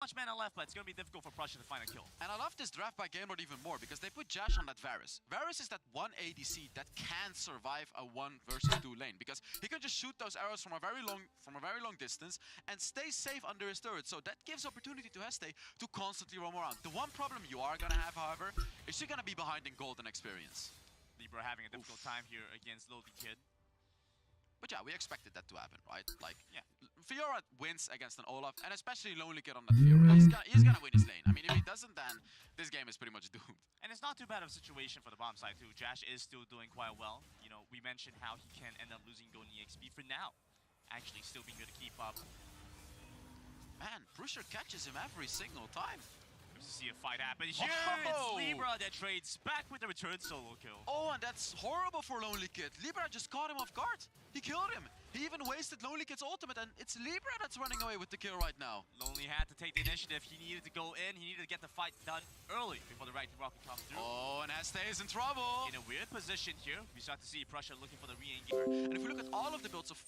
much mana left, but it's gonna be difficult for Prussia to find a kill. And I love this draft by Game Lord even more because they put Jash on that Varus. Varus is that one ADC that can survive a 1 versus 2 lane because he can just shoot those arrows from a very long distance and stay safe under his turret. So that gives opportunity to Heste to constantly roam around. The one problem you are gonna have, however, is you're gonna be behind in gold and experience. Libra having a difficult time here against Lodi Kid. But yeah, we expected that to happen, right? Like, yeah, Fiora wins against an Olaf, and especially Lonely Kid on that Fiora. He's gonna win his lane. I mean, if he doesn't, then this game is pretty much doomed. And it's not too bad of a situation for the bottom side too. Jash is still doing quite well. You know, we mentioned how he can end up losing Golden EXP for now. Actually, still being able to keep up. Man, Prussia catches him every single time. To see a fight happen here. It's Libra that trades back with the return solo kill. Oh, and that's horrible for Lonely Kid. Libra just caught him off guard. He killed him. He even wasted Lonely Kid's ultimate, and it's Libra that's running away with the kill right now. Lonely had to take the initiative. He needed to go in. He needed to get the fight done early before the right rocket comes through. Oh, and Heste is in trouble. In a weird position here. We start to see Prussia looking for the re-engage. And if we look at all of the builds of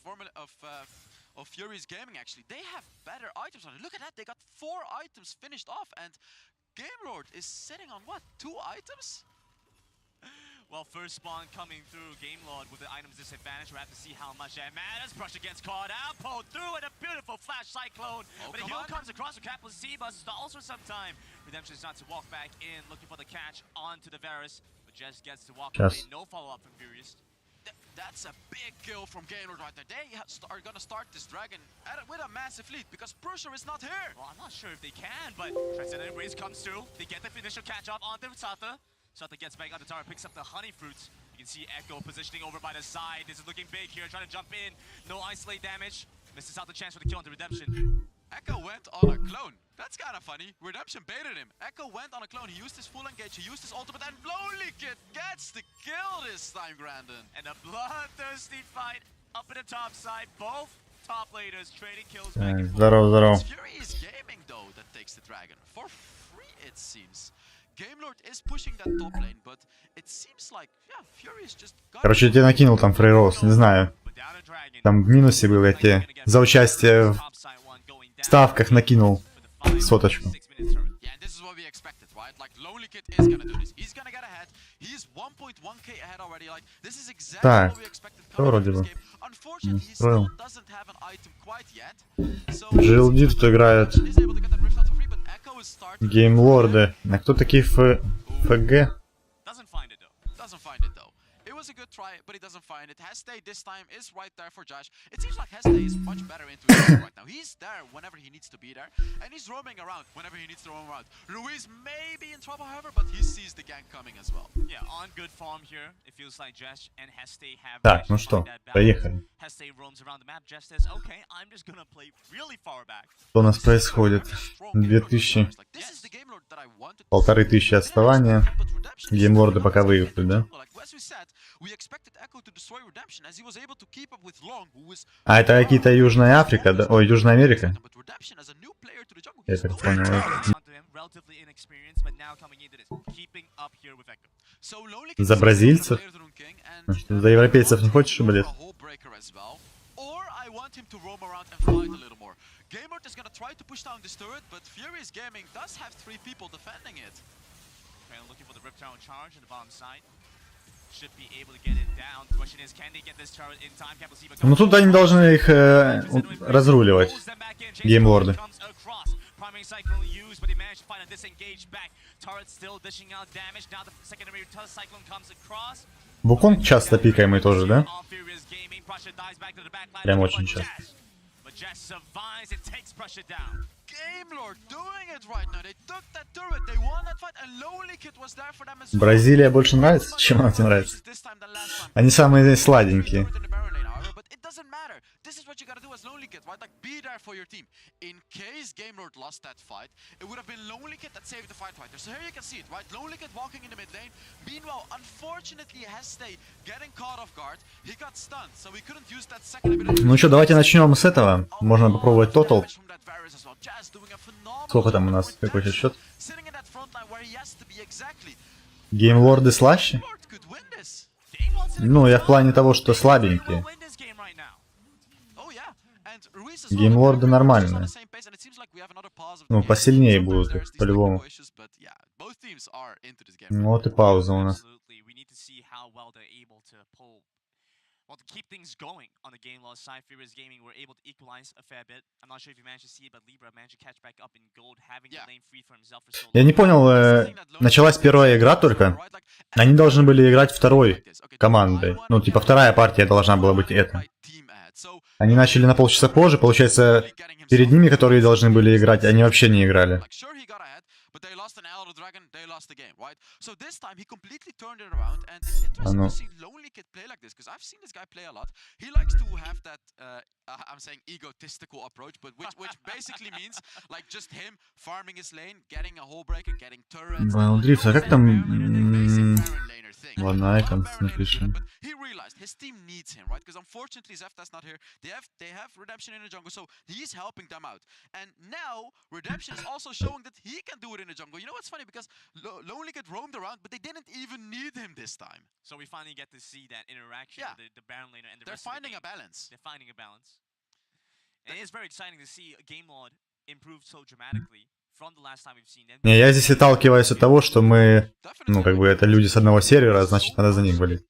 Fury's gaming, actually, they have better items on it. Look at that. They got 4 items finished off, and Game Lord is sitting on what, 2 items? Well, first spawn coming through, Game Lord with the items disadvantage. We'll have to see how much that matters. Prussia gets caught out, pulled through, and a beautiful flash cyclone. But a heal comes across for Capital C, but stalls for some time. Redemption is not to walk back in, looking for the catch onto the Varus, but just gets to walk away. No follow-up from Furious. That's a big kill from Game Lord right there. They are gonna start this dragon with a massive lead because Prussia is not here. Well, I'm not sure if they can, but Transcendent Embrace comes through. They get the initial catch up onto Sata. Sata gets back on the tower, picks up the honey fruits. You can see Echo positioning over by the side. This is looking big here, trying to jump in. No isolate damage. Misses out the chance for the kill on the Redemption. Echo went on a clone. That's kind of funny. Redemption baited him. Echo went on a clone. He used his full engage. He used his ultimate, and Lonely Kid gets the kill this time, Grandin. And a bloodthirsty fight up at the top side. Both top laners trading kills back and forth. It's Fury is gaming though that takes the dragon for free, it seems. Game Lord is pushing that top lane, but it seems like, yeah, Fury is just. Короче, я тебе накинул там фрейроуз, не знаю. Там в минусе был, я тебе за участие в ставках накинул соточку. Так, что вроде бы строил. GLD тут играют геймлорды. А кто такие ФГ? It was a good try, but he doesn't find it. Heste this time is right there for Josh. It seems like Heste is much better into his game right now. He's there whenever he needs to be there, and he's roaming around whenever he needs to roam around. Luis may be in trouble, however, but he sees the gang coming as well. Yeah, on good form here. It feels like Josh and Heste have. Так, ну что, поехали. Heste roams around the map. Josh says, "Okay, I'm just gonna play really far back." Что у нас происходит? 2000, 1500 отставания. Геймлорды пока выиграли, да? А это какие-то Южная Африка, да? Ой, Южная Америка? Я так понял. За бразильцев? За европейцев не хочешь, блин? Gamer is gonna try to push down this turret, but Furious Gaming does have 3 people defending it. Okay, looking for the Rip Tower charge on the bottom side. Should be able to get it down. The question is, can they get this turret in time? Ну тут они должны их разруливать, геймлорды. Вуконг часто пикаемый тоже, да? Прям очень часто. Бразилия больше нравится? Чем она тебе нравится? Они самые сладенькие. This is what you gotta do as Lonely Kid, right? Like, be there for your team. In case Game Lord lost that fight, it would have been Lonely Kid that saved the fight right there. So here you can see it, right? Lonely Kid walking in the mid lane. Meanwhile, unfortunately, Heste getting caught off guard. He got stunned, so we couldn't use that second ability. Ну что, давайте начнем с этого. Можно попробовать тотал. Сколько там у нас? Какой сейчас счет? Геймлорды слаще? Ну, я в плане того, что слабенькие. Геймлорды нормальные. Ну, посильнее будут их, по-любому. Ну, вот и пауза у нас. Well, to keep things going on the game loss side, Furious Gaming were able to equalize a fair bit. I'm not sure if you managed to see it, but Libra managed to catch back up in gold, having the lane free for himself for so long. Я не понял, началась первая игра только. Они должны были играть второй командой. Ну, типа вторая партия должна была быть эта. Они начали на полчаса позже, получается, перед ними, которые должны были играть, они вообще не играли. But they lost an Elder Dragon, they lost the game, right? So this time he completely turned it around, and it's interesting to see Lonely Kid play like this, because I've seen this guy play a lot. He likes to have that, I'm saying egotistical approach, but which basically means like just him farming his lane, getting a hole breaker, getting turrets. Дрифт, а как там... Ладно, Айкон напишем. But he realized his team needs him, right? Because unfortunately Zefta's not here. They have Redemption in the jungle, so he's helping them out. And now Redemption is also showing that he can do it in the jungle. You know what's funny? Because Lonely Kid roamed around, but they didn't even need him this time. So we finally get to see that interaction with the Baron laner and the rest of the game. They're finding a balance. They're finding a balance. And it is very exciting to see Game Lord improve so dramatically from the last time we've seen them. Не, я здесь отталкиваюсь от того, что мы, ну, как бы, это люди с одного сервера, значит, надо за них болеть.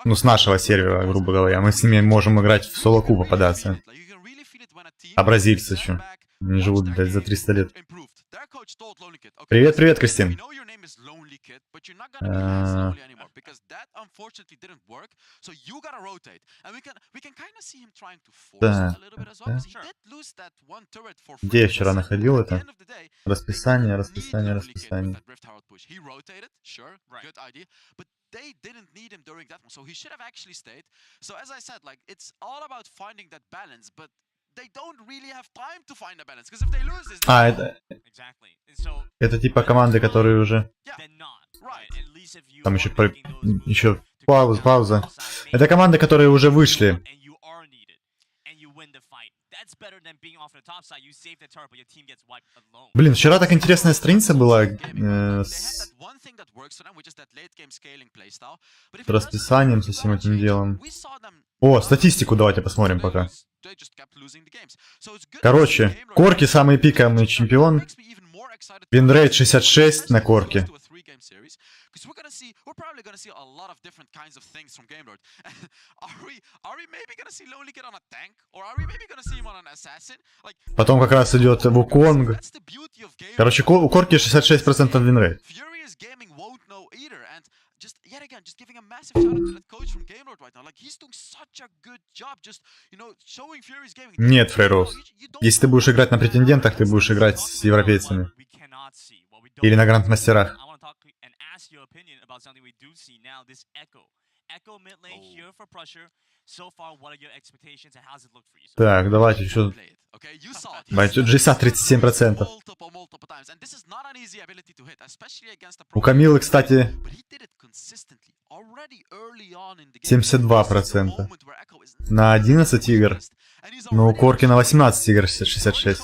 Ну, с нашего сервера, грубо говоря. Мы с ними можем играть в соло-ку попадаться. А бразильцы что? Они живут, блядь, за 300 лет. Привет, привет, Кристин. Да. Где я вчера находил это? Расписание, расписание, расписание. They didn't need him during that one, so he should have actually stayed. So as I said, like, it's all about finding that balance, but they don't really have time to find a balance, because if they lose this... А, это типа команды, которые уже... Там еще пауза. Это команды, которые уже вышли. Блин, вчера так интересная страница была с расписанием, со всем этим делом. О, статистику давайте посмотрим пока. Короче, Корки самый пиковый чемпион. Винрейт 66 на Корке. We're probably gonna see a lot of different kinds of things from Gamelord. Are we maybe gonna see Lonely Kid on a tank, or are we maybe gonna see him on an assassin? Like, потом как раз идет Вуконг. Короче, у Корки 66% винрейт. Furious Gaming won't know either, and just yet again, just giving a massive shout out to that coach from Gamelord right now. Like, he's doing such a good job, just, you know, showing Furious Gaming. Нет, Фрейроуз. Если ты будешь играть на претендентах, ты будешь играть с европейцами. Или на грандмастерах. Your opinion about something we do see now, this Echo mid lane here for pressure. So far, what are your expectations and how does it look for you? Так, давайте еще. Бать, GSA 37%. У Камилы, кстати, 72%. На 11 игр. Но у Корки на 18 игр 66.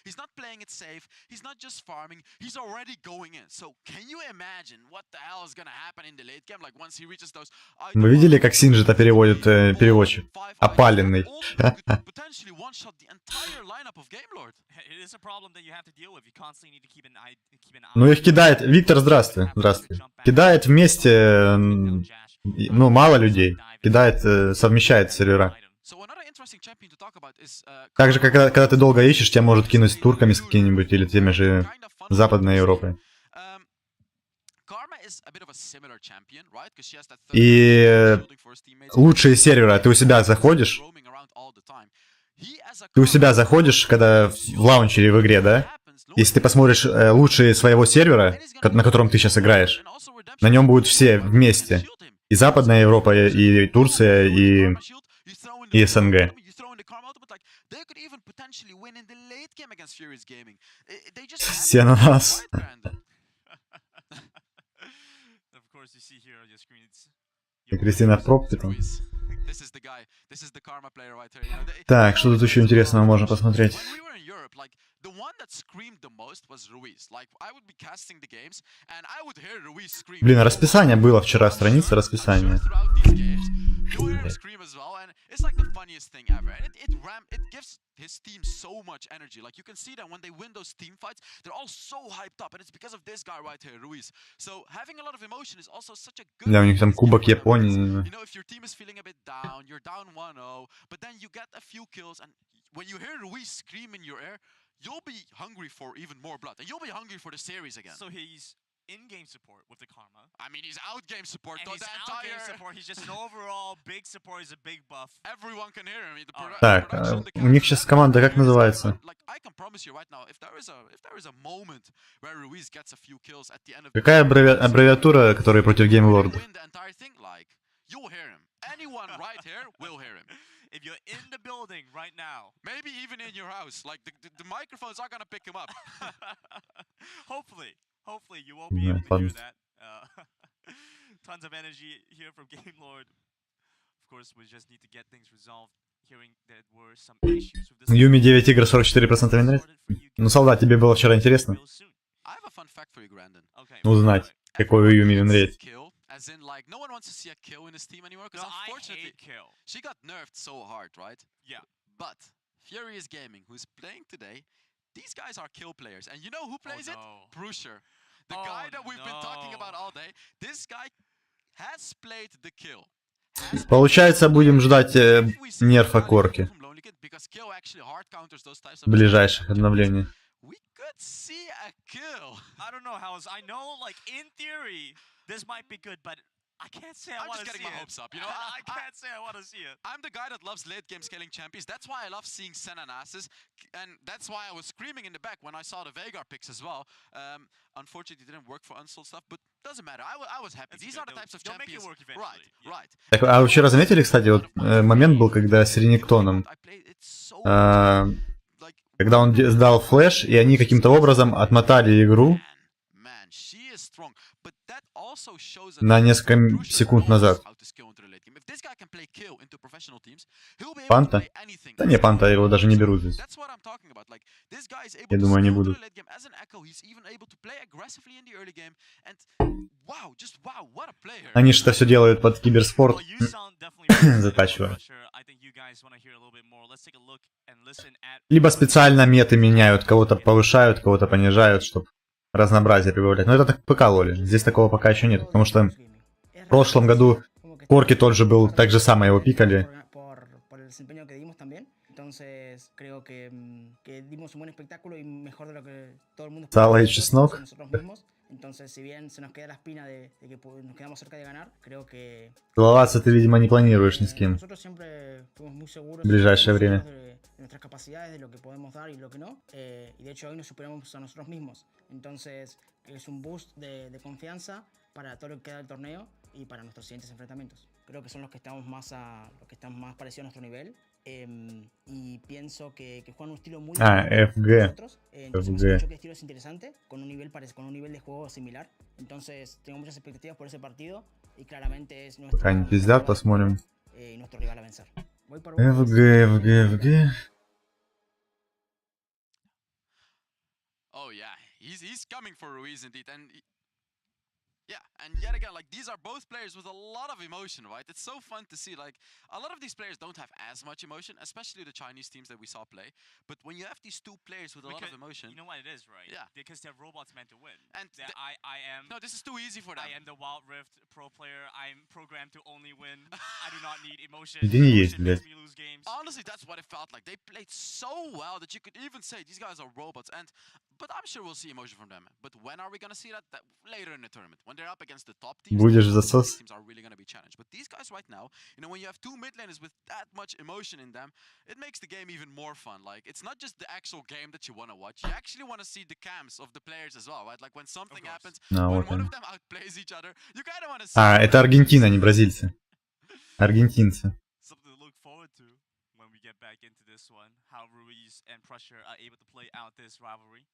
He's not playing it safe. He's not just farming. He's already going in. So can you imagine what the hell is gonna happen in the late game? Like once he reaches those. Вы видели, как Синджита переводит переводчик? Опаленный. Ну их кидает. Виктор, здравствуй. Здравствуй. Кидает вместе, ну мало людей. Кидает, совмещает сервера. Так же, когда ты долго ищешь, тебя может кинуть с турками с какими-нибудь или теми же Западной Европой. И лучшие сервера, ты у себя заходишь, когда в лаунчере в игре, да? Если ты посмотришь лучшие своего сервера, на котором ты сейчас играешь, на нем будут все вместе. И Западная Европа, и Турция, и СНГ. Все на нас. И Кристина в пробке там. Так, что тут еще интересного можно посмотреть? the one that screamed the most was Ruiz. Like, I would be casting the games, and I would hear Ruiz scream. Блин, расписание было вчера, страница расписания. Throughout these games, you hear him scream as well, and it's like the funniest thing ever. And it gives his team so much energy. Like, you can see that when they win those team fights, they're all so hyped up, and it's because of this guy right here, Ruiz. So having a lot of emotion is also such a good. Да, у них там Кубок Японии. You know, if your team is feeling a bit down, you're down 1-0, but then you get a few kills, and when you hear Ruiz scream in your ear, you'll be hungry for even more blood, and you'll be hungry for the series again. So he's in-game support with the karma. I mean, he's out-game support. And he's out-game support. He's just an overall big support. He's a big buff. Everyone can hear him. Так, у них сейчас команда как называется? Like, I can promise you right now, if there is a moment where Ruiz gets a few kills at the end of Какая аббревиатура, которая против Game Lord? win the entire thing, like, you'll hear him. Anyone right here will hear him. If you're in the building right now, maybe even in your house, like the microphones are gonna pick him up. Hopefully you won't be able to hear that. Tons of energy here from Game Lord. Of course, we just need to get things resolved. Hearing there were some issues with this. Юми 9 игр, 44% вин. Ну, солдат, тебе было вчера интересно I have a fun fact for you, Grandin. узнать, какой у Юми винрейт. As in, like, no one wants to see a kill in his team anymore, because unfortunately, she got nerfed so hard, right? Yeah. But Furious Gaming, who's playing today, these guys are kill players. And you know who plays it? Brusher. The guy that we've been talking about all day. This guy has played the kill. Получается, будем ждать нерфа Корки в ближайших обновлениях. We could see a kill. I don't know, House. I know, like, in theory, this might be good, but I can't say I want to see it. I'm just getting my hopes up, you know? I can't say I want to see it. I'm the guy that loves late game scaling champions. That's why I love seeing Sen and Asses, and that's why I was screaming in the back when I saw the Veigar picks as well. Unfortunately, it didn't work for Unsold stuff, but doesn't matter. I was happy. These are the types of champions. Right. Так, а вы вчера заметили, кстати, вот момент был, когда с Ренектоном, когда он сдал флэш, и они каким-то образом отмотали игру на несколько секунд назад. Панта? Да не, Панта, его даже не берут здесь. Я думаю, они будут. Они же это все делают под киберспорт. Затачивая. Либо специально меты меняют, кого-то повышают, кого-то понижают, чтобы разнообразие прибавлять. Но это так ПК лоли. Здесь такого пока еще нет, потому что в прошлом году Корки тот же был, так же самое его пикали. Сало и чеснок. Целоваться ты, видимо, не планируешь ни с кем в ближайшее время. Nuestras capacidades, de lo que podemos dar y lo que no, y de hecho hoy nos superamos a nosotros mismos, entonces es un boost de confianza para todo lo que queda del torneo y para nuestros siguientes enfrentamientos. Creo que son los que estamos más parecidos a nuestro nivel, y pienso que juegan un estilo muy FG. nosotros, entonces pienso que el estilo es interesante, con un nivel de juego similar, entonces tengo muchas expectativas por ese partido y claramente es nuestro rival a vencer. FG. Oh yeah, he's coming for Ruiz indeed, and yeah, and yet again, like, these are both players with a lot of emotion, right? It's so fun to see, like, a lot of these players don't have as much emotion, especially the Chinese teams that we saw play. But when you have these two players with a lot of emotion, you know what it is, right? Yeah. Because they're robots meant to win. And I am. No, this is too easy for them. I am the Wild Rift pro player. I'm programmed to only win. I do not need emotion. Иди не есть, блядь. Honestly, that's what it felt like. They played so well that you could even say these guys are robots. But I'm sure we'll see emotion from them. But when are we gonna see that? Later in the tournament, when they're up against the top teams, teams are really gonna be challenged. But these guys right now, you know, when you have two mid laners with that much emotion in them, it makes the game even more fun. Like, it's not just the actual game that you wanna watch. You actually wanna see the cams of the players as well, right? Like, when something happens, when one of them outplays each other, you kind of wanna see. Это Аргентина, не бразильцы. Аргентинцы. Something to look forward to when we get back into this one. How Ruiz and Prussia are able to play out this rivalry.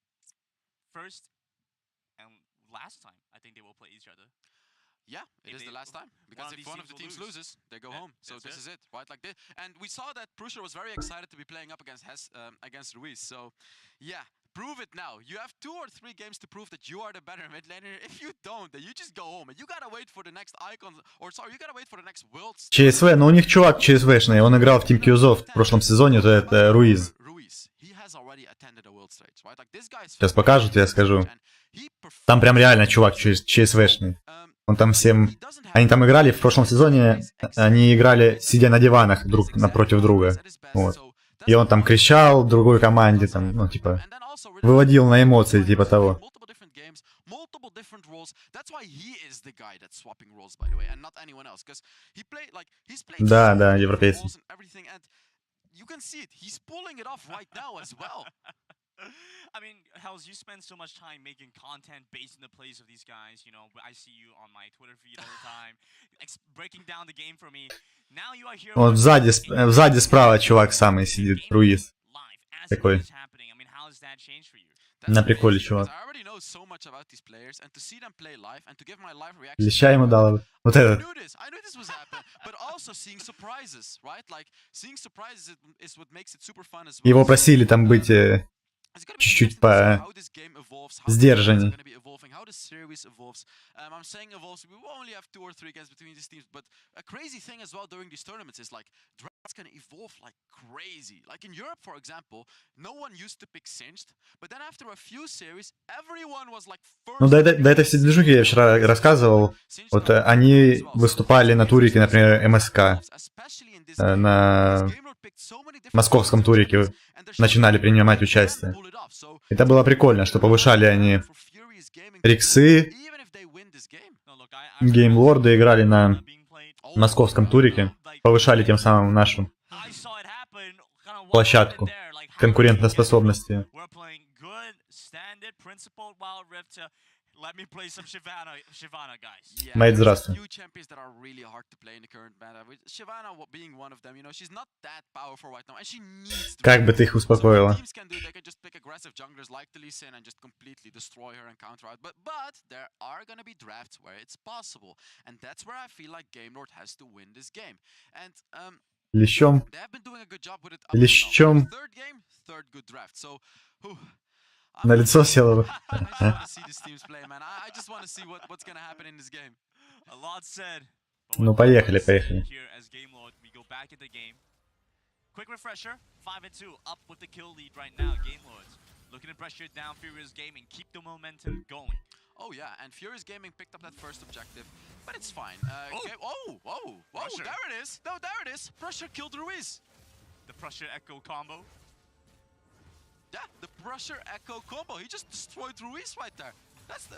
First and last time, I think they will play each other. Yeah, it is the last time. Because if one of the teams loses, they go home. So this is it, right? Like this. And we saw that Prusher was very excited to be playing up against Ruiz. So, yeah, prove it now. You have 2 or 3 games to prove that you are the better mid laner. If you don't, then you just go home. And you gotta wait for the next icon, or sorry, you gotta wait for the next world. ЧСВ, ну у них чувак ЧСВшный, он играл в Team Кьюзов в прошлом сезоне, то это Руиз. Сейчас покажут, я скажу. Там прям реально чувак ЧСВшный. Он там всем... Они там играли в прошлом сезоне, они играли, сидя на диванах друг напротив друга. Вот. И он там кричал другой команде, там, ну, типа, выводил на эмоции, типа того. Да, да, европейцы. I mean, Hells, you spend so much time making content based on the plays of these guys. You know, I see you on my Twitter feed all the time, breaking down the game for me. Now you are here. Вот сзади справа чувак самый сидит, Руиз. Такой. На приколе чувак. Леща ему дал. Вот этот. Его просили там быть чуть-чуть по сдержанней. Ну, до этой всей движухи я вчера рассказывал. Вот они выступали на турике, например, МСК. На московском турике начинали принимать участие. Это было прикольно, что повышали они риксы, геймлорды играли на московском турике, повышали тем самым нашу площадку конкурентоспособности. Мейт, здравствуй. Как бы ты их успокоила? Лещом. Лещом. На лицо села бы. Ну, поехали, поехали. Quick refresher, 5-2, up with the kill lead right now, Game Lords. Looking to pressure down Furious Gaming, keep the momentum going. Oh yeah, and Furious Gaming picked up that first objective, but it's fine. Whoa, there it is! No, there it is! Pressure killed Ruiz! The pressure echo combo. Yeah, the pressure echo combo. He just destroyed Ruiz right there.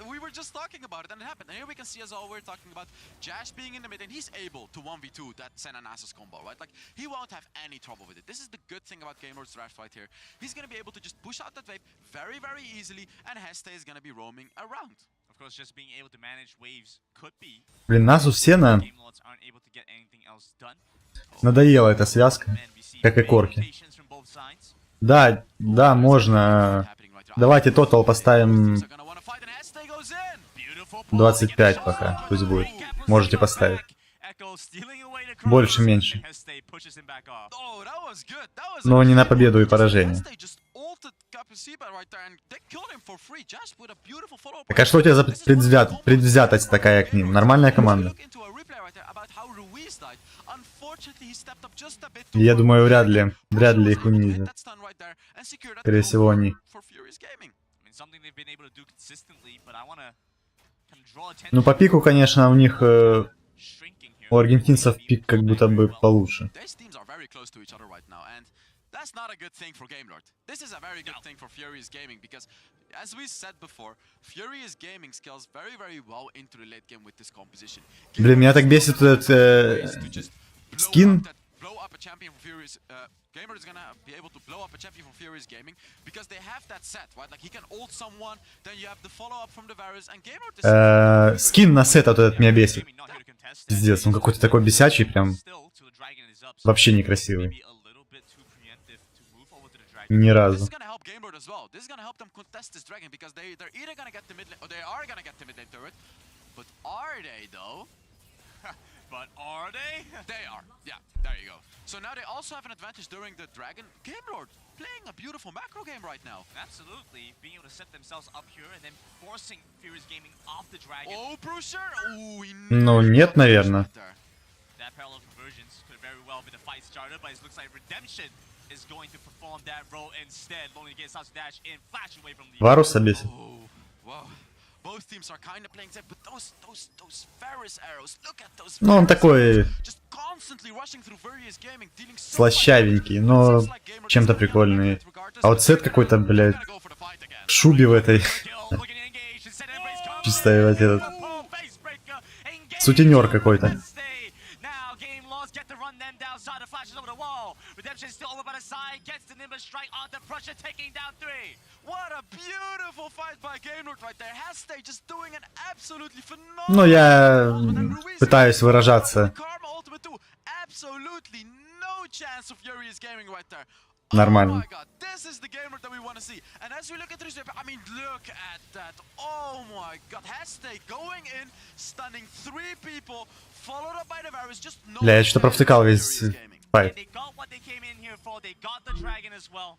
We were just talking about it and it happened. And here we can see as well, we're talking about Jash being in the mid and he's able to 1v2 that Senna Nasus combo, right? Like, he won't have any trouble with it. This is the good thing about Game Lord's draft right here. He's going to be able to just push out that wave very, very easily and Heste is going to be roaming around. Of course, just being able to manage waves could be. Блин, Nasus Senna. Надоела эта связка, как и корки. Да, да, можно. Давайте тотал поставим 25 пока, пусть будет. Можете поставить. Больше, меньше. Но не на победу и поражение. Так а что у тебя за предвзятость такая к ним? Нормальная команда? Я думаю, вряд ли их унизят. Скорее всего, они. Ну, по пику, конечно, у них... у аргентинцев пик как будто бы получше. Блин, меня так бесит этот скин. Gamer is gonna be able to blow up a champion from Furious Gaming because they have that set, right? Like he can ult someone, then you have the follow-up from the Varus and Gamer... Скин на сет вот этот меня бесит. Пиздец, он какой-то такой бесячий, прям вообще некрасивый. Ни разу. But are they though? But are they? They are. Yeah, there you go. So now they also have an advantage during the Dragon. Game Lord playing a beautiful macro game right now. Absolutely, being able to set themselves up here and then forcing Furious Gaming off the Dragon. Oh, Bruiser! Ooh, he Ну, нет, наверное. That parallel conversions could very well be the fight starter, but it looks like Redemption is going to perform that role instead. Only to get South Dash in, flash away from the... Варуса бесит. Oh, wow. Both teams are kind of playing safe, but those Ferris arrows, look at those. Ну, он такой Just constantly rushing through various gaming, dealing so слащавенький, но чем-то прикольный. А вот сет какой-то, блядь, в шубе в этой. Чисто вот этот сутенер какой-то. Ну, я пытаюсь выражаться нормально. This is the gamer that we want to see. And as we look at this, I mean, look at that. Oh my god. Hastay going in, stunning 3 people, followed up by the virus. Just no. Бля, я что-то провтыкал весь файт. They got what they came in here for. They got the dragon as well.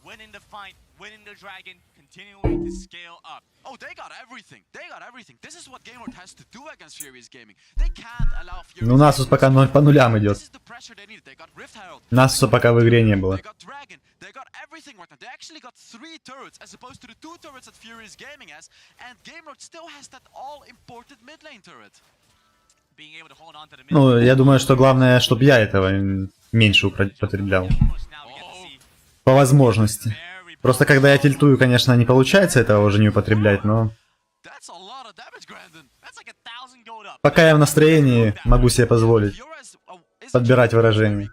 Winning the fight, winning the dragon, continuing to scale up. Oh, they got everything. They got everything. This is what Game Lord has to do against Furious Gaming. They can't allow Furious. Ну, Насус пока 0 по нулям идет. This is the pressure they needed. They got Rift Herald. Насуса пока в игре не было. They got Dragon. They got everything right now. They actually got 3 turrets as opposed to the 2 turrets that Furious Gaming has. And Game Lord still has that all-important mid lane turret. Being able to hold on to the Ну, я думаю, что главное, чтобы я этого меньше употреблял. По возможности. Просто когда я тильтую, конечно, не получается этого уже не употреблять, но... That's a lot of damage, Grandin. That's like 1000 gold up. Пока я в настроении, могу себе позволить подбирать выражения.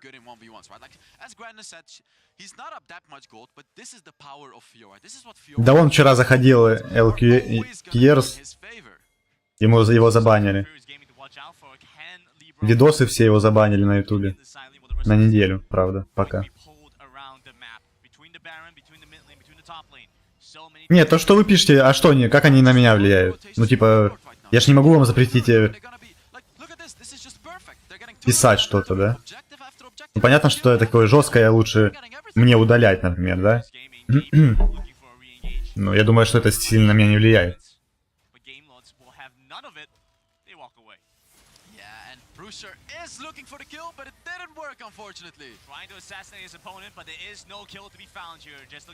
Да он вчера заходил, LQers, его забанили. Видосы все его забанили на ютубе. На неделю, правда, пока. Нет, то, что вы пишете, а что они, как они на меня влияют? Ну, типа, я ж не могу вам запретить писать что-то, да? Ну, понятно, что это такое жесткое, лучше мне удалять, например, да? Ну, я думаю, что это сильно на меня не влияет.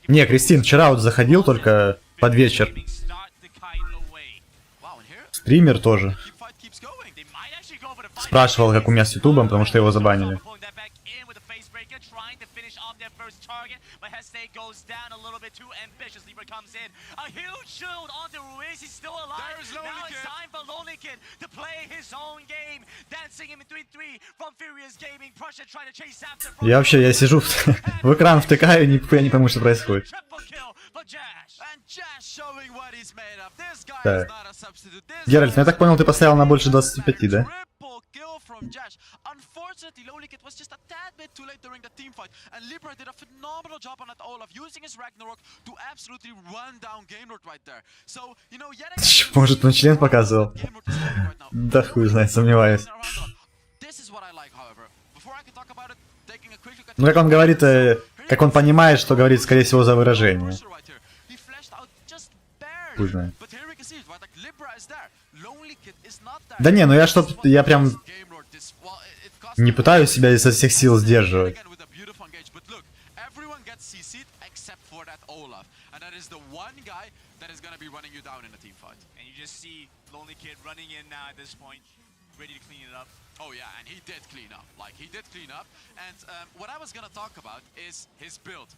Не, Кристин, вчера вот заходил только под вечер. Стример тоже. Спрашивал, как у меня с ютубом, потому что его забанили. Я вообще, я сижу в экран втыкаю, я не пойму, что происходит. Так. Геральт, ну я так понял, ты поставил на больше 25, да? Может, он член показывал? Да хуй знает, сомневаюсь. Ну как он говорит, как он понимает, что говорит, скорее всего, за выражение. Хуй знает. Да не, ну я прям не пытаюсь себя изо всех сил сдерживать. Oh yeah, and he did clean up. Like, he did clean up. And what I was gonna talk about is his build.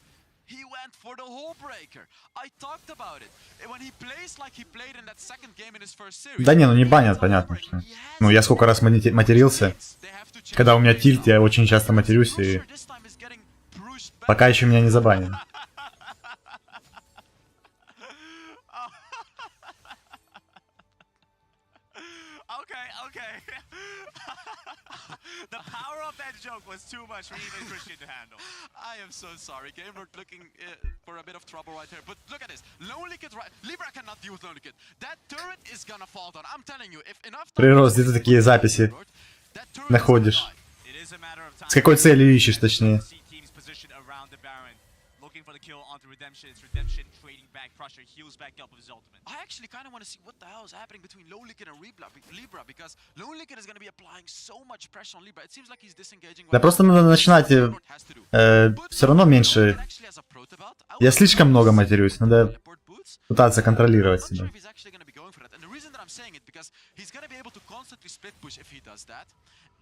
He went for the hole breaker. I talked about it. When he plays like he played in that second game in his first series. Да не, ну не банят, понятно. Что. Ну я сколько раз матерился. Когда у меня тильт, я очень часто матерюсь, и пока еще меня не забанили. The power of that joke was too much for even Christian to handle. I am so sorry. Gamer looking for a bit of trouble right here. But look at this. Lonely Kid, right? Libra cannot deal with Lonely Kid. That turret is gonna fall down. I'm telling you, if enough time... Прирост, где ты такие записи находишь? С какой целью ищешь, точнее? I actually kind of want to see what the hell is happening between Lonely Kid and Libra, because Lonely Kid is going to be applying so much pressure on Libra. It seems like he's disengaging. Да просто надо начинать, все равно меньше. Я слишком много матерюсь, надо пытаться контролировать себя.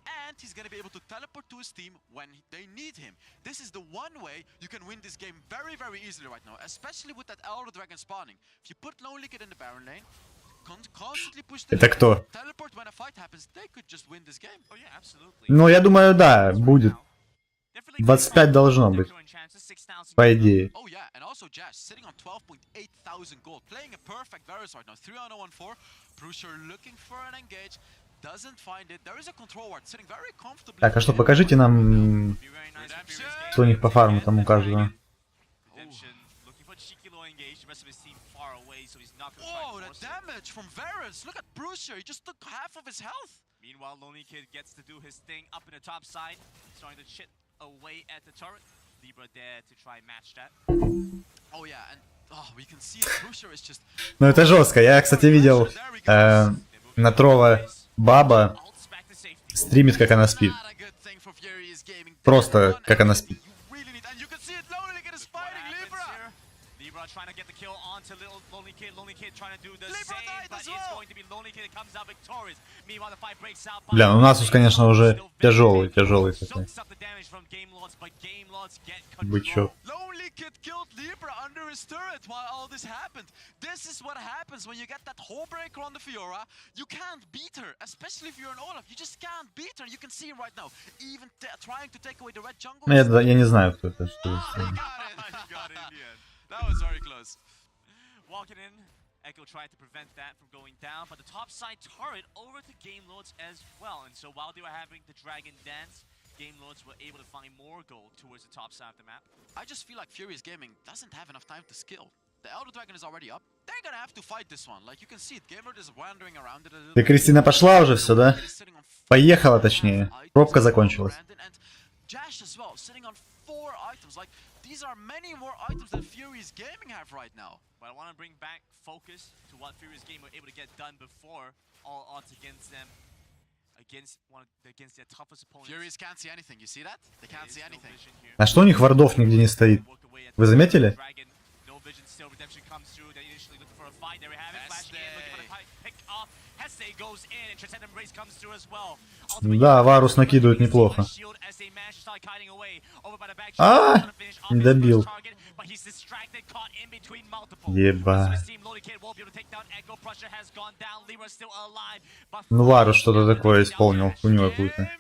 And he's going to be able to teleport to his team when they need him. This is the one way you can win this game very, very easily right now, especially with that Elder Dragon spawning. If you put Lonely Kid in the Baron lane, constantly push the Это кто? teleport when a fight happens, they could just win this game. Oh yeah, absolutely. Ну, я думаю, да, будет. 25 должно быть, по идее. Oh yeah, and also Jash sitting on 12.8 thousand gold, playing a perfect Varus right now. 3-on-0-1-4. Prusher looking for an engage. Doesn't find it. There is a control ward sitting very comfortably. Так, а что, покажите нам, что у них по фарму там у каждого. Oh, the damage from Varus. Look at Prusher. He just took half of his health. Meanwhile, Lonely Kid gets to do his thing up in the top side, starting to chip away at the turret. Libra there to try and match that. Oh yeah, and we can see Prusher is just... Ну, это жестко. Я, кстати, видел на Трова баба стримит, как она спит. Просто, как она спит. Trying to get the kill onto little Lonely Kid. Lonely Kid trying to do the same, but it's going to be Lonely Kid that comes out victorious. Meanwhile, the fight breaks out. Бля, ну Насус, конечно, уже тяжелый такой. Бычок. Lonely Kid killed Libra under his turret while all this happened. This is what happens when you get that whole breaker on the Fiora. You can't beat her, especially if you're an Olaf. You just can't beat her. You can see him right now, even trying to take away the red jungle. Я не знаю, кто это. That was very close. Walking in, Echo tried to prevent that from going down, but the top side turret over to Game Lords as well. And so while they were having the Dragon Dance, Game Lords were able to find more gold towards the top side of the map. I just feel like Furious Gaming doesn't have enough time to skill. The Elder Dragon is already up. They're gonna have to fight this one. Like you can see it, Game Lord is wandering around it a little. Да, Кристина пошла уже все, да? Поехала, точнее. Пробка закончилась. Jash as well, sitting on 4 items. Like these are many more items than Furious Gaming have right now. But I want to bring back focus to what Furious Gaming were able to get done before all odds against them, against their toughest opponents. Furious can't see anything. You see that? They can't see anything. А что у них вардов нигде не стоит? Вы заметили? Да, Варус накидывает неплохо. Не добил. Еба. Ну, Варус что-то такое исполнил, хуйню какую-то.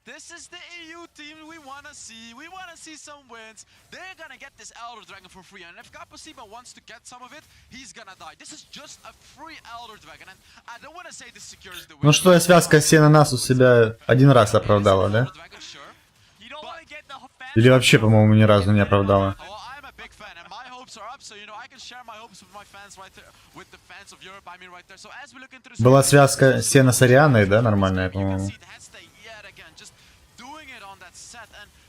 This is the EU team we want to see. We want to see some wins. They're going to get this Elder Dragon for free. And if Kapasiba wants to get some of it, he's going to die. This is just a free Elder Dragon. And I don't want to say this secures the win. Ну что, связка Сена нас у себя один раз оправдала, да? Или вообще, по-моему, ни разу не оправдала. Была связка Сена с Арианой, да, нормальная, по-моему.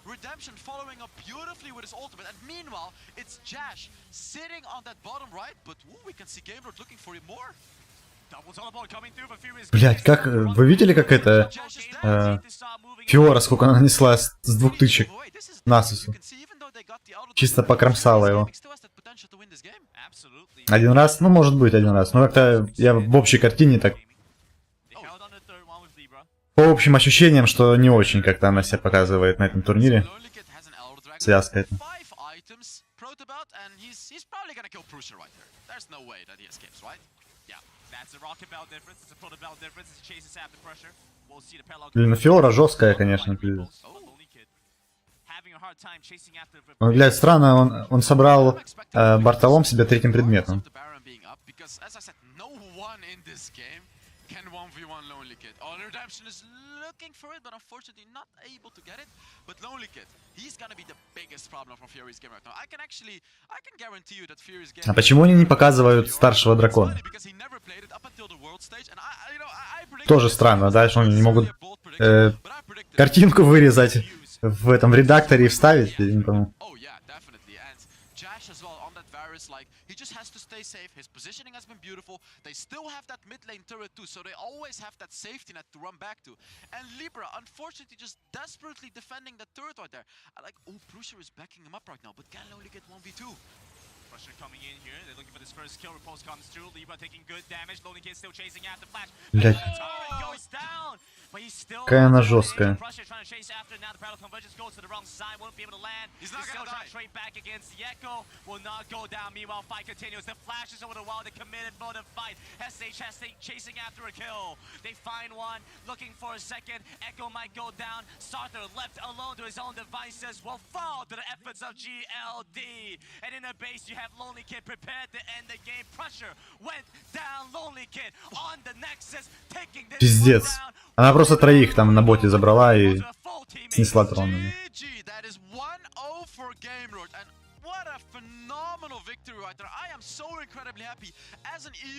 Redemption following up beautifully with his ultimate, and meanwhile it's Jash sitting on that bottom right, but we can see Game Lord looking for him more. Блять, как вы видели, как это Фиора, сколько она нанесла с 2 тычек Насусу? Чисто покромсала его. Один раз, ну может быть один раз, но как-то я в общей картине так. По общим ощущениям, что не очень как-то она себя показывает на этом турнире. Связка это. Блин, ну Фиора жесткая, конечно. Блядь, странно, он собрал Бартолом себе 3-м предметом. can 1v1 Lonely Kid. Oh, Redemption is looking for it, but unfortunately not able to get it. But Lonely Kid, he's gonna be the biggest problem for Fury's game right now. I can guarantee you that Fury's game. А почему они не показывают старшего дракона? Тоже странно, да, что они не могут картинку вырезать в этом редакторе и вставить, я не помню. Like he just has to stay safe. His positioning has been beautiful. They still have that mid lane turret too, so they always have that safety net to run back to. And Libra, unfortunately, just desperately defending that turret right there. I like, oh, Prusher is backing him up right now, but can only get 1v2. Pressure coming in here. They're looking for this first kill. Repulse comes through. Libra taking good damage. Lonely Kid still chasing after Flash. Блять. Goes down. But he's still. Какая она жесткая. Pressure trying to chase after. Now the battle convergence goes to the wrong side. Won't be able to land. He's not gonna die. Straight back against the Echo. Will not go down. Meanwhile, fight continues. The Flash is over the wall. They committed for the fight. SH chasing after a kill. They find one. Looking for a second. Echo might go down. Sarthur left alone to his own devices. Will fall to the efforts of GLD. And in the base, you have Lonely Kid prepared to end the game. Pressure went down. Lonely Kid on the Nexus, taking this Пиздец. Она просто троих там на боте забрала и снесла тронами.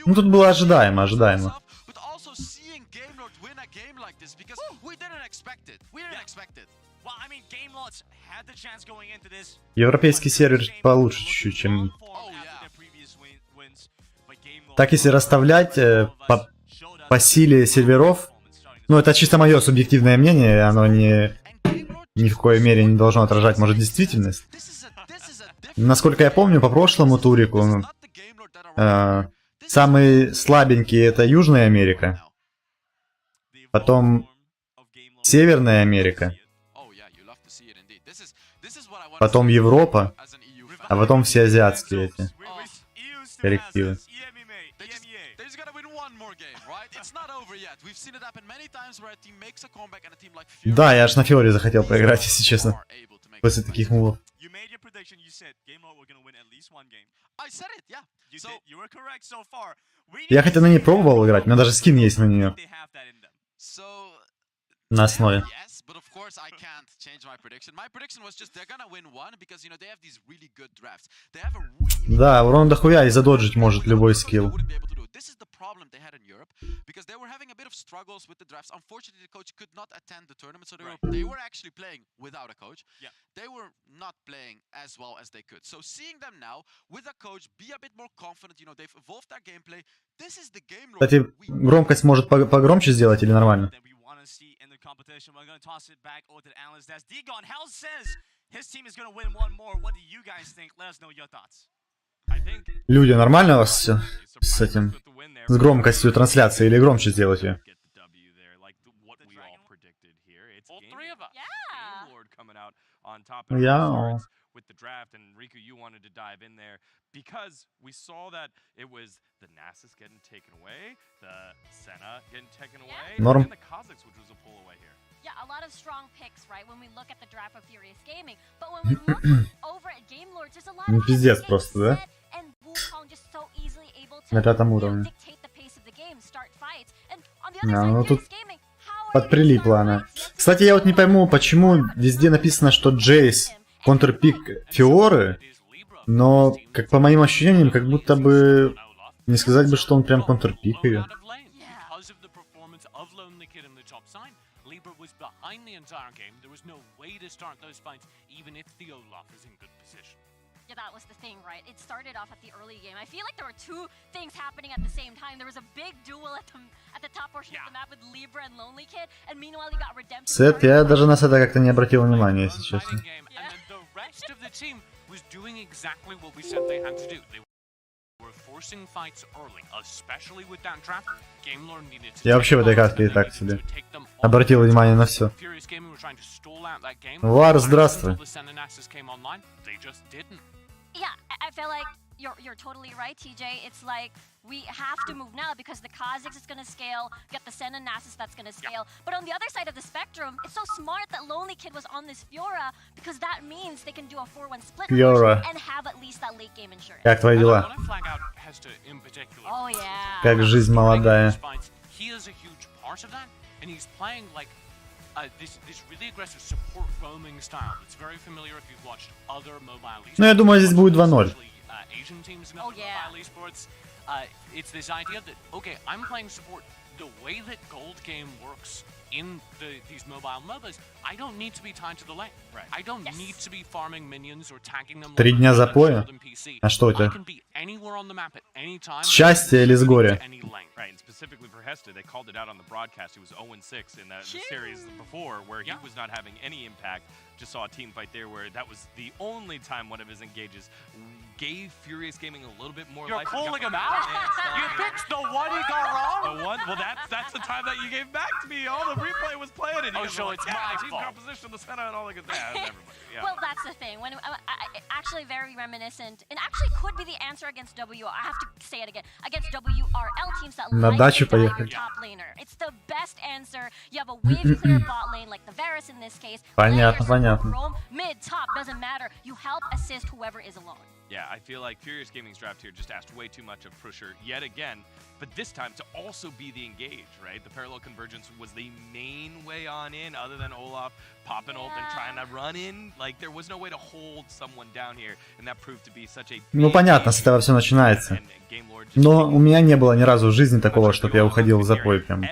Ну тут было ожидаемо. Европейский сервер получше чуть-чуть, чем... Так если расставлять по силе серверов, ну это чисто мое субъективное мнение, оно ни в коей мере не должно отражать, может, действительность. Насколько я помню, по прошлому турику самый слабенький это Южная Америка, потом Северная Америка, потом Европа, а потом все азиатские эти коллективы. Да, я аж на Фиоре захотел поиграть, если честно, после таких мувов. Я хотя на ней пробовал играть, у меня даже скин есть на нее. На основе. Да, урон дохуя и задоджить может любой скилл. This is the problem they had in Europe because they were having a bit of struggles with the drafts. Unfortunately, the coach could not attend the tournament, so they were actually playing without a coach. Yeah. They were not playing as well as they could. So seeing them now with a coach be a bit more confident, you know, they've evolved their gameplay. This is the game. Кстати, громкость может погромче сделать или нормально? Люди, нормально у вас все с этим, с громкостью трансляции или громче сделать ее? Я... Because we saw that it was the Nasus getting taken away, the Senna getting taken away, and the Kazakhs, which was a pull away here. Yeah, a lot of strong picks, right, when we look at the draft of Furious Gaming. But when we look over at Game Lords, there's a lot of пиздец просто, да? and Wukong just so easily able to На пятом уровне. dictate the pace of the game, start fights. And on the other side, ну тут Furious Gaming, подприлипла она. Кстати, я вот не пойму, почему везде написано, что Джейс контрпик Фиоры, но, как по моим ощущениям, как будто бы не сказать бы, что он прям контрпик ее. Yeah, that was the thing, right? It started off at the early game. I feel like there were two things happening at the same time. There was a big duel at the top portion of the map with Libra and Lonely Kid, and meanwhile you got Redemption. Сет, я даже на Сета как-то не обратил внимания, если честно. Я вообще в этой катке и так себе обратил внимание на все. Вар, здравствуй. Yeah, I feel like you're totally right, TJ. It's like we have to move now because the Kazakhs is going to scale, get the Senna Nasus that's going to scale. But on the other side of the spectrum, it's so smart that Lonely Kid was on this Fiora because that means they can do a 4-1 split and have at least that late game insurance. Как твои дела? Oh yeah. Как жизнь молодая. he is a huge part of that, and he's playing like this really aggressive support roaming style. It's very familiar if you've watched other mobile esports. Ну, я думаю, здесь будет 2-0. Asian teams in mobile esports. It's this idea that, okay, I'm playing support. The way that Gold Game works in these mobile MOBAs, I don't need to be tied to the lane. Right. I don't need to be farming minions or tagging them. 3 дня запоя? А что это? Счастье или с горя? Right, and specifically for Hesta, they called it out on the broadcast. He was 0-6 in the series before, where he was not having any impact. Just saw a team fight there where that was the only time one of his engages gave Furious Gaming a little bit more life. You're calling him out? You fixed the one he got wrong? The one? Well, that's the time that you gave back to me. All the replay was playing it. Oh, so it's my team fault. Composition, the center, and all that good stuff. Everybody. Yeah. Well, that's the thing. When actually very reminiscent, and actually could be the answer against W. I have to say it again. Against WRL teams that На like дачу to dive поехали. your top laner. It's the best answer. You have a wave clear bot lane like the Varus in this case. Понятно, понятно. Roam, mid, top, doesn't matter. You help assist whoever is alone. Yeah, I feel like Furious Gaming's draft here just asked way too much of Pusher yet again, but this time to also be the engage, right? The parallel convergence was the main way on in, other than Olaf popping ult and trying to run in. Like, there was no way to hold someone down here, and that proved to be such a... Ну, понятно, с этого все начинается. Но у меня не было ни разу в жизни такого, чтобы я уходил в запой прям.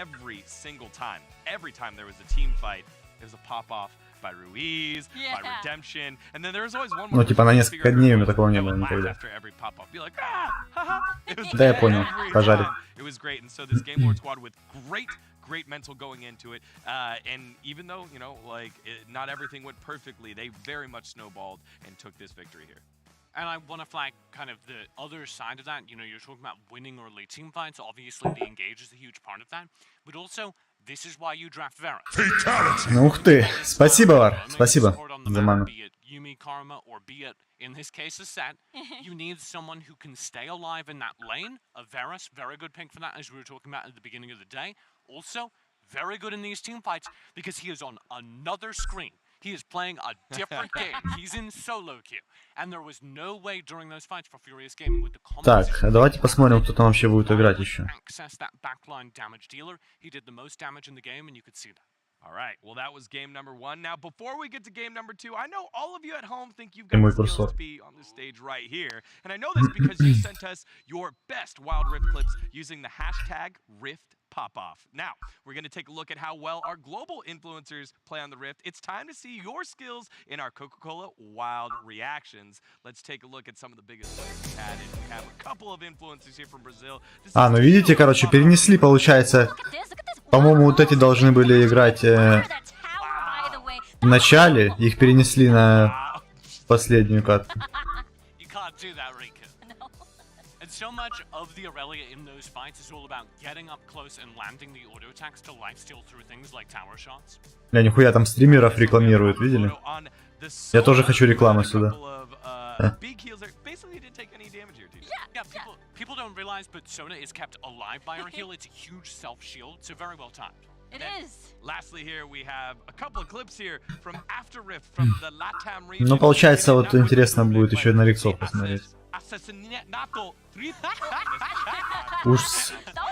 Every time there was a team fight, there was a pop-off by Ruiz, by Redemption, and then there was always one more. Ну, типа на несколько дней у меня такого не было никогда. Да, я понял. Пожарит. It was great, and so this Game Lord squad with great mental going into it, and even though, you know, like, not everything went perfectly, they very much snowballed and took this victory here. And I want to flag kind of the other side of that. You know, you're talking about winning or elite team fights. Obviously, the engage is a huge part of that. But also, this is why you draft Varus. Ну, ух ты. Спасибо, Вар. Спасибо за ману. Be it Yumi, Karma, or be it, in this case, a set, you need someone who can stay alive in that lane. A Varus, very good pick for that, as we were talking about at the beginning of the day. Also, very good in these team fights because he is on another screen. He is playing a different game. He's in solo queue. And there was no way during those fights for Furious Gaming with the Так, давайте посмотрим, кто там вообще будет играть еще. Access that backline damage dealer. He did the most damage in the game, and you could see that. All right, well, that was game number 1. Now, before we get to game number 2, I know all of you at home think you've got the skills to be on the stage right here. And I know this because you sent us your best Wild Rift clips using the hashtag RiftPopOff. Now, we're going to take a look at how well our global influencers play on the Rift. It's time to see your skills in our Coca-Cola Wild Reactions. Let's take a look at some of the biggest players we've had. And we have a couple of influencers here from Brazil. А, ну видите, короче, перенесли, получается. По-моему, вот эти должны были играть в начале, их перенесли на последнюю катку. So much of the Aurelia in those fights is all about getting up close and landing the auto attacks to lifesteal through things like tower shots. Бля, нихуя там стримеров рекламируют, видели? Я тоже хочу рекламы сюда. People don't realize, but Sona is kept alive by her heal. It's a huge self-shield, so very well timed. It is. Lastly, here we have a couple of clips here from After Rift from the Latam region. Ну, получается, вот интересно будет еще на Риксов посмотреть.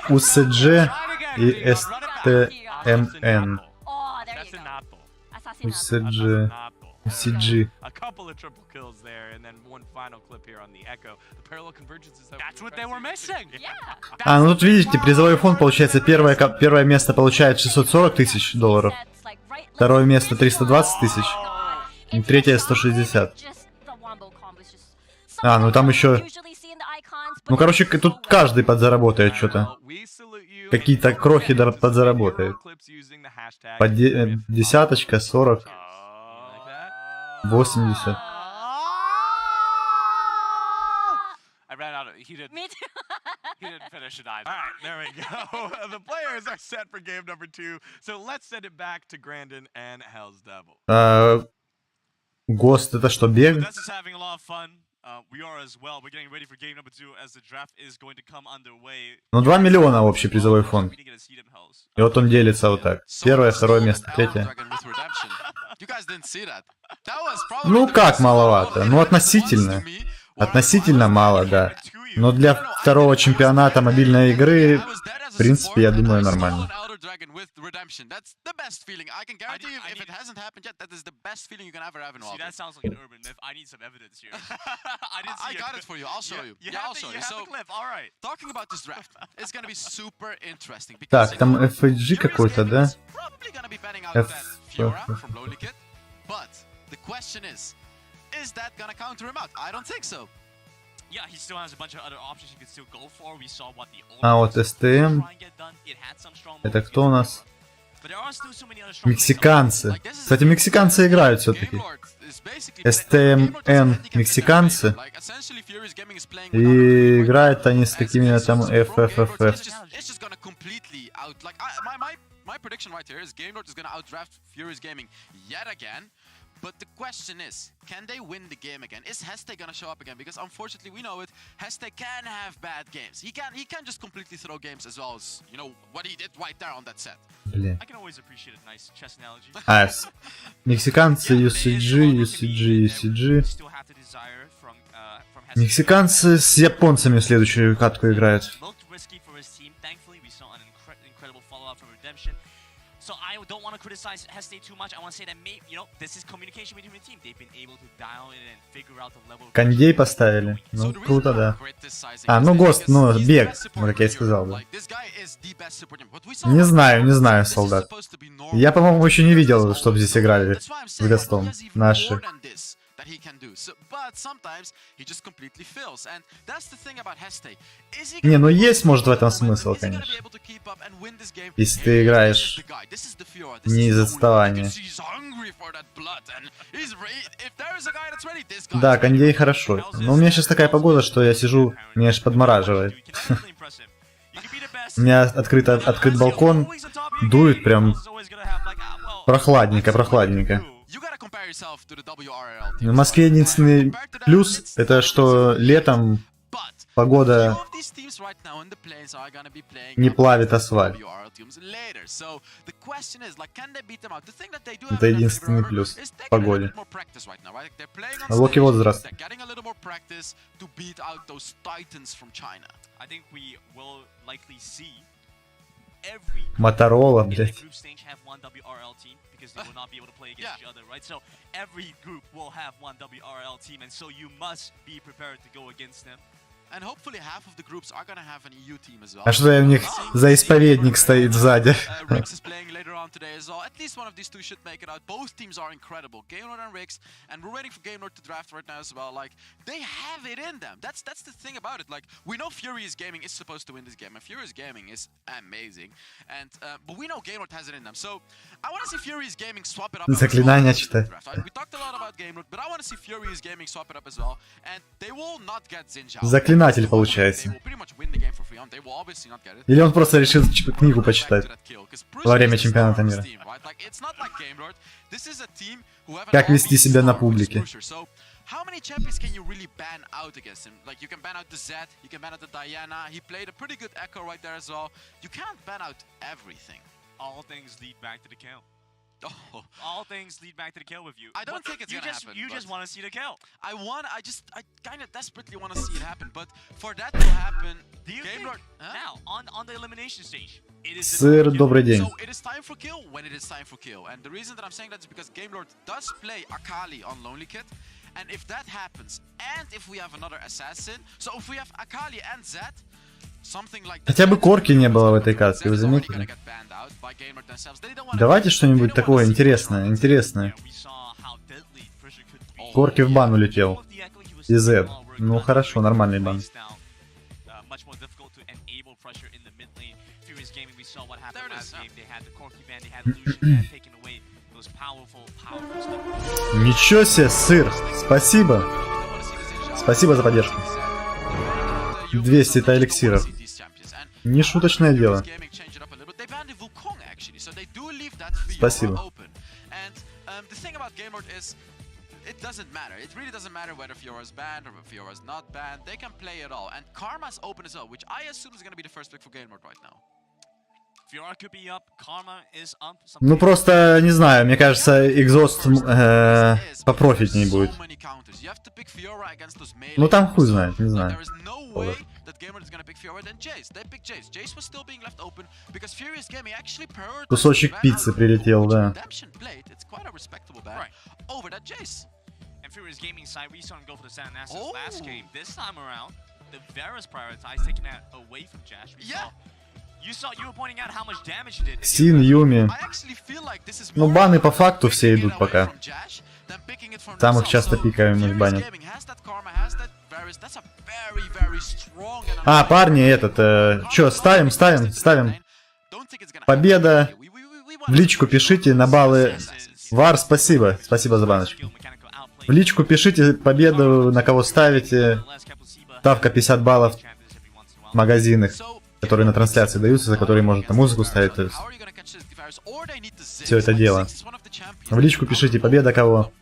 УСДЖ и СТМН. УСДЖ. CG. А, ну тут видите, призовой фонд получается, первое место получает $640 тысяч, второе место 320 тысяч, и третье 160. А, ну там еще... Ну, короче, тут каждый подзаработает что-то. Какие-то крохи подзаработают. По десяточка, 40, 80. Me too. He didn't finish it either. All right, there we go. The players are set for game number 2. So let's send it back to Grandin and Hell's Devil. ГОСТ, это что, бег? Ну, 2 миллиона общий призовой фонд. И вот он делится вот так. Первое, второе место, третье. Ну, как маловато? Ну, относительно. Относительно мало, да. Но для второго чемпионата мобильной игры принципе, я думаю, нормально. Так, там FHG какой-то, да? А вот STM. Это кто у нас? Мексиканцы. Кстати, мексиканцы играют все-таки. STMN мексиканцы. И играют они с какими-то там FFFF. My prediction right here is Game Lord is going to outdraft Furious Gaming yet again. But the question is, can they win the game again? Is Heste going to show up again? Because unfortunately, we know it, Heste can have bad games. He can just completely throw games as well as, you know, what he did right there on that set. Блин. I can always appreciate a nice chess analogy. Мексиканцы, UCG. Мексиканцы с японцами в следующую катку играют. So I don't want to criticize Heste too much. I want to say that maybe, you know, this is communication between the team. They've been able to dial in and figure out the level. Кондей поставили. Ну, круто, да. А, ну, Гост, ну, бег, как я и сказал, да. Не знаю, солдат. Я, по-моему, еще не видел, чтобы здесь играли с Гостом наши. Не, ну есть, может, в этом смысл, конечно. Если ты играешь не из отставания. Да, кондей хорошо. Но у меня сейчас такая погода, что я сижу, меня аж подмораживает. У меня открыт балкон, дует прям прохладненько. В Москве единственный плюс, это что летом погода не плавит асфальт. Это единственный плюс в погоде. Локи, вот, здравствуй. Моторола, блядь. Because they will not be able to play against each other, right? So every group will have one WRL team, and so you must be prepared to go against them. And hopefully half of the groups are gonna have an EU team as well. А что у них за исповедник стоит сзади? Rix is playing later on today as well. At least one of these two should make it out. Both teams are incredible, Game Lord and Rix, and we're waiting for Game Lord to draft right now as well. Like they have it in them. That's the thing about it. Like we know Furious Gaming is supposed to win this game, and Furious Gaming is amazing. And but we know Game Lord has it in them. So I want to see Furious Gaming swap it up. Заклинания читать. We talked a lot about Game Lord, but I want to see Furious Gaming swap it up as well. And they will not get Zinjao. Заклинатель получается. Или он просто решил книгу почитать во время чемпионата мира. Как вести себя на публике. How many champions can you really ban out against him? Like, you can ban out the Zed, you can ban out the Diana. He played a pretty good Echo right there as well. You can't ban out everything. All things lead back to the kill. Oh. All things lead back to the kill with you. I don't think it's gonna happen. You just want to see the kill. I kind of desperately want to see it happen, but for that to happen, do you think now on the elimination stage, it is Сыр, добрый день. So it is time for kill when it is time for kill, and the reason that I'm saying that is because Game Lord does play Akali on Lonely Kid, and if that happens, and if we have another assassin, so if we have Akali and Zed. Хотя бы корки не было в этой катке, вы заметили? Давайте что-нибудь такое интересное. Корки в бан улетел. И Z. Ну хорошо, нормальный бан. Ничего себе, сыр! Спасибо! Спасибо за поддержку. 200 эликсиров. Не шуточное дело. Спасибо. It doesn't matter. It really doesn't matter whether Fiora is banned or Fiora is not banned. They can play it all. And Karma's open as well, which I assume is going to be the first pick for Game Lord right now. Fiora could be up, Karma is up. Ну просто, не знаю, мне кажется, Exhaust попрофитней будет. Ну там хуй знает, не знаю. that Gamer is gonna pick Fiora than Jace. They picked Jace. Jace was still being left open because Furious Gaming actually prioritized Кусочек пиццы прилетел, да. It's quite a respectable ban over that Jace. And Furious Gaming side, we saw him go for the Santa Nasus last game. This time around, the Varus prioritized, taking that away from Jash. You were pointing out how much damage he did. Син, Юми. I actually feel like this is Ну, more баны по факту все идут пока. Самых часто пикаемых банят. А, парни, чё, ставим. Победа. В личку пишите на баллы. Вар, спасибо за баночку. В личку пишите победу, на кого ставите. Ставка 50 баллов в магазинах, которые на трансляции даются, за которые можно там музыку ставить. То есть все это дело. В личку пишите победа кого.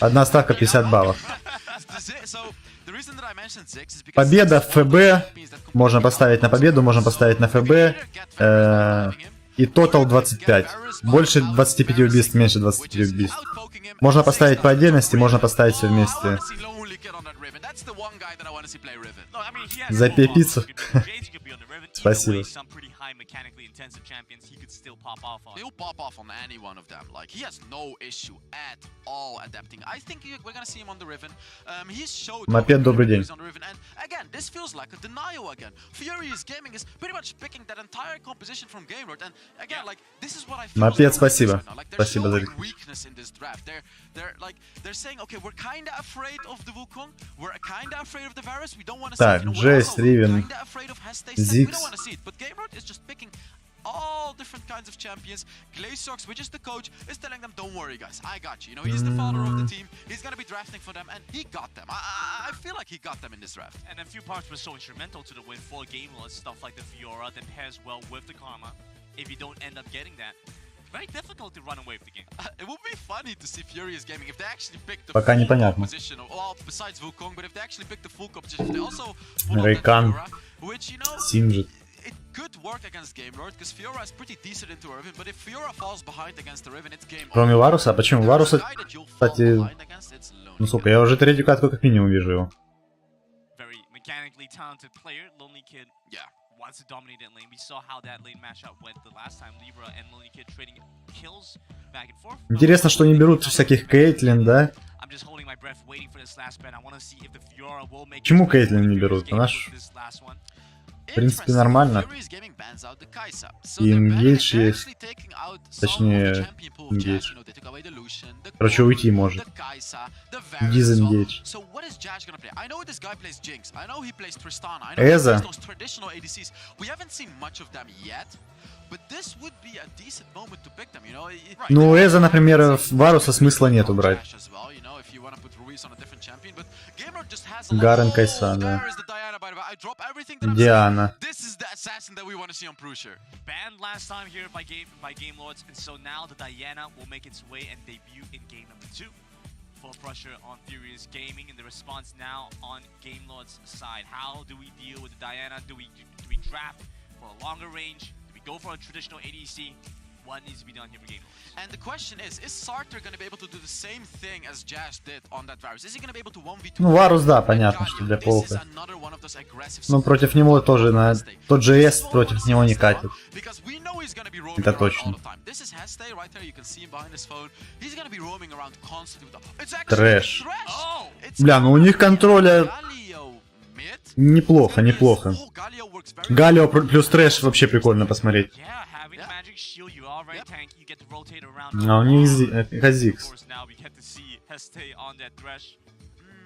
Одна ставка 50 баллов. Победа в ФБ. Можно поставить на победу, можно поставить на ФБ. И тотал 25. Больше 25 убийств, меньше 25 убийств. Можно поставить по отдельности, можно поставить все вместе. Запей пиццу. Спасибо. He'll pop off on any one of them. Like, he has no issue at all adapting. I think we're gonna see him on the Riven. He's showed Мопед, добрый день. on the Riven. And again, this feels like a denial again. Furious Gaming is pretty much picking that entire composition from Game Lord. And again, like, this is what I feel. Мопед, спасибо. Like, they're Спасибо за showing weakness in this draft. They're saying, okay, we're kinda afraid of the Wukong. We're kinda afraid of the Varus. We don't want to see it. Так, Джейс, Ривен, Kinda afraid of Heste. We Ziggs. don't want to see it. But Game Lord is just picking all different kinds of champions. Glazorx, which is the coach, is telling them, don't worry guys, I got you. You know, he's the father of the team. He's gonna be drafting for them, and he got them. I feel like he got them in this draft. And a few parts were so instrumental to the win for Game Lord, stuff like the Fiora that pairs well with the Karma. If you don't end up getting that, very difficult to run away with the game. It would be funny to see Furious Gaming if they actually picked the Пока full непонятно. composition of, well, besides Wukong, but if they actually picked the full composition, if they also pulled off that Рейкан, Fiora, which, you know, Синджит. it could work against Game Lord, because Fiora is pretty decent into a Riven, but if Fiora falls behind against the Riven, it's game Кроме Варуса, а почему? Варуса, кстати, ну сколько, я уже третью катку как минимум вижу его. Very mechanically talented player, Lonely Kid. Yeah. Wants to dominate that lane. We saw how that lane matchup went the last time. Libra and Lonely Kid trading kills back and forth. Интересно, что не берут всяких Кейтлин, да? I'm just holding my breath, waiting for this last bet. I want to see if the Fiora will make. Почему Кейтлин не берут? Она ж, в принципе, нормально. И Engage есть. Точнее, Engage. Короче, уйти может. Disengage. Эза. Ну, Эза, например, Варуса смысла нету брать. Гарен Кайса, да. Диана. Banned last time here by Game Lords, and so now the Diana will make its way and debut in game number 2. Full pressure on Furious Gaming, and the response now on Game Lords' side. How do we deal with the Diana? Do we draft for a longer range? Do we go for a traditional ADC? What needs to be done here for Game Lords? And the question is Sartre going to be able to do the same thing as Jash did on that Varus? Is he going to be able to 1v2? Ну, Варус, да, понятно, что для полка. Но против него тоже, на тот же S против него не катит. Это точно. Трэш. Бля, ну у них контроля неплохо, неплохо. Галио плюс трэш вообще прикольно посмотреть. А у них Хазикс.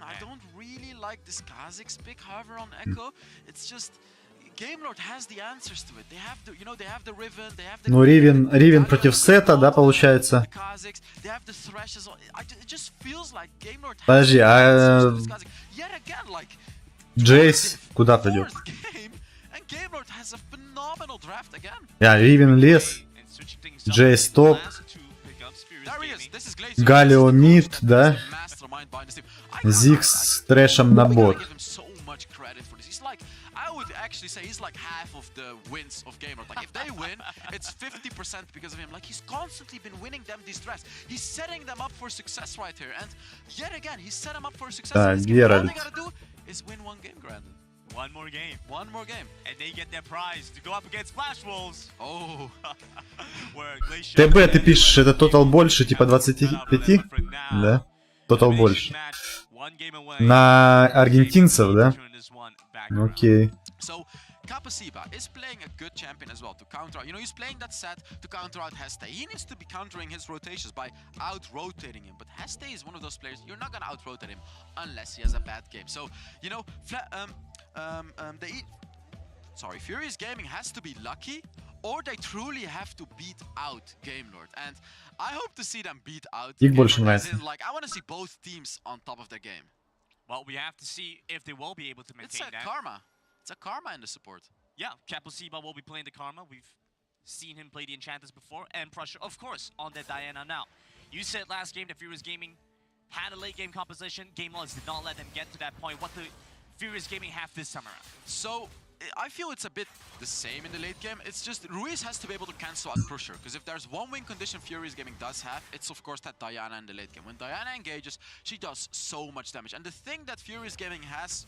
I don't really like this Kha'Zix pick, however, on Echo. It's just Game Lord has the answers to it. They have the, you know, they have the Riven, they have the. Ну Ривен против Сета, да, получается. They have the Thrashes. It just feels like Game Lord. Подожди, а Yet again, like Джейс куда пойдет? Game Lord has a phenomenal draft again. Ривен лес, Джейс топ, Галио мид, да, Зигс с трэшем на бот. I would actually say he's like half of the wins of Game Lord. Like if they win, it's 50% because of him. Like he's constantly been winning them these drafts. He's setting them up for success right here. And yet again, he's set them up for success. Так, Геральт. All they gotta do is win one game, Grandin. One more game. One more game. And they get their prize to go up against Flash Wolves. Oh. ТБ ты пишешь, это тотал больше, типа 25? Да? Тотал больше. На аргентинцев, да? Окей. So, Kapasiba is playing a good champion as well to counter out. You know, he's playing that set to counter out Heste. He needs to be countering his rotations by out-rotating him. But Heste is one of those players, you're not going to out-rotate him unless he has a bad game. So, you know, Furious Gaming has to be lucky, or they truly have to beat out Game Lord. And I hope to see them beat out Их Game больше Lord, as нравится. in, like, I want to see both teams on top of their game. Well, we have to see if they will be able to maintain It's a that. karma. It's a karma in the support. Yeah, Kapasiba will be playing the Karma. We've seen him play the Enchanters before, and Pressure, of course, on the Diana now. You said last game that Furious Gaming had a late game composition. Game Laws did not let them get to that point. What the Furious Gaming have this time around? So, I feel it's a bit the same in the late game. It's just Ruiz has to be able to cancel out Pusher, because if there's one win condition Furious Gaming does have, it's of course that Diana in the late game. When Diana engages, she does so much damage. And the thing that Furious Gaming has,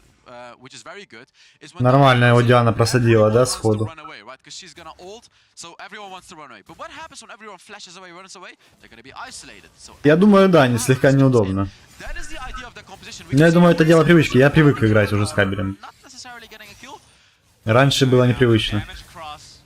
which is very good, is when Нормально его Диана просадила, да, сходу. run away, right? Because she's gonna ult, so everyone wants to run away. But what happens when everyone flashes away, runs away? They're gonna be isolated. So Я думаю, да, не слегка неудобно. that is the idea of the composition. Но я думаю, это дело привычки. Я привык играть уже с хаббером. Not necessarily getting a kill. Раньше было непривычно. Damage across.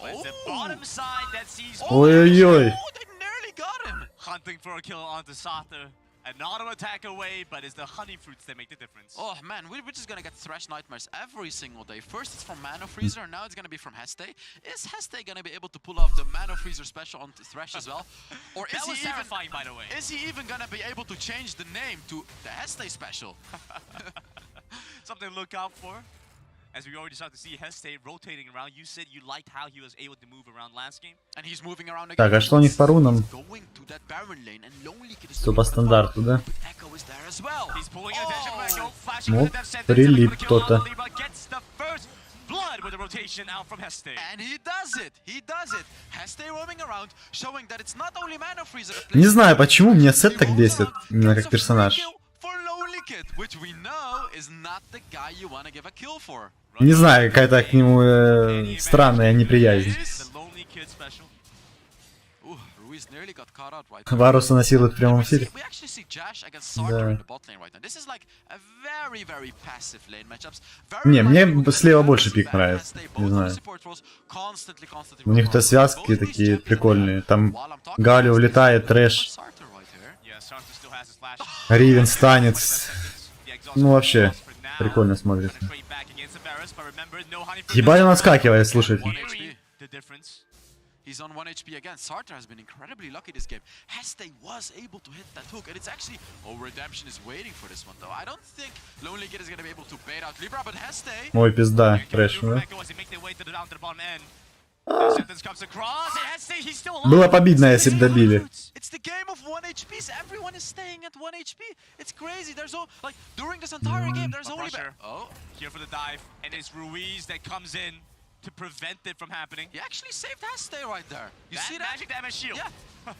But it's the bottom side that sees Ой-ой-ой. Oh, they nearly got him. hunting for a kill onto Sather. An auto attack away, but it's the honey fruits that make the difference. Oh man, we're just gonna get Thresh Nightmares every single day. First it's from Mana Freezer, and now it's gonna be from Heste. Is Heste gonna be able to pull off the Mana Freezer special onto Thresh as well? Or is That was he even, terrifying, by the way. is he even gonna be able to change the name to the Heste special? Something to look out for. As we already started to see Heste rotating around. You said you liked how he was able to move around last game. And he's moving around again. Так, а что у них по рунам? Going to that Baron lane, and Lonely Kid is Все по стандарту, да? Echo is there as well. He's pulling attention from Echo, flashing Ну, with the death sentence. прилип Gonna kill кто-то. Libra, gets the first blood with the rotation out from Heste. And he does it! He does it! Heste roaming around, showing that it's not only Mana Freezer that Не plays. знаю, почему меня Сет так бесит, именно как персонаж. For Lonely Kid, which we know is not the guy you want to give a kill for. Не знаю, какая-то к нему странная неприязнь. The lonely kid special. Ooh, Ruiz nearly got caught out right Варуса насилует в прямом эфире. We actually see Jash against Sartor in the bot lane right now. This is like a very, very passive lane matchups. Не, мне слева больше пик нравится, не знаю. У них-то связки такие прикольные. Там Галю влетает, трэш, Yeah, Sartor still has his flash. Ривен станет. The exhaust Ну вообще, for now. прикольно смотрится. Gonna trade back against the Varus, but remember, no honey fruit. Ебать он отскакивает, слушайте. Hearing the difference. He's on 1 HP again. Sartor has been incredibly lucky this game. Heste was able to hit that hook, and it's actually... Oh, Redemption is waiting for this one, though. I don't think Lonely Kid is going to be able to bait out Libra, but Heste... Ой, пизда, трэш, да? Было бы обидно, если бы добили. It's the game of 1 HPs. Everyone is staying at 1 HP. It's crazy. There's all... Like, during this entire game, there's only... Oh, Here for the dive, and it's Ruiz that comes in to prevent it from happening. he actually saved Heste right there. You see that? Magic damage shield. Yeah.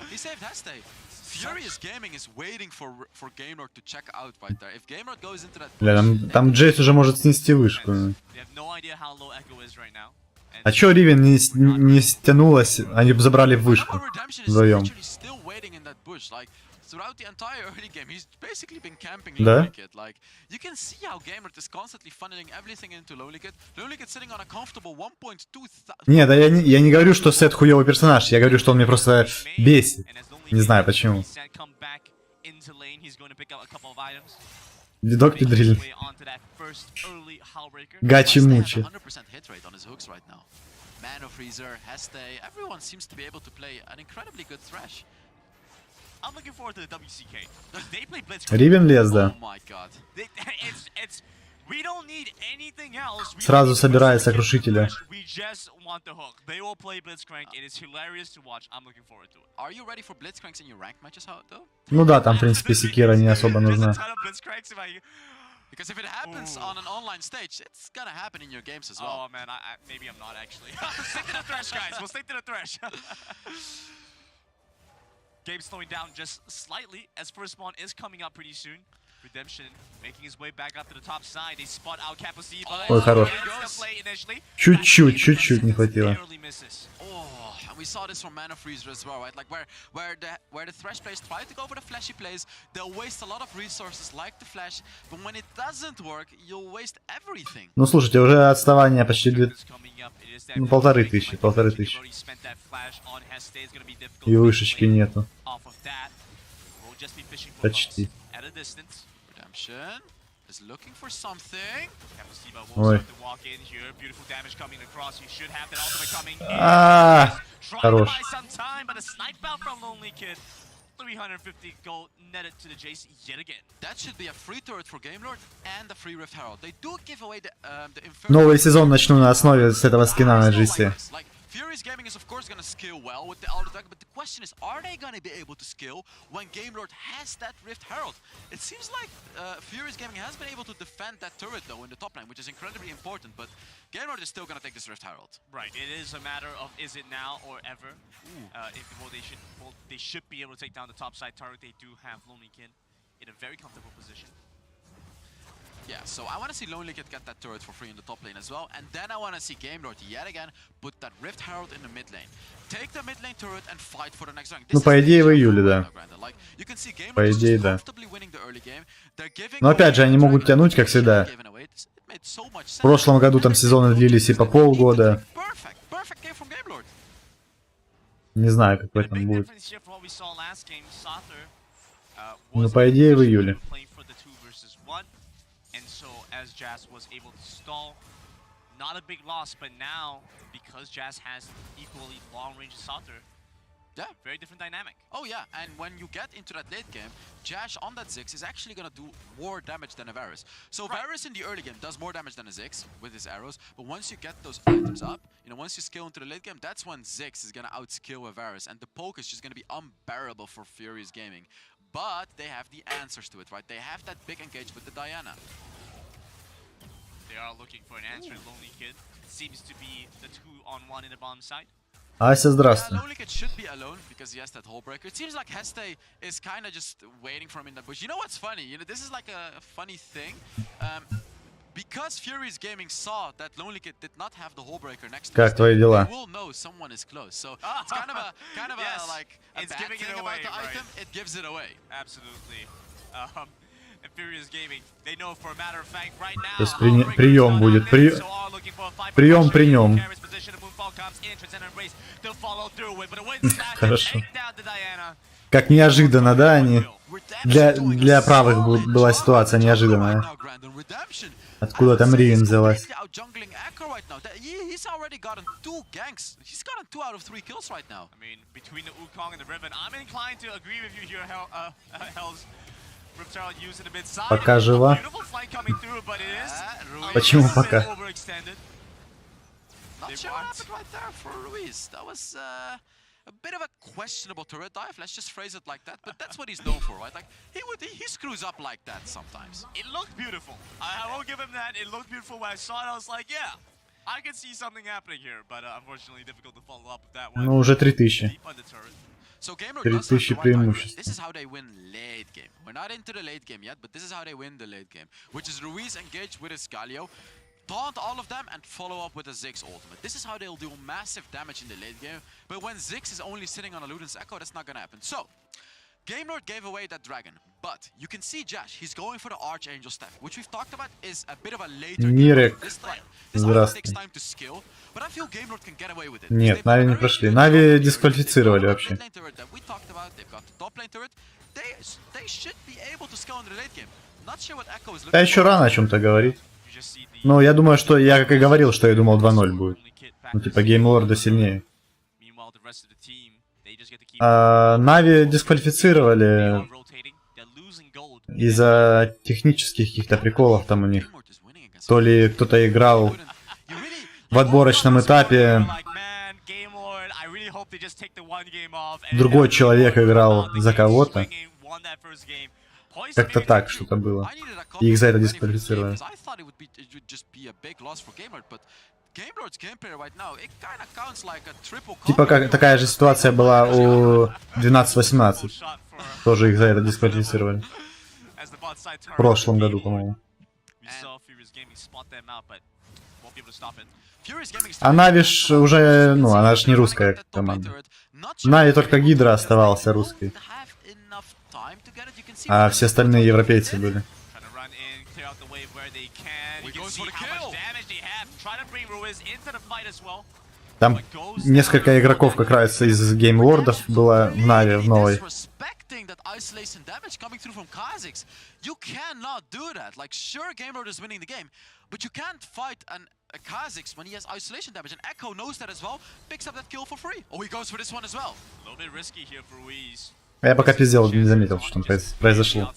He saved Heste. Furious Gaming is waiting for Game Lord to check out right there. If Game Lord goes into that... Бля, там Джейс уже может снести вышку. They have no idea how low Echo is right now. And А чё Ривен не стянулась? Они бы забрали вышку Our Redemption is вдвоем. literally still waiting in that bush. Like, throughout the entire early game, he's basically been camping Да? Lonely Kid. Like, you can see how Game Lord is constantly funneling everything into Lonely Kid. Lonely Kid sitting on a comfortable 1.2 Нет, да я не говорю, что Сет хуёвый персонаж. Я говорю, что он мне просто бесит. and as Lonely Не Kid знаю почему. said come back into lane, he's going to pick out a couple of items. Видок Making his педрили. way onto that first early Howlbreaker. Гачи-мучи. 100% hit rate on his hooks right now. Mana Freezer, Heste, everyone seems to be able to play an incredibly good Thresh. I'm looking forward to the WCK. They play Blitzcrank. Ривен лез, Oh да. my god. It's we don't need anything else. We Сразу don't need собирает Blitzcrank. сокрушителя. We just want the hook. They will play Blitzcrank. It is hilarious to watch. I'm looking forward to it. Are you ready for Blitzcranks in your ranked matches, though? Ну да, там, в принципе, секира не особо There's a нужна. ton of Blitzcranks in my... Because if it happens on an online stage, it's gonna happen in your games as well. Oh man, maybe I'm not actually. Stick to the thresh, guys. We'll stick to the thresh. Game slowing down just slightly as first spawn is coming up pretty soon. Ой, хорош. Чуть-чуть не хватило. We saw this from Mana Freeze as well, right? Like where the Thresh players try to go for the flashy plays, they'll waste a lot of resources like the flash, but when it doesn't work, you'll waste everything. Ну слушайте, уже отставание почти 1500. И вышечки нету. Почти. Is looking for something. Ой. Хорош. 350 gold netted to the Jace yet again. That should be a free turret for Game Lord and a free Rift Herald. They do give away the Новый сезон начну на основе с этого скина на GC. Furious Gaming is of course going to scale well with the Elder Dragon, but the question is, are they going to be able to scale when Game Lord has that Rift Herald? It seems like Furious Gaming has been able to defend that turret though in the top lane, which is incredibly important, but Game Lord is still going to take this Rift Herald. Right, it is a matter of is it now or ever. They should be able to take down the top side turret. They do have Lonelykin in a very comfortable position. Yeah, so I want to see Lonely Kid get that turret for free in the top lane as well, and then I want to see Game Lord yet again put that Rift Herald in the mid lane. Take the mid lane turret and fight for the next rank. Ну, по идее, в июле, да. По идее, да. Но опять же, они могут тянуть, как всегда. В прошлом году там сезоны длились и по полгода. Не знаю, как в этом будет. Ну, по идее, в июле. As Jazz was able to stall, not a big loss, but now because Jazz has equally long range as Sauter, yeah, very different dynamic. Oh yeah, and when you get into that late game, Jazz on that Ziggs is actually gonna do more damage than a Varus. So right. Varus in the early game does more damage than a Ziggs with his arrows, but once you get those items up, you know, once you scale into the late game, that's when Ziggs is gonna outskill a Varus, and the poke is just gonna be unbearable for Furious Gaming. But they have the answers to it, right? They have that big engage with the Diana. They are looking for an answer. Lonely Kid seems to be the 2-on-1 in the bottom side. Ася, здравствуй. Lonely Kid should be alone because he has that hole breaker. It seems like Heste is kind of just waiting for him in the bush. You know what's funny? You know, this is like a funny thing. Because Furious Gaming saw that Lonely Kid did not have the hole breaker next to Как твои дела? they will know someone is close. So it's kind of a yes, like a it's bad giving thing it away, about the right? item. It gives it away. Absolutely. And Furious Gaming, they know for a matter of fact right now. То есть прием будет. Прием при нем. Хорошо. Как неожиданно, да, они? Для правых была ситуация неожиданная. Откуда там Ривен взялась? Пока жива. Почему пока? A bit of a questionable turret dive, let's just phrase it like that, but that's what he's known for, right? Like, he screws up like that sometimes. It looked beautiful. I won't give him that. It looked beautiful when I saw it. I was like, yeah, I can see something happening here, but unfortunately difficult to follow up with that one. Ну, уже 3000. So Game Lord does have the right time. This is how they win late game. We're not into the late game yet, but this is how they win the late game, which is Ruiz engaged with his Galio, taunt all of them and follow up with a Ziggs ultimate. This is how they'll do massive damage in the late game, but when Ziggs is only sitting on a Luden's Echo, that's not gonna happen. So, Game Lord gave away that dragon, but you can see Jash, he's going for the Archangel staff, which we've talked about is a bit of a later Мирек, здравствуй. Takes time to skill, but I feel Game Lord can get away with it. Нет, Нави не прошли. Нави дисквалифицировали вообще. We talked about, they've got the top lane turret. They should be able to scale in the late game. Not sure what Echo is looking for. Да еще рано о чем-то говорить. Но я думаю, что я как и говорил, что я думал 2-0 будет. Ну типа геймлорда сильнее. Нави дисквалифицировали из-за технических каких-то приколов там у них. То ли кто-то играл в отборочном этапе. Другой человек играл за кого-то. Как-то так что-то было. И их за это дисквалифицировали. Типа как такая же ситуация была у 12-18. Тоже их за это дисквалифицировали. В прошлом году, по-моему. Она вишь уже, ну, она ж не русская команда. Нави только Гидра оставался русской. А все остальные европейцы были. Там несколько игроков как раз из геймлордов было в Нави, в новой. A Kha'Zix when he has isolation damage, and Echo knows that as well, picks up that kill for free. Oh, he goes for this one as well. A little bit risky here for Ruiz. Я пока пиздел, не заметил, что там произошло.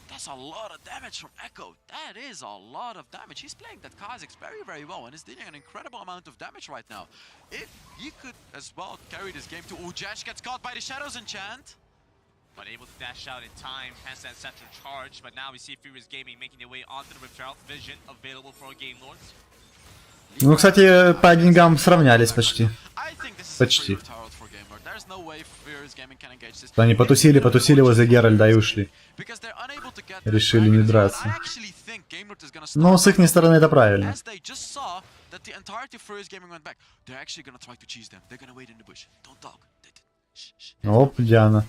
That's a lot of damage from Echo. That is a lot of damage. He's playing that Kha'Zix very, very well and is dealing an incredible amount of damage right now. If he could as well carry this game to... Oh, Jash gets caught by the Shadows Enchant. But able to dash out in time, has that central charge, but now we see Furious Gaming making their way onto the Without Vision, available for Game Lords. Ну, кстати, по деньгам сравнялись почти. Почти. Они потусили возле Геральда и ушли. Решили не драться. Но с их стороны это правильно. Оп, Диана.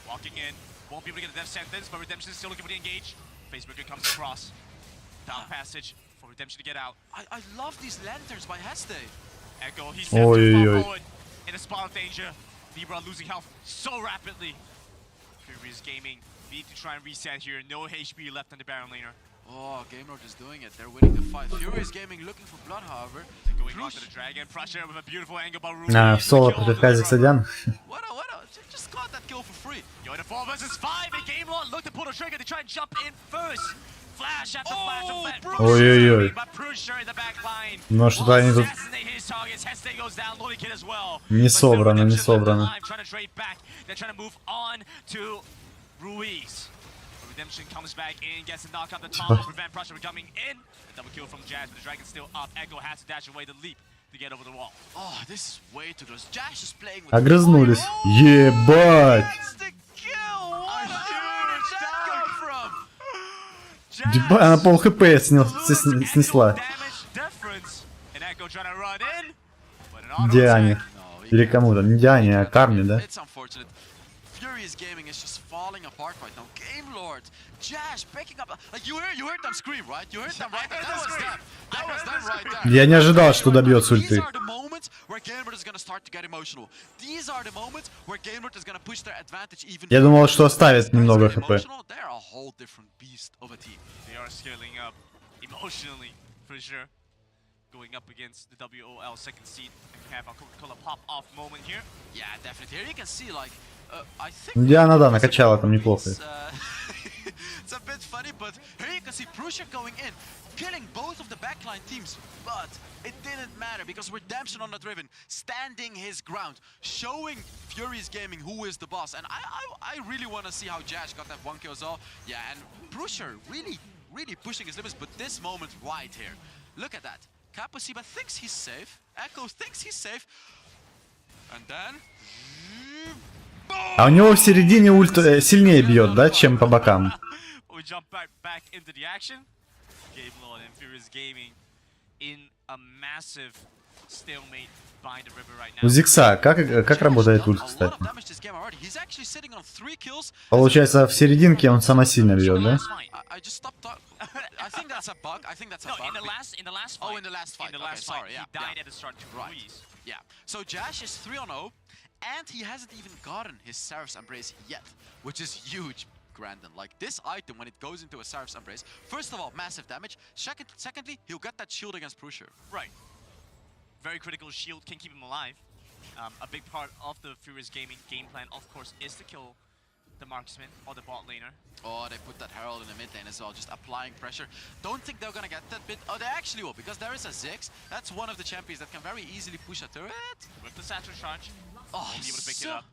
Walking in, won't be able to get a death sentence, but Redemption is still looking for the engage. Facebooker comes across. Down passage for Redemption to get out. I love these lanterns by Heste. Echo, he's set too far forward in a spot of danger. Libra losing health so rapidly. Furious Gaming need to try and reset here. No HP left on the Baron laner. Oh, Game Lord is doing it. They're winning the fight. Furious Gaming looking for blood, however. They're going on to the dragon. Pressure with a beautiful angle by Ruby. В соло против Kha'Zix Диан. Just got that kill for free. Yo, the 4 versus 5 and Game Lord look to pull the trigger to try and jump in first. Flash after flash of flash. Ой-ой-ой. But Brewster in the back line. Ну что-то они тут не собрано, не собрано. They're trying to move on to Ruiz. Redemption comes back in, gets a knock on the top to prevent pressure coming in. A double kill from Jazz, but the Dragon's still up. Echo has to dash away the leap to get over the wall. Oh, this is way too close. Jazz is playing with Огрызнулись. Ебать! Она пол хп снесла. Диане. Или кому-то. Не Диане, а Карме, да? Furious Gaming is just falling apart right now. Game Lord, Jash picking up. Like you heard them scream, right? You heard them right there. That was them. That was them right there. Я не ожидал, что добьет с ульты. These are the moments where Game Lord is going to start to get emotional. These are the moments where Game Lord is going to push their advantage even. Я думал, что оставит немного хп. They're a whole different beast of a team. They are scaling up emotionally for sure. Going up against the WOL second seed. And we have a Coca-Cola pop-off moment here. Yeah, definitely. Here you can see like. Диана, да, накачала там неплохо. It's a bit funny, but here you can see Prussia going in, killing both of the backline teams, but it didn't matter because Redemption on the driven, standing his ground, showing Furious Gaming who is the boss. And I really want to see how Jash got that 1 kill as well. Yeah, and Prussia really pushing his limits, but this moment right here, look at that. Kapasiba thinks he's safe, Echo thinks he's safe, and then... А у него в середине ульт сильнее бьет, да, чем по бокам? У Зикса как работает ульт, кстати? Получается, в серединке он самосильно бьет, да? And he hasn't even gotten his Seraph's Embrace yet, which is huge, Grandin. Like, this item, when it goes into a Seraph's Embrace, first of all, massive damage. Secondly, he'll get that shield against Prussia. Right. Very critical shield, can keep him alive. A big part of the Furious Gaming game plan, of course, is to kill the marksman or the bot laner. Oh, they put that Herald in the mid lane as well, just applying pressure. Don't think they're gonna get that bit. Oh, they actually will, because there is a Ziggs. That's one of the champions that can very easily push a turret. With the satchel charge, oh, be able to pick it up.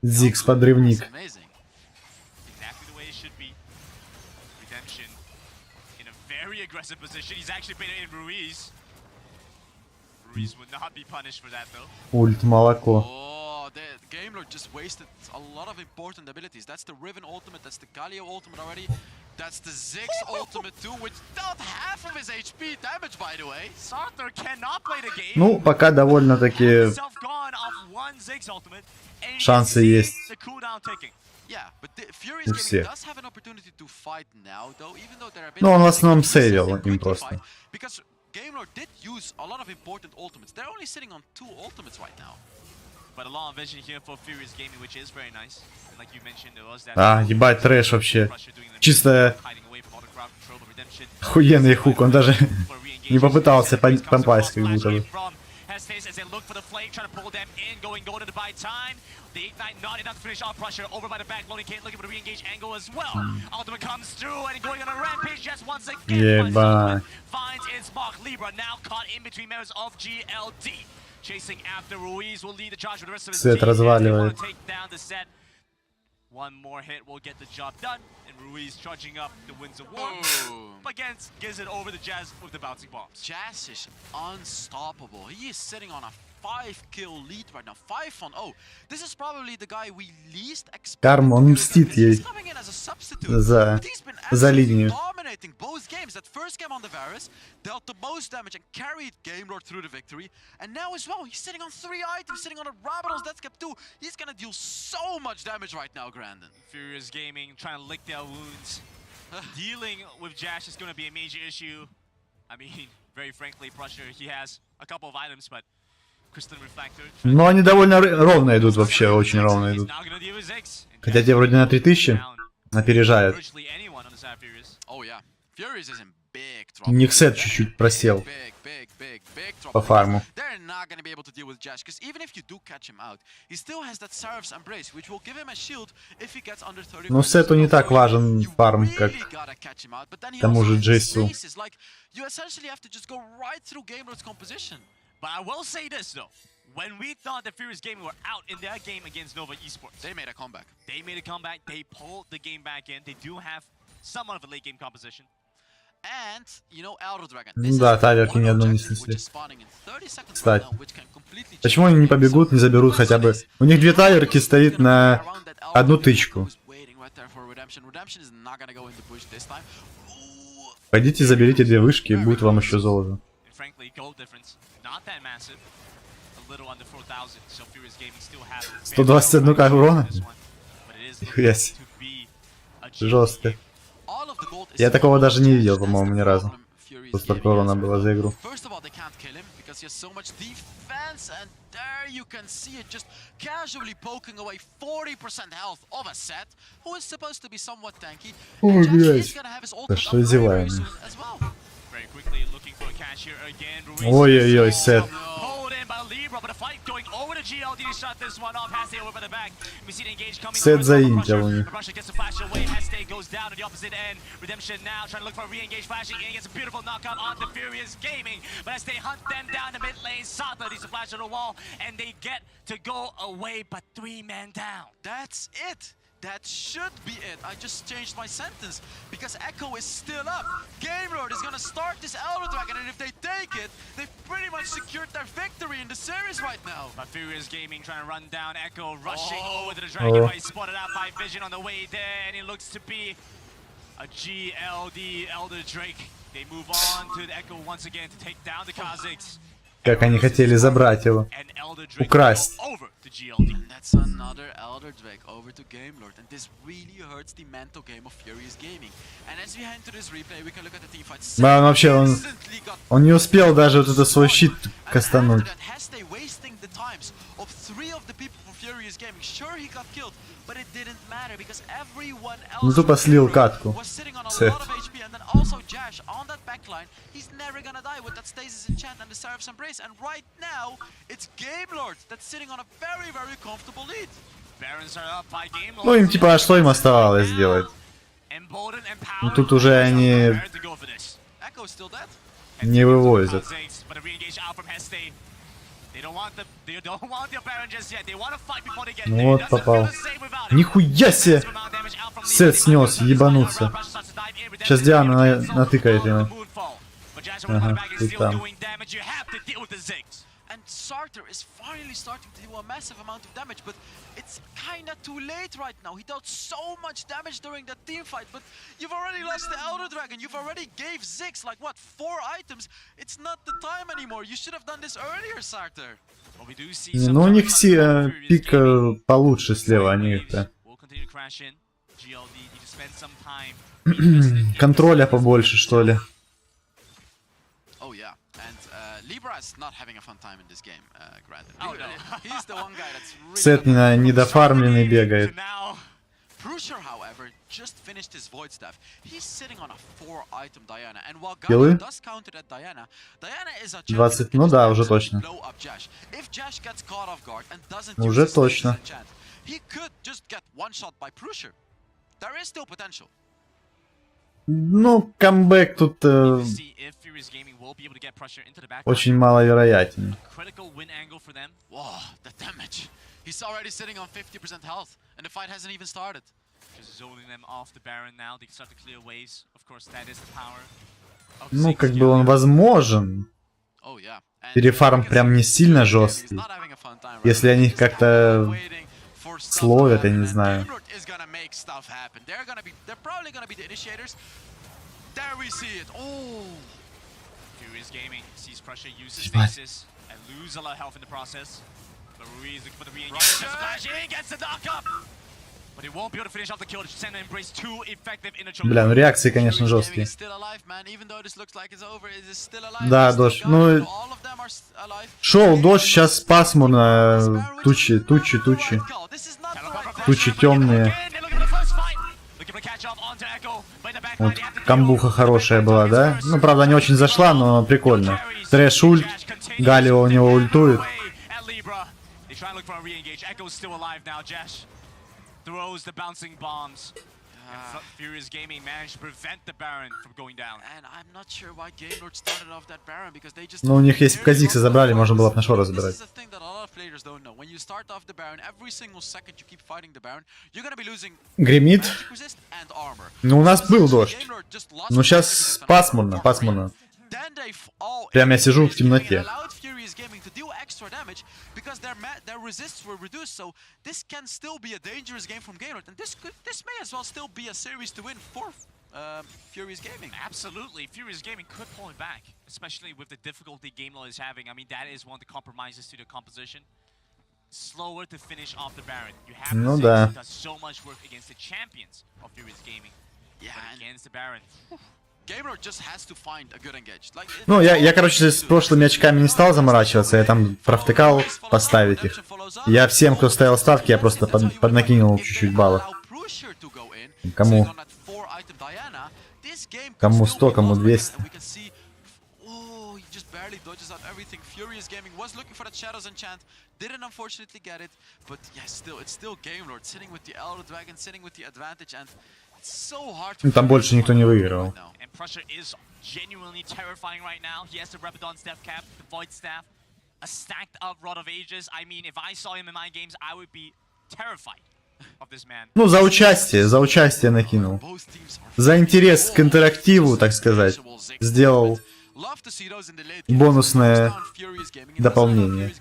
Ziggs подрывник. Exactly the way it should be. Redemption in a very aggressive position. He's actually been in Ruiz. Ruiz would not be punished for that though. Ульт молоко. Oh, but the Game Lord just wasted a lot of important abilities. That's the Riven ultimate, that's the Galio ultimate already. That's the Ziggs ultimate too, which not half of his HP damage, by the way. Sarthor cannot play the game. Ну, пока довольно-таки Himself gone off one Ziggs ultimate, and you шансы can see есть. the cooldown ticking. Yeah, but the Furious У Gaming всех. does have an opportunity to fight now, though, even though they're a bit... Ну, он в основном He says сейвил they им quickly просто. fight, because Game Lord did use a lot of important ultimates. They're only sitting on 2 ultimates right now. But a long vision here for Furious Gaming, which is very nice. And like you mentioned, there was that... А, ебать, трэш вообще. Pressure doing the- Чисто hiding away from all the crowd control, but Redemption охуенный хук, он даже for re-engaging. не попытался Comes попасть, как across, будто бы. flashing from Hestes as they look for the flame, trying to pull them in, going to buy time. The Ignite not enough to finish off pressure over by the back, loading Kate looking for the re-engage angle as well. Ultimate comes through and going on a rampage just once again. Ебать. Finds its mark. Libra now caught in between members of GLD. Chasing after Ruiz will lead the charge for the rest of his Свет team. As they разваливает. wanna take down the set. One more hit will get the job done, and Ruiz charging up the Winds of War. Boom. Against gives it over the Jazz with the bouncing bombs. Jazz is unstoppable. He is sitting on a 5-kill lead right now. 5-0. This is probably the guy we least expect. Карма, он мстит ей He's coming in as a substitute, за but he's been за absolutely линию. dominating both games. That first game on the Varus dealt the most damage and carried Game Lord through the victory. And now as well, he's sitting on 3 items, sitting on a Rabadon's Death Cap 2. He's gonna deal so much damage right now, Grandin. Furious Gaming trying to lick their wounds. Dealing with Jash is going to be a major issue. I mean, very frankly, Prusher, he has a couple of items, but Crystalline Reflector... Но они довольно ровно идут вообще, очень ровно He's идут. now gonna deal with Ziggs. And Хотя Jash те вроде на down 3000 опережают. virtually anyone on the side of Furious. Oh yeah, Furious is in big trouble. У них сет чуть-чуть просел Big trouble. по фарму. They're not gonna be able to deal with Jash, because even if you do catch him out, he still has that Seraph's Embrace, which will give him a shield if he gets under 30. Ну, Сету не так важен фарм, как тому же Джейсу. Like, you essentially have to just go right through Game Lord's composition. But I will say this, though. When we thought that Furious Gaming were out in their game against Nova Esports, They made a comeback. they made a comeback. They pulled the game back in. They do have somewhat of a late game composition. And, you know, Elder Dragon. Ну да, таверки ни одну не снесли. Кстати, почему они не побегут, не заберут хотя бы... У них 2 таверки стоит на одну тычку. Пойдите заберите 2 вышки, и будет вам еще золото. And frankly, gold difference not that massive. A little under 4,000. So Furious Gaming still have 121 к урона? this one. But it is Нихуя looking себе. to be a Жестко. Я такого даже не видел, по-моему, ни разу. Тут столько урона было за игру. First of all, they can't kill him because he has so much defense, and there you can see it just casually poking away 40% health of a set who is supposed to be somewhat tanky. Ой, And Jash блядь. is gonna have his Да ultimate что up very, издеваем? very soon as well. very quickly looking for a catch here again. Ruiz Ой-ой-ой, Сет. pulled in by Libra, but a fight going over to GLD to shut this one off. Heste over by the back. We see the engage coming. Сет through заинтил from у Prusher. них. But Prusher gets the flash away. Heste goes down to the opposite end. Redemption now trying to look for a re-engage, flashing in. Gets a beautiful knockout onto Furious Gaming. But Heste hunt them down the mid lane. Sata needs to flash on the wall, and they get to go away, but 3 men down. That's it. That should be it. I just changed my sentence because Echo is still up. Game Lord is gonna start this Elder Dragon, and if they take it, they've pretty much secured their victory in the series right now. But Furious Gaming trying to run down Echo, rushing over to the Dragon, but he's spotted out by Vision on the way there, and it looks to be a GLD Elder Drake. They move on to the Echo once again to take down the Kazakhs. Как они хотели забрать его. And Elder Drake Украсть. go over to GLD. And that's another Elder Drake over to Game Lord, and this really hurts the mental game of Furious Gaming. And as we head into this replay, we can look at the teamfight. Да, он вообще, Instantly got он не успел даже вот это свой щит кастануть. And after that, Heste wasting the times of 3 of the people from Furious Gaming. Sure, he got killed, but it didn't matter because everyone else Ну тупо слил катку. was sitting on a Сет. lot of HP, and then also Jash on that backline. He's never gonna die with that stasis enchant and the Seraph's Embrace. And right now, it's Game Lord that's sitting on a very, very comfortable lead. Barons are up by Game Lord. Ну им типа, а что им оставалось сделать? Emboldened, Ну empowered, тут уже они prepared to go for this. Echo is still dead. не вывозят. But a re-engage out from Heste. They don't want the Baron just yet. They want to fight before they get there. Вот Doesn't попал. feel the same without him. Нихуя себе! Сет снес, ебануться. Сейчас Диана натыкает ему. Ага, и там. And Sartor is finally starting to do a massive amount of damage, but it's kinda too late right now. He dealt so much damage during that team fight, but you've already lost the Elder Dragon. You've already gave Ziggs like what, 4 items? It's not the time anymore. You should have done this earlier, Sartor. Ну, у них все пик получше слева, они это... контроля побольше, что ли. Oh yeah, and Libra is not having a fun time in this game, granted. He's the one guy that's really... Сет недофармленный бегает. Prusher, however, just finished his Void Staff. He's sitting on a 4-item Diana, and while Киллы? Galio does counter at Diana, Diana is a 20, ну да, уже точно. blow up Jash. If Jash gets caught off guard and doesn't Уже use his точно. enchant, he could just get one shot by Prusher. There is still potential. Ну, камбэк тут очень маловероятен. Whoa, the damage. He's already sitting on 50% health, and the fight hasn't even started. Ну, как бы он возможен. Oh yeah. And Перефарм прям не сильно жесткий. not having a fun time right Если now. они их He's как-то waiting for stuff словят, to я happen, не and знаю. Gamelord is gonna make stuff happen. They're probably gonna be the initiators. There we see it. Oh. Furious Gaming sees pressure, uses Ебать. faces, and lose a lot of health in the process. But Ruiz looking for the re-engage, just flash in, gets the knock up! But he won't be able to finish off the kill. Send and embrace two effective inner choke. Бля, ну реакции, конечно, Furious Gaming жесткие. is still alive, man. Even though this looks like it's over, it is still alive. Да, He's still дождь. got Ну, it. All of them are alive. шел дождь, сейчас пасмурно, тучи. This is not the right Тучи темные. Вот камбуха хорошая была, да? Ну, правда, не очень зашла, но прикольно. Трэш ульт, Галио у него ультует. Furious Gaming managed to prevent the Baron from going down. And I'm not sure why Gamelord started off that Baron because they just... Ну, у них если бы Казикса забрали, можно было бы на Шора забирать. This is the thing that a lot of players don't know. When you start off the Baron, every single second you keep fighting the Baron, you're gonna be losing Гремит. magic resist and armor. Ну, у нас был дождь. Gamelord just lost Ну, magic сейчас resist and пасмурно, armor. пасмурно. Then they all Прям я сижу в темноте. It allowed Furious Gaming to do extra damage because their resists were reduced. So this can still be a dangerous game from Gamelord, and this may as well still be a series to win for Furious Gaming. Absolutely, Furious Gaming could pull it back, especially with the difficulty Gamelord is having. I mean, that is one of the compromises to the composition. Slower to finish off the Baron. You have Ну the да. Ziggs does so much work against the champions of Furious Gaming. Yeah, But and against the Baron. Gamelord just has to find a good engage. Like, Ну, я, короче, с прошлыми очками не стал заморачиваться, я там провтыкал поставить их. Я всем, кто ставил ставки, я просто поднакинул чуть-чуть баллов. Кому? Кому 100, кому 200. Oh, he just barely dodges out everything. Furious Gaming was looking for that Shadows enchant, didn't unfortunately get it, but yeah, it's still Gamelord sitting with the Elder Dragon, sitting with the advantage, and it's so hard to... Ну, там больше никто не выиграл. And pressure is genuinely terrifying right now. He has the Rapidon Staff Cap, the Void Staff, a stacked up Rod of Ages. I mean, if I saw him in my games, I would be terrified of this man. Ну, за участие накинул. За интерес к интерактиву, так сказать, сделал бонусное дополнение.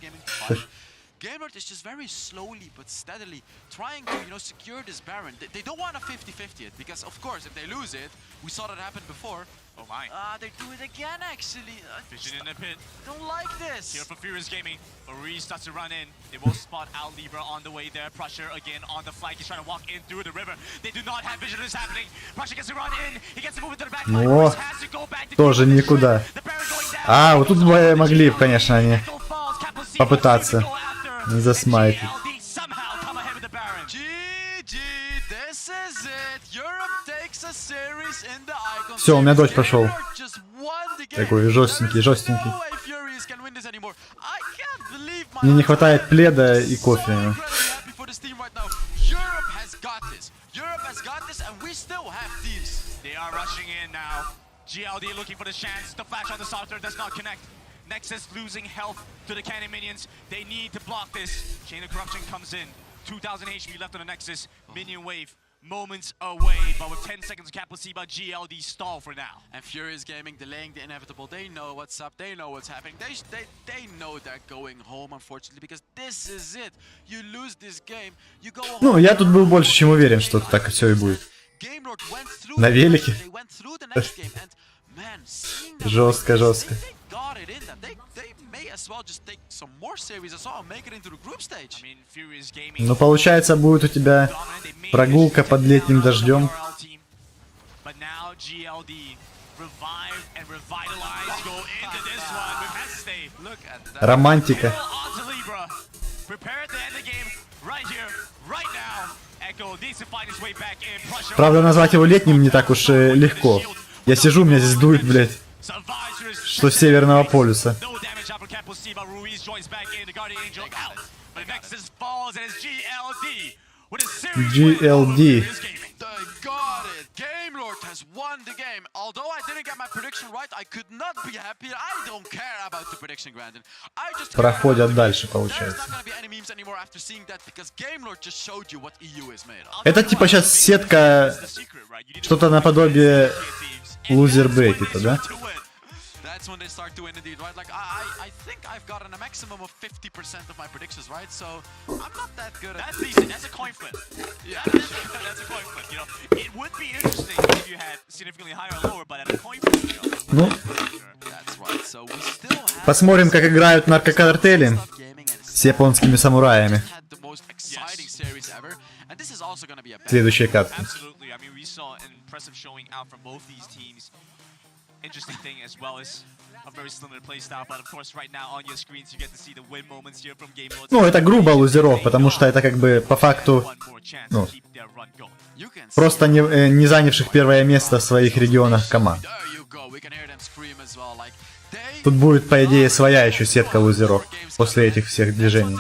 Gamelord is just very slowly but steadily trying to, secure this Baron. They don't want a 50-50 it, because of course, if they lose it, we saw that happen before. Oh my. They do it again, actually. Vision in the pit. Don't like this. Here for Furious Gaming. Ruiz starts to run in. They will spot out Libra on the way there. Pressure again on the flank. He's trying to walk in through the river. They do not have vision of this happening. Pressure gets to run in. He gets to move into the back line. О, Ruiz has to go back to тоже никуда. the Baron going down. А, вот тут могли, конечно, они Echo falls. Captain попытаться go after. засмайтить. GLD somehow come ahead with the Baron. GG, this is it. Europe takes a series in the Icon. Все, у меня дождь пошел. Gamelord just won the game. Такой жестенький. No way Furious can win this anymore. I can't believe my Мне не eyes. хватает пледа и So кофе. incredibly happy for this team right now. Europe has got this. Europe has got this, and we still have teams. They are rushing in now. GLD looking for the chance. The flash on the starter does not connect. Nexus losing health to the cannon minions. They need to block this. Chain of Corruption comes in. 2,000 HP left on the Nexus. Minion wave moments away, but with 10 seconds, Cap will see about GLD stall for now. And Furious Gaming delaying the inevitable. They know what's up. They know what's happening. They know they're going home, unfortunately, because this is it. You lose this game, you go home. Ну, я тут был больше чем уверен, что так все и будет. На велике. Жестко, жестко. Ну, получается, будет у тебя прогулка под летним дождем. Романтика. Правда, назвать его летним не так уж легко. Я сижу, меня здесь дует, блядь. Что с Северного полюса. GLD. Has won the game. Although I didn't get my prediction right, I could not be happier. I don't care about the prediction, Brandon. I just проходят дальше, получается. Это типа сейчас сетка, что-то наподобие лузер брекета, да? That's when they start to win indeed, right? Like, I think I've gotten a maximum of 50% of my predictions, right? So, I'm not that good at That's decent. That's a coin flip. Yeah. That's a coin flip, you know. It would be interesting if you had significantly higher or lower, but at a coin flip, you know. Ну, That's right. So, we still have посмотрим, как играют наркокартели с японскими самураями. had the most exciting series ever. And this is also going to be a Следующая катка. Absolutely. I mean, we saw an impressive showing out from both these teams. Interesting thing as well as a very similar playstyle, but of course right now on your screens you get to see the win moments here from Game Lord. Ну, это грубо лузеров, потому что это как бы по факту, ну, просто не занявших первое место в своих регионах команд. Тут будет, по идее, своя еще сетка лузеров после этих всех движений.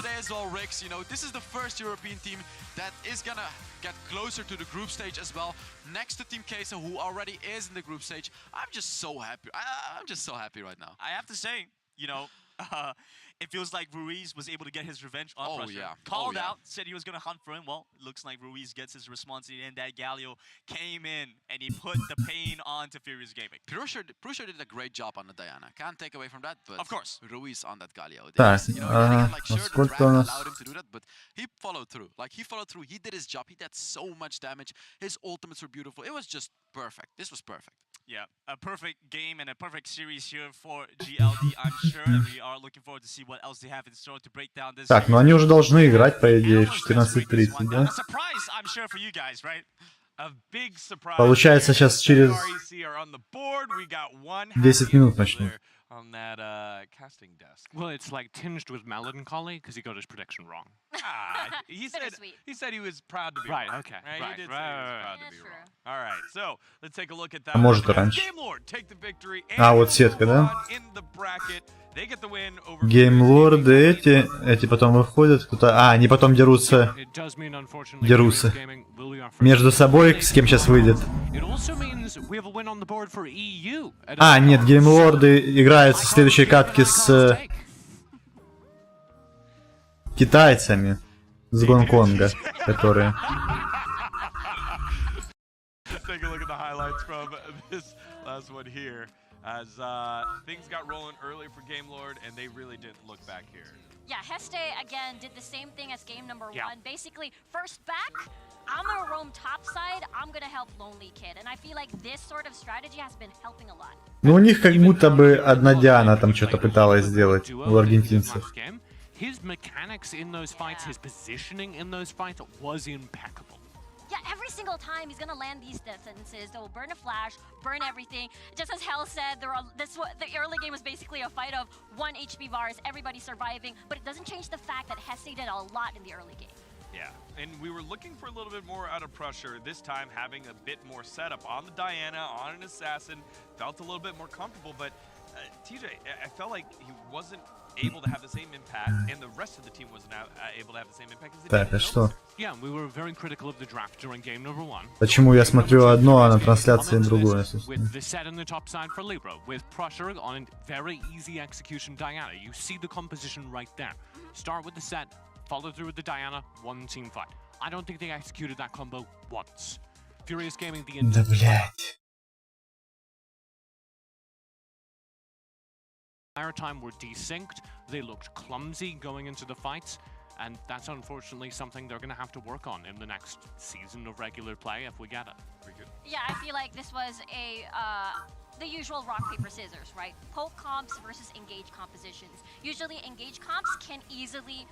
That is gonna get closer to the group stage as well, next to Team Kesa, who already is in the group stage. I'm just so happy. I'm just so happy right now. I have to say, you know, it feels like Ruiz was able to get his revenge on Prussia. Yeah. Called out, said he was going to hunt for him. Well, it looks like Ruiz gets his response and that Galio came in and he put the pain onto Furious Gaming. Prussia did a great job on the Diana. Can't take away from that, but of course, Ruiz on that Galio. Так, you know, like, sure, the draft у нас? allowed him to do that, but he followed through. Like, he followed through. He did his job. He did so much damage. His ultimates were beautiful. It was just perfect. This was perfect. Yeah, a perfect game and a perfect series here for GLD, I'm sure, and we are looking forward to see what else they have in store to break down this. Так, ну они уже должны играть, по идее, в 14:30, да? A surprise, I'm sure, for you guys, right? A big surprise. Получается, сейчас через 10 минут начнем. On that casting desk. Well, it's like tinged with melancholy because he got his prediction wrong. He said he was proud to be Right, wrong. okay. Right, he did say he was proud to be wrong. All right, so let's take a look at that. А может и раньше. Game Lord take the victory. А, вот сетка, да? In the bracket. They get the win over Геймлорды эти потом выходят, кто-то... А, они потом дерутся. It does mean, unfortunately, Дерутся. gaming will be our first. Между собой, с кем сейчас выйдет. It also means we have a win on the board for EU. А, нет, геймлорды играют в следующей катке с китайцами с Гонконга, которые... Take a look at the highlights from this last one here. As things got rolling early for Game Lord, and they really didn't look back here. Yeah, Heste again did the same thing as game number one. Basically, first back, I'm gonna roam top side, I'm gonna help Lonely Kid. And I feel like this sort of strategy has been helping a lot. Ну, у них как будто бы одна Диана там что-то пыталась сделать, у аргентинцев. His mechanics in those fights, his positioning in those fights was impeccable. Yeah, every single time he's gonna land these defenses. They'll burn a flash, burn everything. Just as Hell said, the early game was basically a fight of 1 HP bars, everybody surviving. But it doesn't change the fact that Hesse did a lot in the early game. Yeah, and we were looking for a little bit more out of Prussia. This time having a bit more setup on the Diana, on an assassin, felt a little bit more comfortable. But TJ, I felt like he wasn't able to have the same impact, and the rest of the team wasn't able to have the same impact. Так, а что? Yeah, we were very critical of the draft during game number one. Почему я смотрю одно, а на трансляции другое? With the set on the top side for Libra, with Prussia on a very easy execution Diana. You see the composition right there. Start with the set, follow through with the Diana, one team fight. I don't think they executed that combo once. Furious Gaming, the Да, блядь. entire time were desynced. They looked clumsy going into the fights, and that's unfortunately something they're going to have to work on in the next season of regular play if we get it. Yeah, I feel like this was the usual rock, paper, scissors, right? Poke comps versus engage compositions. Usually engage comps can easily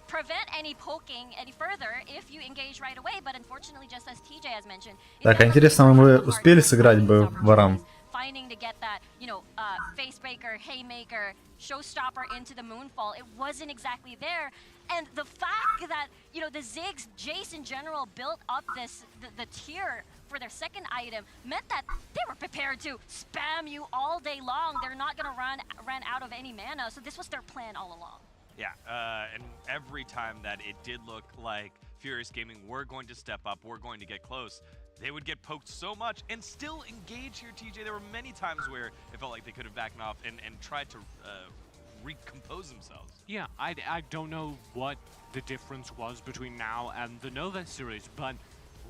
prevent any poking any further if you engage right away, but unfortunately, just as TJ has mentioned, Так, а интересно, мы успели сыграть бы ворам? Finding to get that, face breaker, haymaker, showstopper into the moonfall, it wasn't exactly there. And the fact that, the Ziggs, Jace in general, built up the tier for their second item meant that they were prepared to spam you all day long. They're not going to run out of any mana, so this was their plan all along. Yeah, and every time that it did look like Furious Gaming were going to step up, were going to get close, they would get poked so much and still engage here, TJ. There were many times where it felt like they could have backed off and tried to recompose themselves. Yeah, I don't know what the difference was between now and the Nova series, but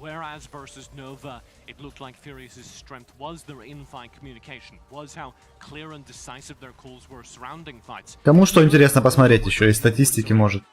whereas versus Nova, it looked like Furious's strength was their in-fight communication, was how clear and decisive their calls were surrounding fights. Кому что интересно посмотреть еще, из статистики, может.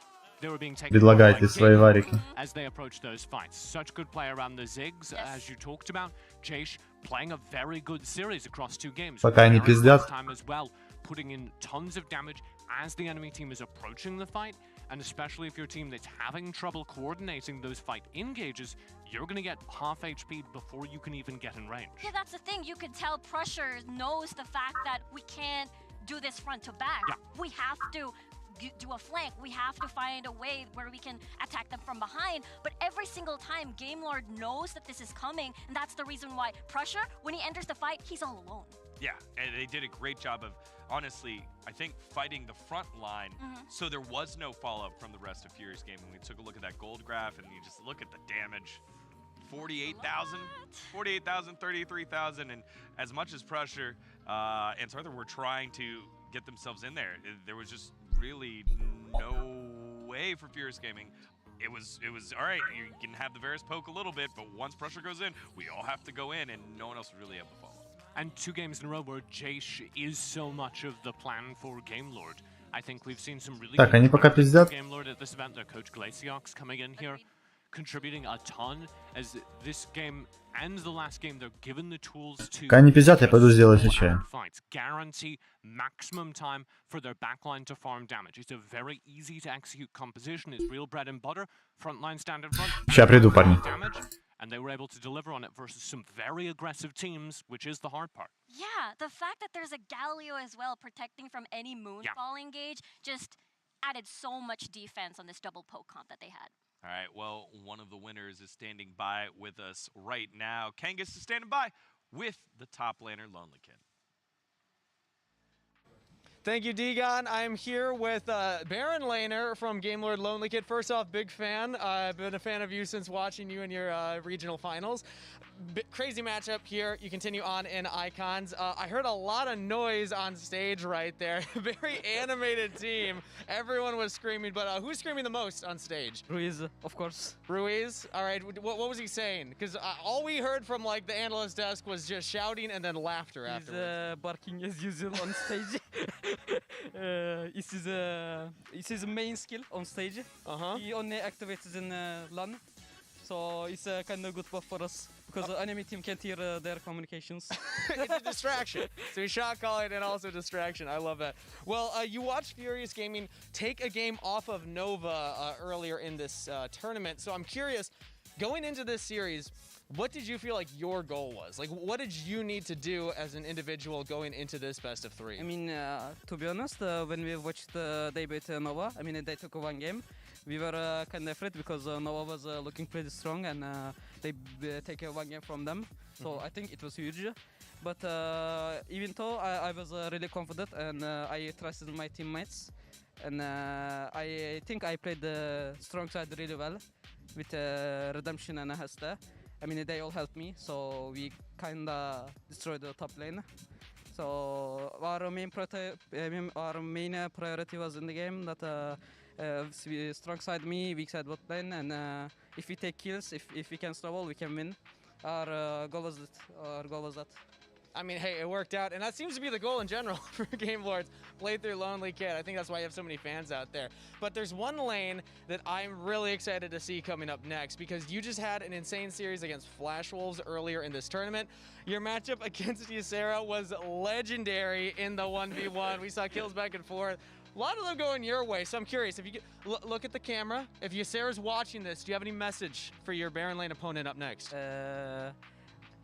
Предлагайте свои варики. As they approach those fights, such good play around the Ziggs, as you talked about. Jace playing a very good series across 2 games. Пока они пиздят. Time as well, putting in tons of damage as the enemy team is approaching the fight, and especially if your team that's having trouble coordinating those fight engages, you're going to get half HP before you can even get in range. Yeah, that's the thing. You could tell Pressure knows the fact that we can't do this front to back. Yeah. We have to do a flank. We have to find a way where we can attack them from behind. But every single time, Game Lord knows that this is coming, and that's the reason why Pressure, when he enters the fight, he's all alone. Yeah, and they did a great job of, honestly, I think, fighting the front line, so there was no follow-up from the rest of Furious Gaming. We took a look at that gold graph, and you just look at the damage. 48,000, 33,000, and as much as Pressure and Sarthur were trying to get themselves in there, there was just really no way for Furious Gaming. It was all right, you can have the Varus poke a little bit, but once Pressure goes in, we all have to go in, and no one else would really have to follow. And 2 games in a row where Jace is so much of the plan for Game Lord. I think we've seen some really Так, они пока пиздят. Game Lord at this event. Their coach Glaciox coming in here, contributing a ton. As this game and the last game, they're given the tools to. Пока они пиздят, я пойду сделать ячей. Fights guarantee maximum time for their backline to farm damage. It's a very easy to execute composition. It's real bread and butter. Frontline stand in front. Сейчас приду, парни. Damage, and they were able to deliver on it versus some very aggressive teams, which is the hard part. Yeah, the fact that there's a Galio as well protecting from any moonfall engage just added so much defense on this double poke comp that they had. All right, well, one of the winners is standing by with us right now. Kangas is standing by with the top laner, Lonely Kid. Thank you, Degon. I'm here with Baron Laner from Game Lord Lonely Kid. First off, big fan. I've been a fan of you since watching you in your regional finals. Crazy matchup here. You continue on in Icons. I heard a lot of noise on stage right there. Very animated team. Everyone was screaming, but who's screaming the most on stage? Ruiz, of course. Ruiz? All right, what was he saying? Because all we heard from like the analyst desk was just shouting and then laughter afterwards. He's barking as usual on stage. It's his main skill on stage. He only activates in LAN. So it's a kind of good buff for us because the enemy team can't hear their communications. It's a distraction. So he's shot calling and also distraction. I love that. Well, you watched Furious Gaming take a game off of Nova earlier in this tournament. So I'm curious, going into this series, what did you feel like your goal was? Like, what did you need to do as an individual going into this best of 3? I mean, to be honest, when we watched they beat Nova, I mean, they took 1 game. We were kind of afraid because Nova was looking pretty strong and they take 1 game from them. So I think it was huge. But even though I was really confident and I trusted my teammates. And I think I played the strong side really well with Redemption and Hesta. I mean, they all helped me, so we kind of destroyed the top lane. So our main priority was in the game that Strong side me, weak side bot lane, and if we take kills, if we can snowball, we can win. Our goal was that. I mean, hey, it worked out, and that seems to be the goal in general for Game Lords. Play through Lonely Kid. I think that's why you have so many fans out there. But there's one lane that I'm really excited to see coming up next, because you just had an insane series against Flash Wolves earlier in this tournament. Your matchup against you, Sarah, was legendary in the 1v1. We saw kills back and forth. A lot of them going your way, so I'm curious, if you look at the camera, if Sarah's watching this, do you have any message for your Baron lane opponent up next?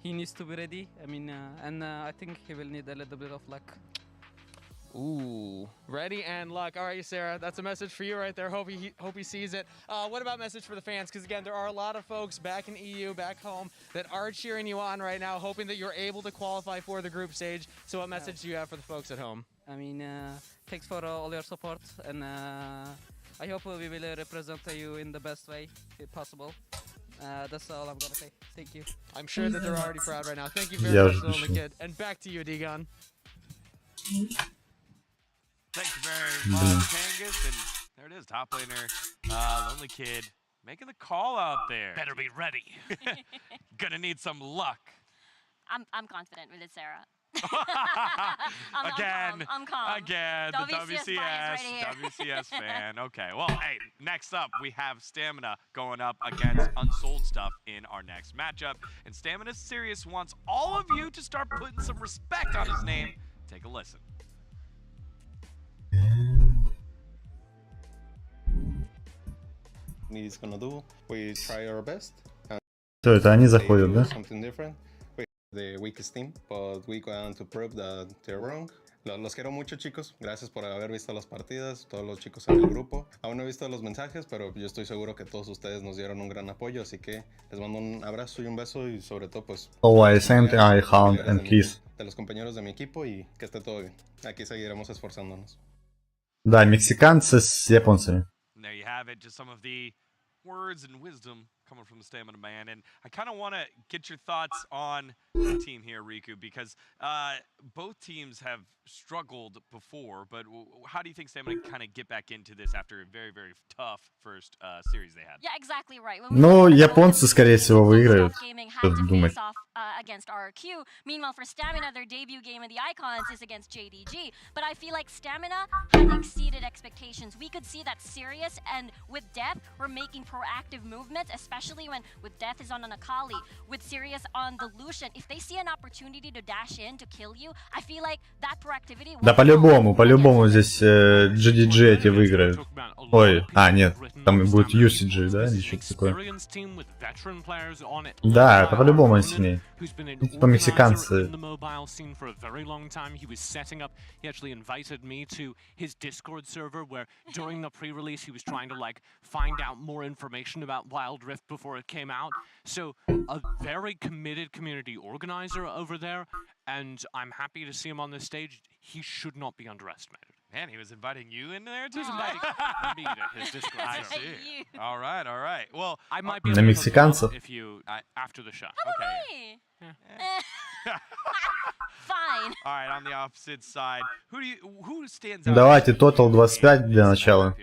He needs to be ready. I mean, and I think he will need a little bit of luck. Ooh, ready and luck. All right, Sarah, that's a message for you right there. Hope he sees it. What about message for the fans? Because again, there are a lot of folks back in EU, back home, that are cheering you on right now, hoping that you're able to qualify for the group stage. So what message do you have for the folks at home? I mean, thanks for all your support, and I hope we will represent you in the best way possible. That's all I'm gonna say. Thank you. I'm sure that they're already proud right now. Thank you very much, Lonely Kid. And back to you, Digon. Thank you very much, Kangas. And there it is, top laner, Lonely Kid, making the call out there. Better be ready. Gonna need some luck. I'm confident with it, Sarah. I'm calm. Again, the WCS right here. WCS fan. Okay, well, hey, next up, we have Stamina going up against Unsold Stuff in our next matchup. And Stamina's Serious wants all of you to start putting some respect on his name. Take a listen. He's gonna do. We try our best. Все, это они заходят, да? Something different. The weakest team, but we want to prove that they're wrong. Los quiero mucho, chicos. Gracias por haber visto las partidas, todos los chicos en el grupo. Aún no he visto los mensajes, pero yo estoy seguro que todos ustedes nos dieron un gran apoyo, así que les mando un abrazo y un beso y sobre todo pues Always send I hunt and kiss. de los compañeros de mi equipo y que esté todo bien. Aquí seguiremos esforzándonos. Да, мексиканцы с японцами. And there you have it, just some of the words and wisdom coming from the Stamina Man. And I kind of want to get your thoughts on the team here, Riku, because both teams have struggled before, but how do you think Stamina kind of get back into this after a very, very tough first series they had? Yeah, exactly right. Ну, японцы, скорее всего, выиграют. Что думать? Against RQ. Meanwhile, for Stamina, their debut game in the Icons is against JDG. But I feel like Stamina has exceeded expectations. We could see that Serious and with Death, we're making proactive movements, especially when with Death is on an Akali, with Serious on the Lucian. If they see an opportunity to dash in to kill you, I feel like that proactivity. Да по-любому здесь GDG эти выиграют. Ой, нет, там будет UCG, да, или что-то такое. Да, это по-любому они сильнее. Типа мексиканцы. He actually invited me to his Discord server where during the pre-release he was trying to like find out more information about Wild Rift before it came out. So a very committed community organizer over there, and I'm happy to see him on this stage. He should not be underestimated. Man, he was inviting you in there too? He was inviting me to his Discord I server. see. All right. Well, I might be На мексиканцев. if you after the show. Okay. Fine. All right, on the opposite side, who stands out? Давайте тотал 25 для начала.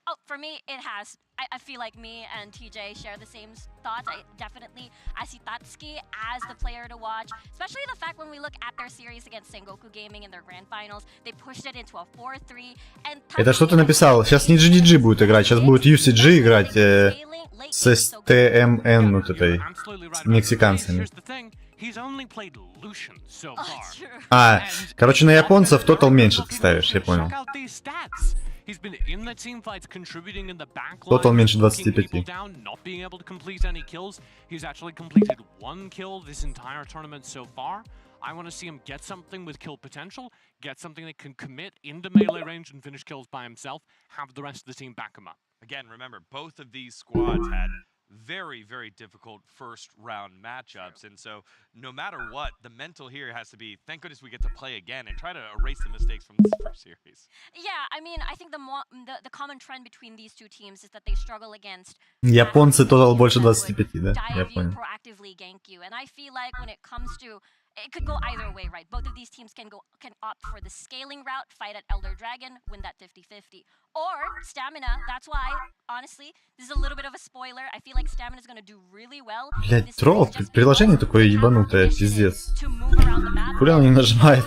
Oh, for me, it has. I feel like me and TJ share the same thoughts. I see Tatsuki as the player to watch, especially the fact when we look at their series against Sengoku Gaming in their grand finals, they pushed it into a 4-3. And Это что ты написал? Сейчас не GDG будет играть, сейчас будет UCG играть с STMN вот этой, с мексиканцами. Короче, на японцев тотал меньше ты ставишь, я понял. He's been in the team fights, contributing in the backline. Тотал меньше 25. Down, not being able to complete any kills. He's actually completed 1 kill this entire tournament so far. I want to see him get something with kill potential, get something that can commit into melee range and finish kills by himself, have the rest of the team back him up. Again, remember, both of these squads had very, very difficult first round matchups, and so no matter what, the mental here has to be, thank goodness we get to play again and try to erase the mistakes from this first series. Yeah, I mean, I think the common trend between these two teams is that they struggle against Японцы тотал больше 25, да? Я понял. proactively gank you, and I feel like when it comes to it could go either way, right? Both of these teams can opt for the scaling route, fight at Elder Dragon, win that 50-50. Or Stamina, that's why, honestly, this is a little bit of a spoiler. I feel like Stamina is going to do really well. Блять, тролл, приложение такое ебанутое, пиздец. Хули он не нажимает?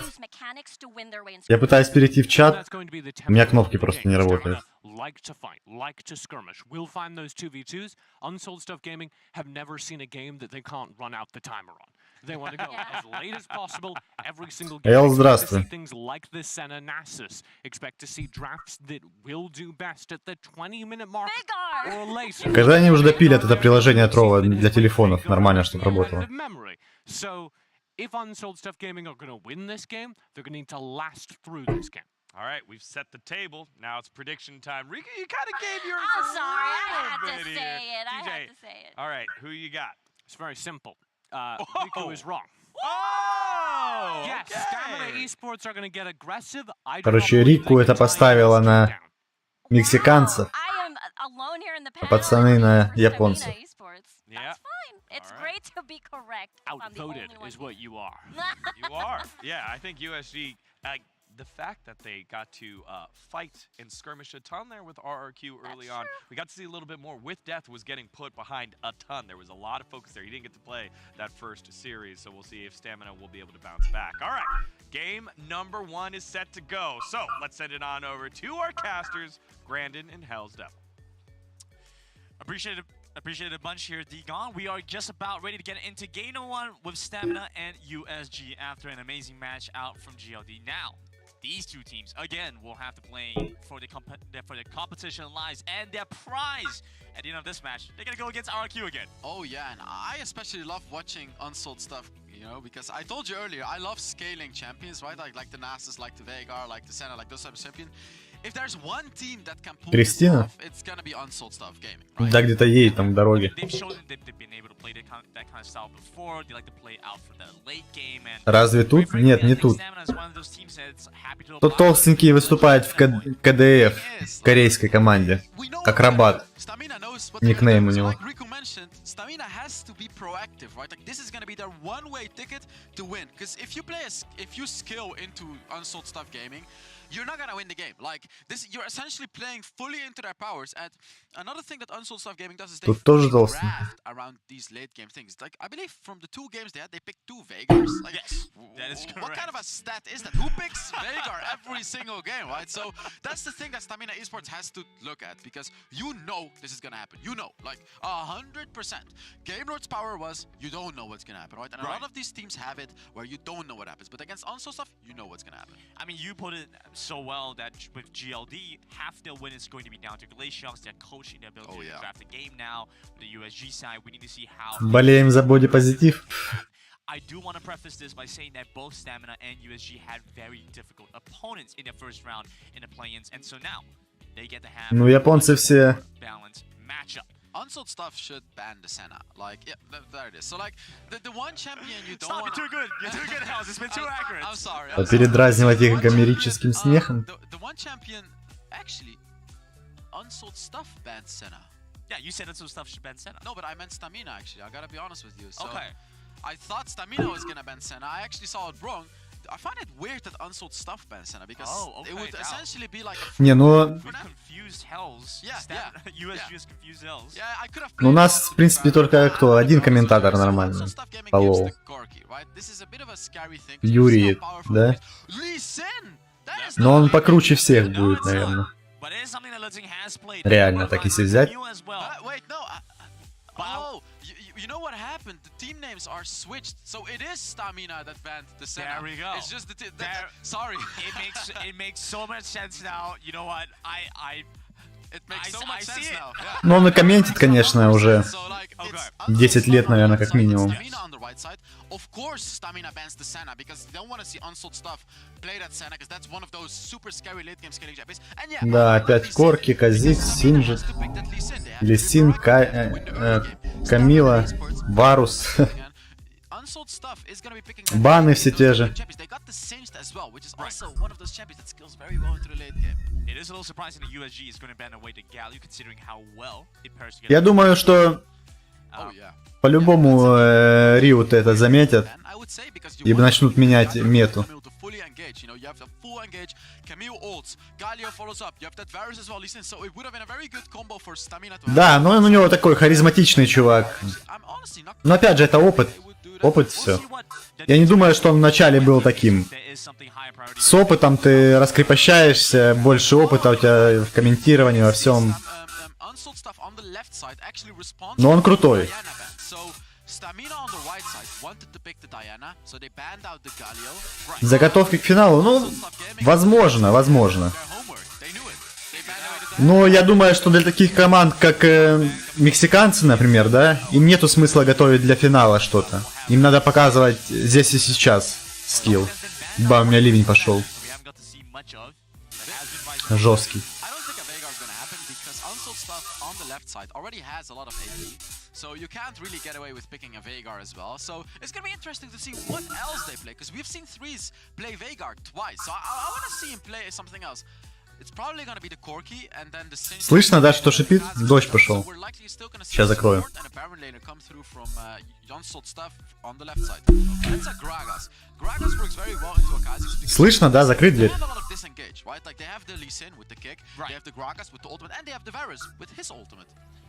Я пытаюсь перейти в чат, у меня кнопки просто не работают. Like to fight, like to skirmish. We'll find those 2v2s. Unsold Stuff Gaming have never seen a game that they can't run out the timer on. They want to go as late as possible every single game. Эл, Expect to здравствуй. see things like the Senna Nasus. Expect to see drafts that will do best at the 20-minute mark or later. Когда они уже допилят это приложение тролла для телефонов, нормально, чтобы работало. So, if Unsold Stuff Gaming are going to win this game, they're going to need to last through this game. All right, we've set the table. Now it's prediction time. Rika, you kind of gave yours I'm a sorry, I little had to bit say here. it. I TJ, had to say it. All right, who you got? It's very simple. Riku is wrong. Oh! Yes, okay. Stamina Esports are going to get aggressive. I Короче, Рику это поставила на мексиканцев, I am alone here in the а пацаны на panel. японцев. Stamina Esports. Yeah. That's fine. It's All right. great to be correct. if I'm the only Outvoted one is here. what you are. You are. Yeah, I think USG, the fact that they got to fight and skirmish a ton there with RRQ early on. We got to see a little bit more. With Death was getting put behind a ton. There was a lot of focus there. He didn't get to play that first series, so we'll see if Stamina will be able to bounce back. All right, game number 1 is set to go. So let's send it on over to our casters, Grandin and Hell's Devil. Appreciate it a bunch here, D-Gon. We are just about ready to get into game number 1 with Stamina and USG after an amazing match out from GLD. Now, these two teams, again, will have to play for the competition lives and their prize. At the end of this match, they're going to go against RQ again. Oh yeah, and I especially love watching Unsold Stuff, you know, because I told you earlier, I love scaling champions, right? Like the Nasus, like the Veigar, like the Senna, like those types of champions. If there's one team that can pull this off, it's gonna be Unsold Stuff Gaming, right? Да, где-то едет там в дороге. They've shown that they've been able to play that kind of style before. They like to play out for the late game. And Разве тут? Нет, не тут. Тот толстенький выступает в КДФ, корейской команде. Акробат. Никнейм у него. Stamina has to be proactive, right? Like this is gonna be their one-way ticket to win. Because if you skill into Unsold Stuff Gaming, you're not gonna win the game. Like this, you're essentially playing fully into their powers. And another thing that Unsold Stuff Gaming does is they draft around these late game things. Like I believe from the 2 games they had, they picked 2 Veigars. Like, yes, that is correct. What kind of a stat is that? Who picks Veigar every single game, right? So that's the thing that Stamina Esports has to look at, because you know this is gonna happen. You know, like 100%. Game Lord's power was you don't know what's gonna happen, right? And a lot of these teams have it where you don't know what happens. But against Unsold Stuff, you know what's gonna happen. I mean, you put it so well that with GLD, half their win is going to be down to Glaciers. They're coaching their ability to draft the game now. With the USG side, we need to see how. Болеем за бодипозитив. I do want to preface this by saying that both Stamina and USG had very difficult opponents in their first round in the play-ins, and so now they get to have Ну, японцы все... balanced matchup. Unsold Stuff should ban the Senna. Like, yeah, there it is. So, like, the one champion you don't Stop, want. you're too good. You're too good, House. It's been too accurate. I'm sorry. Передразнивать их гомерическим смехом. The one champion, actually, Unsold Stuff banned Senna. Yeah, you said Unsold Stuff should ban Senna. No, but I meant Stamina, actually. I gotta be honest with you. So okay. I thought Stamina was gonna ban Senna. I actually saw it wrong. I find it weird that Unsold Stuff bans Senna, because it would essentially be like a... Не, ну... Confused Hells. Yeah. USG is confused Hells. Yeah, I could have... У нас, в принципе, только кто? Один комментатор нормальный. По лоу. Юрий, да? Но он покруче всех будет, наверное. Реально, так если взять. Oh, you know what happened? The team names are switched, so it is Stamina that banned the Senna. There we go. It's just the sorry. It makes so much sense now. You know what? It makes so much sense now. Ну, он и комментит, конечно, уже 10 лет, наверное, как минимум. Of course, Stamina bans the Senna because they don't want to see Unsold Stuff play that Senna, because that's one of those super scary late game scaling champions. And yeah, да, опять Корки, Казик, Синжит, Лисин, Камила, Варус. Баны все те же. Я думаю, что по-любому Риут это заметят would say, because you Ибо want начнут менять мету. Camille to fully engage. You know, you have the full engage. Camille ults. Galio follows up. You have that Varus as well. Listen, so it would have been a very good combo for Stamina to have. Да, но он у него такой харизматичный чувак. I'm honestly not Но опять же, это опыт. Опыт все. Я не думаю, что он вначале был таким. С опытом ты раскрепощаешься, больше опыта у тебя в комментировании, во всем. Но он крутой. Заготовки к финалу, ну, возможно, возможно. Но я думаю, что для таких команд, как мексиканцы, например, да, им нету смысла готовить для финала что-то. Им надо показывать здесь и сейчас скилл. Ба, у меня ливень пошел. Жесткий. So you can't really get away with picking a Veigar as well. So it's gonna be interesting to see what else they play, because we've seen threes play Veigar twice. So I want to see him play something else. It's probably gonna be the Corki and then the Cinch. Слышно, да, что шипит? Дождь пошел. Сейчас закрою. Слышно, да, закрыть дверь.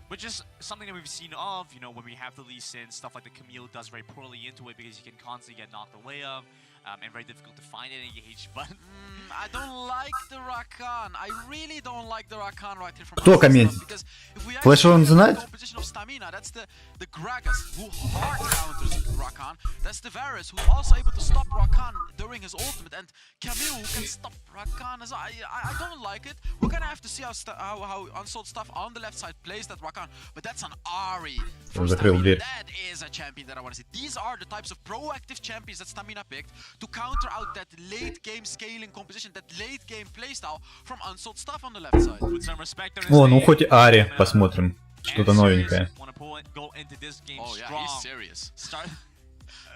Which is something that we've seen of, you know, when we have the Lee Sin, stuff like the Camille does very poorly into it because you can constantly get knocked away of, and very difficult to find and engage, but... I don't like the Rakan. I really don't like the Rakan right here from... Кто комментит? Flash on the night? That's the Gragas, who hard counters Rakan. That's the Varus, who also able to stop Rakan during his ultimate, and Camille, who can stop Rakan as I don't like it. We're gonna have to see how Unsold Stuff on the left side plays that Rakan, but that's an Ari. That is a champion that I want to see. These are the types of proactive champions that Stamina picked to counter out that late game scaling composition, that late game playstyle from Unsold Stuff on the left side. О, ну хоть Ари посмотрим. Что-то новенькое. Oh yeah, he's serious.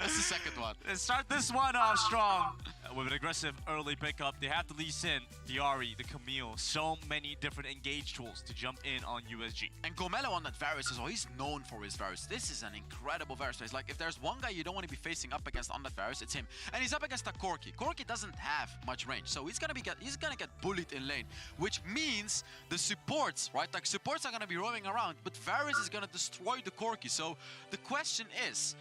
That's the second one. Let's start this one off strong. With an aggressive early pickup, they have the Lee Sin, the Ahri, the Camille, so many different engage tools to jump in on USG. And Gomelo on that Varus as well, he's known for his Varus. This is an incredible Varus race. Like, if there's one guy you don't want to be facing up against on that Varus, it's him. And he's up against a Corki. Corki doesn't have much range, so he's gonna get bullied in lane, which means the supports, right? Like, supports are gonna be roaming around, but Varus is gonna destroy the Corki. So the question is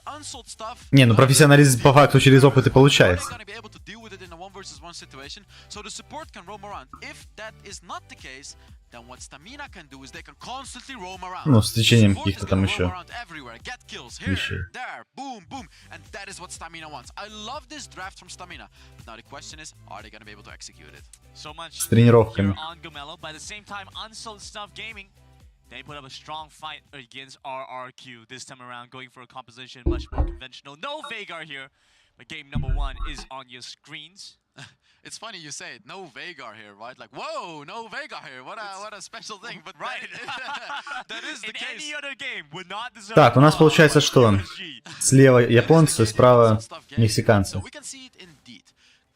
Unsold Stuff... Не, ну профессионализм по факту через опыт и получается. Ну, с течением каких-то там еще вещей. С тренировками. They put up a strong fight against RRQ this time around, going for a composition much more conventional. No Veigar here, but game number one is on your screens. It's funny you say it, no Veigar here, right? Like, whoa, no Veigar here. What a special thing. But right, that is the case. Any other game would not deserve. Так, у нас получается что? Слева японцы, справа мексиканцы.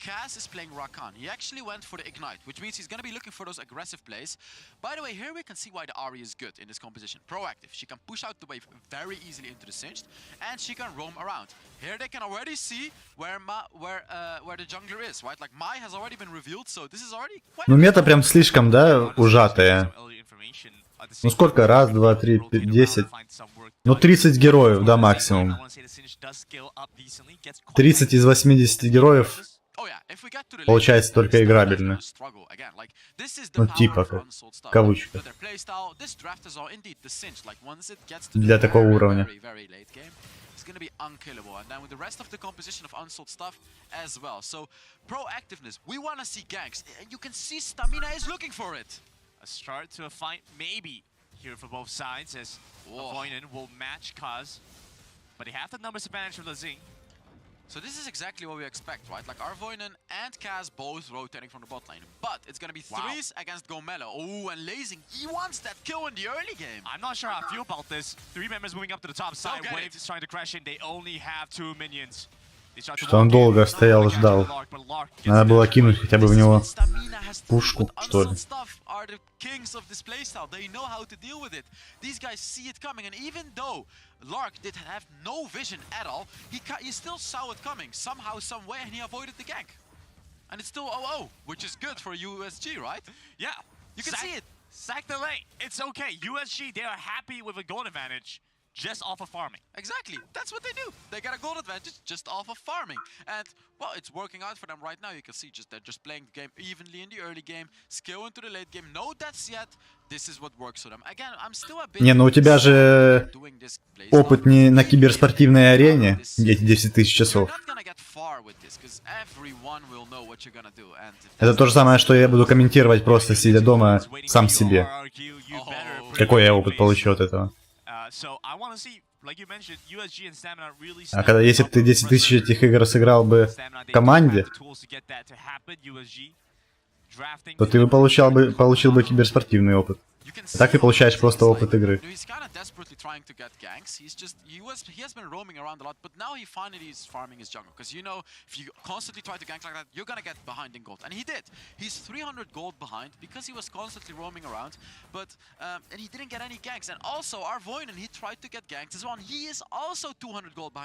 Kaz is playing Rakan. He actually went for the Ignite, which means he's going to be looking for those aggressive plays. By the way, here we can see why the Ahri is good in this composition. Proactive. She can push out the wave very easily into the Singed, and she can roam around. Here they can already see where the jungler is, right? Like, Mai has already been revealed, so this is already quite... Ну, мета прям слишком, да, ужатая. Ну, сколько? Раз, два, три, 10. Ну, 30 героев, да, максимум. 30 из 80 героев... Получается только играбельно. Ну, типа, как, в кавычках. Для такого уровня. It's going to be unkillable, and then with the rest of the composition of Unsold Stuff as well. So, proactiveness, we want to see ganks, and you can see Stamina is looking for it. A start to a fight, maybe, here for both sides, as Voinen will match Kaz. But they have the numbers advantage from the Zing. So this is exactly what we expect, right? Like, Arvoinen and Kaz both rotating from the bot lane. But it's going to be threes against Gomelo. Oh, and Lazing, he wants that kill in the early game. I'm not sure how I feel about this. 3 members moving up to the top side. Wave is trying to crash in. They only have 2 minions. Что он долго стоял, ждал. Надо было кинуть хотя бы в него пушку, что ли. Kings of this playstyle, they know how to deal with it. These guys see it coming, and even though Lark did have no vision at all, he still saw it coming somehow, some way, and he avoided the gank. And it's still 0-0, which is good for USG, right? Yeah, you can see it. Sack the lane. It's okay. USG, they are happy with a gold advantage just off of farming. Exactly. That's what they do. They got a gold advantage just off of farming. And, well, it's working out for them right now. You can see they're just playing the game evenly in the early game, skill into the late game. No deaths yet. This is what works for them. Again, I'm still a bit... Не, ну у тебя же опыт не на киберспортивной арене, где эти 10 тысяч часов. Это то же самое, что я буду комментировать просто сидя дома сам себе. Какой я опыт получил от этого. А когда, если бы ты 10 тысяч этих игр сыграл бы в команде, то ты бы получил бы киберспортивный опыт. А так ты получаешь просто опыт игры.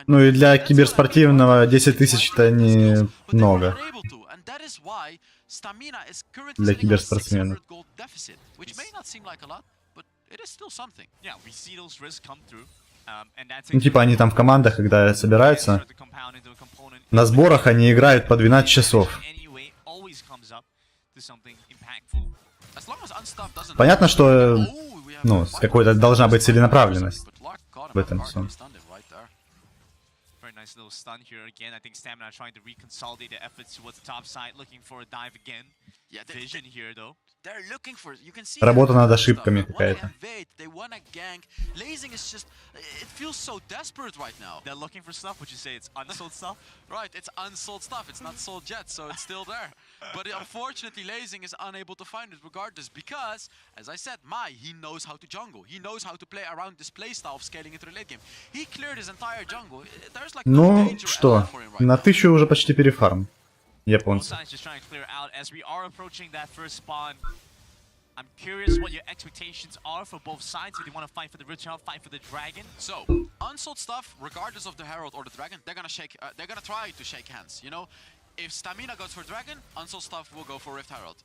Ну и для киберспортивного 10 тысяч это немного. Для киберспортсменов. Ну типа они там в командах, когда собираются, на сборах они играют по 12 часов. Понятно, что ну, какой-то должна быть целенаправленность в этом всем. Nice little stun here again. I think Stamina trying to reconsolidate the efforts towards the top side, looking for a dive again. Yeah, vision here though. They're looking for, you can see работа над ошибками какая-то. They want a gank. Lazing is just, it feels so desperate right now. They're looking for stuff. Would you say it's unsold stuff? Right, it's unsold stuff. It's not sold yet, so it's still there. But unfortunately, Lazing is unable to find it regardless because, as I said, he knows how to jungle. He knows how to play around this playstyle of scaling into the late game. He cleared his entire jungle. There's like ну что, на 1000 уже почти перефарм. Японцы. I'm curious what your expectations are for both sides. If you want to fight for the rich herald, fight for the dragon. So, unsold stuff, regardless of the herald or the dragon, they're gonna try to shake hands. You know, if Stamina goes for dragon, unsold stuff will go for rift herald.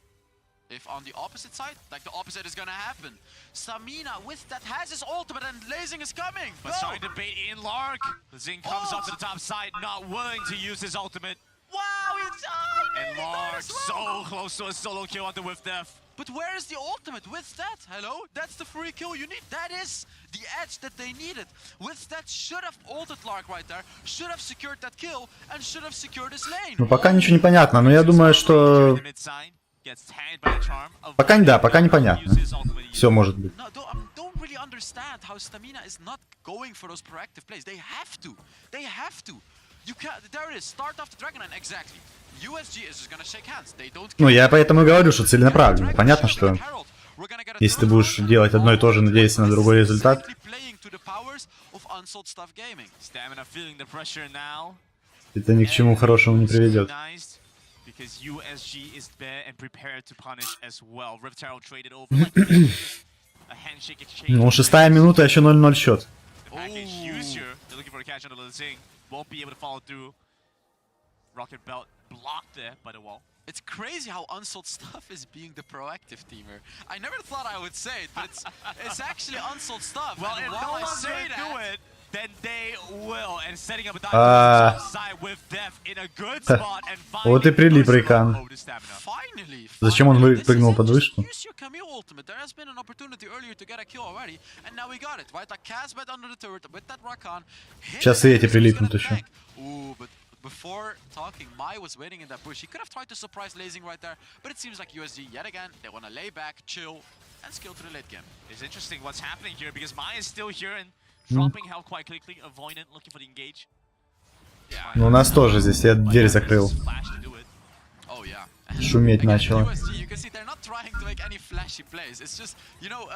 If on the opposite side, like the opposite is gonna happen. Stamina with that has his ultimate and Lazing is coming. But trying to bait in Lark. Zing comes up to the top side, not willing to use his ultimate. Wow, it's and Lark so close to a solo kill on the Whiff Death. But where is the ultimate? With that, hello? That's the free kill you need. That is the edge that they needed. With that, should have ulted Lark right there, should have secured that kill, and should have secured his lane. Ну пока ничего не понятно, но я думаю, что... Пока непонятно. Все может быть. Don't really understand how Stamina is not going for those proactive plays. They have to. They have to. You can't. There it is. Start off the Dragon and exactly. USG is just gonna shake hands. They don't. Ну я поэтому и говорю, что целенаправленно. Понятно, что если ты будешь делать одно и то же, надеяться на другой результат. Это ни к чему хорошему не приведет. Ну, 6-я минута, еще 0-0 счет. It's crazy how unsold stuff is being the proactive teamer. I never thought I would say it, but it's actually unsold stuff. Well, if no one's gonna do it, then they will. And setting up a dive side with Death in a good spot and вот и прилип Рейкан. Зачем он выпрыгнул под вышку? Сейчас и эти прилипнут еще. Before talking, Mai was waiting in that bush. He could have tried to surprise Lazing right there, but it seems like USG yet again, they want to lay back, chill, and skill to the late game. It's interesting what's happening here because Mai is still here and dropping health quite quickly, avoidant, looking for the engage. Ну у нас тоже здесь, я дверь закрыл. шуметь начало. You can see they're not trying to make any flashy plays. It's just, you know,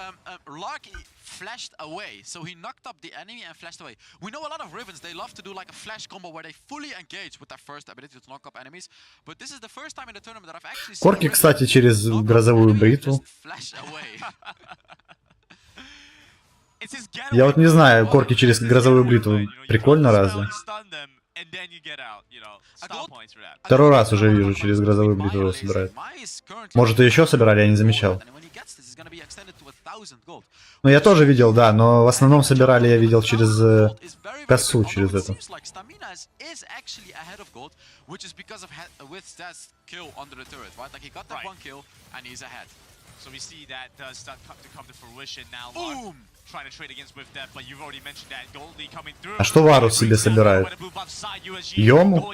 Lark flashed away, so he knocked up the enemy and flashed away. We know a lot of Rivens, they love to do like a flash combo where they fully engage with their first ability to knock up enemies. But this is the first time in the tournament that I've actually seen Корки, кстати, через грозовую бритву. flash away. Я вот не знаю, корки через грозовую бритву. Прикольно разве? Второй раз уже вижу, через грозовую бритву его собирают. Может, и еще собирали, я не замечал. Ну, я тоже видел, да, но в основном собирали, я видел через косу, через эту. So we see that does start to come to fruition now. Lark trying to trade against with that, but you've already mentioned that Goldie coming through. А что Варус себе собирает? Йому?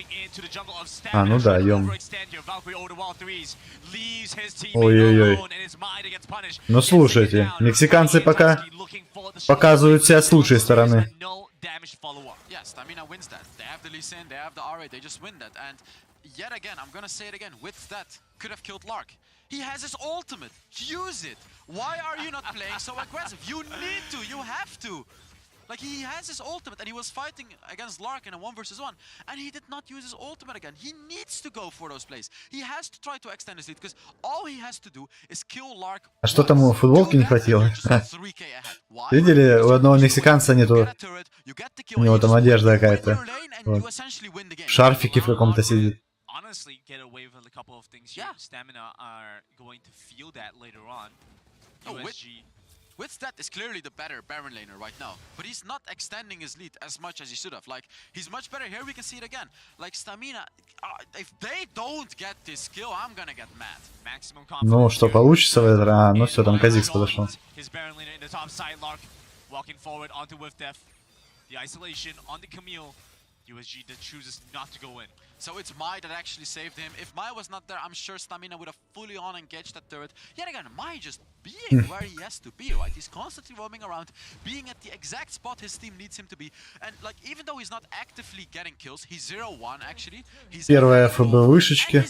А, ну да, Йому. Ой-ой-ой. Ну слушайте, мексиканцы пока показывают себя с лучшей стороны. Yeah, Stamina wins that. They have the Lee Sin, they have the R8, they just win that. And yet again, I'm gonna say it again, with that, could have killed Lark. He has his ultimate. Use it. Why are you not playing so aggressive? You need to. You have to. Like, he has his ultimate, and he was fighting against Lark in a 1v1, and he did not use his ultimate again. He needs to go for those plays. He has to try to extend his lead, because all he has to do is kill Lark. А что там у футболки не хватило? Видели, у одного мексиканца нету... У него там одежда какая-то. Вот. В шарфике в каком-то сидит. Honestly, get away with a couple of things here. Stamina are going to feel that later on. USG. With that is clearly the better Baron laner right now, but he's not extending his lead as much as he should have. Like, he's much better. Here we can see it again. Like, Stamina, if they don't get this kill, I'm gonna get mad. Maximum Ну, что получится в этот раз? Ну все, там Казикс подошел. His Baron laner in the top side, Lark walking forward onto with Def. The isolation on the Camille. USG that chooses not to go in. So it's Mai that actually saved him. If Mai was not there, I'm sure Stamina would have fully on engaged that turret. Yet again, Mai just being where he has to be, right? He's constantly roaming around, being at the exact spot his team needs him to be. And like, even though he's not actively getting kills, he's 0-1 actually. Первая ФБ вышечки.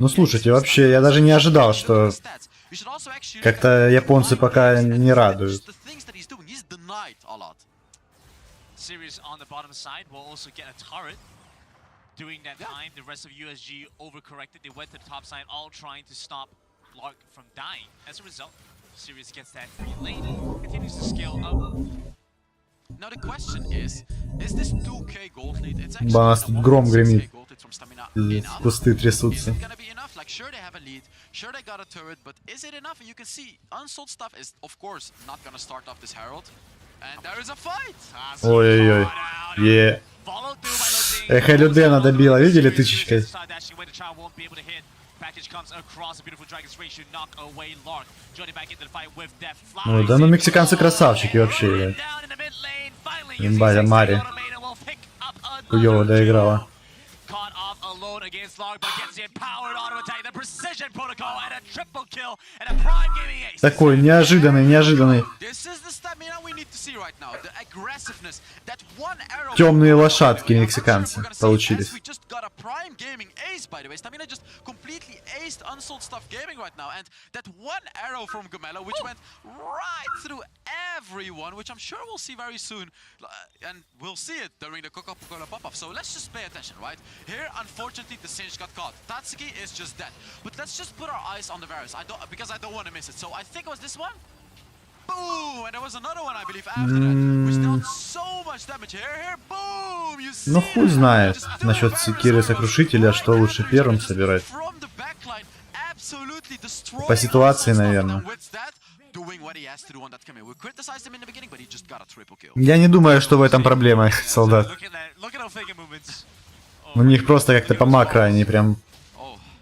Ну слушайте, вообще, я даже не ожидал, что как-то японцы пока не радуют. Series on the bottom side will also get a turret. During that time, the rest of USG overcorrected. They went to the top side, all trying to stop Lark from dying. As a result, Series gets that free lane, continues to scale up. Now the question is this 2k gold lead? It's actually Бас, тут гром гремит. enough? Кусты трясутся. Is it gonna be enough? Like, sure they have a lead, sure they got a turret, but is it enough? And you can see Unsold stuff is, of course, not gonna start off this Herald. And there is a fight. Ой-ой-ой. Е. Эх, Людена добила, видели тычечкой? Ой, да ну мексиканцы красавчики вообще, блядь. Батя Мари. Хуёво доиграла. Такой неожиданный. Темные лошадки мексиканцы получились. Unfortunately, the Singe got caught. Tatsuki is just dead. But let's just put our eyes on the Varus. Because I don't want to miss it. So I think it was this one. Boom! And there was another one, I believe, after that, which dealt so much damage. Here, boom! You see. Ну хуй знает насчет секиры сокрушителя, что лучше первым собирать. По ситуации, наверное. Я не думаю, что в этом проблема, солдат. У них просто как-то по макро, они прям...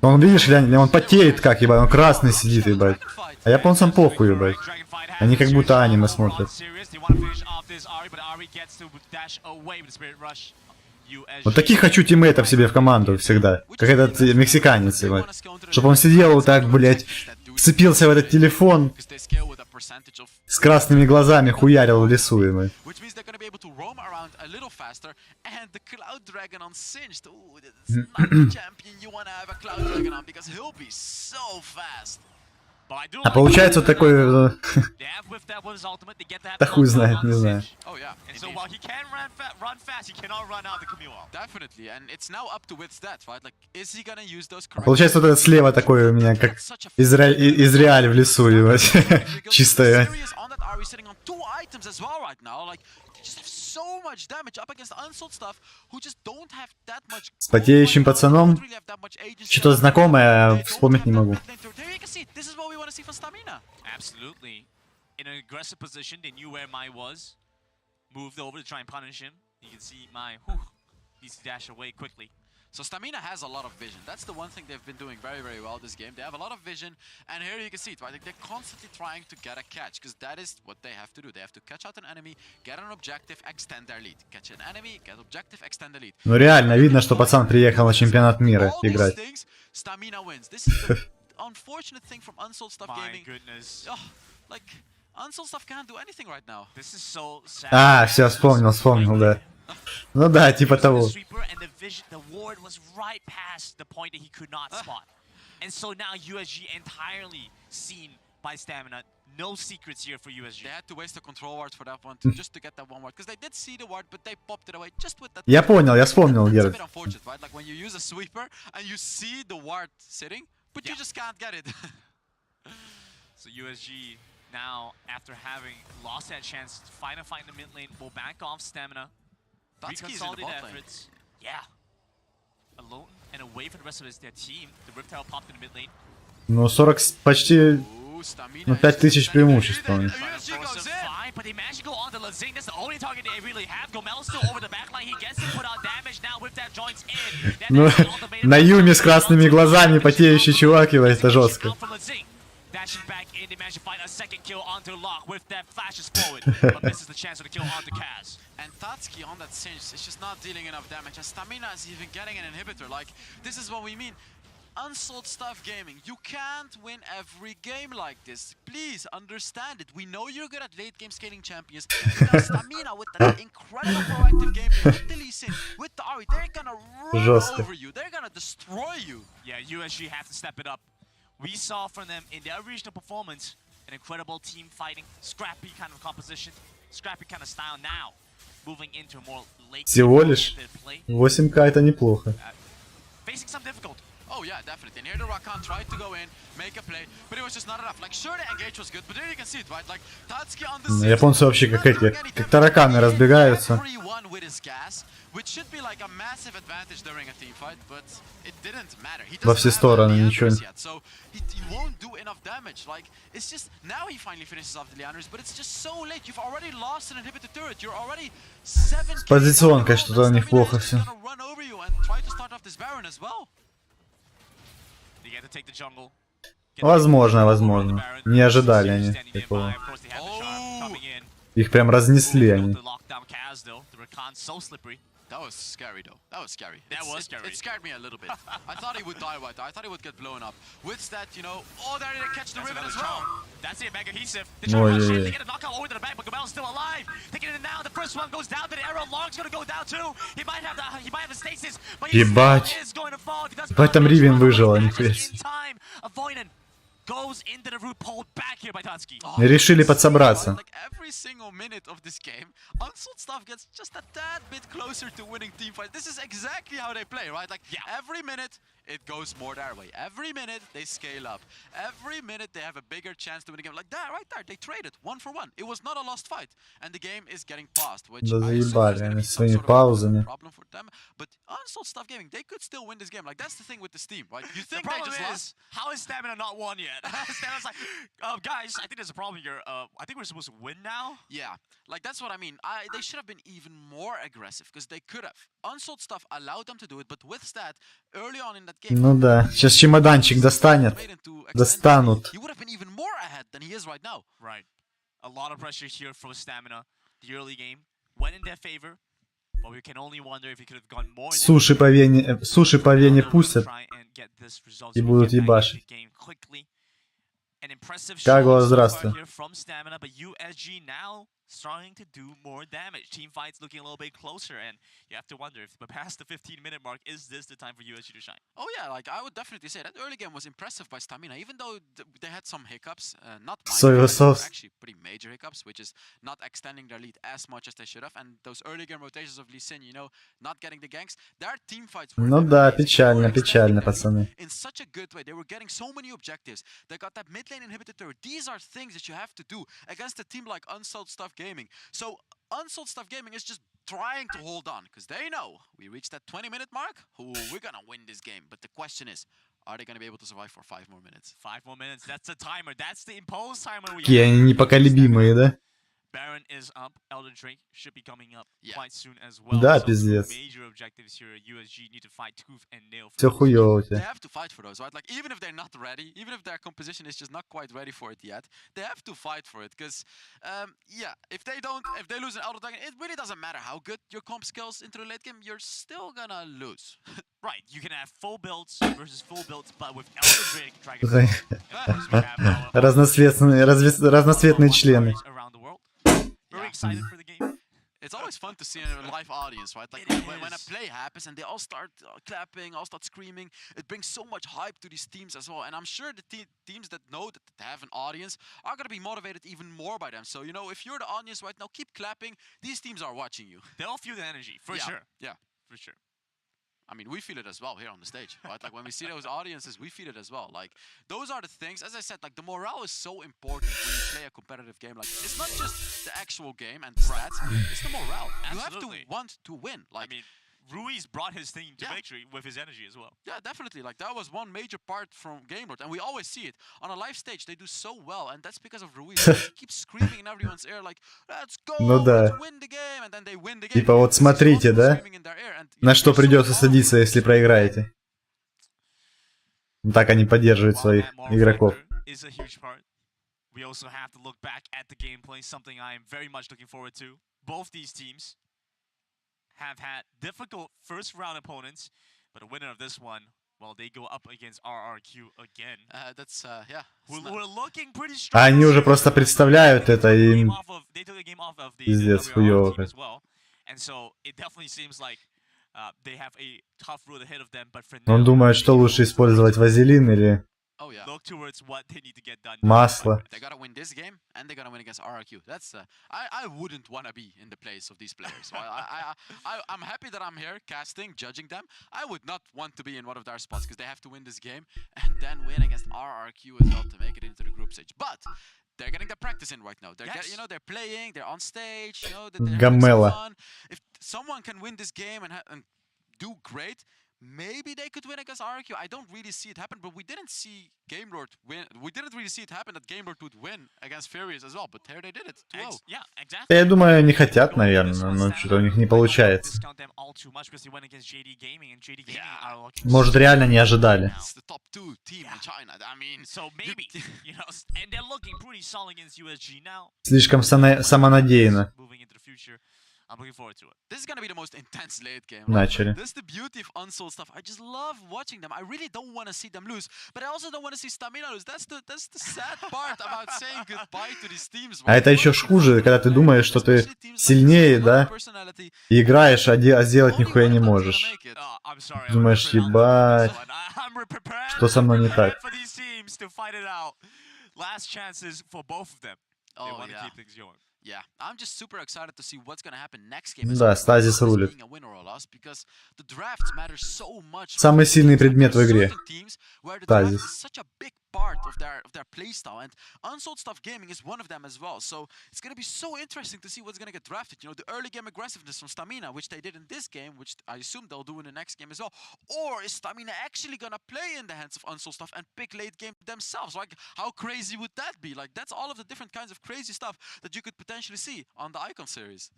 Он, видишь, он потеет как, ебать, он красный сидит, ебать. А японцам похуй, ебать. Они как будто аниме смотрят. Вот таких хочу тиммейтов себе в команду всегда. Как этот мексиканец его. Чтоб он сидел вот так, блять, вцепился в этот телефон, с красными глазами хуярил в лесу ему. А получается вот такой... Да хуй знает, не знаю. А получается вот этот слева такой у меня, как из реаль в лесу, ебать. Чистая. С потеющим пацаном. Что-то знакомое, вспомнить не могу. Absolutely. In an aggressive position, they knew where Mai was. Moved over to try and punish him. You can see Mai, needs to dash away quickly. So Stamina has a lot of vision. That's the one thing they've been doing very, very well this game. They have a lot of vision, and here you can see it, right? Like they're constantly trying to get a catch, because that is what they have to do. They have to catch out an enemy, get an objective, extend their lead. Catch an enemy, get objective, extend the lead. Ну реально видно, что пацан приехал на чемпионат мира играть. Stamina wins. This is the unfortunate thing from Unsold Stuff Gaming. My goodness. Oh, like Unsold Stuff can't do anything right now. This is so sad. А, все, вспомнил, да. Ну да, типа того. The ward was right past the point that he could not spot. And so now USG entirely seen by Stamina. No secrets here for USG. They had to waste a control ward for that one, just to get that one ward. Because they did see the ward, but they popped it away just with that. Я понял, я вспомнил, It's a Герд. bit unfortunate, right? Like when you use a sweeper and you see the ward sitting, but you just can't get it. So USG now, after having lost that chance to find the mid lane, will back off Stamina. Reconsolidate efforts. Yeah. Alone and away from the rest of their team. The Rift Tower popped in the mid lane. Ну 40 почти... Ну 5000 преимуществ. But they managed to go on to Lazing. That's the only target they really have. Gomel still over the backline. He gets to put out damage now with that joints in. Ну, на Юме с красными глазами потеющий чувак, его это жестко. Dashing back in, they managed to find a second kill onto Lock with that flashes forward. But misses the chance for the kill onto Kaz. And Tatsuki on that Singe is just not dealing enough damage. And Stamina is even getting an inhibitor. Like, this is what we mean. Unsold Stuff Gaming, you can't win every game like this. Please understand it. We know you're good at late game scaling champions. Now Stamina with that incredible proactive gameplay, with the Lee Sin, with the Ari, they're gonna run over you. They're gonna destroy you. Yeah, USG have to step it up. We saw from them in their regional performance an incredible team fighting, scrappy kind of composition, scrappy kind of style now. Moving into a more late Всего лишь 8К это неплохо. Facing some difficulty. Oh yeah, definitely. And here the Rakan tried to go in, make a play, but it was just not enough. Like, sure, the engage was good, but there you can see it, right? Like, Tatsuki on the Японцы вообще как эти, как тараканы разбегаются. Во все стороны, ничего не... С позиционкой что-то у них плохо все. Возможно. Не ожидали они такого. Их прям разнесли они. That was scary though. That was scary. It scared me a little bit. I thought he would die right there. I thought he would get blown up. With that, you know, oh, there they catch the ribbon as well. That's it, mega adhesive. They try to rush in, they get a knockout over to the back, but Gamel's still alive. Taking it now, the first one goes down to the arrow. Long's gonna go down too. He might have the stasis, but he is going to fall. В этом Ривен выжил, а не Ферси. Goes into the root, pulled back here by Tatsuki. Решили подсобраться. Like every single minute of this game, Unsold Stuff gets just a tad bit closer to winning team fight. This is exactly how they play, right? Like every minute it goes more their way. Every minute they scale up. Every minute they have a bigger chance to win the game. Like that, right there, they traded 1 for 1. It was not a lost fight, and the game is getting paused, which Да заебали они своими паузами. problem for them. But Unsold Stuff Gaming, they could still win this game. Like that's the thing with this team, right? You think they just lost? How is Stamina not won yet? Stamina's like, guys, I think there's a problem here. I think we're supposed to win now. Yeah, like that's what I mean. They should have been even more aggressive, because they could have. Unsold Stuff allowed them to do it, but with that, early on in that game, ну да, сейчас чемоданчик достанут. He would have been even more ahead than he is right now. Right. A lot of pressure here for Stamina. The early game went in their favor. But we can only wonder if he could have gone more. Суши по Вене пустят и будут ебашить. Каго, здравствуй. Starting to do more damage. Team fights looking a little bit closer, and you have to wonder if past the 15-minute mark, is this the time for USG to shine? Oh yeah, like I would definitely say that early game was impressive by Stamina, even though they had some hiccups, not minor, actually pretty major hiccups, which is not extending their lead as much as they should have, and those early game rotations of Lee Sin, you know, not getting the ganks, their team fights were Ну да, печально, пацаны. in such a good way. They were getting so many objectives. They got that mid lane inhibitor turret. These are things that you have to do against a team like Unsold Stuff Gaming. So Unsold Stuff Gaming is just trying to hold on because they know we reached that 20-minute mark. We're gonna win this game. But the question is, are they gonna be able to survive for 5 more minutes? 5 more minutes. That's the timer. That's the impulse timer we Какие они непоколебимые, да? Baron is up. Elder Drake should be coming up quite soon as well. Да, so пиздец. Major objectives here. USG need to fight tooth and nail. Все хуёво у They тебя. have to fight for those, right? Like even if they're not ready, even if their composition is just not quite ready for it yet, they have to fight for it. Because yeah, if they lose an Elder Dragon, it really doesn't matter how good your comp skills into the late game. You're still gonna lose. Right, you can have full builds versus full builds, but with Elder Drake, Dragon. Разноцветные члены. Around the world. Very excited for the game. It's always fun to see in a live audience, right? Like when a play happens and they all start clapping, all start screaming, it brings so much hype to these teams as well. And I'm sure the teams that know that they have an audience are going to be motivated even more by them. So, you know, if you're the audience right now, keep clapping. These teams are watching you. They'll feel the energy, for sure. Yeah. For sure. I mean, we feel it as well here on the stage, right? Like when we see those audiences, we feel it as well. Like those are the things, as I said, like the morale is so important when you play a competitive game. Like it's not just the actual game and the stats, it's the morale. Absolutely. You have to want to win. Like, I mean, Ruiz brought his team to victory with his energy as well. Yeah, definitely. Like that was one major part from Game Lord, and we always see it on a live stage. They do so well, and that's because of Ruiz. He keeps screaming in everyone's ear, like, "Let's go, let's win the game," and then they win the game. Типа вот смотрите, да? На что придется садиться, если проиграете. Так они поддерживают своих игроков. We also have to look back at the gameplay, something I am very much looking forward to. Both these teams have had difficult first round opponents, but a winner of this one, well, they go up against RRQ again. That's yeah. We're looking pretty strong. Они уже просто представляют это и пиздец хуёво. And so it definitely seems like they have a tough road ahead of them, but for now, Он думает, что лучше использовать вазелин или look towards what they need to get done. масло. They gotta win this game, and they gotta win against RRQ. That's I wouldn't want to be in the place of these players. So I'm happy that I'm here casting, judging them. I would not want to be in one of their spots because they have to win this game and then win against RRQ as well to make it into the group stage. But they're getting the practice in right now. They're you know, they're playing, they're on stage. You know, they're having some fun. If someone can win this game and do great, maybe they could win against RRQ. I don't really see it happen, but we didn't see Game Lord win. We didn't really see it happen that Game Lord would win against Furious as well, but here they did it. 2-0. Yeah, exactly. Я думаю, не хотят, наверное, но что-то у них не получается. Может, реально не ожидали. It's the top 2 team in China. I mean, so maybe, you know, and they're looking pretty solid against USG now. Слишком самонадеянно. Moving into the future. I'm looking forward to it. This is gonna be the most intense late game. Начали. This is the beauty of Unsold Stuff. I just love watching them. I really don't want to see them lose, but I also don't want to see Stamina lose. That's the sad part about saying goodbye to these teams. А это еще хуже, когда ты думаешь, что ты сильнее, да? И играешь, а сделать нихуя не можешь. Думаешь, ебать, что со мной не так? Yeah, I'm just super excited to see what's gonna happen next game. Да, стазис рулит. Самый Самый сильный предмет в игре. Стазис. Part of their playstyle, and Unsold Stuff Gaming is one of them as well. So it's gonna be so interesting to see what's gonna get drafted. You know, the early game aggressiveness from Stamina, which they did in this game, which I assume they'll do in the next game as well. Or is Stamina actually gonna play in the hands of Unsold Stuff and pick late game themselves? Like, how crazy would that be? Like, that's all of the different kinds of crazy stuff that you could potentially see on the Icon series.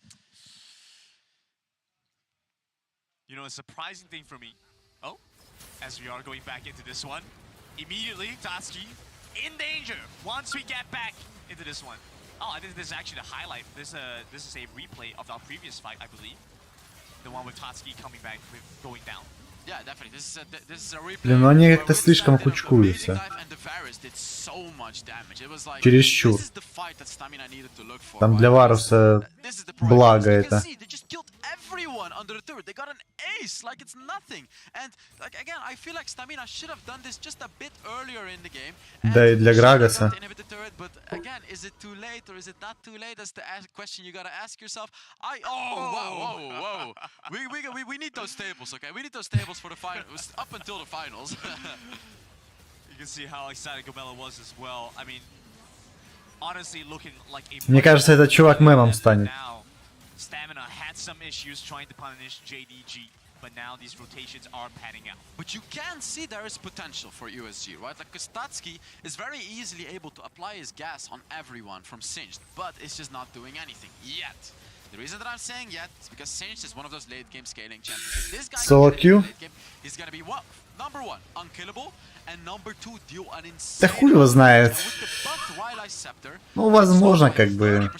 You know, a surprising thing for me. Oh, as we are going back into this one. Immediately, Tatsuki in danger once we get back into this one. Oh, I think this is actually the highlight. This is a replay of our previous fight, I believe. the one with Tatsuki coming back with going down. Yeah, definitely. This is a replay. Блин, ну они как-то слишком кучкуются. Чересчур. Там для Варуса благо это. Everyone under the turret. They got an ace like it's nothing. And like again, I feel like Stamina should have done this just a bit earlier in the game. Да и для Грагаса. But again, is it too late or is it not too late? That's the question you gotta ask yourself. Whoa. We need those tables, okay? We need those tables for the finals, up until the finals. You can see how excited Gomelo was as well. I mean, honestly, looking like a. Мне кажется, этот чувак мемом станет. Stamina had some issues trying to punish JDG, but now these rotations are panning out. But you can see there is potential for USG, right? Like, because Tatsuki is very easily able to apply his gas on everyone from Singed, but it's just not doing anything yet. The reason that I'm saying yet is because Singed is one of those late game scaling champions. This guy Solo queue? He's gonna be number one, unkillable, and number two, deal an insane. Да хуй его знает. Ну, возможно, как бы.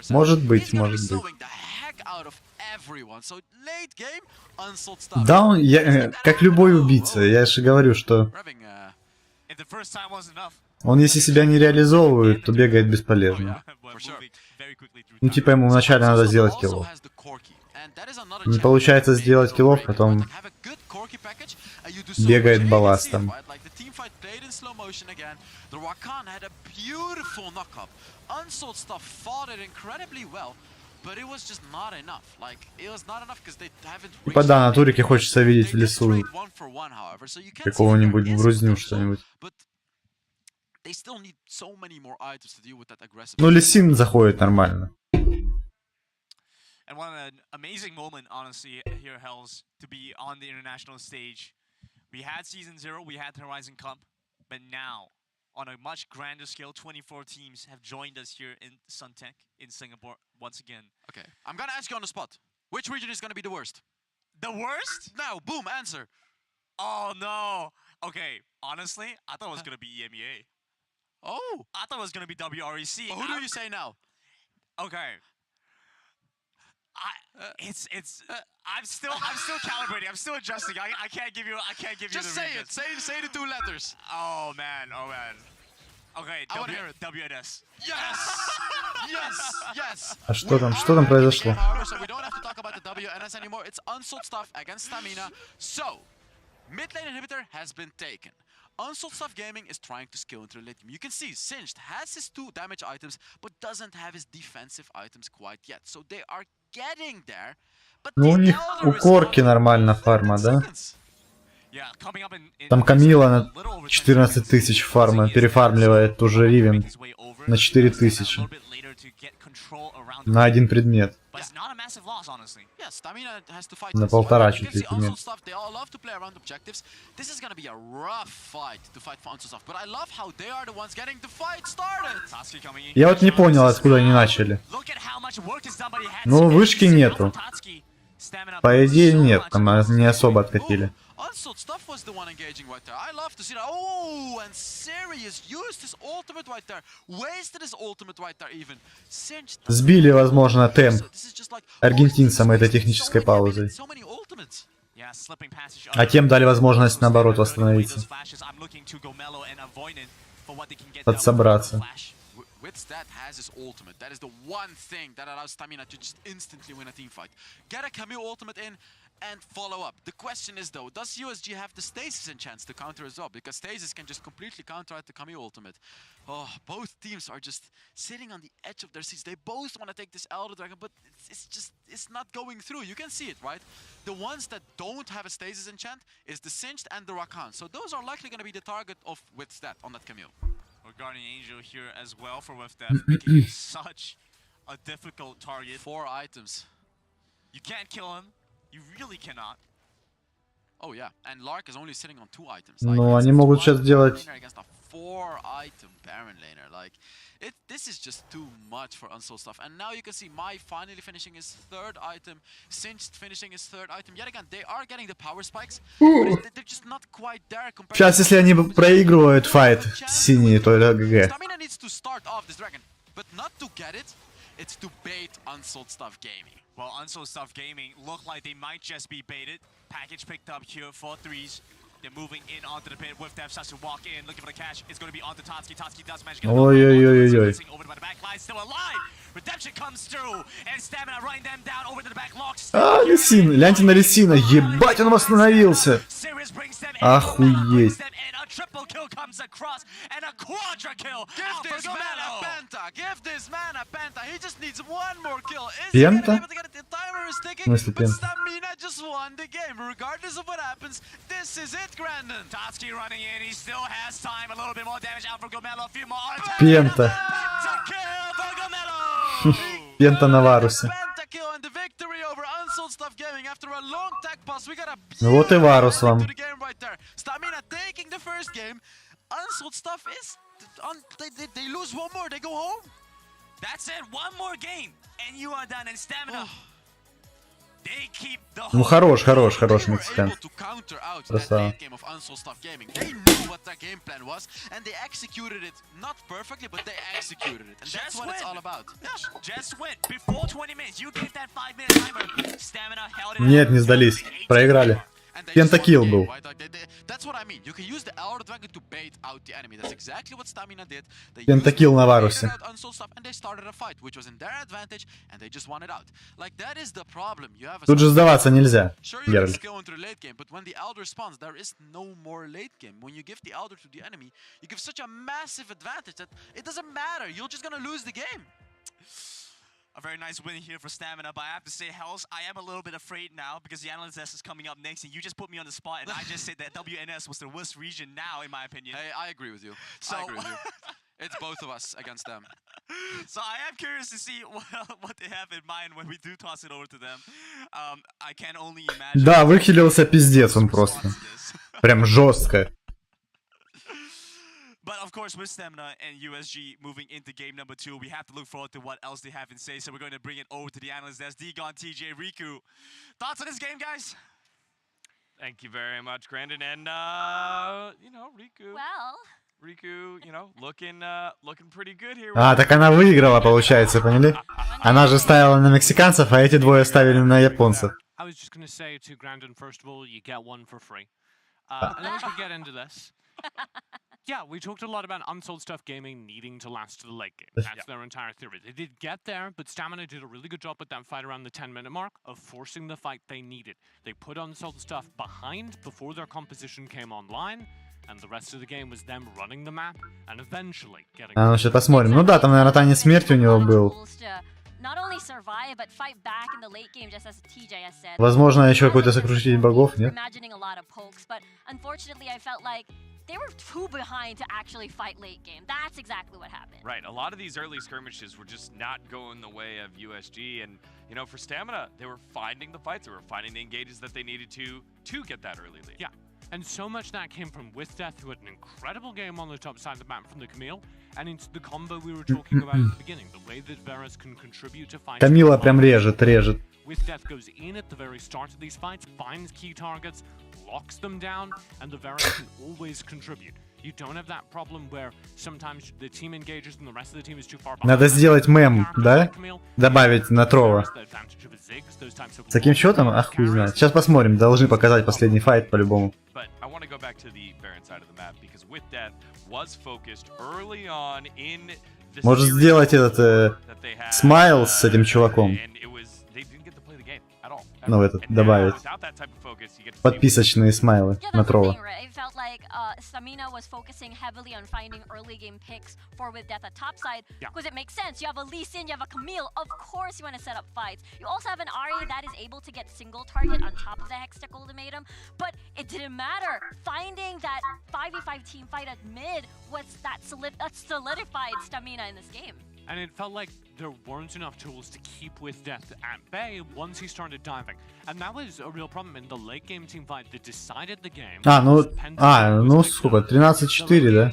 Может быть. Да, он, как любой убийца, я же говорю, что он, если себя не реализовывает, то бегает бесполезно. Ну, типа, ему вначале надо сделать киллов. Не получается сделать киллов, потом бегает балластом. Типа, да, на турике хочется видеть в лесу какого-нибудь грузню, что-нибудь. Ну, Лисин заходит нормально. And what an amazing moment, honestly, here, Hells, to be on the international stage. We had Season 0, we had the Horizon Cup, but now, on a much grander scale, 24 teams have joined us here in Suntec in Singapore once again. Okay, I'm gonna ask you on the spot. Which region is gonna be the worst? The worst? Now, boom, answer. Oh, no. Okay, honestly, I thought it was gonna be EMEA. Oh. I thought it was gonna be WREC. But who do you say now? Okay. I'm still calibrating. I'm still adjusting. I can't give you Just the say regions. it. Say the two letters. Oh man. Okay, I wanna hear it. WNS. Yes. А что там произошло? So we don't have to talk about the WNS anymore. It's unsold stuff against Stamina. So, mid lane inhibitor has been taken. Unsold Stuff Gaming is trying to scale into the late game. You can see Singed has his 2 damage items, but doesn't have his defensive items quite yet. So they are getting there. But ну, у них у Корки нормально фарма, да? Там Камила на 14 тысяч фарма перефармливает уже Ривен на 4000. На один предмет. На 1,5 чуть ли нет. Я вот не понял, откуда они начали. Ну, вышки нету. По идее нет, там не особо откатили. Unsold Stuff was the one engaging right there. I love to see that. Oh, and Sirius used his ultimate right there. Wasted his ultimate right there even. Сбили, возможно, темп аргентинцам этой технической паузой. А тем дали возможность, наоборот, восстановиться. Подсобраться. That has his ultimate. That is the one thing that allows Stamina to just instantly win a team fight. Get a Camille ultimate in and follow up. The question is though, does USG have the stasis enchants to counter as well? Because stasis can just completely counteract the Camille ultimate. Oh, both teams are just sitting on the edge of their seats. They both want to take this Elder Dragon, but it's not going through. You can see it, right? The ones that don't have a stasis enchant is the Singed and the Rakan. So those are likely going to be the target of with that on that Camille. Guardian Angel here as well for Wifdef, making such a difficult target. 4 items. You can't kill him. You really cannot. Oh yeah, and Lark is only sitting on 2 items. Ну, они могут сейчас делать... 4-item Baron laner, like this is just too much for Unsold Stuff. And now you can see Mai finally finishing his 3rd item, Singed finishing his 3rd item. Yet again, they are getting the power spikes, but they're just not quite there. Сейчас, если они проигрывают файт синие, то это ГГ. Stamina needs to start off this dragon, but not to get it. it's to bait Unsold Stuff Gaming. Well, Unsold Stuff Gaming look like they might just be baited. Package picked up here for threes. They're moving in onto the pit. With Death starts to walk in, looking for the catch. It's going to be onto Tatsuki. Tatsuki does manage to get over by the back line. Still alive. Redemption comes through. And Stamina running them down over to the back lock. Лисин, гляньте на Лисина. Ебать, он восстановился. Охуеть. Triple kill comes across and a quadra kill. Give this man a penta. Give this man a penta. He just needs one more kill. Penta? The timer is ticking, Мысли but пента. Stamina just won the game. Regardless of what happens, this is it, Grandin. Tatsuki running in. He still has time. A little bit more damage out for Gomelo. A few more attacks. Пента. Kill for Gomelo. Пента на Варусе. Penta kill and the victory over Unsold Stuff Gaming after a long tag pass. We got a Ну вот и Варус вам. Stamina taking the first game. Unsold Stuff is they lose one more, they go home. That's it. One more game and you are done. And Stamina. They keep the Ну хорош They мексикан. were able to counter out that Красава. late game of Unsold Stuff Gaming. They knew what their game plan was, and they executed it not perfectly, but they executed it, and that's what it's all about. Just win. Before 20 minutes, you gave that 5-minute timer. Stamina held it. Нет, не сдались. Проиграли. And they Пентакилл just won the был. game, right? Like that's what I mean. You can use the Elder Dragon to bait out the enemy. That's exactly what Stamina did. They Пентакилл на baited Варусе. out Unsold Stuff, and they started a fight, which was in their advantage, and they just won it out. Like that is the problem. You have a Тут же сдаваться нельзя, Sure, you can Геральт. skill into the late game, but when the Elder spawns, there is no more late game. When you give the Elder to the enemy, you give such a massive advantage that it doesn't matter. You're just gonna lose the game. A very nice win here for Stamina, but I have to say, Hells, I am a little bit afraid now because the Analyst S is coming up next, and you just put me on the spot, and I just said that WNS was the worst region now, in my opinion. Hey, I agree with you. So- I agree with you. It's both of us against them. So I am curious to see what they have in mind when we do toss it over to them. I can only imagine. Да, выхилился пиздец он просто. Прям жестко. But of course, with Stamina and USG moving into game number 2, we have to look forward to what else they have in say. So we're going to bring it over to the analysts. There's Digon, TJ, Riku. Thoughts on this game, guys? Thank you very much, Grandin. And, you know, Riku. Well, Riku, you know, looking pretty good here. А, так она выиграла, получается, поняли? Она же ставила на мексиканцев, а эти двое ставили на японцев. I was just going to say to Grandin, first of all, you get one for free. And then we could get into this. Yeah, we talked a lot about Unsold Stuff Gaming needing to last to the late game. That's their entire theory. They did get there, but Stamina did a really good job with that fight around the 10-minute mark of forcing the fight they needed. They put Unsold Stuff behind before their composition came online, and the rest of the game was them running the map and eventually getting... А, ну сейчас посмотрим. Ну да, там, наверное, танец смерти у него был. not only survive but fight back in the late game, just as TJ has said. Возможно, еще какой-то сокрушитель богов, нет? Imagining a lot of pokes, but unfortunately I felt like they were too behind to actually fight late game. That's exactly what happened. Right, a lot of these early skirmishes were just not going the way of USG, and you know, for Stamina, they were finding the fights, they were finding the engages that they needed to get that early lead. Yeah. And so much that came from With Death, who had an incredible game on the top side of the map from the Camille, and into the combo we were talking about at the beginning, the way that Varus can contribute to fights. Камила прям режет. With Death goes in at the very start of these fights, finds key targets, locks them down, and the Varus can always contribute. You don't have that problem where sometimes the team engages and the rest of the team is too far behind. Надо сделать мем, да? Добавить на Трова. С таким счетом? Ах, хуй знает. Сейчас посмотрим, должны показать последний файт по-любому. Может сделать этот смайл с этим чуваком. Ну, этот, добавить. Подписочные смайлы на Трова. Stamina was focusing heavily on finding early game picks for With Death at top side because it makes sense. You have a Lee Sin, you have a Camille. Of course you want to set up fights. You also have an Ahri that is able to get single target on top of the Hextech ultimatum, but it didn't matter. Finding that 5v5 team fight at mid was that solidified Stamina in this game. And it felt like there weren't enough tools to keep With Death at bay once he started diving. And that was a real problem in the late game team fight that decided the game. Ну сколько, 13-4, да?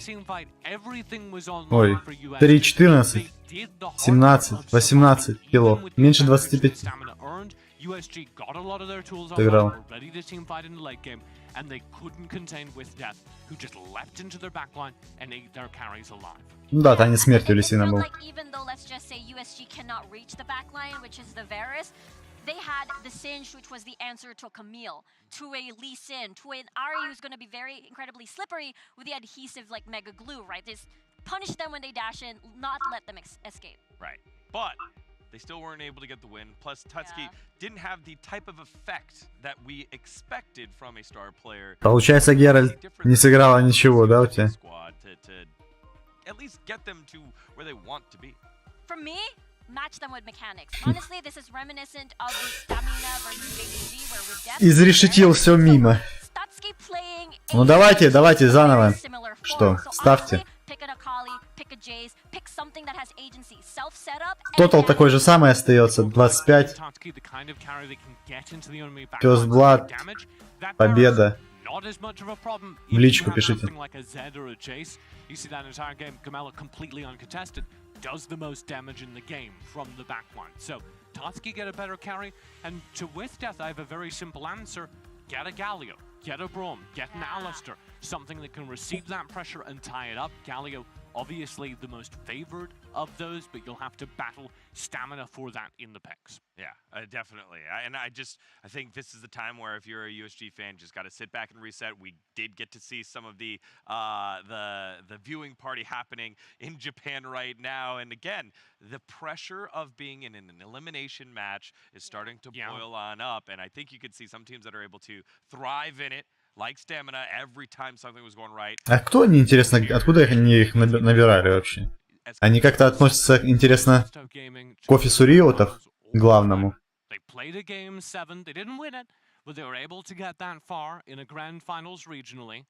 Ой, 3-14, 17, 18 кило, меньше 25. USG got a lot of their tools Играл. ready to team fight in the late game. and they couldn't contain with death, who just leapt into their backline and ate their carries alive. Ну да, танец смерти у Лисина был. Like, even though, let's just say, USG cannot reach the backline, which is the Varus, they had the Singe, which was the answer to a Camille, to a Lee Sin, to an Ahri who's going to be very incredibly slippery with the adhesive like mega glue, right? This punish them when they dash in, not let them escape. Right. But they still weren't able to get the win. Plus, Tutski didn't have the type of effect that we expected from a star player. Получается, Геральт не сыграла ничего, да, у тебя? At least get them to where they want to be. For me, match them with mechanics. Honestly, this is reminiscent of the stamina versus ADG, where with death... Изрешетил все мимо. Ну давайте, давайте заново. Что, ставьте. Тотал такой же самый остается, 25. First Blood. Победа. В личку пишите. Does the most damage in the game from the backline. So, Tatsuki get a better carry, and to with death, I have a very simple answer. Get a Galio, get a Braum, get an Alistair, something that can receive that pressure and tie it up. Galio, obviously the most favored of those, but you'll have to battle stamina for that in the picks. Yeah, definitely. I think this is the time where if you're a USG fan, just got to sit back and reset. We did get to see some of the viewing party happening in Japan right now, and again, the pressure of being in an elimination match is starting to boil on up, and I think you could see some teams that are able to thrive in it, like stamina, every time something was going right. А кто они, интересно, откуда они их набирали вообще? Они как-то относятся, интересно, к офису риотов, главному. They played a game 7, they didn't win it, but they were able to get that far in a grand finals regionally.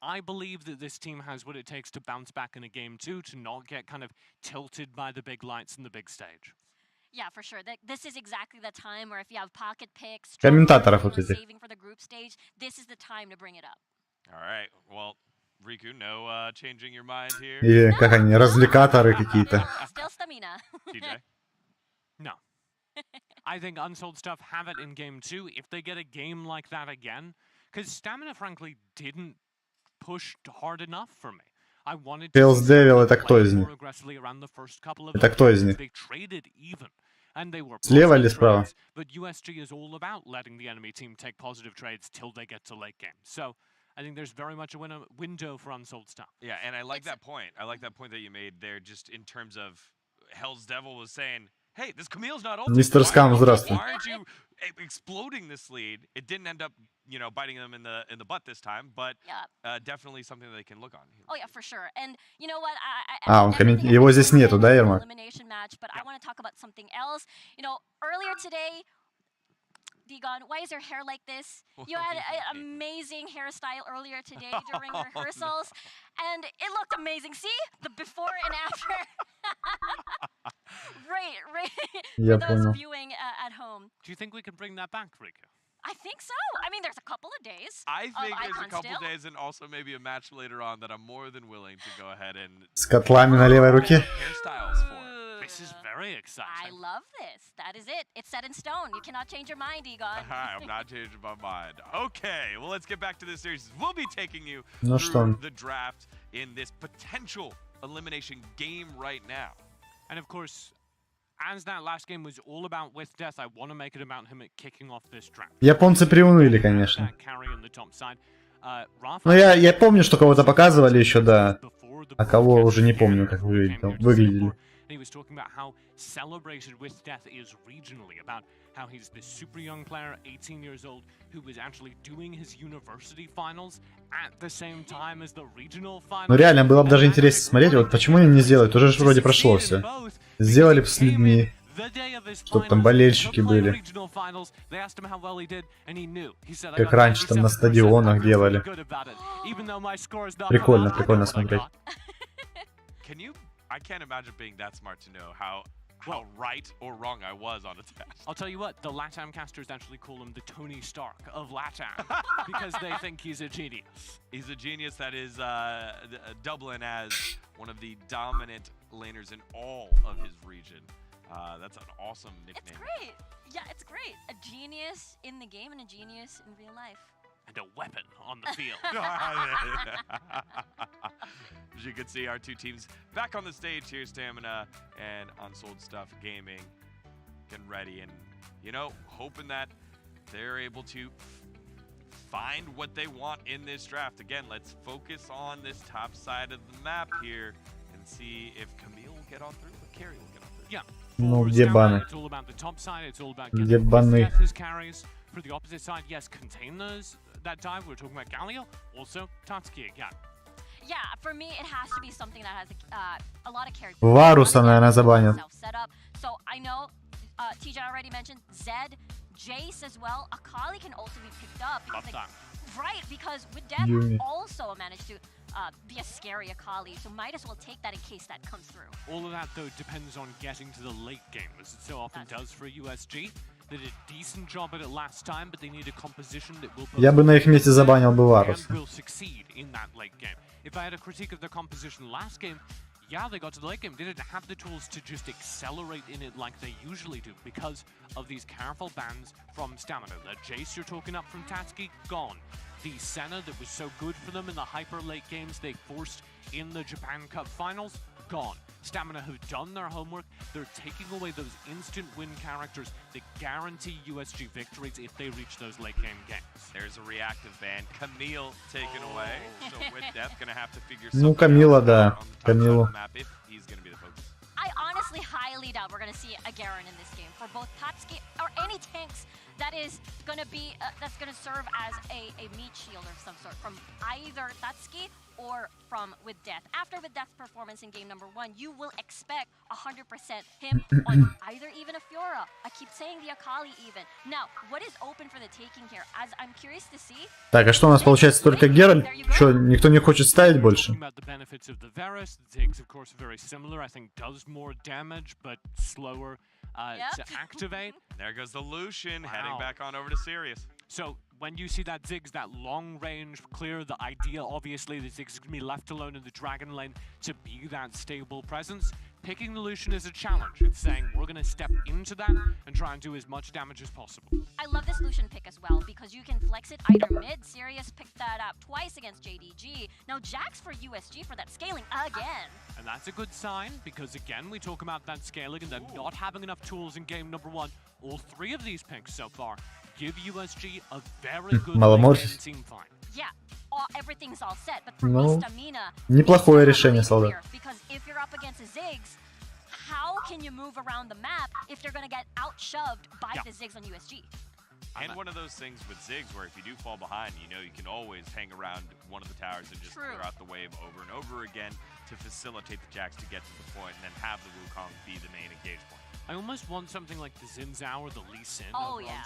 I believe that this team has what it takes to bounce back in a game 2, to not get kind of tilted by the big lights and the big stage. Yeah, for sure. This is exactly the time where if you have pocket picks, комментаторов вот этих. saving for the group stage, this is the time to bring it up. All right. Well, Riku, no changing your mind here. И как они, развлекаторы какие-то. Still stamina. TJ? No. I think Unsold Stuff have it in game 2 if they get a game like that again, because stamina, frankly, didn't push hard enough for me. I wanted to Devil, это кто из них? Это кто из них? Слева или справа? But USG is all about letting the enemy team take positive trades till they get to late game. So I think there's very much a window for Unsold Stuff. Yeah, and I like that point. I like that point that you made there, just in terms of Hell's Devil was saying, hey, this Camille's not ultimate. Мистер Скам, здравствуй. Why aren't you exploding this lead? It didn't end up, you know, biting them in the butt this time, but definitely something that they can look on. Oh yeah, for sure. And you know what? Он его здесь нету, да, Ермак? Elimination match, but I want to talk about something else. You know, earlier today, Digon, why is your hair like this? You had an amazing hairstyle earlier today during rehearsals, and it looked amazing. See? The before and after. Right. For those viewing at home. Do you think we can bring that back, Riku? I think so. I mean, there's a couple of days. I think there's a couple days and also maybe a match later on that I'm more than willing to go ahead and... С котлами на левой руке. Hairstyles for. This is very exciting. I love this. That is it. It's set in stone. You cannot change your mind, Egon. I'm not changing my mind. Okay, well, let's get back to this series. We'll be taking you Ну through the draft in this potential elimination game right now. And of course, as that last game was all about with death, I want to make it about him kicking off this draft. Японцы приуныли, конечно. Но я помню, что кого-то показывали еще, да. А кого уже не помню, как выглядели. He was talking about how celebrated with death is regionally, about how he's this super young player, 18 years old, who was actually doing his university finals at the same time as the regional finals. Ну реально, было бы даже интересно смотреть, вот почему им не сделать, уже же вроде прошло все. Сделали бы с людьми, чтобы там болельщики были. Как раньше там на стадионах делали. Прикольно смотреть. I can't imagine being that smart to know how right or wrong I was on a test. I'll tell you what, the LATAM casters actually call him the Tony Stark of LATAM because they think he's a genius. He's a genius that is Dublin as one of the dominant laners in all of his region. That's an awesome nickname. It's great. Yeah, it's great. A genius in the game and a genius in real life. and a weapon on the field. As you can see, our two teams back on the stage here, Stamina and Unsold Stuff Gaming, getting ready and, you know, hoping that they're able to find what they want in this draft. Again, let's focus on this top side of the map here and see if Camille will get on through or Carrie will get on through. Yeah. Ну, где баны? It's all about the top side. It's all about Где getting баны? his carries. For the opposite side, yes, containers that dive. We're talking about Galio, also Tatsuki again. Yeah, for me, it has to be something that has a lot of carry. Варуса, наверное, забанят. Setup. So I know TJ already mentioned Zed, Jace as well. Akali can also be picked up. Because, like, right, because with Death Yumi. also managed to be a scary Akali, so might as well take that in case that comes through. All of that, though, depends on getting to the late game, as it so often does for USG. They did a decent job at it last time, but they need a composition that will Я бы на их месте забанил бы Варуса. and will succeed in that late game. If I had a critique of their composition last game, yeah, they got to the late game. They didn't have the tools to just accelerate in it like they usually do because of these careful bans from Stamina. The Jace you're talking up from Tatsuki, gone. The Senna that was so good for them in the hyper late games they forced in the Japan Cup finals, gone. Stamina have done their homework. They're taking away those instant win characters that guarantee USG victories if they reach those late game games. There's a reactive ban. Camille taken away. So with Death, gonna have to figure Ну, something Камила, out да. on the top side of Камилу. the map if he's gonna be the focus. I honestly highly doubt we're going to see a Garen in this game for both Tatsuki or any tanks that is going to be that's going to serve as a meat shield of some sort from either Tatsuki or from With Death. After With Death's performance in game number 1, you will expect 100% him on either even a Fiora. I keep saying the Akali even. Now, what is open for the taking here? As I'm curious to see. Так, а что у нас получается только Геральт? Что, никто не хочет ставить больше? Talking about the benefits of the Varus, Ziggs, of course, are very similar. I think does more damage, but slower to activate. There goes the Lucian Wow. heading back on over to Sirius. So when you see that Ziggs, that long range clear, the idea obviously that Ziggs is going to be left alone in the Dragon lane to be that stable presence. Picking the Lucian is a challenge. It's saying we're going to step into that and try and do as much damage as possible. I love this Lucian pick as well because you can flex it either mid. Sirius picked that up twice against JDG. Now Jax for USG for that scaling again. And that's a good sign because, again, we talk about that scaling and them not having enough tools in game number 1. All 3 of these picks so far give USG a very good late-game team fight. Yeah, everything's all set, but for me, Stamina, неплохое решение, солдат. because if you're up against a Ziggs, how can you move around the map if you're gonna get out-shoved by the Ziggs on USG? And one of those things with Ziggs where if you do fall behind, you know you can always hang around one of the towers and just clear out the wave over and over again to facilitate the Jax to get to the point and then have the Wukong be the main engage point. I almost want something like the Xin Zhao or the Lee Sin.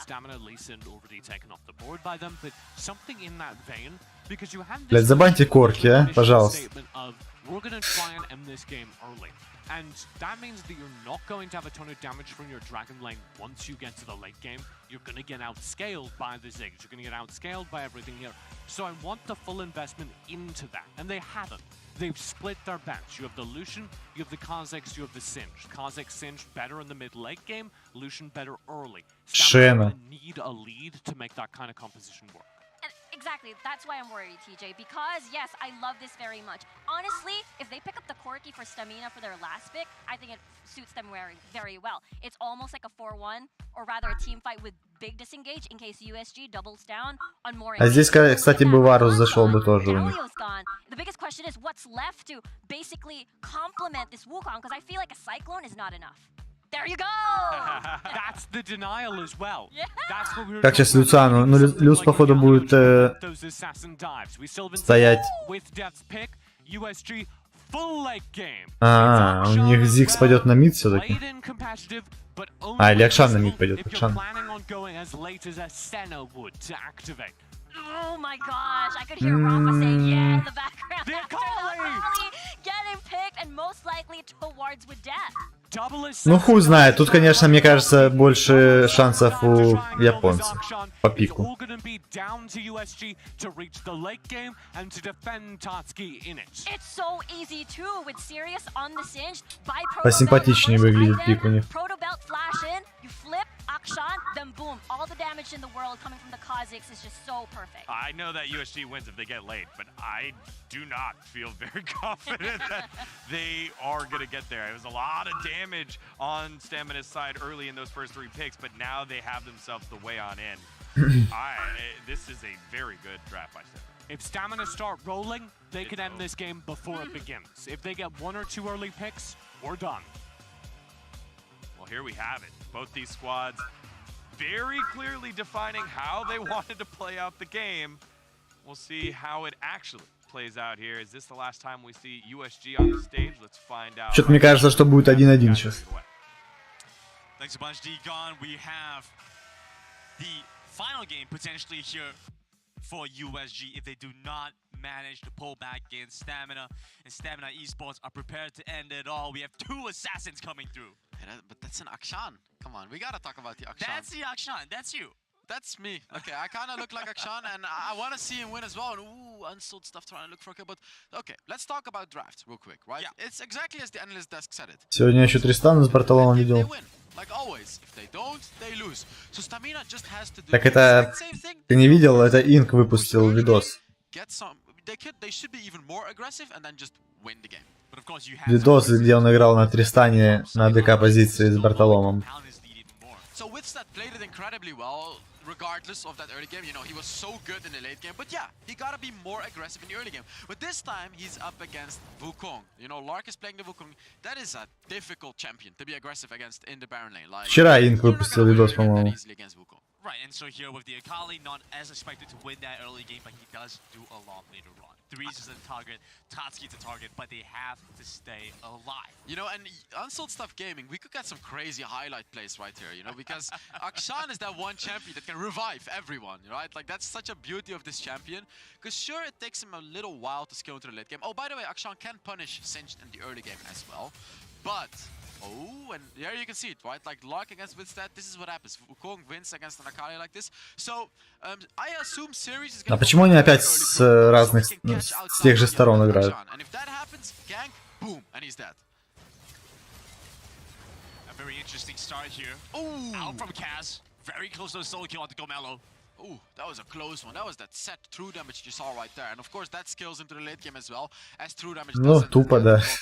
Stamina, Lee Sin already taken off the board by them, but something in that vein, because you have Блядь, забаньте корки, а? Пожалуйста. statement of, we're going to try and end this game early. And that means that you're not going to have a ton of damage from your Dragon lane once you get to the late game. You're going to get outscaled by the Ziggs. You're going to get outscaled by everything here. So I want the full investment into that, and they haven't. They've split their bets. You have the Lucian, you have the Kha'Zix, you have the Singed. Kha'Zix Singed better in the mid-late game, Lucian better early. Shanna. Need a lead to make that kind of composition work. And exactly, that's why I'm worried, TJ, because yes, I love this very much. Honestly, if they pick up the Corki for Stamina for their last pick, I think it suits them very, very well. It's almost like a 4-1, or rather a team fight with big disengage in case USG doubles down on more. А здесь, кстати, бы Варус зашел бы тоже у них. The biggest question is what's left to basically complement this Wukong, because I feel like a Cyclone is not enough. There you go! That's the denial as well. That's what we were Как сейчас Люциану? Ну, Люц, походу, будет стоять. А, у них Зигс пойдет на мид все-таки. А, или Акшан на мид пойдет. Акшан. Oh my gosh, I could hear Rafa saying yeah in the background. The Akali getting picked and most likely towards With Death. Ну хуй знает, тут, конечно, мне кажется, больше шансов у японцев по пику. Посимпатичнее выглядит пик у них. Akshan, then boom, all the damage in the world coming from the Kazakhs is just so perfect. I know that USG wins if they get late, but I do not feel very confident that they are going to get there. It was a lot of damage on Stamina's side early in those first 3 picks, but now they have themselves the way on in. This is a very good draft by Stamina. If Stamina start rolling, they can end this game before it begins. If they get 1 or 2 early picks, we're done. Well, here we have it. Both these squads very clearly defining how they wanted to play out the game. We'll see how it actually plays out here. Is this the last time we see USG on the stage? Let's find out. Что-то мне кажется, что будет 1-1 сейчас. Thanks a bunch, D-Gon. We have the final game potentially here for USG if they do not manage to pull back against Stamina. And Stamina Esports are prepared to end it all. We have 2 assassins coming through. But that's an Akshan. Come on, we gotta talk about the Akshan. That's the Akshan. That's you. That's me. Okay, I kind of look like Akshan, and I want to see him win as well. And ooh, unsold stuff trying to look for a kill. But okay, let's talk about drafts real quick, right? Yeah. It's exactly as the analyst desk said it. Сегодня еще Тристана с Бартоломом видел. Like always, if they don't, they lose. So Stamina just has to do Так это ты не видел? Это Инк выпустил видос. They should be even more aggressive and then just win the game. Видос, где он играл на Тристане на АДК позиции с Бартоломом. So Withstat played it incredibly well, regardless of that early game. You know, he was so good in the late game. But yeah, he gotta be more aggressive in the early game. But this time, he's up against Wukong. You know, Lark is playing the Wukong. That is a difficult champion to be aggressive against in the Baron lane. Like, Вчера Инк выпустил видос, по-моему. Right, and so here with the Akali, not as expected to win that early game, but he does do a lot later on. Threes is a target, Tatsuki's a target, but they have to stay alive. You know, and Unsold Stuff Gaming, we could get some crazy highlight plays right here, you know, because Akshan is that one champion that can revive everyone, right? Like, that's such a beauty of this champion. Because sure, it takes him a little while to scale into the late game. Oh, by the way, Akshan can punish Singed in the early game as well. But, oh, and there you can see it, right? Like, Lark against Withstat, this is what happens. Wukong wins against an Akali like this. So, I assume series is А почему они опять с разных, с тех же сторон играют? And if that happens, gank, boom, and he's dead. A very interesting start here. Ooh. Out from Kaz. Very close to the solo kill onto Gomelo. Ooh, that was a close one. That was that set true damage you saw right there. And of course that scales into the late game as well, as true damage doesn't get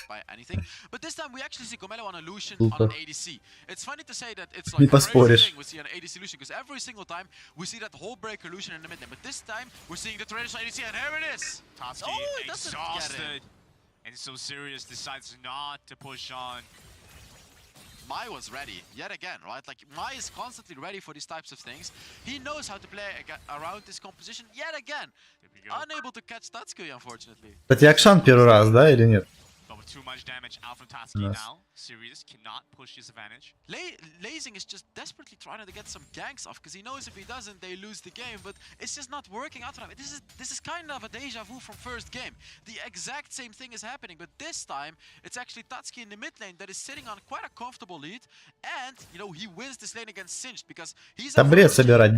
by anything. But this time we actually see Gomelo on a Lucian on an ADC. It's funny to say that it's like a crazy thing we see an ADC Lucian, because every single time we see that whole breaker Lucian in the mid lane. But this time we're seeing the traditional ADC, and here it is! Tatsuki exhausted. And so Sirius decides not to push on. Mai was ready, yet again, right? Like, Mai is constantly ready for these types of things. He knows how to play around this composition, yet again. Unable to catch Tatsuki, unfortunately. Кстати, Акшан первый раз, да, или нет? But with too much damage out from Tatsuki now, Sirius cannot push his advantage. Lazing is just desperately trying to get some ganks off, because he knows if he doesn't, they lose the game, but it's just not working out for him. This is kind of a deja vu from first game. The exact same thing is happening, but this time, it's actually Tatsuki in the mid lane that is sitting on quite a comfortable lead, and, you know, he wins this lane against Singed, because he's... Да бред собирать,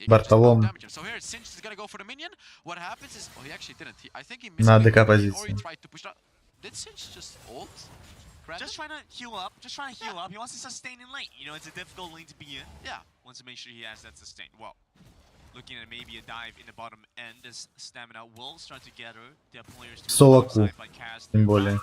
Бартолом. So here, Singed is gonna go for the minion. What happens is... Oh, he actually didn't. I think he missed... На АДК позиции. Did Singed just ult? Just trying to heal up. He wants to sustain in lane. You know, it's a difficult lane to be in. Yeah. Wants to make sure he has that sustain. Well, looking at maybe a dive in the bottom end, this Stamina will start to gather their players to Солоку, тем более.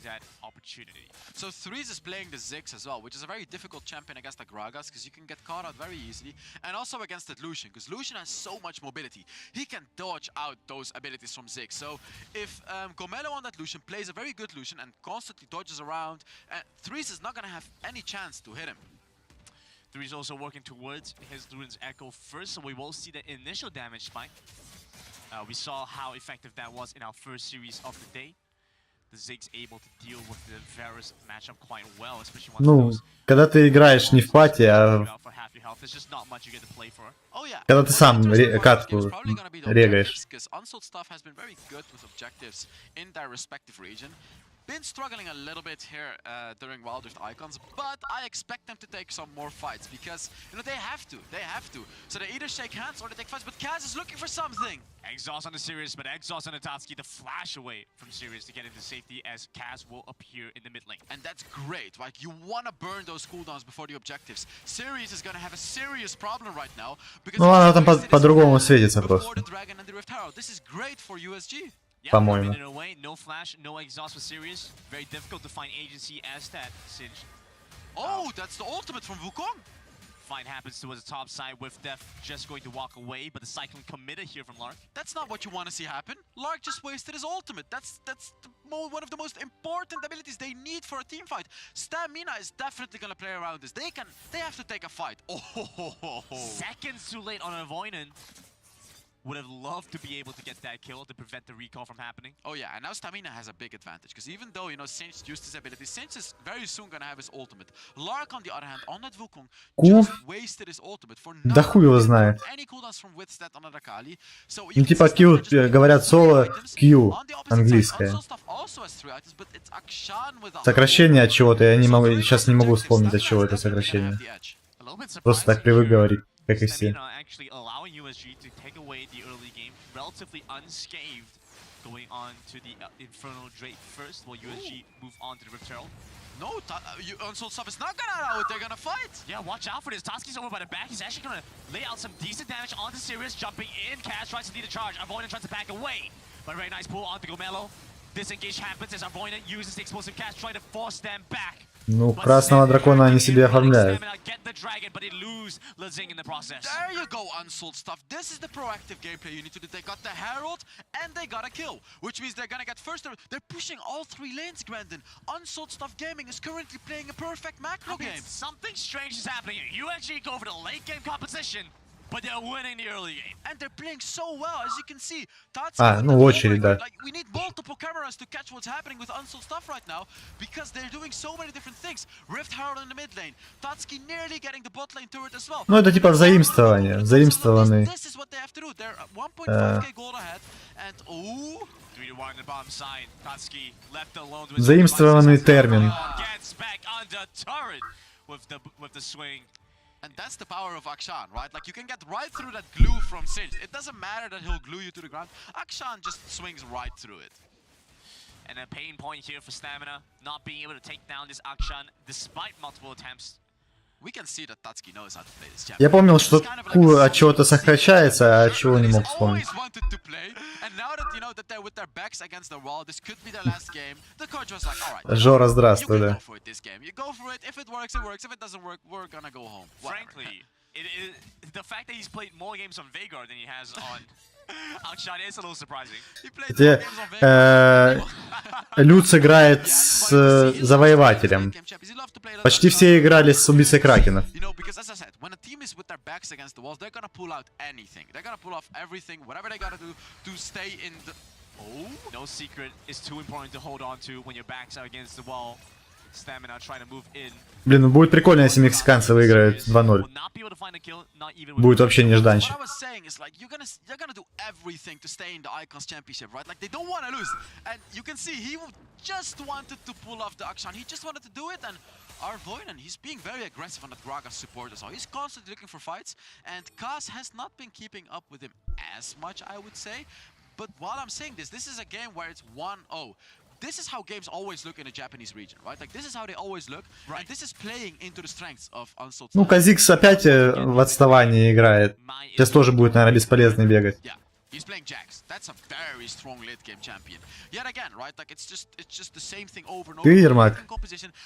That opportunity. So Threes is playing the Ziggs as well, which is a very difficult champion against the Gragas, because you can get caught out very easily, and also against the Lucian, because Lucian has so much mobility. He can dodge out those abilities from Ziggs. So if Gomelo on that Lucian plays a very good Lucian and constantly dodges around, Threes is not going to have any chance to hit him. Threes also working towards his Luden's Echo first, so we will see the initial damage spike. We saw how effective that was in our first series of the day. The Ziggs able to deal with the Varus matchup quite well, especially once Ну, когда ты играешь не в пати, а когда ты сам катку регаешь. been struggling a little bit here during Wild Rift Icons, but I expect them to take some more fights because, you know, they have to. So they either shake hands or they take fights, but Kaz is looking for something. Exhaust on the Sirius, but Exhaust on the Tatsuki, the flash away from Sirius to get into safety as Kaz will appear in the mid lane. And that's great, right? You want to burn those cooldowns before the objectives. Sirius is going to have a serious problem right now because Ну она там по-другому светится просто. This is great for USG. По-моему. No flash, no exhaust for Sirius. Very difficult to find agency as that Singe. Oh, that's the ultimate from Wukong. Fight happens towards the top side with Def just going to walk away, but the Cyclone committed here from Lark. That's not what you want to see happen. Lark just wasted his ultimate. That's one of the most important abilities they need for a team fight. Stamina is definitely going to play around this. They have to take a fight. Oh. Seconds too late on Avoidant. Would have loved to be able to get that kill to prevent the recall from happening. Oh yeah, and now Stamina has a big advantage because even though, you know, Singe used his ability, Singe is very soon gonna have his ultimate. Lark, on the other hand, on that Wukong, just wasted his ultimate for Да хуй его знает. any cooldowns from Withstep on Akali. So Ну типа Q, говорят соло, Q, английское. Сокращение от чего-то, я сейчас не могу вспомнить, от чего это сокращение. Просто так привык говорить, как и все. Relatively unscathed, going on to the Infernal Drake first, while USG move on to the Rift Herald. No, Unsold stuff is not gonna allow it, they're gonna fight! Yeah, watch out for this. Tatsuki's over by the back. He's actually gonna lay out some decent damage onto Sirius, jumping in. Kaz tries to lead a charge. Avoidant tries to back away. But very nice pull onto Gomelo. Disengage happens as Avoidant uses the explosive Kaz, trying to force them back. Ну, красного дракона они себе оформляют. There you go, Unsold stuff. This is the proactive gameplay you need to do. They got the Herald and they got a kill, which means they're gonna get first. They're pushing all three lanes, Grandin. Unsold stuff gaming is currently playing a perfect macro game. Something strange is happening here. USG go for the late game competition, but they're winning the early game. And they're playing so well, as you can see. Ну в очередь, да. Like, we need multiple cameras to catch what's happening with Unsold stuff right now, because they're doing so many different things. Rift Herald in the mid lane. Tatsuki nearly getting the bot lane turret as well. Ну это типа взаимствование, заимствованный. This is what they have to do. They're 1.5k gold ahead, and oh. Заимствованный термин. And that's the power of Akshan, right? Like, you can get right through that glue from Singe. It doesn't matter that he'll glue you to the ground. Akshan just swings right through it. And a pain point here for Stamina, not being able to take down this Akshan despite multiple attempts. We can see that Tatsuki knows how to play this champion. Я помнил, что Q от чего-то сокращается, а от чего не мог вспомнить. Жора, здравствуй, да. Где Люц играет с завоевателем. Почти все играли с убийцей кракенов. Блин, ну будет прикольно, если мексиканцы выиграют 2-0. Будет вообще нежданчик. Arvoinen, he's being very aggressive on the Gragas support as well. He's constantly looking for fights, and Kaz has not been keeping up with him as much, I would say. But while I'm saying this, this is a game where it's 1-0. This is how games always look in the Japanese region, right? Like, this is how they always look, and this is playing into the strengths of Unsold. Ну, Казикс опять в отставании играет. Сейчас тоже будет, наверное, бесполезно бегать. He's playing Jax. That's a very strong late game champion. Yet again, right? Like, it's just the same thing over and over. Ты, Ермак?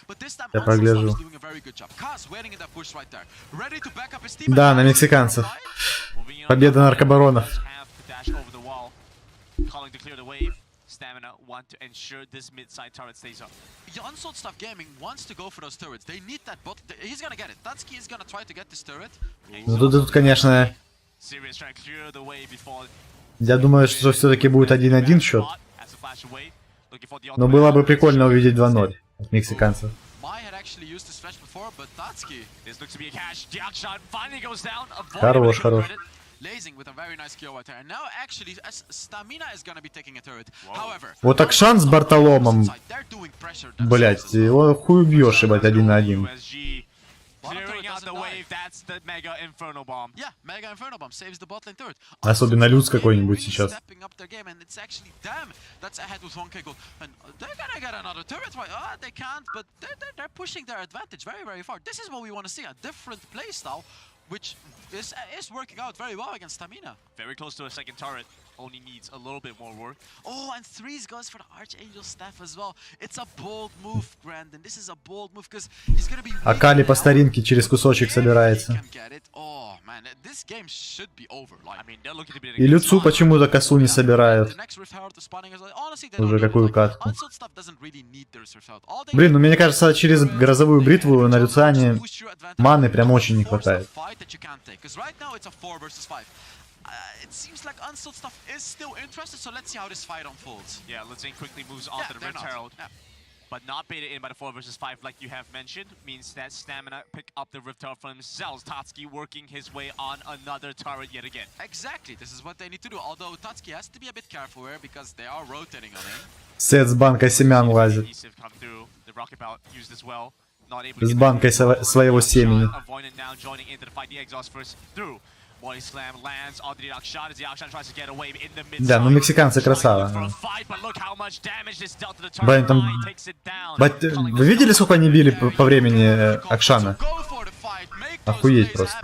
But this time, Я прогляжу. is doing a very good job. Kaz waiting in that bush right there, ready to back up his team. Да, на мексиканцев. Победа наркобаронов. Stamina want to ensure this mid-side turret stays up. Unsold stuff gaming wants to go for those turrets. They need that bot. He's gonna get it. Tatsuki is gonna try to get this turret. Ну тут, конечно, я думаю, что все-таки будет 1-1 счет. Но было бы прикольно увидеть 2-0 от мексиканцев. Before, but Tatsuki. Хорош, хорош. Lazing with a very nice kill right there. And now actually Stamina is gonna be taking a turret. However, Вот так шанс с Бартоломом. they're doing pressure Блять, его хуй бьешь, ебать, 1 на 1. USG clearing out the wave, that's the Mega Inferno Bomb. Yeah, Mega Inferno Bomb saves the bot lane turret. Особенно Люц какой-нибудь сейчас. Stepping up their game, and it's actually them that's ahead with 1k gold. And they're gonna get another turret, right? They can't, but they're pushing their advantage very, very far. This is what we want to see, a different playstyle, which is working out very well against Stamina. Very close to a second turret. Only needs a little bit more work. Oh, and threes goes for the Archangel staff as well. It's a bold move, Brandon. This is a bold move because he's gonna be. Акали по старинке через кусочек собирается. Oh man, this game should be over. I mean, they're looking to be. И Люцу почему-то косу не собирают. Уже какую катку. Блин, ну мне кажется, через грозовую бритву на Люциане маны прям очень не хватает. It seems like Unsold stuff is still interested, so let's see how this fight unfolds. Yeah, Lizing quickly moves on to the Rift Herald. But not baited in by the 4 versus 5 like you have mentioned. Means that Stamina pick up the Rift Herald from themselves. Tatsuki working his way on another turret yet again. Exactly, this is what they need to do. Although Tatsuki has to be a bit careful here because they are rotating on him. Сет с банкой семян лазит. С банкой своего семени. Да, ну мексиканцы красава. Блин, там... Вы видели, сколько они били по времени Акшана? Охуеть просто.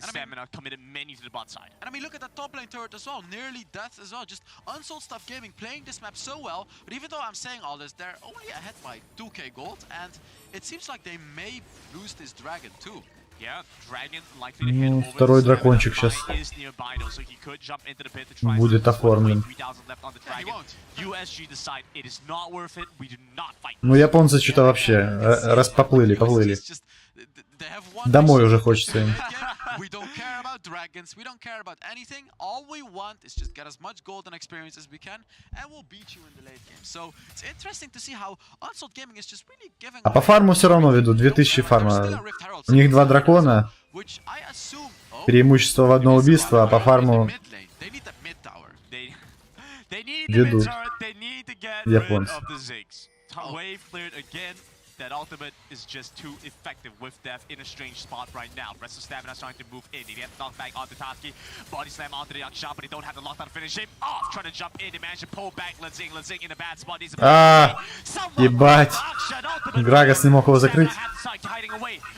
Stamina committed many to the bot side. And I mean, look at that top lane turret as well. Nearly death as well. Just Unsold Stuff Gaming playing this map so well. But even though I'm saying all this, they're only ahead by 2k gold. And it seems like they may lose this dragon too. Yeah, dragon likely to hit over. Второй дракончик сейчас будет оформлен. Ну, японцы что-то вообще поплыли. Домой уже хочется им. We don't care about dragons, we don't care about anything. All we want is just get as much gold and experience as we can, and we'll beat you in the late game. So it's interesting to see how Unsold Gaming is just really giving. А по фарму все равно ведут 2000 фарма. У них 2 дракона. Преимущество в одно убийство, а по фарму ведут японцы. That ultimate is just too effective with death in a strange spot right now. Rest of Stamina starting to move in. He gets knocked back onto Tatsuki. Body slam onto the Akshan, but he don't have the lockdown to finish him off. Trying to jump in. He managed to pull back Lizing. Lizing in a bad spot. Ебать. Грагас не мог его закрыть.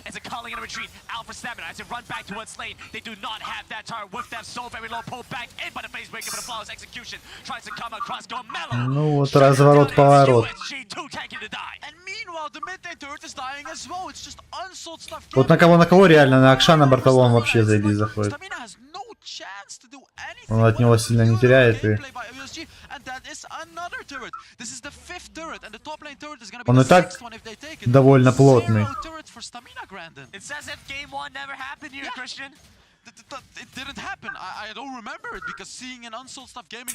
It's a calling and a retreat. Out for Stamina as it run back towards lane. They do not have that turret with them. So very low. Pull back in by the face breaker for the flawless execution. Tries to come across. Go mellow. Ну вот разворот-поворот. Вот на кого реально, на Акшана Бартолом вообще заебись заходит. Он от него сильно не теряет и... Он и так довольно плотный.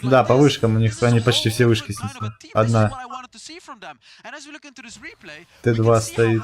Да, по вышкам у них они почти все вышки снесли. Одна. Т2 стоит.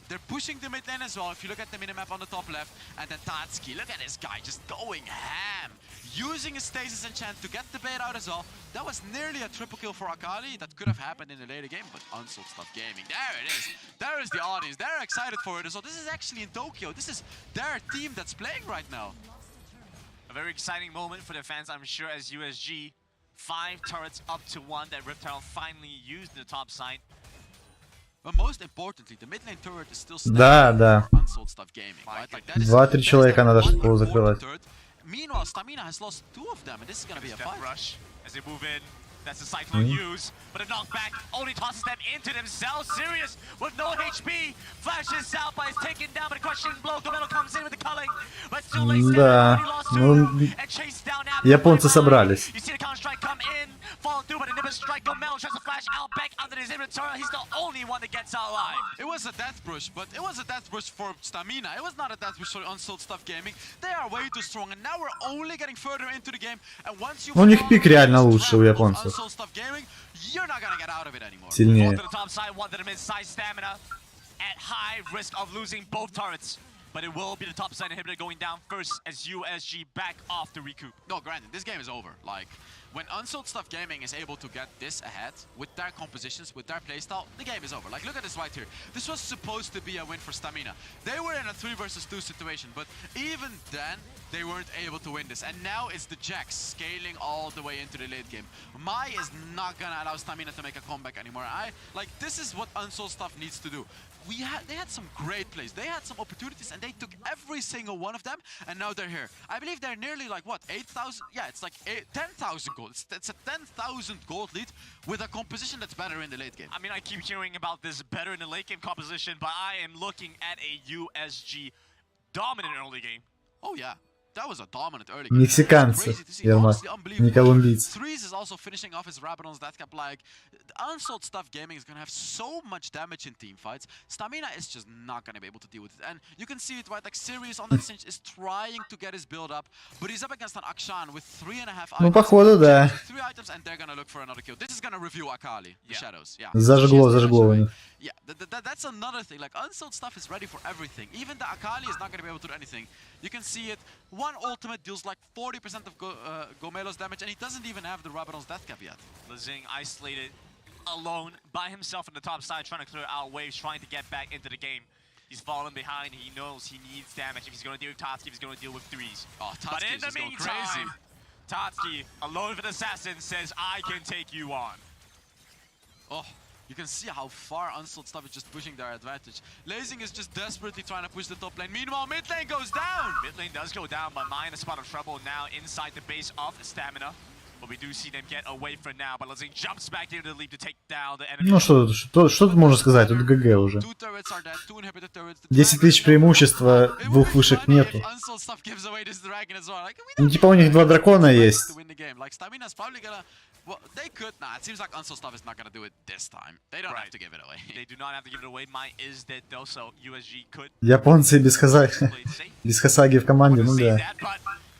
They're pushing the mid lane as well, if you look at the minimap on the top left. And then Tatsuki, look at this guy just going ham. Using his stasis enchant to get the bait out as well. That was nearly a triple kill for Akali. That could have happened in the later game, but Unsold Stuff Gaming. There it is. There is the audience. They're excited for it as well. This is actually in Tokyo. This is their team that's playing right now. A very exciting moment for the fans, I'm sure, as USG. 5 turrets up to 1 that Rift Herald finally used in the top side. But most importantly, the mid lane turret is still Да. Unsold Stuff Gaming, right? Like that is 2-3 человека надо, чтобы его закрывать. Meanwhile, Stamina has lost 2 of them, and this is gonna be a fight. Rush as they move in. That's the Cyclone use, but a knockback only tosses them into themselves. Serious with no HP, flashes out, but is taken down by the crushing blow. Gomelo comes in with the culling, but still late Да, ну, and chased down after японцы собрались. You see the counter strike come in, fall through, but a Nimbus strike. Gomelo tries to flash out back under his inventory. He's the only one that gets out alive. It was a death push, but it was a death push for Stamina. It was not a death push for Unsold Stuff Gaming. They are way too strong, and now we're only getting further into the game. And once you У них пик реально лучше у японцев. Unsold Stuff Gaming, you're not gonna get out of it anymore. Сильнее. One to the top side, one to the mid side. Stamina at high risk of losing both turrets. But it will be the top side inhibitor going down first as USG back off to recoup. No, granted, this game is over. Like, when Unsold Stuff Gaming is able to get this ahead with their compositions, with their playstyle, the game is over. Like, look at this right here. This was supposed to be a win for Stamina. They were in a 3 versus 2 situation, but even then, they weren't able to win this. And now it's the Jacks scaling all the way into the late game. Mai is not gonna allow Stamina to make a comeback anymore. This is what Unsold Stuff needs to do. They had some great plays. They had some opportunities, and they took every single one of them, and now they're here. I believe they're nearly like, what, 8,000? Yeah, it's like 10,000 gold. It's a 10,000 gold lead with a composition that's better in the late game. I mean, I keep hearing about this better in the late game composition, but I am looking at a USG dominant early game. Oh, yeah. That was a dominant early game. Мексиканцы, Ермак, не колумбийцы. Threes is also finishing off his Rabadon's death cap. Like, Unsold Stuff Gaming is gonna have so much damage in team fights. Stamina is just not gonna be able to deal with it. And you can see it, right? Like, Sirius on that cinch is trying to get his build up, but he's up against an Akshan with 3.5 items. Ну, походу, да. 3 items, and they're gonna look for another kill. This is gonna review Akali, the Shadows. Yeah. Зажгло у них. Yeah, that's another thing. Like, Unsold Stuff is ready for everything. Even the Akali is not gonna be able to do anything. You can see it. One ultimate deals like 40% of Gomelo's damage, and he doesn't even have the Rabadon's death cap yet. Lazing isolated, alone, by himself on the top side, trying to clear out waves, trying to get back into the game. He's falling behind. He knows he needs damage. If he's going to deal with Tatsuki, if he's going to deal with threes. Oh, but in the meantime, Tatsuki, alone with an assassin, says, I can take you on. Oh. You can see how far Unsold Stuff is just pushing their advantage. Lazing is just desperately trying to push the top lane. Meanwhile, mid lane goes down! Mid lane does go down, but Mai in a spot of trouble now inside the base of Stamina. But we do see them get away for now. But Lazing jumps back into the lead to take down the enemy. Ну что тут можно сказать? Тут ГГ уже. 10 тысяч преимущества, двух вышек нету. Ну типа у них 2 дракона есть. Well, they could. Nah, it seems like Unsold Stuff is not going to do it this time. They don't have to give it away. They do not have to give it away. Mai is dead though, so USG could. Японцы без Хасаги в команде, ну да.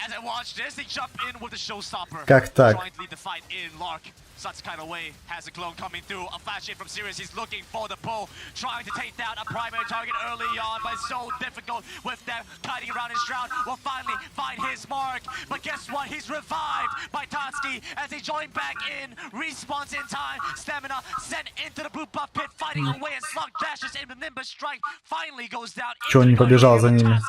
As I watch this, they jump in with the showstopper. Как так? Trying to lead the fight in. Lark, such kind of way, has a clone coming through. A flash in from Sirius. He's looking for the pull, trying to take down a primary target early on, but it's so difficult with them kiting around his shroud. Will finally find his mark, but guess what? He's revived by Tatsuki as they join back in. Respawns in time. Stamina sent into the blue buff pit, fighting away and Slug dashes in the Nimbus strike. Finally goes down. Чё он не побежал за ними?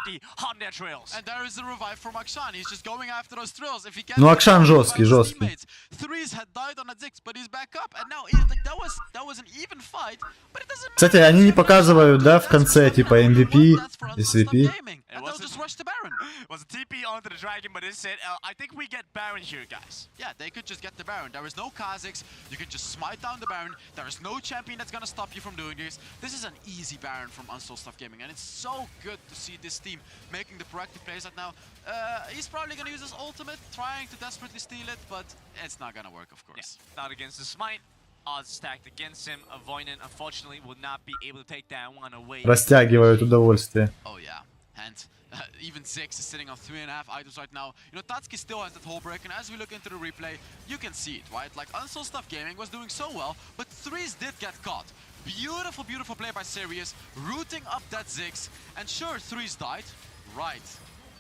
And there is a revive from Akshan. He's just going after those thrills. If he gets Ну Акшан жесткий. Threes had died on a Ziggs, but he's back up, and now that was an even fight, but it doesn't. Кстати, они не показывают, да, в конце типа MVP, SVP. And they'll just rush the Baron. It was a TP onto the dragon, but it said, I think we get Baron here, guys. Yeah, they could just get the Baron. There is no Kha'Zix. You can just smite down the Baron. There is no champion that's gonna stop you from doing this. This is an easy Baron from Unsold Stuff Gaming, and it's so good to see this team making the proactive plays right now. He's probably gonna use his ultimate, trying to desperately steal it, but it's not gonna work, of course. Yeah, not against the smite. Odds stacked against him. Avoidant, unfortunately, will not be able to take that one away. Растягивают удовольствие. Oh yeah, and even Ziggs is sitting on 3.5 items right now. You know, Tatsuki still has that whole break, and as we look into the replay, you can see it, right? Like, Unsold Stuff Gaming was doing so well, but threes did get caught. Beautiful, beautiful play by Sirius, rooting up that Ziggs, and sure, threes died. Right.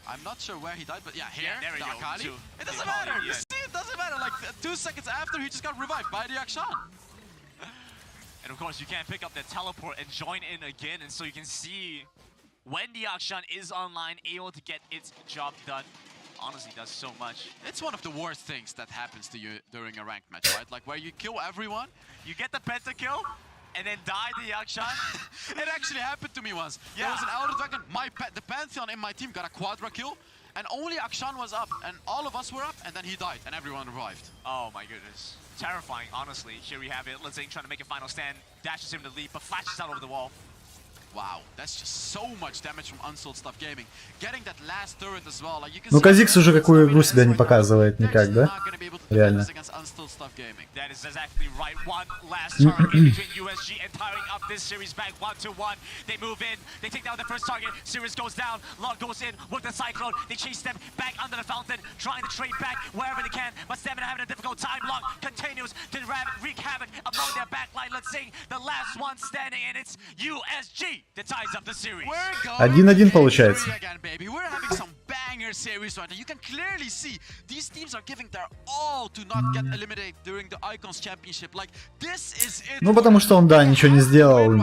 I'm not sure where he died, but yeah, here, the Akali. It doesn't matter! You see, it doesn't matter! Like, 2 seconds after, he just got revived by the Akshan. And of course, you can't pick up that teleport and join in again, and so you can see when the Akshan is online, able to get its job done. Honestly, does so much. It's one of the worst things that happens to you during a ranked match, right? Like, where you kill everyone, you get the pentakill, and then die the Akshan. It actually happened to me once. Yeah. There was an Elder Dragon. The Pantheon in my team got a quadra kill, and only Akshan was up, and all of us were up, and then he died, and everyone revived. Oh my goodness. Terrifying, honestly. Here we have it. Lizane trying to make a final stand. Dashes him to leap, but flashes out over the wall. Wow, that's just so much damage from Unsold Stuff Gaming. Getting that last turret as well. Like you can Ну, Казикс уже какую игру себя не показывает никак, да? Реально. That is exactly right. One last turret in between USG and tiring up this series back 1-1. They move in. They take down the first target. Series goes down. Log goes in with the Cyclone. They chase them back under the fountain, trying to trade back wherever they can. But Stamina having a difficult time. Log continues to wreak havoc among their backline. Let's sing the last one standing, and it's USG that ties up the series. 1-1 получается. We're having some banger series right now. You can clearly see these teams are giving their all to not get eliminated during the Icons Championship. Like this is it. Ну, потому что он, да, ничего не сделал.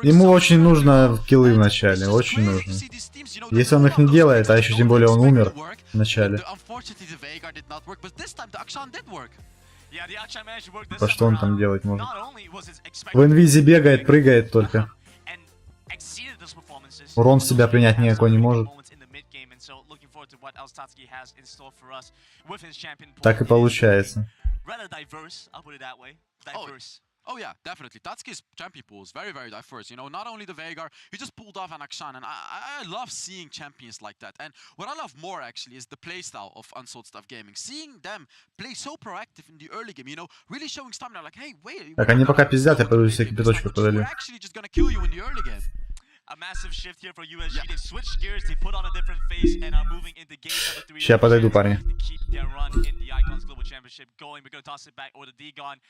Ему очень нужно киллы в начале, очень нужно. Если он их не делает, а еще тем более он умер в начале. То что он там делать может? В инвизе бегает, прыгает только. Урон в себя принять никакой не может. Так и получается. Oh yeah, definitely. Tatsuki's champion pool is very, very diverse. You know, not only the Veigar, he just pulled off an Akshan, and I love seeing champions like that. And what I love more, actually, is the playstyle of Unsold Stuff Gaming. Seeing them play so proactive in the early game, you know, really showing stamina, like, hey, wait... Так, они пока пиздят, я пойду всякие пяточки подалю. We're actually just gonna kill you in the early game. A massive shift here for USG. They've switched gears, they put on a different face, and are moving into game number 3. Сейчас подойду, парни. Keep their run in the Icons Global Championship going. We're gonna toss it back over to D-Gon.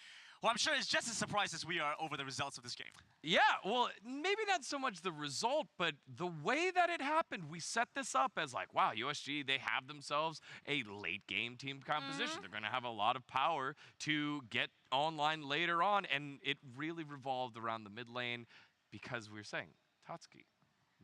Well, I'm sure it's just as surprised as we are over the results of this game. Yeah, well, maybe not so much the result, but the way that it happened. We set this up as like, wow, USG, they have themselves a late game team composition. They're going to have a lot of power to get online later on, and it really revolved around the mid lane because we were saying Tatsuki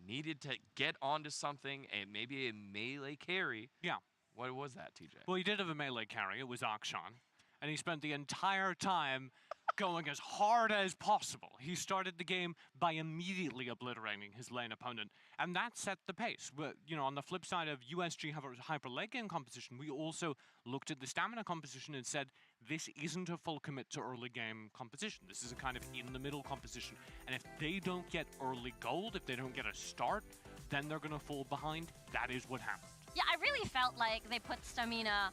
needed to get onto something, and maybe a melee carry. Yeah. What was that, TJ? Well, he did have a melee carry. It was Akshan. And he spent the entire time going as hard as possible. He started the game by immediately obliterating his lane opponent, and that set the pace. But, you know, on the flip side of USG have a hyper late game composition, we also looked at the stamina composition and said, this isn't a full commit to early game composition. This is a kind of in-the-middle composition. And if they don't get early gold, if they don't get a start, then they're going to fall behind. That is what happened. Yeah, I really felt like they put stamina...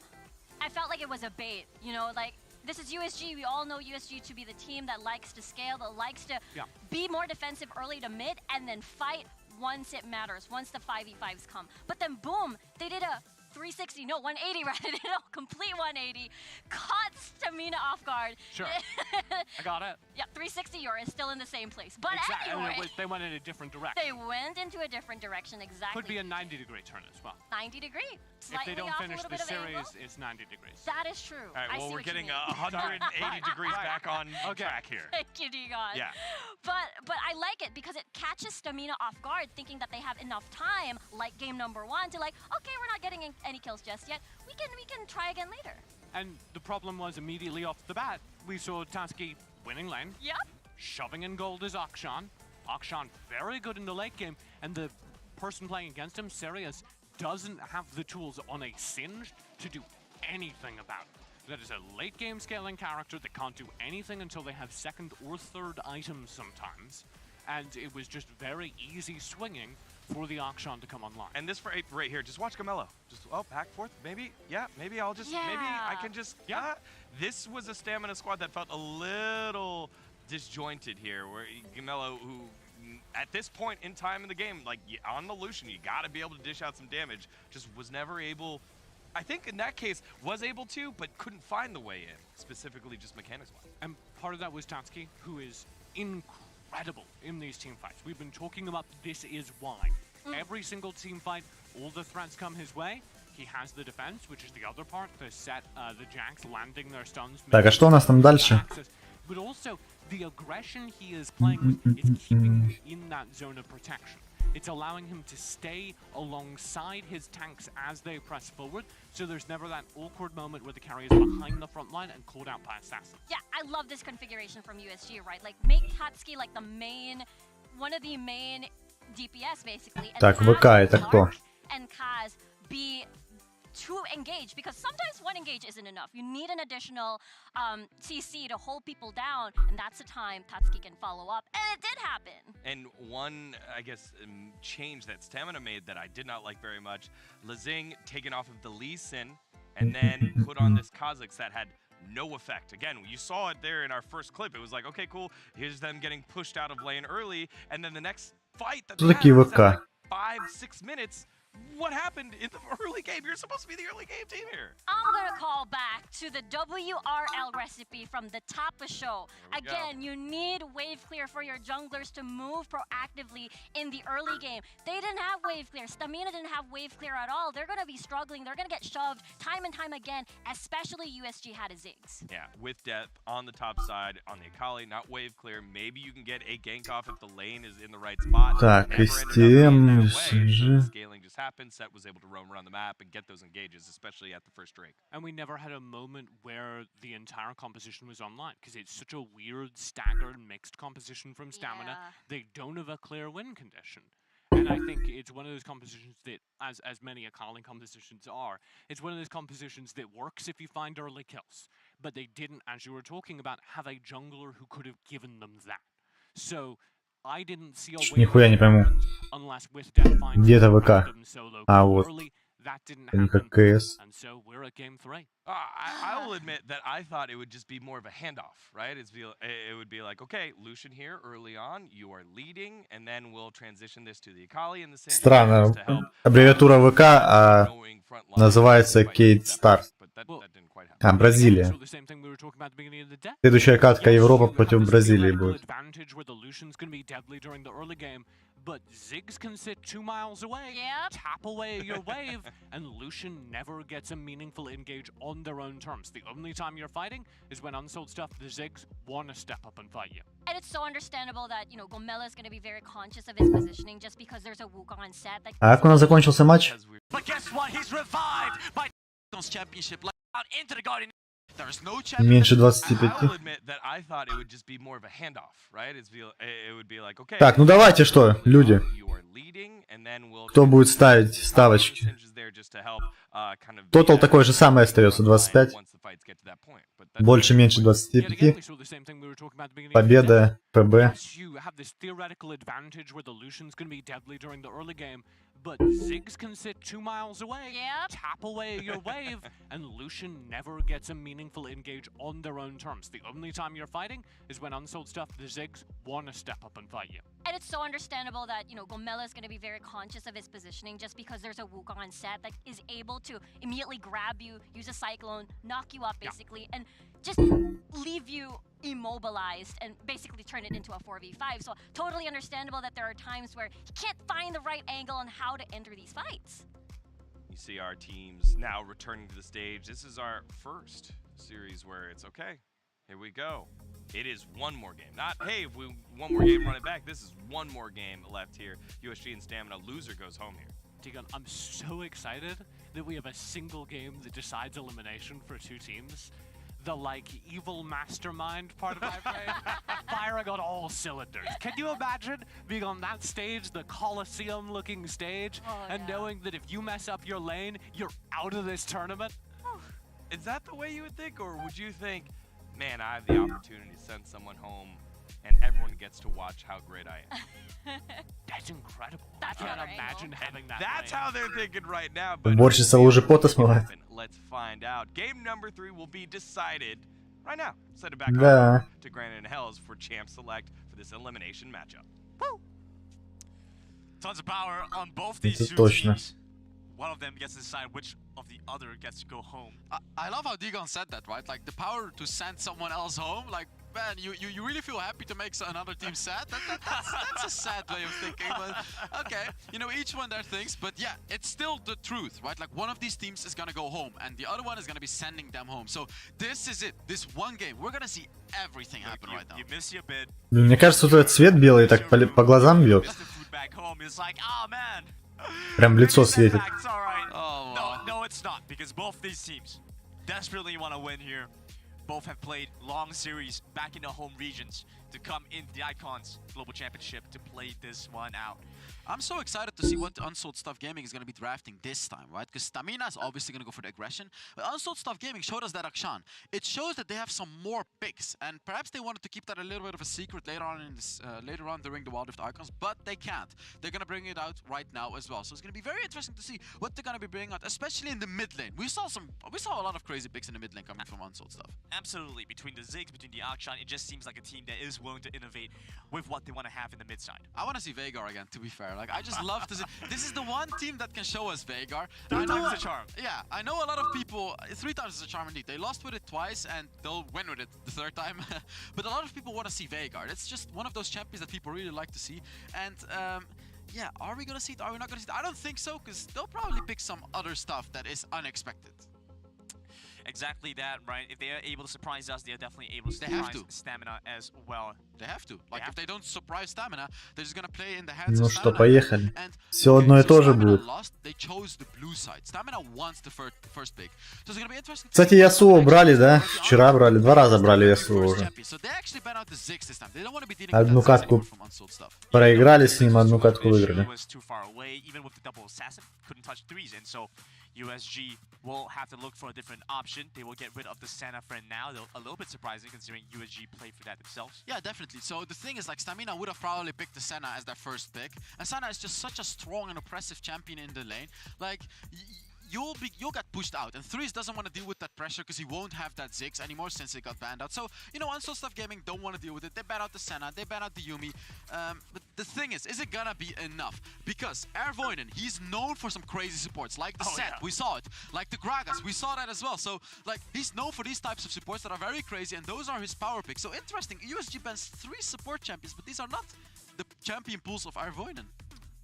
I felt like it was a bait, you know, like, this is USG, we all know USG to be the team that likes to scale, that likes to be more defensive early to mid, and then fight once it matters, once the 5v5s come. But then boom, they did a 360, no, 180 rather, they did a complete 180, caught stamina off guard. Sure, I got it. Yeah, 360, you're still in the same place. But exactly. anyway. They went in a different direction. They went into a different direction, exactly. Could be a 90-degree turn as well. 90 degree. If they don't finish the series, it's 90 degrees. That is true. All right, well, we're getting 180 degrees back on track here. Thank you, D-Gon. Yeah. But I like it because it catches stamina off guard, thinking that they have enough time, like game number 1, to like, okay, we're not getting any kills just yet. We can try again later. And the problem was immediately off the bat, we saw Tatsuki winning lane. Yep. Shoving in gold is Akshan. Akshan very good in the late game, and the person playing against him, Serious, doesn't have the tools on a Singed to do anything about it. That is a late game scaling character that can't do anything until they have second or third items sometimes. And it was just very easy swinging for the Akshan to come online. And this right here, just watch Gamello. Just, back, forth, maybe, maybe I'll just, maybe I can just, This was a stamina squad that felt a little disjointed here, where Gamello, who at this point in time in the game, like on the Lucian, you gotta be able to dish out some damage, just was never able, I think in that case, was able to, but couldn't find the way in, specifically just mechanics-wise. And part of that was Tatsuki, who is incredible in these team fights. We've been talking about this is why. Every single team fight, all the threats come his way. He has the defense, which is the other part, the set, the jacks landing their stuns. Так, а что у нас там дальше? But also, the aggression he is playing with is keeping him in that zone of protection. It's allowing him to stay alongside his tanks as they press forward, so there's never that awkward moment where the carry is behind the front line and called out by assassins. Yeah, I love this configuration from USG, right? Like, make Tatsuki like the main, one of the main DPS basically. And Так, have ВК это кто? Lark and Kaz be to engage, because sometimes one engage isn't enough. You need an additional CC to hold people down, and that's the time Tatsuki can follow up, and it did happen. And one, I guess, change that Stamina made that I did not like very much, Lazing taken off of the Lee Sin and then put on this Kha'Zix that had no effect. Again, you saw it there in our first clip. It was like, okay, cool, here's them getting pushed out of lane early, and then the next fight that they had was at like 5-6 minutes. What happened in the early game? You're supposed to be the early game team here. I'm gonna call back to the WRL recipe from the Tapa show. Again, you need wave clear for your junglers to move proactively in the early game. They didn't have wave clear. Stamina didn't have wave clear at all. They're gonna be struggling. They're gonna get shoved time and time again, especially USG had a Ziggs. Yeah, with depth on the top side, on the Akali, not wave clear. Maybe you can get a gank off if the lane is in the right spot. Так, и с тем же... Scaling just happened. Set was able to roam around the map and get those engages, especially at the first Drake. And we never had a moment where the entire composition was online, because it's such a weird, staggered, mixed composition from Stamina. Yeah. They don't have a clear win condition. And I think it's one of those compositions that, as many Akali compositions are, it's one of those compositions that works if you find early kills. But they didn't, as you were talking about, have a jungler who could have given them that. So I didn't see a way Нихуя не пойму. unless with Death Find Где-то ВК. them solo А, вот. early. That didn't Это не happen. как КС. And so we're at game 3. I will admit that I thought it would just be more of a handoff, right? It would be like, okay, Lucian here early on, you are leading, and then we'll transition this to the Akali and the same. Странно. Аббревиатура ВК, а называется Кейт Стар. А, Бразилия. Следующая катка Европа против Бразилии будет. But Ziggs can sit 2 miles away, tap away your wave, and Lucian never gets a meaningful engage on their own terms. The only time you're fighting is when unsold stuff, the Ziggs want to step up and fight you. And it's so understandable that, you know, Gomela is going to be very conscious of his positioning just because there's a Wukong set. That А как у нас закончился матч? But guess what? He's revived by championship out into the Guardian. There's no champion. Меньше I will 25. admit that I thought it would just be more of a handoff, right? It would be like, okay. Так, ну давайте что, люди? You are leading, and then we'll Кто будет ставить ставочки? Тотал такой же самый остается, 25. Больше, меньше 25. Победа, ПБ. But Ziggs can sit 2 miles away, tap away your wave, and Lucian never gets a meaningful engage on their own terms. The only time you're fighting is when unsold stuff, the Ziggs want to step up and fight you. And it's so understandable that, you know, Gomela is going to be very conscious of his positioning just because there's a Wukong set that is able to immediately grab you, use a Cyclone, knock you up basically, and just leave you immobilized and basically turn it into a 4v5. So totally understandable that there are times where he can't find the right angle on how to enter these fights. You see our teams now returning to the stage. This is our first series where it's okay. Here we go. It is one more game. Not, hey, if we one more game, run it back. This is one more game left here. USG and Stamina. Loser goes home here. Tegan, I'm so excited that we have a single game that decides elimination for 2 teams. The, like, evil mastermind part of my brain firing on all cylinders. Can you imagine being on that stage, the Colosseum-looking stage, and knowing that if you mess up your lane, you're out of this tournament? Is that the way you would think, or would you think, man, I have the opportunity to send someone home and everyone gets to watch how great I am? That's incredible. I can't imagine having that. That's lane. how they're thinking right now. But Уборщица лужи пота смывает. let's find out. Game number 3 will be decided right now. Send it back Да. over to Granite and Hells for champ select for this elimination matchup. Woo! Tons of power on both these Это two точно. teams. One of them gets to decide which of the other gets to go home. I love how Digon said that, right? Like the power to send someone else home. Like, man, you really feel happy to make another team sad? That's a sad way of thinking, but okay. You know, each one their things, but yeah, it's still the truth, right? Like one of these teams is gonna go home and the other one is gonna be sending them home. So this is it. This one game, we're gonna see everything happen right now. You miss your bid. Мне кажется, вот этот цвет белый так по глазам бьет. Miss the food back home. It's like, oh man. Прям в лицо светит. It's all right. Oh, wow. No, it's not, because both these teams desperately want to win here. Both have played long series back in the home regions. to come in the Icons Global Championship to play this one out. I'm so excited to see what Unsold Stuff Gaming is going to be drafting this time, right? Because Stamina is obviously going to go for the aggression. But Unsold Stuff Gaming showed us that Akshan. It shows that they have some more picks. And perhaps they wanted to keep that a little bit of a secret later on in this, later on during the Wild Rift Icons. But they can't. They're going to bring it out right now as well. So it's going to be very interesting to see what they're going to be bringing out, especially in the mid lane. We saw a lot of crazy picks in the mid lane coming from Unsold Stuff. Absolutely. Between the Ziggs, between the Akshan, it just seems like a team that is willing to innovate with what they want to have in the mid side. I want to see Veigar again, to be fair. Like, I just love to see. This is the one team that can show us Veigar. Three times the charm. Yeah, I know a lot of people. 3 times is a charm indeed. They lost with it twice, and they'll win with it the 3rd time. But a lot of people want to see Veigar. It's just one of those champions that people really like to see. And yeah, are we gonna see it? Are we not gonna see it? I don't think so, because they'll probably pick some other stuff that is unexpected. Exactly that, right? If they are able to surprise us, they are definitely able to surprise Stamina as well. They have to. Like, if they don't surprise Stamina, they're just gonna play in the hands Ну of что, Stamina. поехали. And, Все одно и то же будет. Lost, they chose the blue side. Stamina wants the first pick. So it's gonna be interesting. Кстати, Ясуо брали, да? Вчера брали, 2 раза брали Ясуо уже. Одну катку проиграли с ним, одну катку выиграли. USG will have to look for a different option. They will get rid of the Senna for now. They're a little bit surprising considering USG played for that themselves. Yeah, definitely. So the thing is, like, Stamina would have probably picked the Senna as their first pick. And Senna is just such a strong and oppressive champion in the lane. Like, you'll get pushed out, and Threes doesn't want to deal with that pressure because he won't have that Ziggs anymore since he got banned out. So, you know, Unsold Stuff Gaming don't want to deal with it. They ban out the Senna, they ban out the Yuumi. But the thing is it gonna be enough? Because Ervoinen, he's known for some crazy supports, like the Set, we saw it. Like the Gragas, we saw that as well. So, like, he's known for these types of supports that are very crazy, and those are his power picks. So interesting, USG bans 3 support champions, but these are not the champion pools of Ervoinen.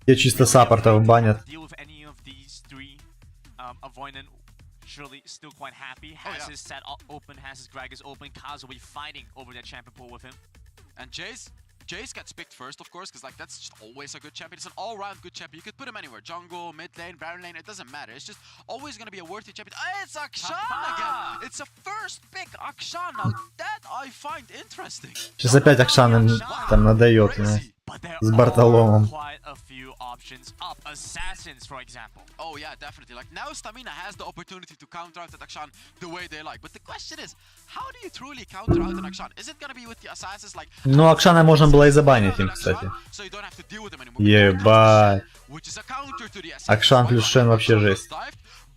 Те чисто саппортов банят. Deal with any of these 3. Avoidant surely still quite happy. Has his set open, has his Gragas open. Kaz will be fighting over that champion pool with him. And Jace gets picked first, of course, because, like, that's just always a good champion. It's an all-round good champion. You could put him anywhere. Jungle, mid lane, Baron lane, it doesn't matter. It's just always going to be a worthy champion. Oh, it's Akshan again! It's a first pick, Akshan. Now, that I find interesting. Сейчас опять Акшан там надает мне. С Бартоломом. Quite a few options up. Assassins, for example. Oh yeah, definitely. Like, now Stamina has the opportunity to counter out Akshan the way they like. But the question is, how do you truly counter out an Akshan? Is it gonna be with the assassins like? Ну, Акшана можно было и забанить им, кстати. Ебать. Акшан плюс Шен вообще жесть.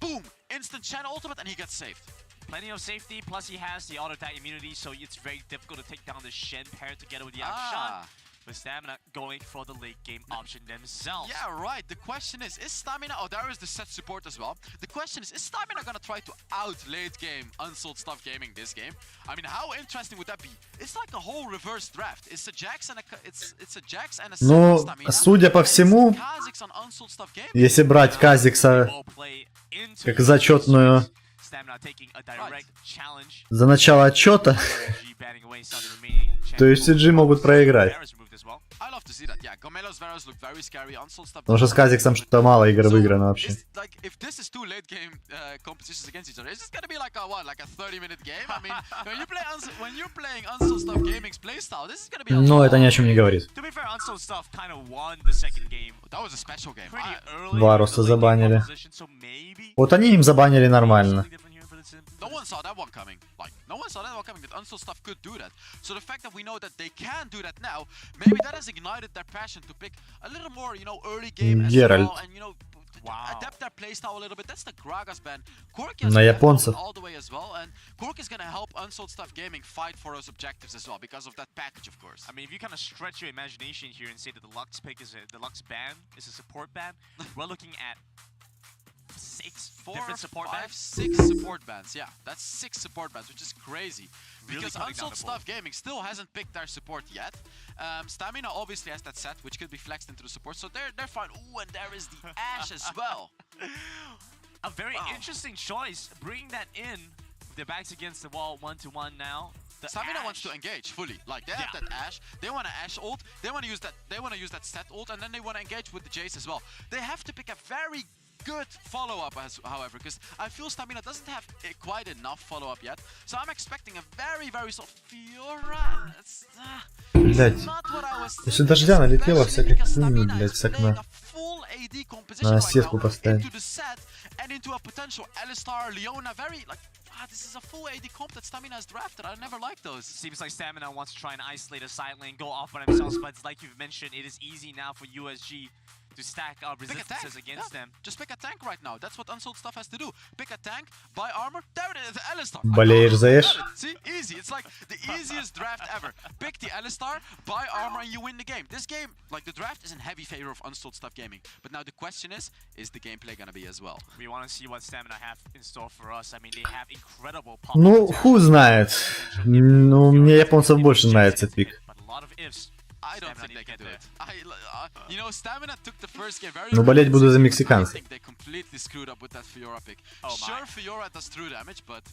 Boom! Instant Shen ultimate and he gets saved. Plenty of safety, plus he has the auto attack immunity, so it's very difficult to take down the Shen paired together with the Akshan. But Stamina going for the late game option themselves. Yeah, right. The question is Stamina... Oh, there is the set support as well. The question is Stamina gonna try to out late game Unsold Stuff Gaming this game? I mean, how interesting would that be? It's like a whole reverse draft. It's a Jax and a Ну, судя по всему, если брать Казикса как зачетную за начало отчета, то есть CG могут проиграть. Потому что с Казиксом что-то мало игр выиграно вообще. Но это ни о чем не говорит. Варуса забанили. Вот они им забанили нормально. No one saw that one coming. Like, no one saw that one coming, that Unsold Stuff could do that. So the fact that we know that they can do that now, maybe that has ignited their passion to pick a little more, you know, early game as well, and, you know, adapt their playstyle a little bit. That's the Gragas ban. Corki has all the way as well, and Corki is gonna help Unsold Stuff Gaming fight for those objectives as well, because of that package, of course. I mean, if you kind of stretch your imagination here and say that the Lux pick is the Lux ban is a support ban, we're looking at 6 different support bans? 6 support bans, yeah. That's 6 support bans, which is crazy. Really, because Unsold Stuff Gaming still hasn't picked their support yet. Stamina obviously has that set, which could be flexed into the support, so they're fine. Ooh, and there is the Ashe as well. A very interesting choice, bringing that in. Their backs against the wall, 1-to-1 now. Stamina wants to engage fully. Like, they have that Ashe, they want to Ashe ult, they want to use that set ult, and then they want to engage with the Jace as well. They have to pick a very good follow-up, however, because I feel Stamina doesn't have quite enough follow-up yet. So I'm expecting a very, very soft Fiora. Блять. После дождя налетело всякой хуйни, блять, с окна. На сетку поставить. And into a potential Alistar, Leona, very like this is a full AD comp that Stamina has drafted. I never liked those. Seems like Stamina wants to try and isolate a side lane, go off by themselves, but like you've mentioned, it is easy now for USG to stack up resistances against them. Just pick a tank right now. That's what Unsold stuff has to do. Pick a tank, buy armor. There it is, Alistar. Болеешь за Эш? See, easy. It's like the easiest draft ever. Pick the Alistar, buy armor, and you win the game. This game, like the draft, is in heavy favor of Unsold stuff gaming. But now the question is the gameplay gonna be as well? We want to see what Stamina have in store for us. I mean, they have incredible. Ну, хуй знает. Ну, мне японцев больше нравится пик. But a lot of ifs. I don't think they can do it. You know, Stamina took the first game very. Ну, болеть буду за мексиканцев. I think they completely screwed up with that Fiora pick. Sure, Fiora does true damage, but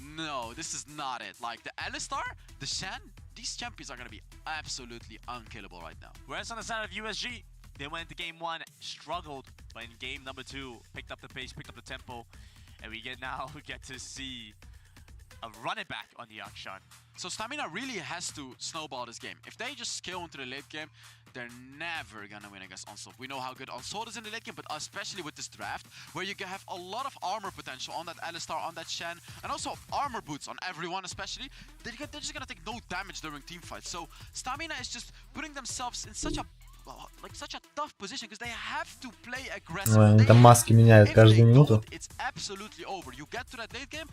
no, this is not it. Like the Alistar, the Shen, these champions are gonna be absolutely unkillable right now. Whereas on the side of USG, they went into game 1, struggled, but in game number 2, picked up the pace, picked up the tempo, and we get to see a run it back on the Akshan. So Stamina really has to snowball this game. If they just scale into the late game, they're never gonna win against Unsold. We know how good Unsold is in the late game, but especially with this draft, where you can have a lot of armor potential on that Alistar, on that Shen, and also armor boots on everyone especially. They're just gonna take no damage during team fights. So Stamina is just putting themselves in such a tough position because they have to play aggressive. Они там маски меняют каждую минуту. It's absolutely over. You get to that late game,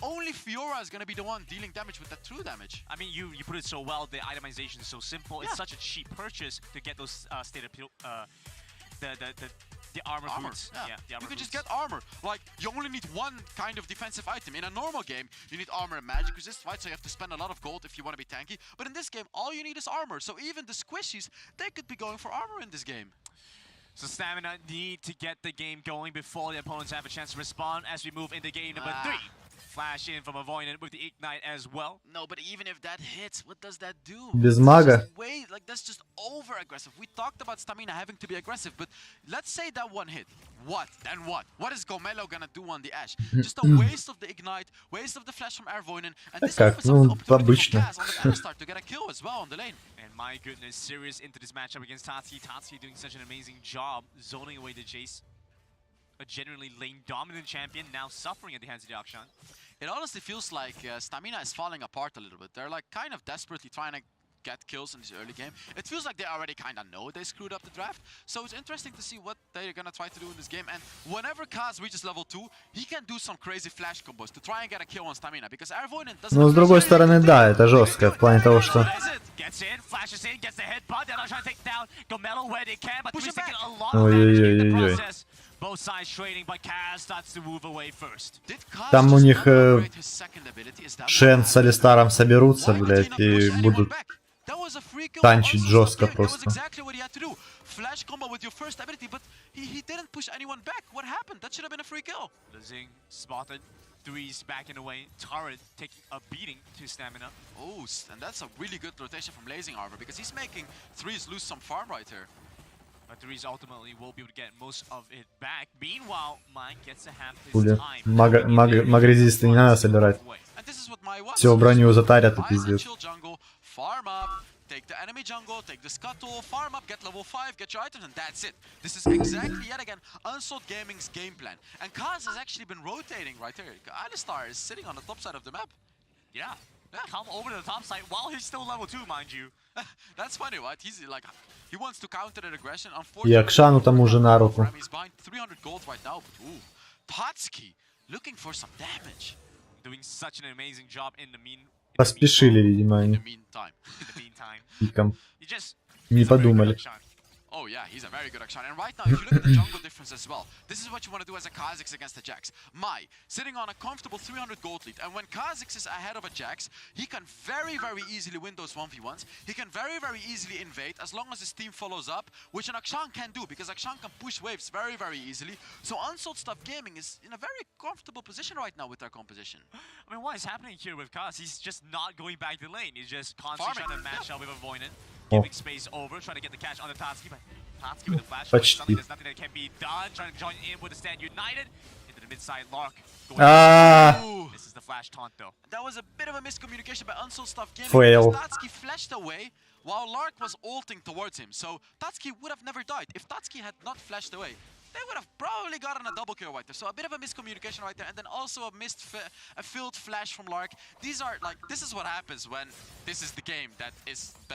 only Fiora is gonna be the one dealing damage with that true damage. I mean, you put it so well. The itemization is so simple. It's such a cheap purchase to get those state of the armor boots. Yeah, the armor you can boots. just get armor. Like, you only need one kind of defensive item. In a normal game, you need armor and magic resist, right? So you have to spend a lot of gold if you want to be tanky. But in this game, all you need is armor. So even the squishies, they could be going for armor in this game. So Stamina need to get the game going before the opponents have a chance to respond as we move into game number 3. Flash in from Avoidant with the Ignite as well. No, but even if that hits, what does that do? Без мага. Wait, like that's just over aggressive. We talked about Stamina having to be aggressive, but let's say that one hit. What? Then what? What is Gomelo gonna do on the Ashe? Just a waste of the Ignite, waste of the flash from Avoidant, and this opens up the opportunity for Kaz on the Alistar to get a kill as well on the lane. And my goodness, Sirius into this matchup against Tatsuki. Tatsuki doing such an amazing job zoning away the Jace. A genuinely lane-dominant champion now suffering at the hands of the Akshan. It honestly feels like Stamina is falling apart a little bit. They're like kind of desperately trying to get kills in this early game. It feels like they already kind of know they screwed up the draft. So it's interesting to see what they're going to try to do in this game. And whenever Kaz reaches level 2, he can do some crazy flash combos to try and get a kill on Stamina. Because Avoidant doesn't... Но с другой стороны, да, это жестко в плане того, что... Gets in, flashes in, gets the headbutt. They're not trying to take down Gomelo where they can, but he's taking a lot of damage in the process. Both sides trading, but Kaz starts to move away first. Там у них Шен с Алистаром соберутся, блять, и будут танчить жестко просто. Flash combo with your first ability, but he didn't push anyone back. What happened? That should have been a free kill. Zing spotted. Threes backing away. Turret taking a beating to Stamina. Oh, and that's a really good rotation from Blazing Arbor because he's making Threes lose some farm right here. But Threes ultimately will be able to get most of it back. Meanwhile, Mine gets to have his time. Маг-резисты не надо собирать. Все, броню затарят и пиздец. Farm up, take the enemy jungle, take the scuttle, farm up, get level 5, get your items, and that's it. This is exactly, yet again, Unsold Gaming's game plan. And Kaz has actually been rotating right here. Alistar is sitting on the top side of the map. Yeah. Come over to the top side while he's still level 2, mind you. That's funny, right? He's like, he wants to counter that aggression. И Акшану тому же на руку. He's buying 300 gold right now, but ooh, Tatsuki looking for some damage. Doing such an amazing job in the Поспешили, видимо, они. Пиком. Не подумали. Oh yeah, he's a very good Akshan. And right now, if you look at the jungle difference as well, this is what you want to do as a Kha'Zix against the Jax. Mai, sitting on a comfortable 300 gold lead, and when Kha'Zix is ahead of a Jax, he can very, very easily win those 1v1s. He can very, very easily invade as long as his team follows up, which an Akshan can do, because Akshan can push waves very, very easily. So Unsold Stuff Gaming is in a very comfortable position right now with their composition. I mean, what is happening here with Kaz? He's just not going back to lane. He's just constantly trying to match up with Avoidant. Giving space over, trying to get the catch on the Tatsuki, but Почти. This is the flash taunt though. That was a bit of a miscommunication by Unsold Stuff Gaming. Fail. Tatsuki flashed away while Lark was ulting towards him. So Tatsuki would have never died. If Tatsuki had not flashed away, they would have probably gotten a double kill right there. So a bit of a miscommunication right there, and then also a failed flash from Lark. These are like, this is what happens when this is the game that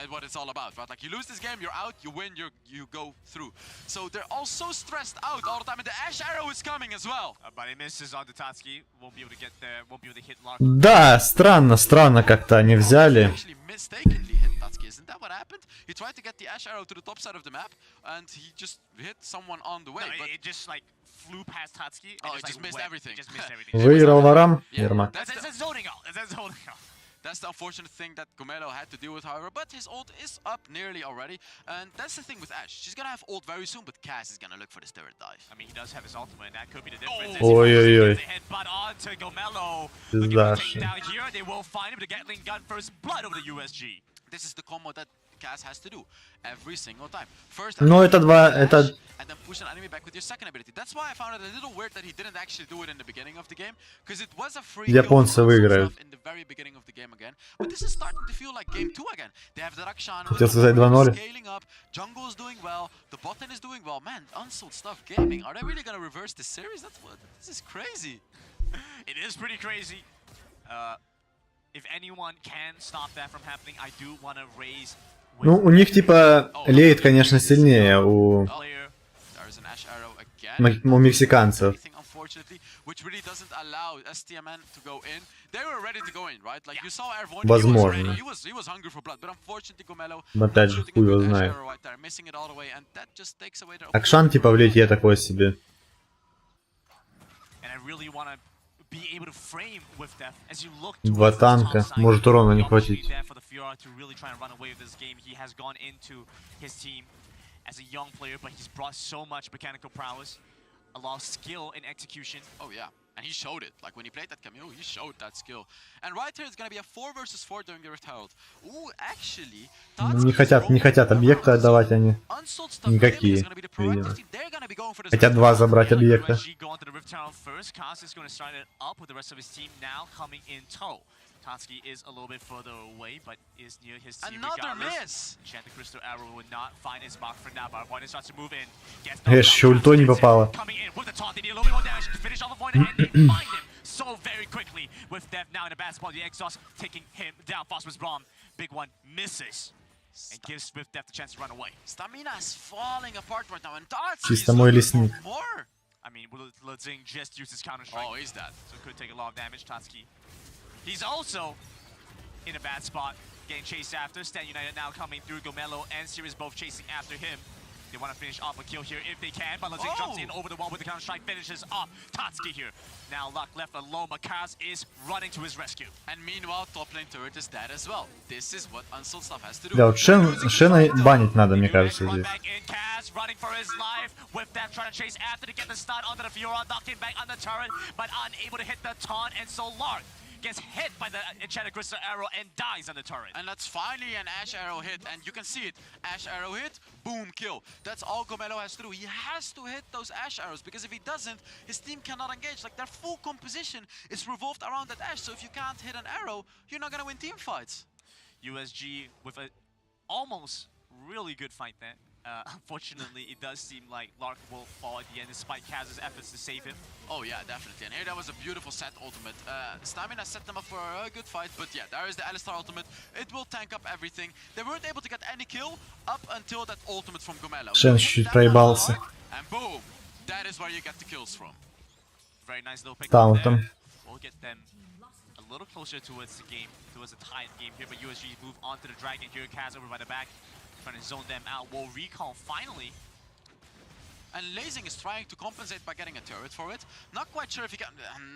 what it's all about, right? Like you lose this game, you're out, you win, you go through. So they're all so stressed out all the time, and the Ash Arrow is coming as well. But he misses on the Tatsuki, won't be able to get there, won't be able to hit Lark. Да, странно как-то они взяли. Actually mistakenly hit Tatsuki, isn't that what happened? He tried to get the Ash Arrow to the top side of the map, and he just hit someone on the way. No, but it just like flew past Tatsuki. Oh, And it just missed everything. He just missed everything. Выиграл ворам. Yeah, Ермак. That's zoning out. That's zoning out. That's the unfortunate thing that Gomelo had to deal with, however, but his ult is up nearly already, and that's the thing with Ash. She's gonna have ult very soon, but Cass is gonna look for the third dive. I mean, he does have his ultimate, and that could be the difference. Ой-ой-ой. Headbutt onto Gomelo. Пизда. Looking for takedown here. They will find him to Gatling gun first blood over the USG. This is the combo that Cass has to do every single time. First, Ну это два, Ash, это and then push an enemy back with your second ability. That's why I found it a little weird that he didn't actually do it in the beginning of the game, because it was a free Японцы kill выиграют. in the very beginning of the game again. But this is starting to feel like game 2 again. They have the Rakshan Хотел сказать 2-0. scaling up. Jungle is doing well. The bot lane is doing well. Man, Unsold Stuff Gaming. Are they really gonna reverse this series? This is crazy. It is pretty crazy. If anyone can stop that from happening, I do want to raise. Ну, у них типа леет, конечно, сильнее у There's an Ash Arrow again. у мексиканцев. Unfortunately, which really doesn't allow STMN to go in. They were ready to go in, right? Like you saw Airborne, Возможно. he was hungry for blood, but unfortunately Gomelo Но опять же, хуй его знает. right there, missing it all the way, and that just takes away their Акшан типа в лейте такой себе. And I really want to be able to frame with that as you look Два танка, может урона не хватить. for the Fiora to really try and run away with this game. He has gone into his team as a young player, but he's brought so much mechanical prowess, a lot of skill in execution. Oh yeah, and he showed it. Like when he played that Camille, he showed that skill. And right here it's gonna be a 4 versus 4 during the Rift Herald. Ooh, actually, Не хотят объекты отдавать они. Никакие, видимо. Хотят два забрать объекта. USG go onto the Rift Herald first. Kaz is going to start it up with the rest of his team now coming in tow. Tatsuki is a little bit further away, but is near his team regardless. Enchanted Crystal Arrow will not find his mark for now, but opponent starts to move in. Еще ультой не попало. Coming in with the taunt, they need a little bit more damage to finish off the point, and they find him so very quickly. With Death now in a bad spot, the exhaust taking him down. Phosphorus Bomb, big one, misses. And gives Swift Death the chance to run away. Stamina's falling apart right now, and Tatsuki Чисто мой лесник. more. I mean, Lezing just used his counter strike. Oh, he's dead. So could take a lot of damage, Tatsuki. He's also in a bad spot, getting chased after. Stand United now coming through. Gomelo and Sirius both chasing after him. They want to finish off a kill here if they can, but Lezing jumps in over the wall with the counter strike, finishes off Tatsuki here. Now Luck left alone, but Kaz is running to his rescue. And meanwhile, top lane turret is dead as well. This is what Unsold Stuff has to do. Да, вот Шена банить надо, мне кажется, здесь. Back in, Kaz running for his life. With that, trying to chase after to get the stun onto the Fiora, knocking back on the turret, but unable to hit the taunt, and so Lark gets hit by the Enchanted Crystal Arrow and dies on the turret. And that's finally an Ash Arrow hit, and you can see it. Ash Arrow hit, boom, kill. That's all Gomelo has to do. He has to hit those Ash Arrows, because if he doesn't, his team cannot engage. Like, their full composition is revolved around that Ash, so if you can't hit an arrow, you're not gonna win team fights. USG with a almost really good fight there. Unfortunately, it does seem like Lark will fall at the end despite Kaz's efforts to save him. Oh yeah, definitely. And here that was a beautiful set ultimate. Stamina set them up for a good fight, but yeah, there is the Alistar ultimate. It will tank up everything. They weren't able to get any kill up until that ultimate from Gomelo. Шен чуть проебался. And boom, that is where you get the kills from. Very nice little pick Там, up там. there. We'll get them a little closer towards the game, towards a tied game here, but USG move onto the Dragon here. Kaz over by the back, trying to zone them out. Will recall finally. And Lazing is trying to compensate by getting a turret for it. Not quite sure if he can...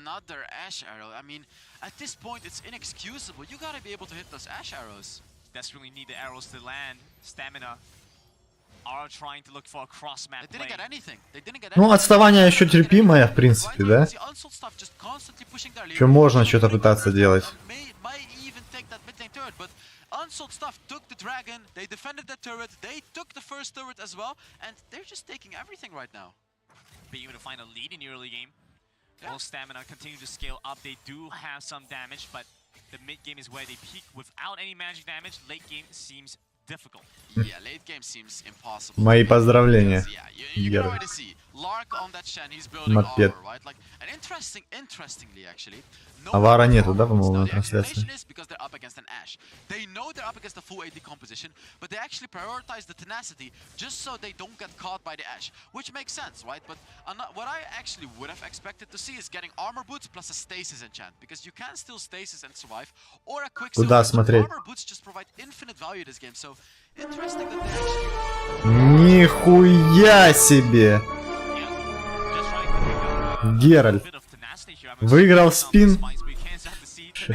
Another Ash Arrow. I mean, at this point, it's inexcusable. You gotta be able to hit those Ash Arrows. Desperately need the arrows to land. Stamina are trying to look for a cross-map They didn't play. get anything. They didn't get Ну, anything. отставание еще терпимое, в принципе, да? Еще можно что-то пытаться делать. Unsold Stuff took the dragon, they defended the turret, they took the first turret as well, and they're just taking everything right now. Being able to find a lead in the early game. Yeah. Full stamina continue to scale up. They do have some damage, but the mid game is where they peak without any magic damage. Late game seems difficult. Yeah, late game seems impossible. Мои поздравления. Yeah, you can already see Lark on that Shen, he's building Мопед. armor, right? Like, and interestingly, actually, Авара нету, да, по-моему, на трансляции? is because they're up against an Ashe. They know they're up against a full AD composition, but they actually prioritize the tenacity just so they don't get caught by the Ashe, which makes sense, right? But what I actually would have expected to see is getting armor boots plus a stasis enchant, because you can still stasis and survive, or a quick Куда смотреть? armor boots just provide infinite value this game. So interesting that they actually. Нихуя себе! Геральт. Выиграл спин.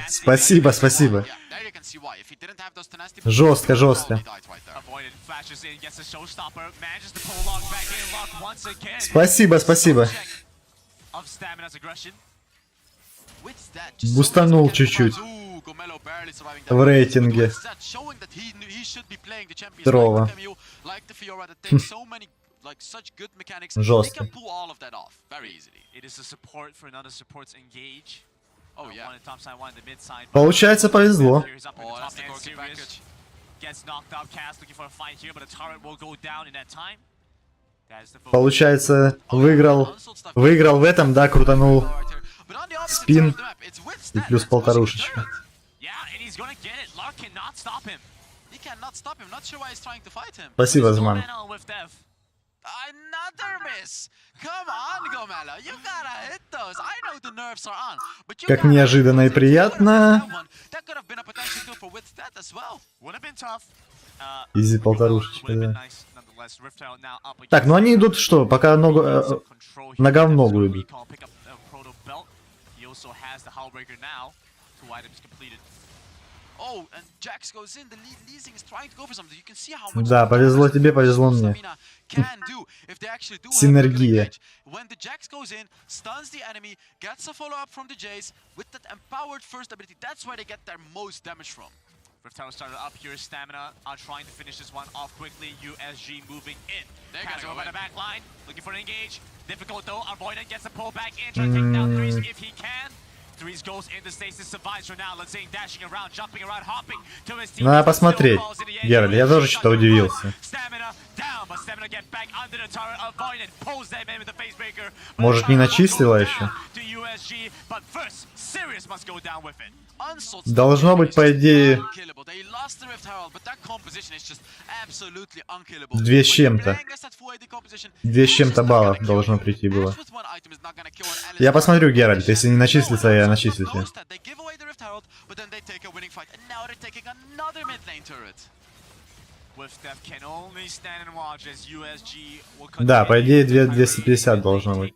Спасибо, спасибо. Жестко, жестко. Спасибо, спасибо. Бустанул чуть-чуть в рейтинге. Здорово. Жестко. Получается, повезло. Получается, выиграл в этом, да, крутанул спин и плюс полторушечка. Спасибо, Зман. Как неожиданно и приятно. Изи полторушечка, да. Так, ну они идут что? Пока нога в ногу идут. Да, повезло тебе, повезло мне. Синергия. Rift Tower started up here, stamina on trying to finish this one off quickly. USG moving in. Catch over by the back line, looking for an engage. Difficult though, Avoidant gets the pull back in, trying to take down Threes if he can. Threes goes into stasis, survives for now. Let's say dashing around, jumping around, hopping to his team. Надо посмотреть. Геральт, я тоже что-то удивился. Может, не начислила еще? Должно быть, по идее, 2 с чем-то. 2 с чем-то баллов должно прийти было. Я посмотрю, Геральт, если не начислится, я начислите. Да, по идее 250 должно быть.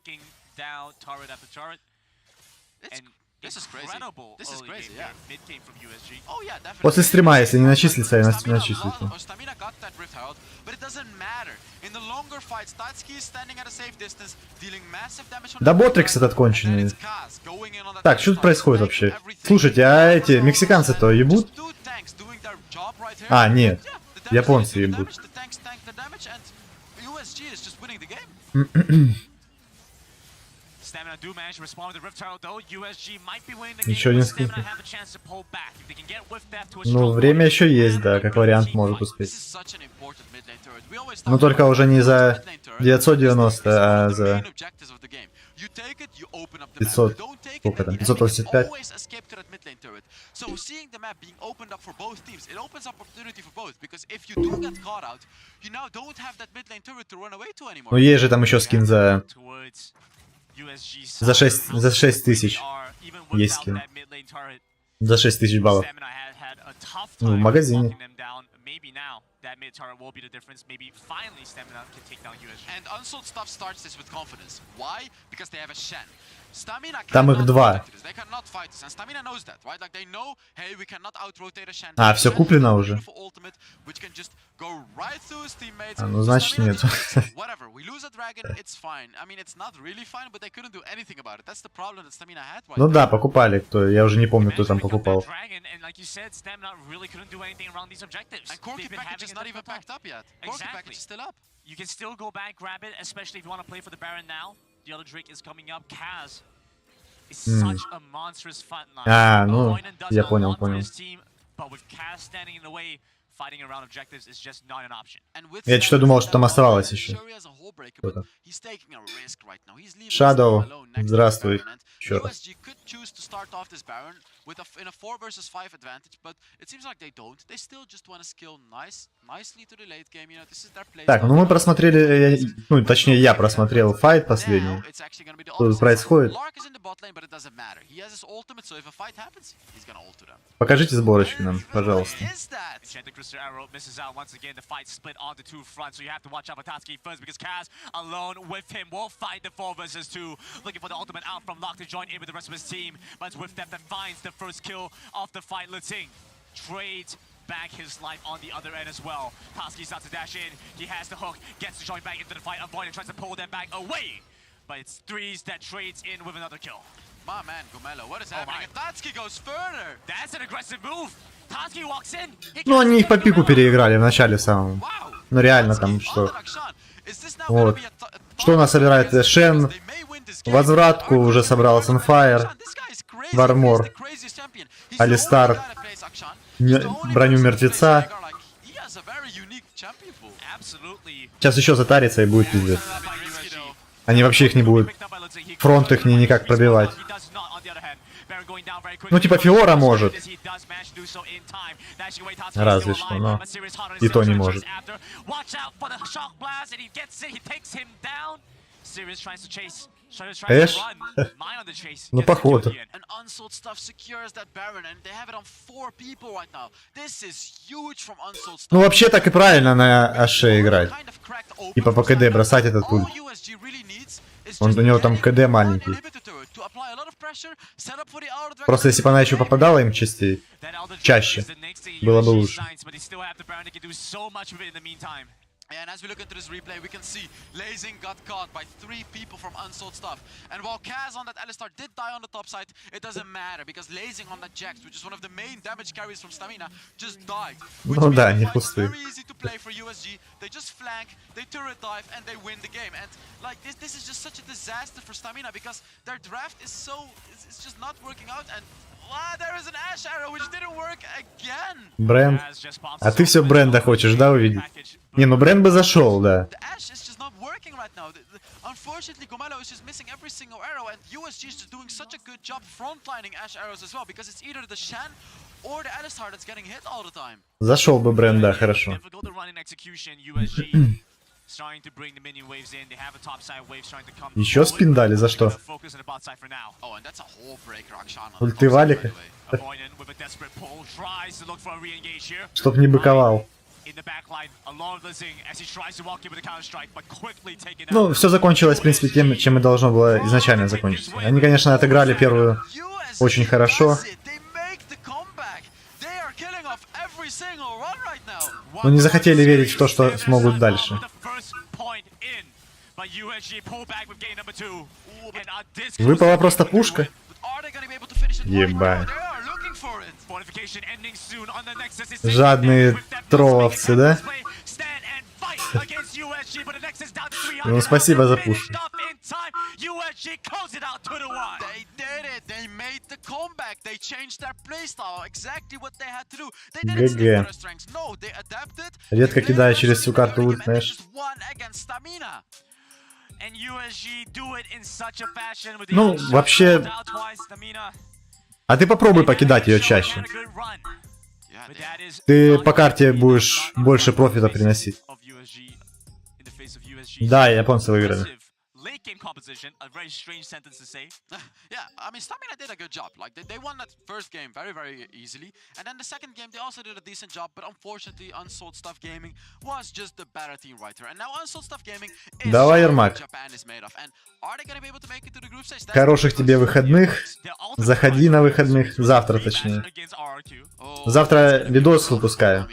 После стрима, если не начислится, я начислю. Да Ботрикс этот конченый. Так, что тут происходит вообще? Слушайте, а эти мексиканцы-то ебут? А, нет. Японцы ебут. Еще один скрин. Ну, время еще есть, да, как вариант может успеть. Но только уже не за 990, а за 500. Сколько там? 585. Ну, есть же там еще скин за 6 тысяч. Есть скин. За 6 тысяч баллов. Ну, в магазине. And Unsold Stuff starts this with confidence. Why? Because they have a Shen. Там их два. А, все куплено уже? А, ну значит нет. Ну да, покупали кто. Я уже не помню, кто там покупал. You can still go back, grab it, especially if you want to play for the Baron now. The other Drake is coming up. Kaz is such a monstrous front line. А, ну, я понял. But with Kaz standing in the way, fighting around objectives is just not an option. Я что-то думал, что там оставалось еще. Shadow, здравствуй. Еще раз. Так, ну мы просмотрели, ну точнее я просмотрел файт последний. Что тут происходит? Покажите сборочки нам, пожалуйста. Join in with the rest of his team, but with that finds the first kill of the fight. Liting trades back his life on the other end as well. Toski starts to dash in, he has the hook, gets to join back into the fight, avoiding, tries to pull them back away, but it's Threes that trades in with another kill. My man, Gomelo, what is happening? And Tatsuki goes further! That's an aggressive move! Tatsuki walks in! Ну они их по пику переиграли в начале самом. Ну реально там что. Вот. Что у нас собирает Шен? Возвратку уже собрал Sunfire, Вармор, Алистар, броню мертвеца. Сейчас еще затарится и будет пиздец. Они вообще их не будут. Фронт их никак пробивать. Ну типа Фиора может. Разве что, но и то не может. Эш? Ну походу. Ну вообще так и правильно на Аше играть. Типа по КД бросать этот пульт. У него там КД маленький. Просто если бы она еще попадала им чаще, было бы лучше. And as we look into this replay, we can see Lazing got caught by 3 people from Unsold Stuff. And while Kaz on that Alistar did die on the top side, it doesn't matter because Lazing on that Jax, which is one of the main damage carries from Stamina, just died. Which Ну да, не means пустые. very easy to play for USG. They just flank, they turret dive, and they win the game. And like this is just such a disaster for Stamina because their draft is so it's just not working out. And there is an Ash arrow which didn't work again. Бренд. А ты все бренда хочешь, да, увидеть? Не, ну бренд бы зашел, да. Unfortunately, Gomelo is just missing every single arrow, and USG is just doing such a good job frontlining Ash arrows as well, because it's either the Shan or the Alistar that's getting hit all the time. Зашел бы бренд, да, хорошо. Еще спин дали, за что? Ульты Валика. Чтоб не быковал. Ну, все закончилось, в принципе, тем, чем и должно было изначально закончиться. Они, конечно, отыграли первую очень хорошо. Но не захотели верить в то, что смогут дальше. Выпала просто пушка. Ебать. Жадные тролловцы, да? Ну, спасибо за пушку. ГГ. Редко кидая через всю карту ульт, знаешь. Ну, вообще... А ты попробуй покидать ее чаще. Ты по карте будешь больше профита приносить. Да, японцы выиграли. game composition, a very strange sentence to say. Yeah, I mean, Stamina did a good job. Like, they won that first game very, very easily. And then the second game, they also did a decent job. But unfortunately, Unsold Stuff Gaming was just the better team right here. And now Unsold Stuff Gaming is Давай, what Ермак. Japan is made of. And are they going to be able to make it to the group stage? Хороших тебе выходных. Заходи на выходных. Завтра, точнее. Завтра видос выпускаю.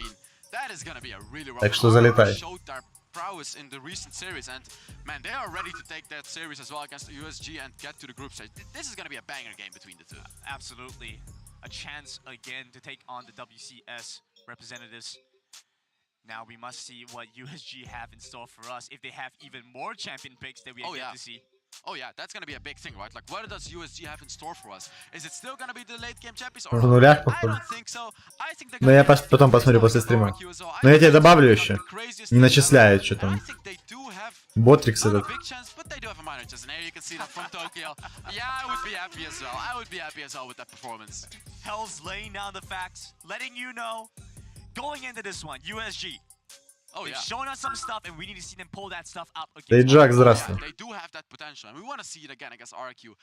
Так что залетай. Prowess in the recent series, and man, they are ready to take that series as well against USG and get to the group stage. This is going to be a banger game between the two. Absolutely. A chance again to take on the WCS representatives. Now we must see what USG have in store for us, if they have even more champion picks that we are yet to see. Oh yeah, that's gonna be a big thing, right? Like, what does USG have in store for us? Is it still gonna be the late game champions? В нулях, I походу. don't think so. I think they're Но я потом посмотрю после стрима. Но я тебе добавлю еще. Не начисляет, что там. Ботрикс этот. Hell's laying down the facts, letting you know, going into this one, USG. They've shown us some stuff, and we need to see them pull that stuff up against. Дейджак, здравствуй. They do have that potential, and we want to see it again against RQ.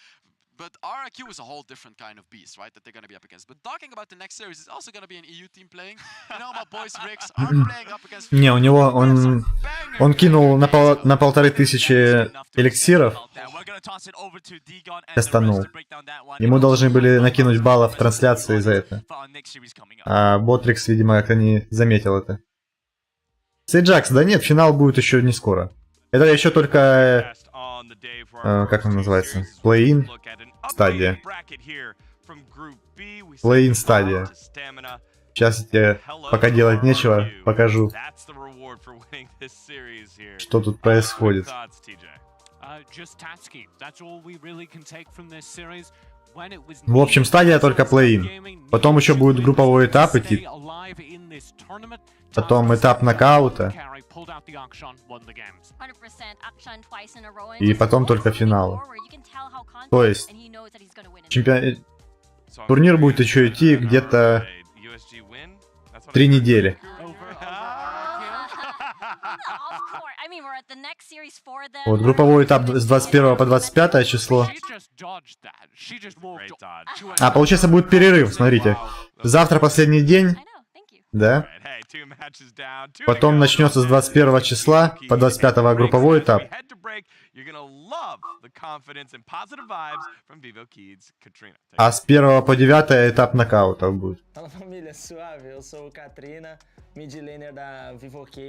But RQ is a whole different kind of beast, right? That they're going to be up against. But talking about the next series, it's also going to be an EU team playing. You know, my boys Ricks are playing up against. Не, у него он кинул на 1500 эликсиров. Кастанул. Ему должны были накинуть баллов в трансляции за это. А Ботрикс, видимо, как-то не заметил это. Сейджакс, да нет, финал будет еще не скоро. Это еще только, как он называется, Плей-ин стадия. Плей-ин стадия. Сейчас я тебе, пока делать нечего, покажу, что тут происходит. В общем, стадия только плей-ин. Потом еще будет групповой этап идти. Потом этап нокаута. И потом только финал. То есть турнир будет еще идти где-то 3 недели. Вот групповой этап с 21 по 25 число. А, получается, будет перерыв, смотрите. Завтра последний день. Да. Потом начнется с 21 числа по 25 групповой этап. А с 1 по 9 этап нокаутов будет.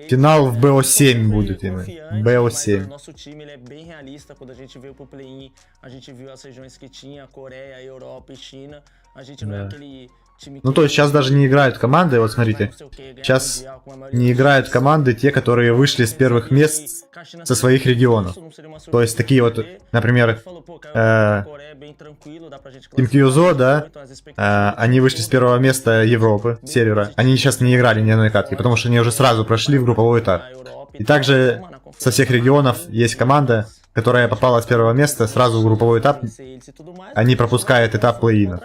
Финал в БО7 будет именно. БО7. Да. Ну, то есть сейчас даже не играют команды, вот смотрите, сейчас не играют команды те, которые вышли с первых мест со своих регионов. То есть такие вот, например, Team Kyuzo, да, они вышли с первого места Европы, сервера. Они сейчас не играли ни одной катки, потому что они уже сразу прошли в групповой этап. И также со всех регионов есть команда, которая попала с первого места сразу в групповой этап, они пропускают этап плей-ина.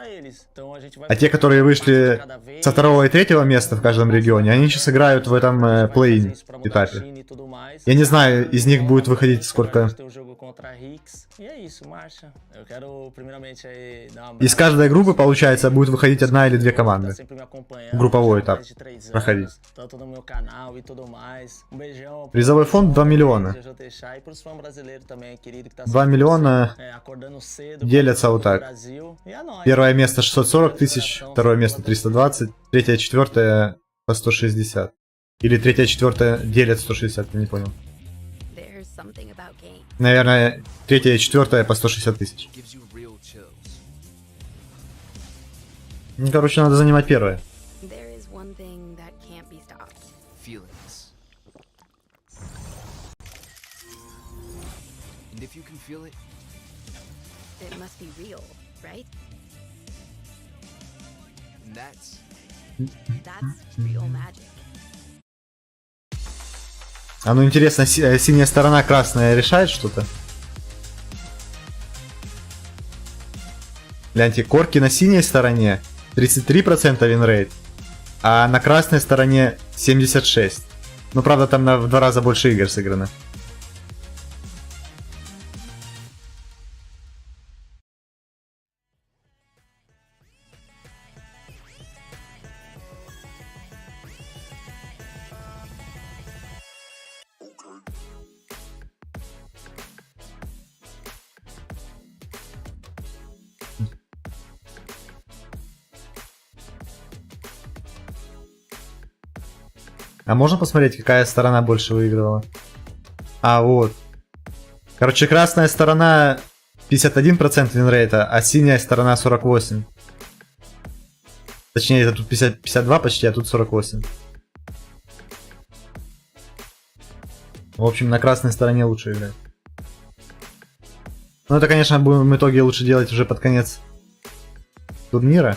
А те, которые вышли со 2 и 3 места в каждом регионе, они сейчас играют в этом плей-ин этапе. Я не знаю, из них будет выходить сколько... Из каждой группы, получается, будет выходить 1 или 2 команды. Групповой этап проходить. Призовой фонд 2 миллиона. 2 миллиона делятся вот так. Первое место 640 тысяч, второе место 320, третье и четвертое по 160. Или третье и четвертое делят 160, я не понял. Наверное, третье и четвертое по 160 тысяч. Ну, короче, надо занимать первое. А ну интересно, синяя сторона, красная решает что-то? Гляньте, корки на синей стороне 33% винрейт, а на красной стороне 76%. Ну, правда, там в 2 раза больше игр сыграно. А можно посмотреть, какая сторона больше выигрывала? А, вот. Короче, красная сторона 51% винрейта, а синяя сторона 48%. Точнее, это тут 52 почти, а тут 48. В общем, на красной стороне лучше играть. Ну, это, конечно, будем в итоге лучше делать уже под конец турнира.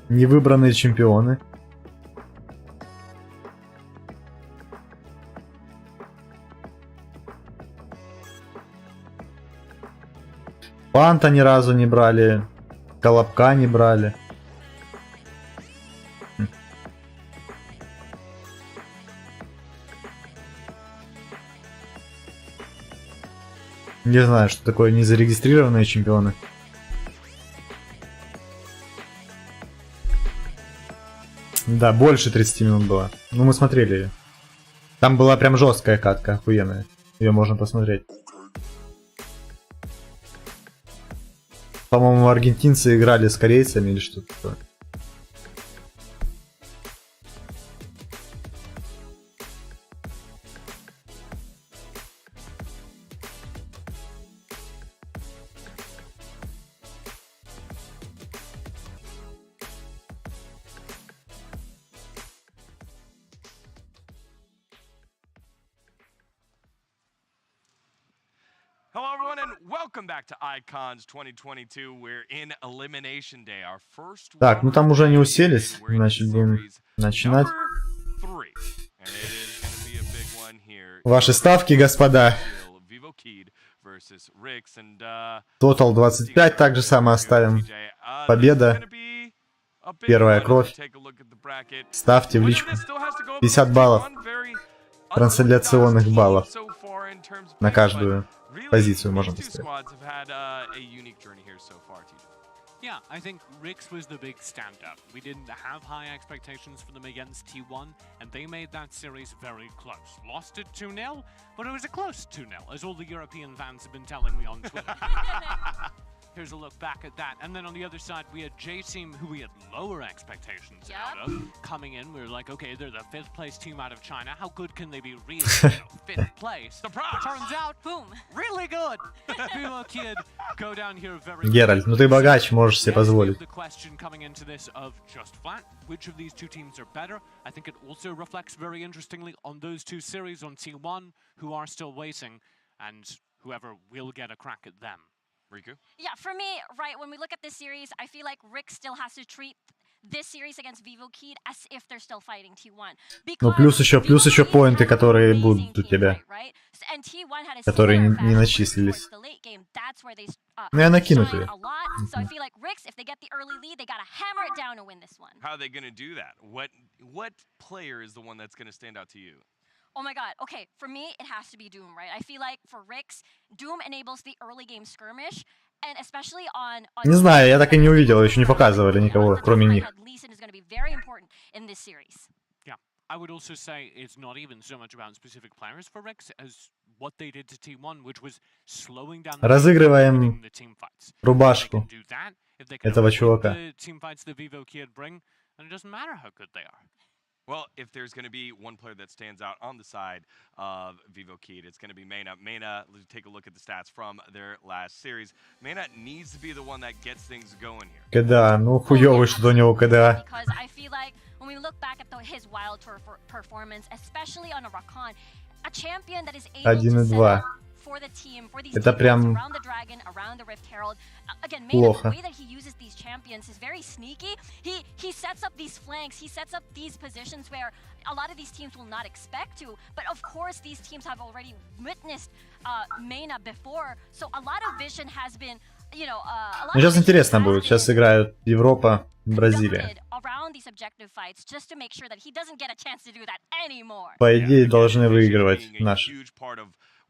Невыбранные чемпионы. Панта ни разу не брали. Колобка не брали. Не знаю, что такое незарегистрированные чемпионы. Да, больше 30 минут было. Ну, мы смотрели ее. Там была прям жесткая катка, охуенная. Ее можно посмотреть. По-моему, аргентинцы играли с корейцами или что-то такое. Hello, everyone, and welcome back to Icons 2022. We're in Elimination Day, our first. Так, ну там уже они уселись, значит будем начинать. Ваши ставки, господа. Тотал 25, так же самое оставим. Победа. Первая кровь. Ставьте в личку. 50 баллов. Трансляционных баллов. На каждую позицию можно поставить. Yeah, I think Rix was the big standout. We didn't have high expectations for them against T1, and they made that series very close. Lost it 2-0, but it was a close 2-0, as all the European fans have been telling me on Twitter. Here's a look back at that. And then on the other side, we had J-Team, who we had lower expectations out of. Coming in, we were like, okay, they're the 5th place team out of China. How good can they be really? 5th place. Surprise! Turns out, boom, really good. Vivo Kid go down here very. Геральт, ну ты богач, можешь себе позволить. The question coming into this of just flat, which of these two teams are better? I think it also reflects very interestingly on those two series on T1, who are still waiting, and whoever will get a crack at them. Riku? Yeah, for me, right, when we look at this series, I feel like Rick still has to treat this series against Vivo Kid as if they're still fighting T1. Ну плюс еще поинты, которые будут у тебя, которые не начислились. Ну я накину тебе. So I feel like Ricks, if they get the early lead, they gotta hammer it down to win this one. How are they gonna do that? What player is the one that's gonna stand out to you? Oh my god, okay, for me, it has to be Doom, right? I feel like for Ricks, Doom enables the early game skirmish, and especially on Не знаю, я так и не увидел, еще не показывали никого, кроме них. Yeah, I would also say it's not even so much about specific players for Ricks as what they did to T1, which was slowing down Разыгрываем рубашку этого чувака. Well, if there's going to be one player that stands out on the side of Vivo Kid, it's going to be Mena. Mena, let's take a look at the stats from their last series. Mena needs to be the one that gets things going here. КДА, ну хуёвый, что у него КДА. Because I feel like when we look back at his wild tour performance, especially on a Rakan, a champion that is able to set up for the team, for these teams around the dragon, around the Rift Herald. Again, Mena, the way that he uses these champions is very sneaky. He sets up these flanks, he sets up these positions where a lot of these teams will not expect to. But of course, these teams have already witnessed Mena before, so a lot of vision has been, you know, a lot. Ну сейчас интересно будет. Сейчас играют Европа, Бразилия. По идее должны выигрывать наши.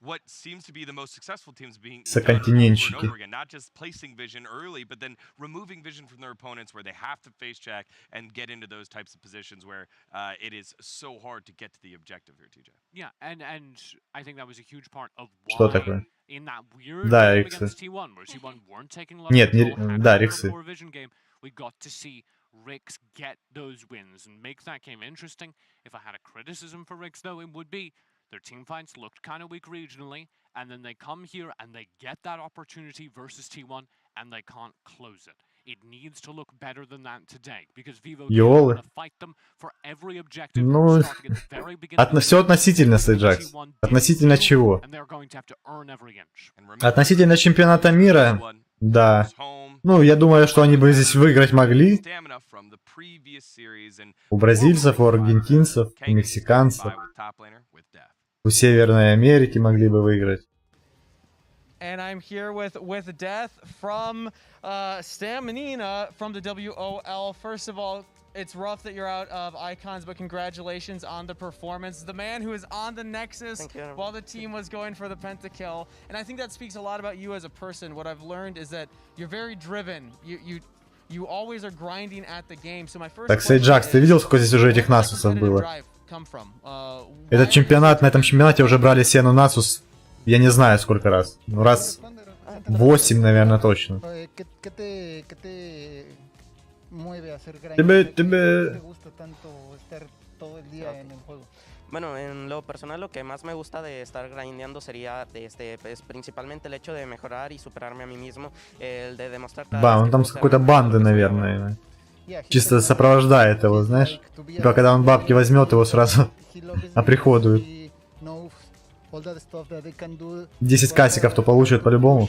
what seems to be the most successful teams being done over and Соконтинентщики. over again, not just placing vision early, but then removing vision from their opponents where they have to face check and get into those types of positions where it is so hard to get to the objective here, TJ. Yeah, and I think that was a huge part of Что why такое? in that weird Да, game Риксы. against T1, where T1 weren't taking a lot Нет, of не, control, had да, a lot Риксы. more vision game, we got to see Rix get those wins and make that game interesting. If I had a criticism for Rix, though, it would be their team fights looked kind of weak regionally, and then they come here and they get that opportunity versus T1, and they can't close it. It needs to look better than that today, because Vivo Ёлы. to fight them for every objective. Ну, starting at the very beginning. все относительно, Сейджакс. Относительно чего? And they're going to have to earn every inch. Относительно чемпионата мира, да. Ну, я думаю, что они бы здесь выиграть могли. У бразильцев, у аргентинцев, у мексиканцев, у Северной Америки могли бы выиграть. And I'm here with Death from Stamina from the WOL. First of all, it's rough that you're out of Icons, but congratulations on the performance. The man who is on the Nexus while the team was going for the pentakill. And I think that speaks a lot about you as a person. What I've learned is that you're very driven. You always are grinding at the game. So my first Так, Сейджакс, ты видел, сколько здесь уже этих Насусов было? Этот чемпионат, на этом чемпионате уже брали Сену Насус, я не знаю сколько раз. Ну, раз 8, наверное, точно. Тебе... Bueno, en lo personal lo que más me gusta de estar grindeando sería pues, principalmente el hecho de mejorar y superarme a mí mismo, el de demostrar Ба, он там с какой-то банды, наверное. Чисто сопровождает его, знаешь? Типа, когда он бабки возьмет, его сразу оприходуют. 10 касиков то получит по-любому.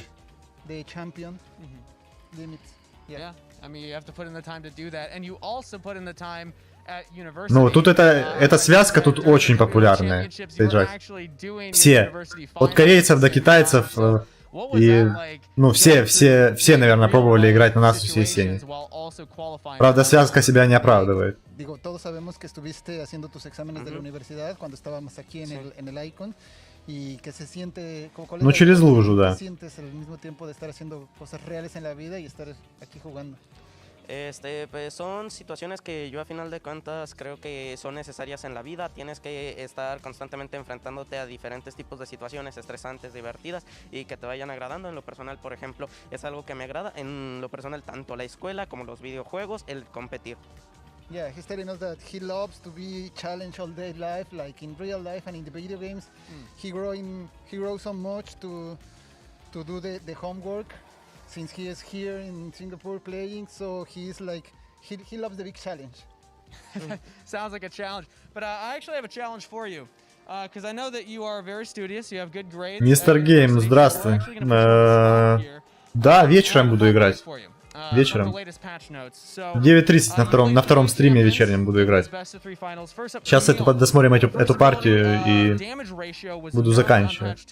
Ну, тут эта связка тут очень популярная. Все. От корейцев до китайцев. И, ну, все, наверное, пробовали играть на нас всей сене. Правда, связка себя не оправдывает. Ну, через лужу, да. Pues son situaciones que yo a final de cuentas creo que son necesarias en la vida. Tienes que estar constantemente enfrentándote a diferentes tipos de situaciones estresantes, divertidas y que te vayan agradando. En lo personal, por ejemplo, es algo que me agrada. En lo personal, tanto la escuela como los videojuegos, el competir. Yeah, he's telling us that he loves to be challenged all day life, like in real life and in the video games. He grows so much to do the homework. Since he is here in Singapore playing, so he's like, he loves the big challenge. Sounds like a challenge. But I actually have a challenge for you. Because I know that you are very studious, you have good grades. Мистер Гейм, здравствуй. Да, вечером буду играть. Вечером. 9:30 на втором стриме вечернем буду играть. Сейчас досмотрим эту партию и буду заканчивать.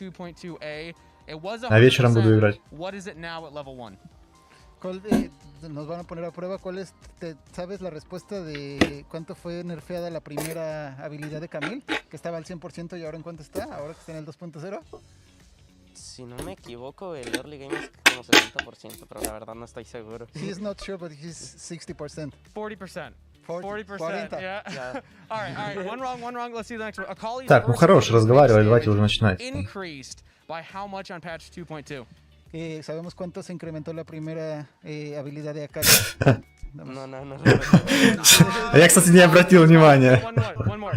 А вечером буду играть. Nos van a poner a prueba. ¿Sabes la respuesta de cuánto fue nerfeada la primera habilidad de Camille? Que estaba al 100% y ahora en cuánto está, ahora que está en el 2.0. Si no me equivoco, el early game es como 70%, pero la verdad no estoy seguro. He's not sure, but he's 60%. 40%. 40%, yeah. All right, one wrong, let's see the next one. Так, ну хорош, разговаривай, давайте уже начинать. Increased by how much on patch 2.2? ¿Sabemos cuánto se incrementó la primera habilidad de Akali? No. Я, кстати, не обратил внимания. One more.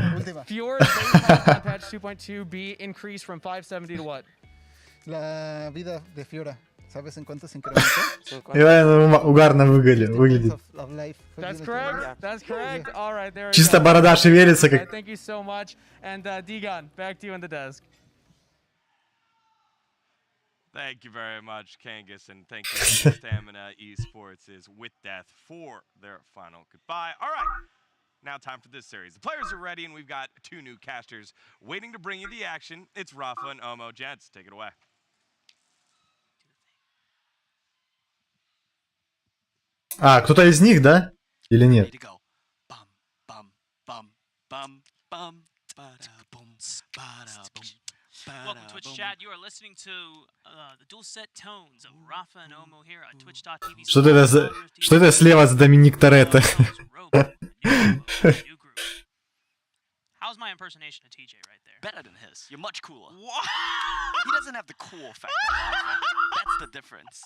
Fiora's base health on patch 2.2 increased from 570 to what? La vida de Fiora. ¿Sabes en cuánto se incrementó? Угарно выглядит. That's correct. All right, there we go. Чисто борода шевелится, как... Thank you so much. And Digon, back to you on the desk. Thank you very much, Kangas, and thank you, Stamina Esports is with Death for their final goodbye. All right, now time for this series. The players are ready, and we've got two new casters waiting to bring you the action. It's Rafa and Omo. Gents, take it away. А, кто-то из них, да? Или нет? Welcome Twitch chat. You are listening to the dual set tones of Rafa and Omo here on twitch.tv. Что это слева за Доминик Торетто? How's my impersonation of TJ right there? Better than his. You're much cooler. What? He doesn't have the cool factor. That's the difference.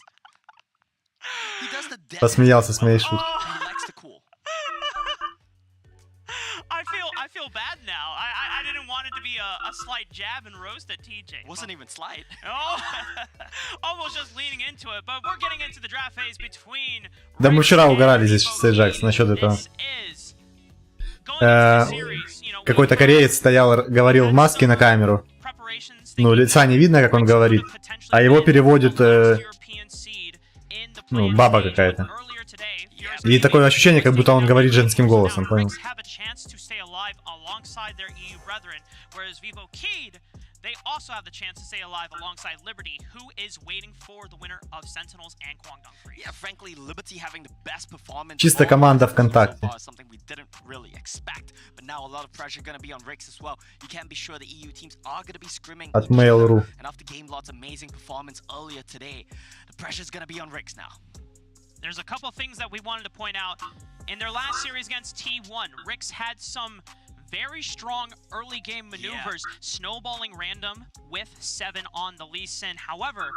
He does the dead. Посмеялся с моей шутки. He likes the cool. I feel bad now. I didn't want it to be a slight jab and roast at TJ. Wasn't even slight. Oh, almost just leaning into it. But we're getting into the draft phase between. Да мы вчера угорали здесь с Джакс насчет этого. Какой-то кореец стоял, говорил в маске на камеру. Ну, лица не видно, как он говорит. А его переводит, ну, баба какая-то. И такое ощущение, как будто он говорит женским голосом, понял? They also have the chance to stay alive alongside Liberty, who is waiting for the winner of Sentinels and Kwangdong Freeze. Yeah, frankly, Liberty having the best performance. Чисто команда ВКонтакте. Something we didn't really expect, but now a lot of pressure going to be on Rix as well. You can't be sure the EU teams are going to be scrimming. От Mail.ru. And after GameLot's amazing performance earlier today, the pressure is going to be on Rix now. There's a couple things that we wanted to point out. In their last series against T1, Rix had some very strong early game maneuvers, snowballing random with 7 on the Lee Sin. However,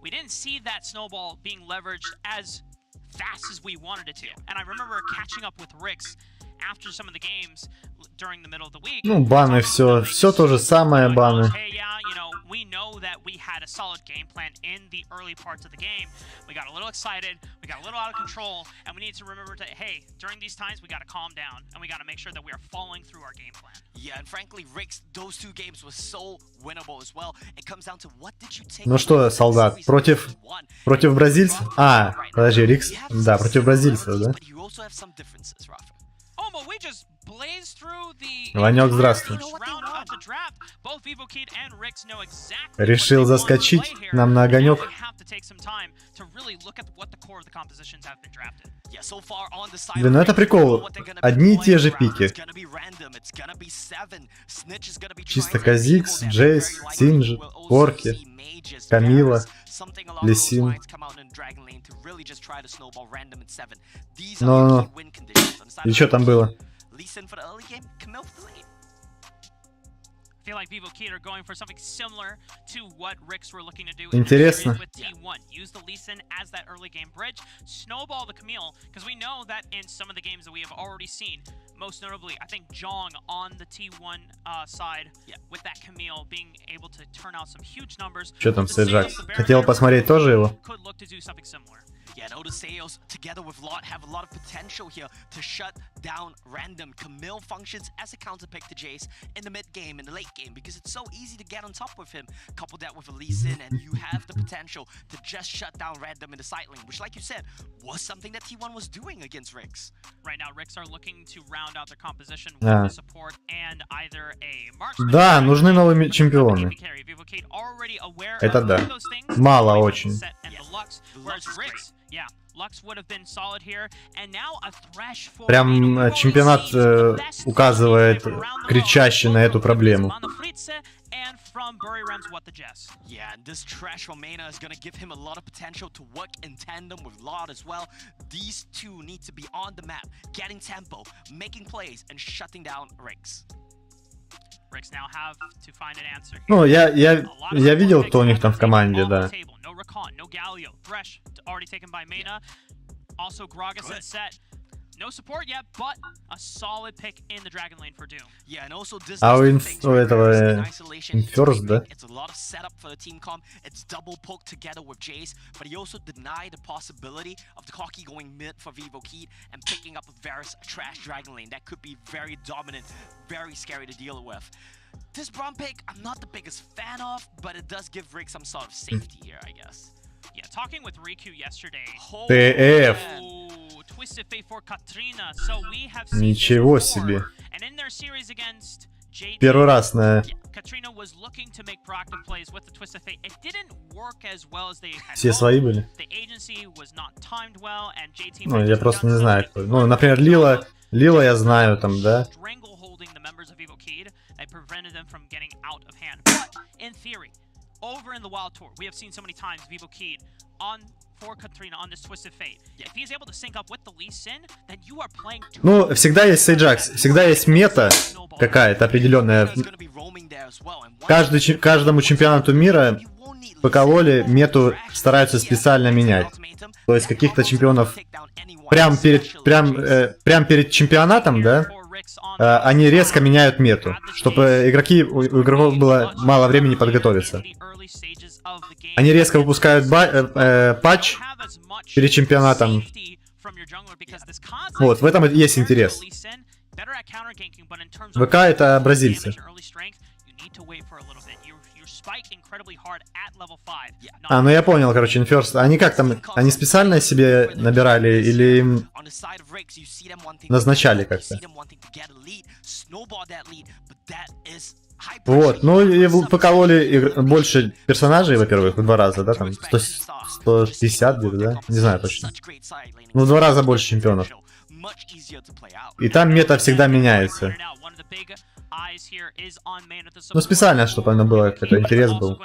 we didn't see that snowball being leveraged as fast as we wanted it to. And I remember catching up with Rix after some of the games during the middle of the week. Ну, баны, все то же самое, баны. Hey, yeah, you know, we know that we had a solid game plan in the early parts of the game. We got a little excited, we got a little out of control, and we need to remember to, hey, during these times, we got to calm down, and we got to make sure that we are following through our game plan. Yeah, and frankly, Rix, those two games were so winnable as well. It comes down to what did you take. Ну что, солдат, против бразильцев? А, подожди, Рикс? Да, против бразильцев, да? Ванек, здравствуй. Решил заскочить нам на огонек. Блин, ну это прикол. Одни и те же пики. Чисто Казикс, Джейс, Синджи, Порки, Камила, Лисин. Ну, и что там было? Интересно. Use the Lee Sin as that early game bridge, snowball the Camille, because we know that in some of the games that we have already seen, most notably, I think Jong on the T1 side, with that Camille being able to turn out some huge numbers. Что там, Сэджакс? Хотел посмотреть тоже его? Could look to do something similar. Yeah, and Odysseus together with Lot have a lot of potential here to shut down random. Camille functions as a counterpick to Jace in the mid game, in the late game, because it's so easy to get on top with him. Couple that with a Lee Sin, and you have the potential to just shut down random in the side lane, which, like you said, was something that T1 was doing against Rix. Right now, Rix are looking to round out their composition with the support and either a marksman. Да, нужны новые чемпионы. Это да. Мало очень. Прям чемпионат указывает кричаще на эту проблему. Yeah, and this trash from Mena is going to give him a lot of potential to work in tandem with Lot as well. These two need to be on the map, getting tempo, making plays, and shutting down Rix. Rix now have to find an answer. Ну, я видел, кто у них там в команде, да. No Recon, no Galio, Thresh already taken by Mena. Also Gragas and Set. No support yet, but a solid pick in the Dragon Lane for Doom. Yeah, and also this у этого First, да? It's a lot of setup for the team comp. It's double poke together with Jace, but he also denied the possibility of the Cocky going mid for Vivo Keed and picking up with Varus a trash Dragon Lane. That could be very dominant, very scary to deal with. This Braum pick, I'm not the biggest fan of, but it does give Rick some sort of safety here, I guess. Yeah, talking with Riku yesterday. TF. Twisted Fate for Katrina. So we have seen Ничего себе. And in their series against JD, Первый раз на... Katrina was looking to make proactive plays with the Twisted Fate. It didn't work as well as they had. Все свои были. The agency was not timed well, and JT. Ну, я просто не знаю, кто. Ну, например, Лила я знаю там, да. that prevented them from getting out of hand. But in theory, over in the Wild Tour, we have seen so many times Vivo Kid on for Katrina on this Twisted Fate. If he's able to sync up with the Lee Sin, then you are playing. Ну, всегда есть Сейджакс, всегда есть мета какая-то определенная. Каждому чемпионату мира по кололе мету стараются специально менять. То есть каких-то чемпионов прям перед чемпионатом, да, они резко меняют мету, чтобы у игроков было мало времени подготовиться. Они резко выпускают патч перед чемпионатом. Вот, в этом есть интерес. ВК это бразильцы. Ну я понял, короче, Инферст. Они как там, они специально себе набирали или им назначали как-то? Вот, ну и покололи больше персонажей, во-первых, в 2 раза, да, там 150 где-то, да? Не знаю точно. Ну, в 2 раза больше чемпионов. И там мета всегда меняется. Ну, специально, чтобы оно было, какой-то интерес был.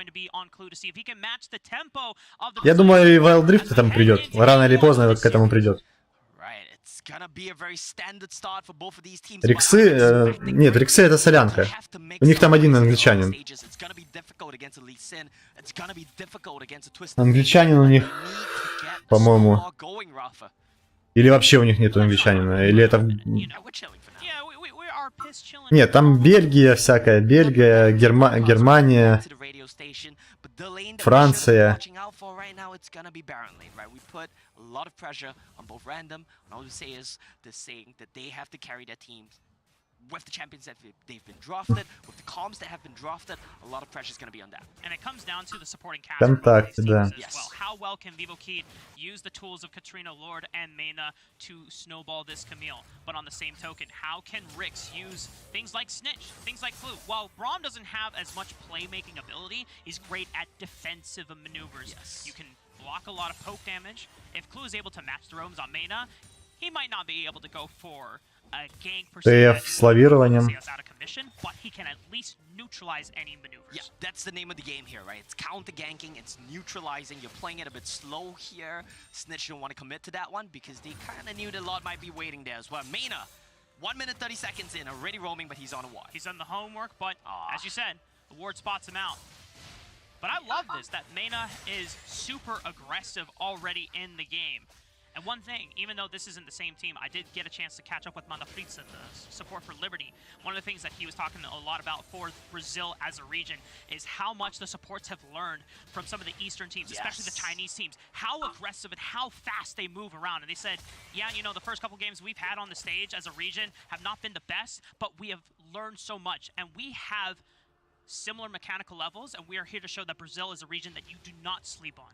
Я думаю, и Wild Drift к этому придет. Рано или поздно к этому придет. Риксы... нет, Риксы это солянка. У них там один англичанин. Англичанин у них, по-моему... Или вообще у них нету англичанина, или это... Нет, там Бельгия всякая, Бельгия, Германия, Франция. A lot of pressure on both random, and all we say is the saying that they have to carry their teams with the champions that they've been drafted, with the comms that have been drafted. A lot of pressure is going to be on that. And it comes down to the supporting cast as well. How well can Vivo Kid use the tools of Katrina, Lord, and Mena to snowball this Camille? But on the same token, how can Rix use things like Snitch, things like Clue? While Braum doesn't have as much playmaking ability, he's great at defensive maneuvers. You can block a lot of poke damage. If Clue is able to match the roams on Mena, he might not be able to go for a gank per se с лавированием. out of commission, but he can at least neutralize any maneuvers. Yeah, that's the name of the game here, right? It's counter ganking, it's neutralizing. You're playing it a bit slow here. Snitch didn't want to commit to that one because they kind of knew the lot might be waiting there as well. Mena, 1 minute 30 seconds in, already roaming, but he's on a ward. He's done the homework, but as you said, the ward spots him out. But I love this, that Mena is super aggressive already in the game. And one thing, even though this isn't the same team, I did get a chance to catch up with Mandafritz and the support for Liberty. One of the things that he was talking a lot about for Brazil as a region is how much the supports have learned from some of the Eastern teams, especially the Chinese teams, how aggressive and how fast they move around. And they said, yeah, you know, the first couple games we've had on the stage as a region have not been the best, but we have learned so much. And we have similar mechanical levels, and we are here to show that Brazil is a region that you do not sleep on.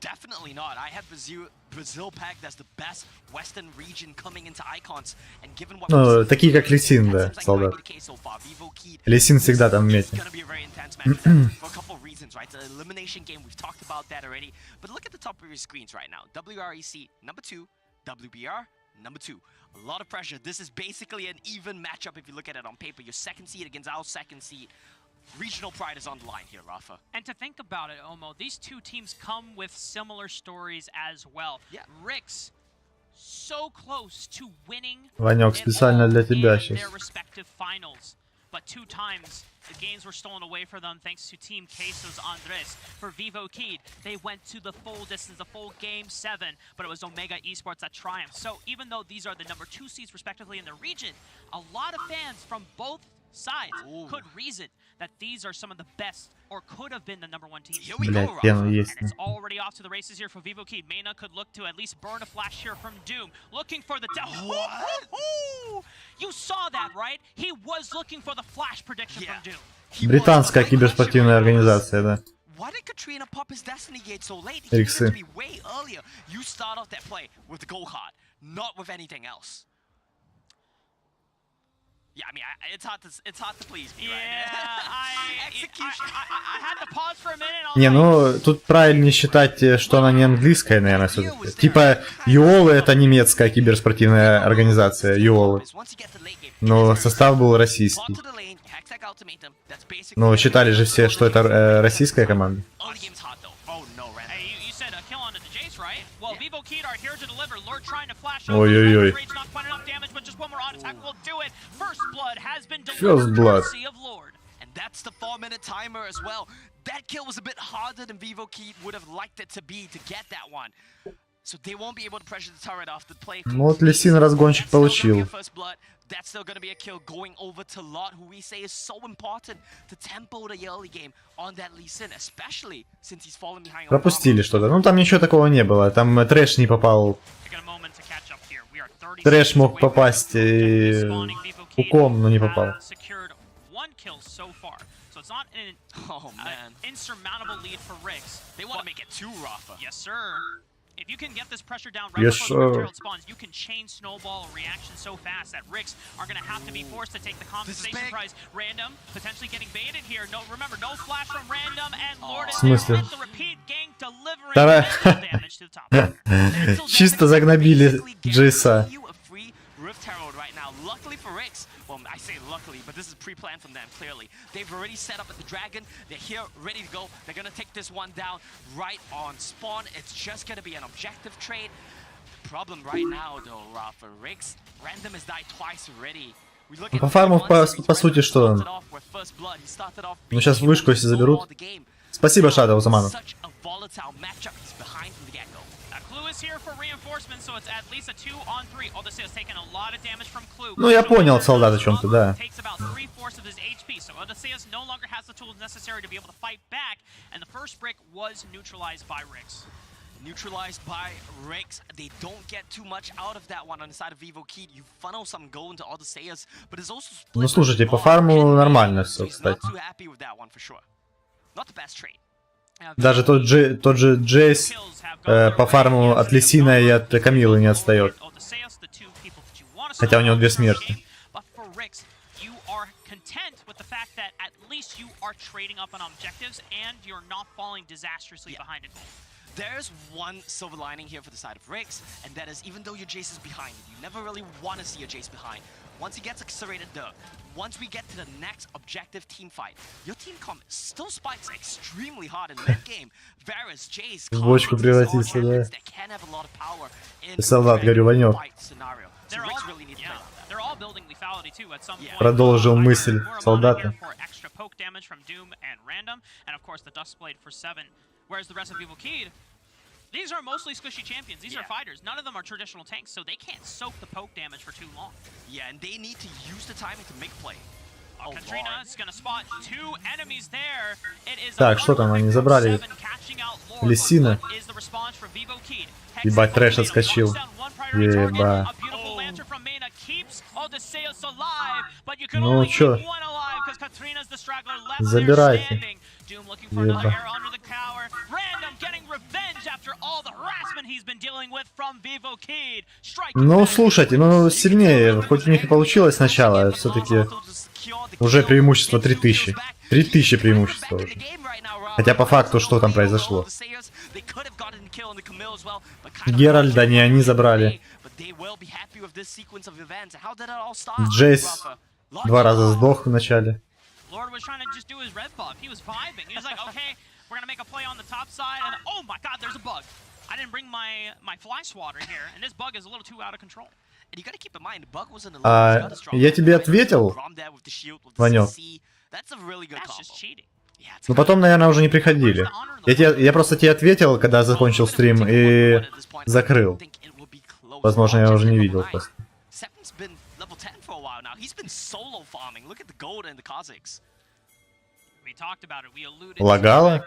Definitely not. I have Brazil pegged as the best Western region coming into Icons, and given what Ну, такие как Лисин, да, солдат. Лисин всегда там в мете. For a couple of reasons, right? The elimination game, we've talked about that already. But look at the top of your screens right now. WREC number 2, WBR number 2. A lot of pressure. This is basically an even matchup if you look at it on paper. Your second seed against our second seed. Regional pride is on the line here, Rafa. And to think about it, Omo, these two teams come with similar stories as well. Yeah. Rix so close to winning Ванёк, специально для тебя сейчас. their respective finals. But 2 times the games were stolen away from them thanks to Team Queso's Andres. For Vivo Kid, they went to the full distance, the full game 7, but it was Omega Esports that triumphed. So even though these are the number 2 seeds respectively in the region, a lot of fans from both sides could reason that these are some of the best or could have been the number 1 team. Here we go, Rafa. And it's already off to the races here for Vivo Kid. Mena could look to at least burn a flash here from Doom. Looking for the... You saw that, right? He was looking for the flash prediction from Doom. Британская киберспортивная организация, да. Why did Katrina pop his Destiny Gate so late? Риксы. He needed to be way earlier. You start off that play with the go hard, not with anything else. Yeah, I mean, it's hard to please me, right? I had to pause for a minute. Не, ну, тут правильнее считать, что она не английская, наверное, все-таки. Типа, Юолы это немецкая киберспортивная организация, Юолы. Но состав был российский. Ну, считали же все, что это российская команда. Ой-ой-ой. First blood. That's the 4-minute timer as well. That kill was a bit harder than vivoKey would have liked it to be to get that one. So they won't be able to pressure the turret off the play. Ну вот Лисин разгончик получил. That's still gonna be a kill going over to Lot, who we say is so important to tempo the early game on that Lisin, especially since he's falling behind. Пропустили что-то. Ну там ничего такого не было. Там Трэш не попал. Трэш мог попасть и уком, но не попал. It's not an insurmountable lead for Riggs. They want to make it too rough. Yes, sir. If you can get this pressure down right before the Herald spawns, you can chain snowball reaction so fast that Riggs are going to have to be forced to take the compensation prize. Random, potentially getting baited here. No, remember, no flash from Random, and Lord is there with the repeat gang delivering damage to the top. Чисто загнобили Джейса. Rift Herald right now. Luckily for Riggs, well, I say luckily, but this is pre-planned from them, clearly. They've already set up at the Dragon. They're here, ready to go. They're going to take this one down right on spawn. It's just going to be an objective trade. Problem right now, though, for Riggs, Random has died twice already. По фарму, по сути, что? Ну, сейчас вышку, если заберут. Спасибо, Shadow, за ману. Ну, я понял, солдат, о чем-то, да. Neutralized by Riggs. They don't get too much out of that one on the side of vivoKey. You funnel some gold into all the Sayers, but it's also split. Ну, слушайте, по фарму нормально все, кстати. Даже тот же Джейс по фарму от Лисина и от Камилы не отстает. Хотя у него 2 смерти. There's one silver lining here for the side of Riggs, and that is even though your Jace is behind, you never really want to see your Jace behind. Once he gets accelerated though, once we get to the next objective team fight, your team comp still spikes extremely hard in mid game. Varus, Jace, в бочку превратиться, да. Солдат, говорю, вонёк. Продолжил мысль солдата. Whereas the rest of vivoKey, these are mostly squishy champions. These are fighters. None of them are traditional tanks, so they can't soak the poke damage for too long. Yeah, and they need to use the timing to make play. Katrina is gonna spot 2 enemies there. It is Так, что там, они забрали Лисина. Ебать, Трэш отскочил. Еба. Ну чё? Забирайте. Еба. Ну, слушайте, ну сильнее. Хоть у них и получилось сначала, все-таки уже преимущество 3000. 3000 преимущества уже. Хотя по факту, что там произошло? Геральда не они забрали. Джейс 2 раза сдох в начале. We're gonna make a play on the top side, and oh my god, there's a bug. I didn't bring my fly swatter here, and this bug is a little too out of control. And you gotta keep in mind, the bug was in a я тебе ответил, Ванёк. That's just cheating. Ну потом, наверное, уже не приходили. Я просто тебе ответил, когда закончил стрим, и закрыл. Возможно, я уже не видел просто. Лагало?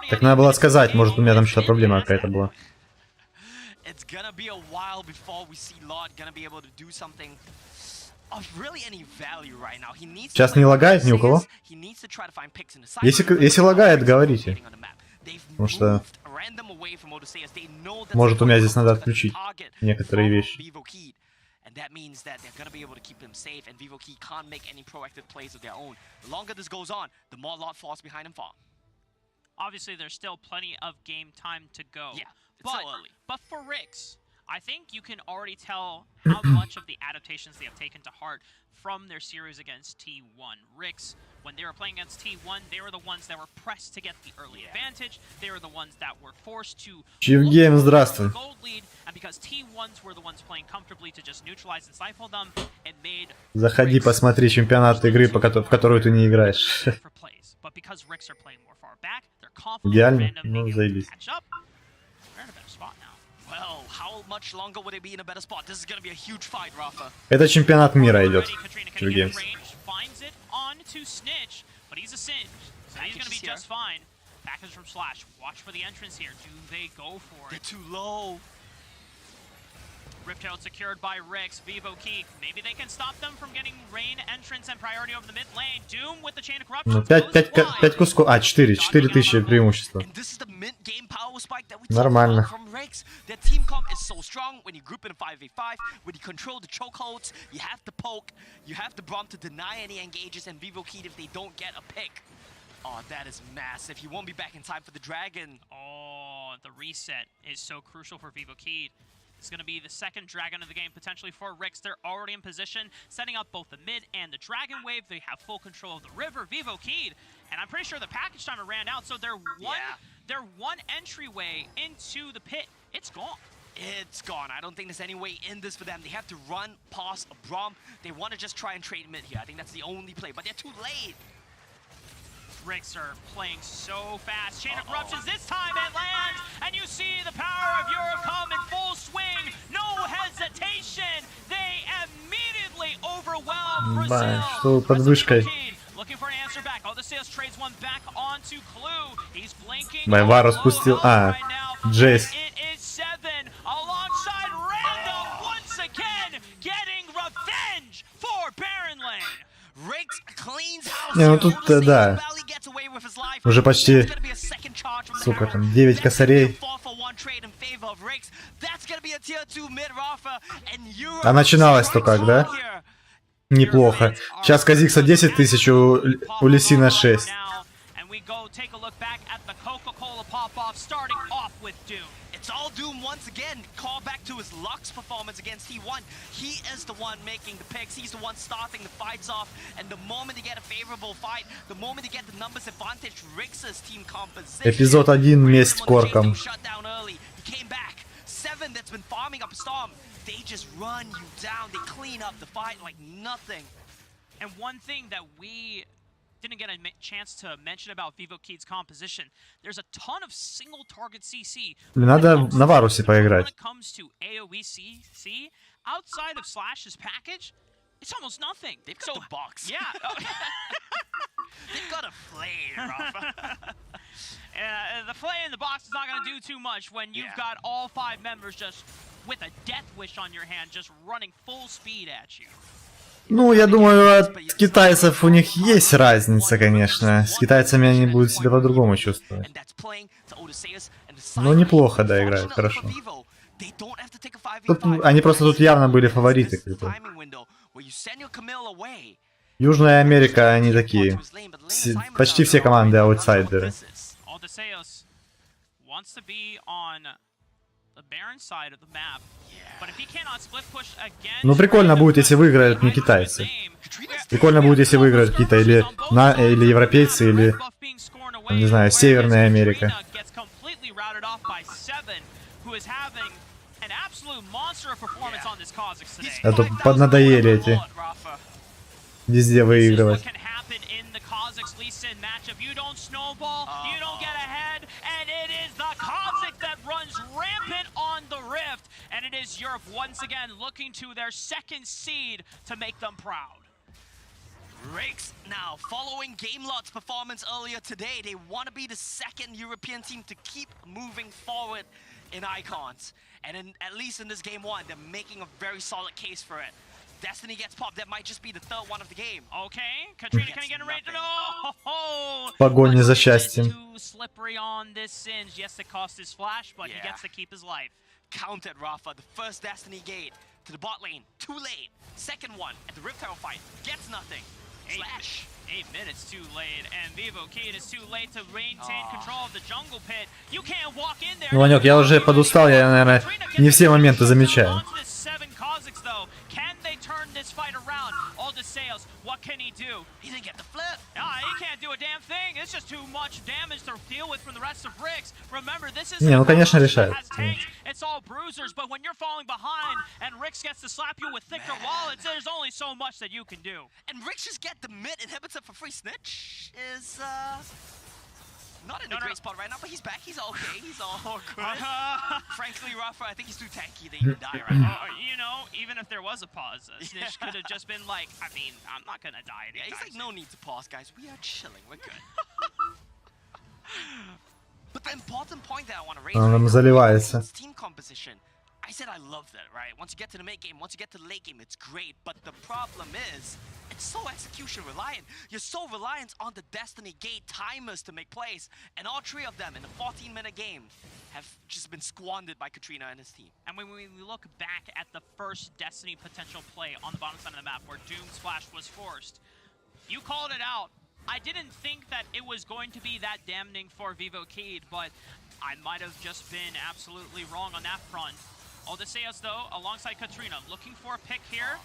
Так надо было сказать, может у меня там что-то проблема какая-то была. Сейчас не лагает ни у кого? Если лагает, говорите. Потому что может у меня здесь надо отключить некоторые вещи. That means that they're going to be able to keep him safe, and vivoKey can't make any proactive plays of their own. The longer this goes on, the more Lot falls behind him fall. Obviously, there's still plenty of game time to go. Yeah, it's so early. But for Riggs, I think you can already tell how much of the adaptations they have taken to heart from their series against T1. Rix, when they were playing against T1, they were the ones that were pressed to get the early advantage. They were the ones that were forced to Евгений, здравствуй. gold lead, and because T1s were the ones playing comfortably to just neutralize and stifle them, it made Заходи, посмотри чемпионат игры, в которую ты не играешь. But because Rix are playing more far back, they're confident Идеально, random ну being able to заебись. catch up. They're in a better spot now. Well, how much longer would they be in a better spot? This is going to be a huge fight, Rafa. Это чемпионат мира идет. Katrina can get range, finds it on to Snitch, but he's a Singe, so he's going to be just fine. Package from Slash. Watch for the entrance here. Do they go for it? They're too low. Riptail secured by Rix. Vivo Key. Maybe they can stop them from getting rain entrance and priority over the mid lane. Doom with the chain of corruption. Ну, 5 кусков. А, 4 тысячи преимущества. Нормально. Their team comp is so strong when you group in a 5v5, when you control the chokeholds, you have the poke, you have the Braum to deny any engages, and Vivo Key if they don't get a pick. Oh, that is massive. He won't be back in time for the dragon. Oh, the reset is so crucial for Vivo Key. It's going to be the second dragon of the game, potentially for Rix. They're already in position, setting up both the mid and the dragon wave. They have full control of the river. Vivo Key, and I'm pretty sure the package timer ran out, so their one entryway into the pit, it's gone. It's gone. I don't think there's any way in this for them. They have to run past a Braum. They want to just try and trade mid here. I think that's the only play, but they're too late. Rix are playing so fast. Chain of Corruptions, this time it lands, and you see the power of Europe come in full swing. No hesitation. They immediately overwhelm Brazil. Что под вышкой? Looking for an answer back. Odysseus trades one back onto Clue. He's blinking. Байвар распустил. А, Джейс. It is 7 alongside Random once again getting revenge for Baron Lane. Rix cleans house. Не, ну тут, да. Уже почти, сука, там 9 косарей. А начиналось-то как, да? Неплохо. Сейчас Казикса 10 тысяч, у Лисина 6. It's all Doom once again. Call back to his Lux performance against T1. He is the one making the picks. He's the one starting the fights off. And the moment they get a favorable fight, the moment they get the numbers advantage, Rix's team composition. Эпизод 1. Месть корком. He came back. 7 that's been farming up a storm. They just run you down. They clean up the fight like nothing. And one thing that we didn't get a chance to mention about Vivo Key's composition. There's a ton of single target CC. Надо на Варусе поиграть. When it comes to AoE CC, outside of Slash's package, it's almost nothing. They've got the box. Yeah. They've got a flay, Rafa. The flay in the box is not going to do too much when you've got all 5 members just with a death wish on your hand, just running full speed at you. Ну, я думаю, от китайцев у них есть разница, конечно. С китайцами они будут себя по-другому чувствовать. Но неплохо, да, играют, хорошо. Тут, они просто тут явно были фавориты. Южная Америка, они такие. Почти все команды аутсайдеры. Ну, прикольно будет, если выиграют не китайцы. Прикольно будет, если выиграют какие-то или европейцы, или, не знаю, Северная Америка. А то поднадоели эти. Везде выигрывать. And it is Europe once again looking to their second seed to make them proud. Rix now, following GameLot's performance earlier today, they want to be the second European team to keep moving forward in Icons. And at least in this game 1, they're making a very solid case for it. Destiny gets popped, that might just be the third one of the game. Okay, Katrina can get in range. No! Погоня за счастьем. Too slippery on this Singe. Yes, it cost his flash, but he gets to keep his life. Counted, Rafa. The first Destiny gate to the bot lane, too late. Second one at the Rift Tower fight, gets nothing. Slash 8 minutes too late, and Vivo Kid is too late to maintain control of the jungle pit. You can't walk in there. Ванек, я уже подустал, я, наверное, не все моменты замечаю. Can they turn this fight around? All the sales, what can he do? He didn't get the flip. He can't do a damn thing. It's just too much damage to deal with from the rest of Ricks. Remember, this is Не, ну конечно решает. It's all bruisers, but when you're falling behind and Ricks gets to slap you with thicker wallets, there's only so much that you can do. And Ricks just get the mid inhibitor for free. Snitch is not in a great spot right now, but he's back. He's okay. He's all good. Frankly, Rafa, I think he's too tanky to even die right now. You know, even if there was a pause, Snitch could have just been like, I mean, I'm not gonna die. Yeah, he's like, no need to pause, guys. We are chilling. We're good. But the important point that I want to raise заливается. is team composition. I said I love that, right? Once you get to the mid game, once you get to the late game, it's great. But the problem is, it's so execution reliant. You're so reliant on the Destiny Gate timers to make plays. And all three of them in the 14-minute game have just been squandered by Katrina and his team. And when we look back at the first Destiny potential play on the bottom side of the map where Doom Splash was forced, you called it out. I didn't think that it was going to be that damning for Vivo Kid, but I might have just been absolutely wrong on that front. Odysseus, though, alongside Katrina, looking for a pick here.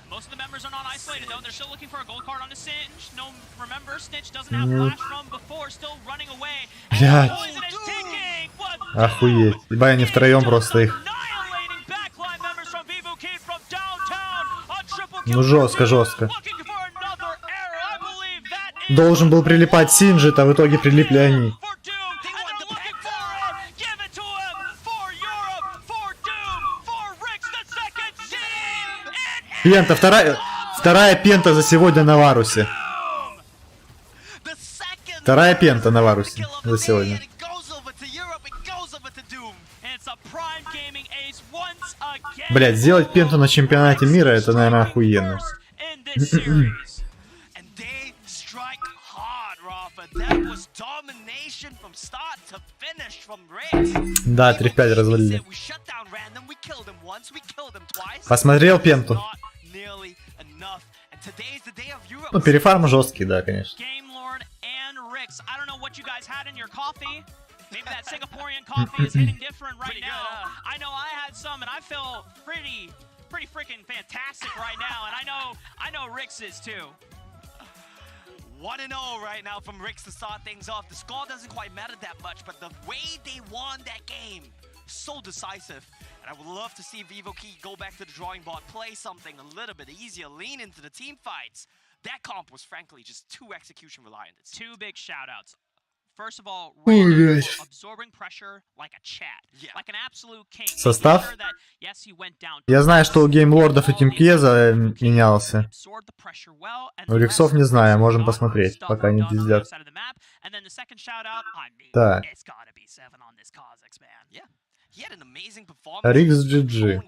Most of the members are not isolated, though. They're still looking for a gold card on the Singe. No, remember, Snitch doesn't have flash from before, still running away. Блядь. Охуеть. Ибо они втроем просто их. Ну жестко, жестко. Должен был прилипать Синджит, а в итоге прилипли они. Пента, вторая пента за сегодня на Варусе. Вторая пента на Варусе за сегодня. Блять, сделать пенту на чемпионате мира, это, наверное, охуенно. Да, 3-5 развалили. Посмотрел пенту. Ну, перефарм жесткий, да, конечно. Maybe that Singaporean coffee is hitting different right now. I know I had some, and I feel pretty freaking fantastic right now. And I know Rick's is too. 1-0 right now from Ricks to start things off. The score doesn't quite matter that much, but the way they won that game, so decisive. And I would love to see Vivo Key go back to the drawing board, play something a little bit easier, lean into the team fights. That comp was frankly just too execution reliant. It's two big shout outs. First of all, Randall absorbing pressure like a chat, like an absolute king. Состав? Я знаю, что у геймлордов и Тимкеза менялся. У Риксов не знаю, можем посмотреть, пока не пиздят. Так. Рикс GG.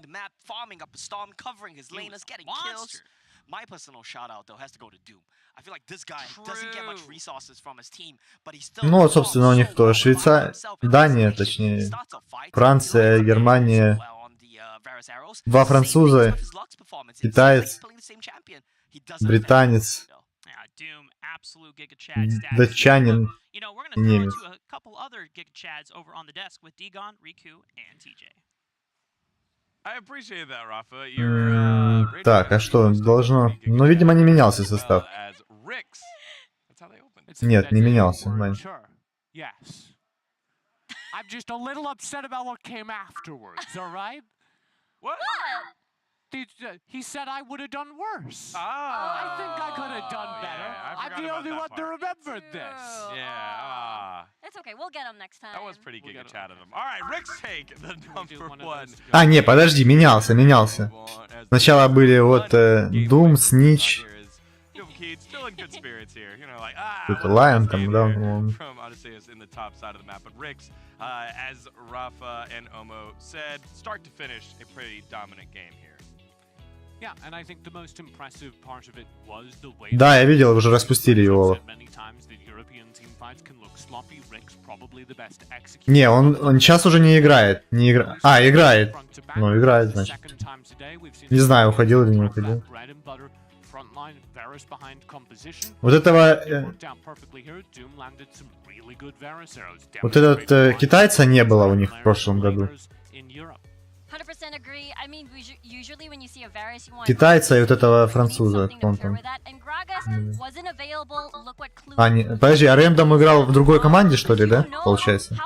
My personal shout out though has to go to Doom. I feel like this guy doesn't get much resources from his team, but he's still. Ну, собственно, у них кто? Швейцария, Дания, точнее, Франция, Германия, два француза, китаец, британец, датчанин, немец. Так, а что, должно... Ну, видимо, не менялся состав. Нет, не менялся. He said I would have done worse. I think I could have done better. I'm the only one to remember this. Yeah. It's okay. We'll get him next time. That was pretty giga chat of him. All right, Rick's take the number one. А, не, подожди, менялся. Сначала были вот Doom, Snitch. Тут Lion там, да, по-моему. As Rafa and Omo said, start to finish, a pretty dominant game here. Yeah, and I think the most impressive part of it was the way. Да, я видел, уже распустили его. Не, он сейчас уже не играет. А, играет. Ну, играет, значит. Не знаю, уходил или не уходил. line, Varus behind composition. Вот этого... Worked out perfectly here. Doom landed some really good Varus arrows. Вот этот китайца не было у них в прошлом году. Китайца и вот этого француза. Он там. Подожди, а Рэндом играл в другой команде, что ли, да? Получается.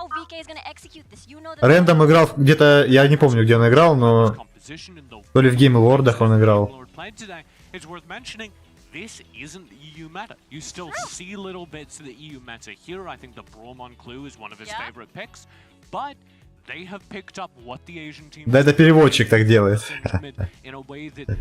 Рэндом играл где-то, я не помню, где он играл, но то ли в Game Award'ах он играл. This isn't EU meta. You still see little bits of the EU meta here. I think the Bromon Clue is one of his favorite picks, but they have picked up what the Asian team. Да, это переводчик так делает.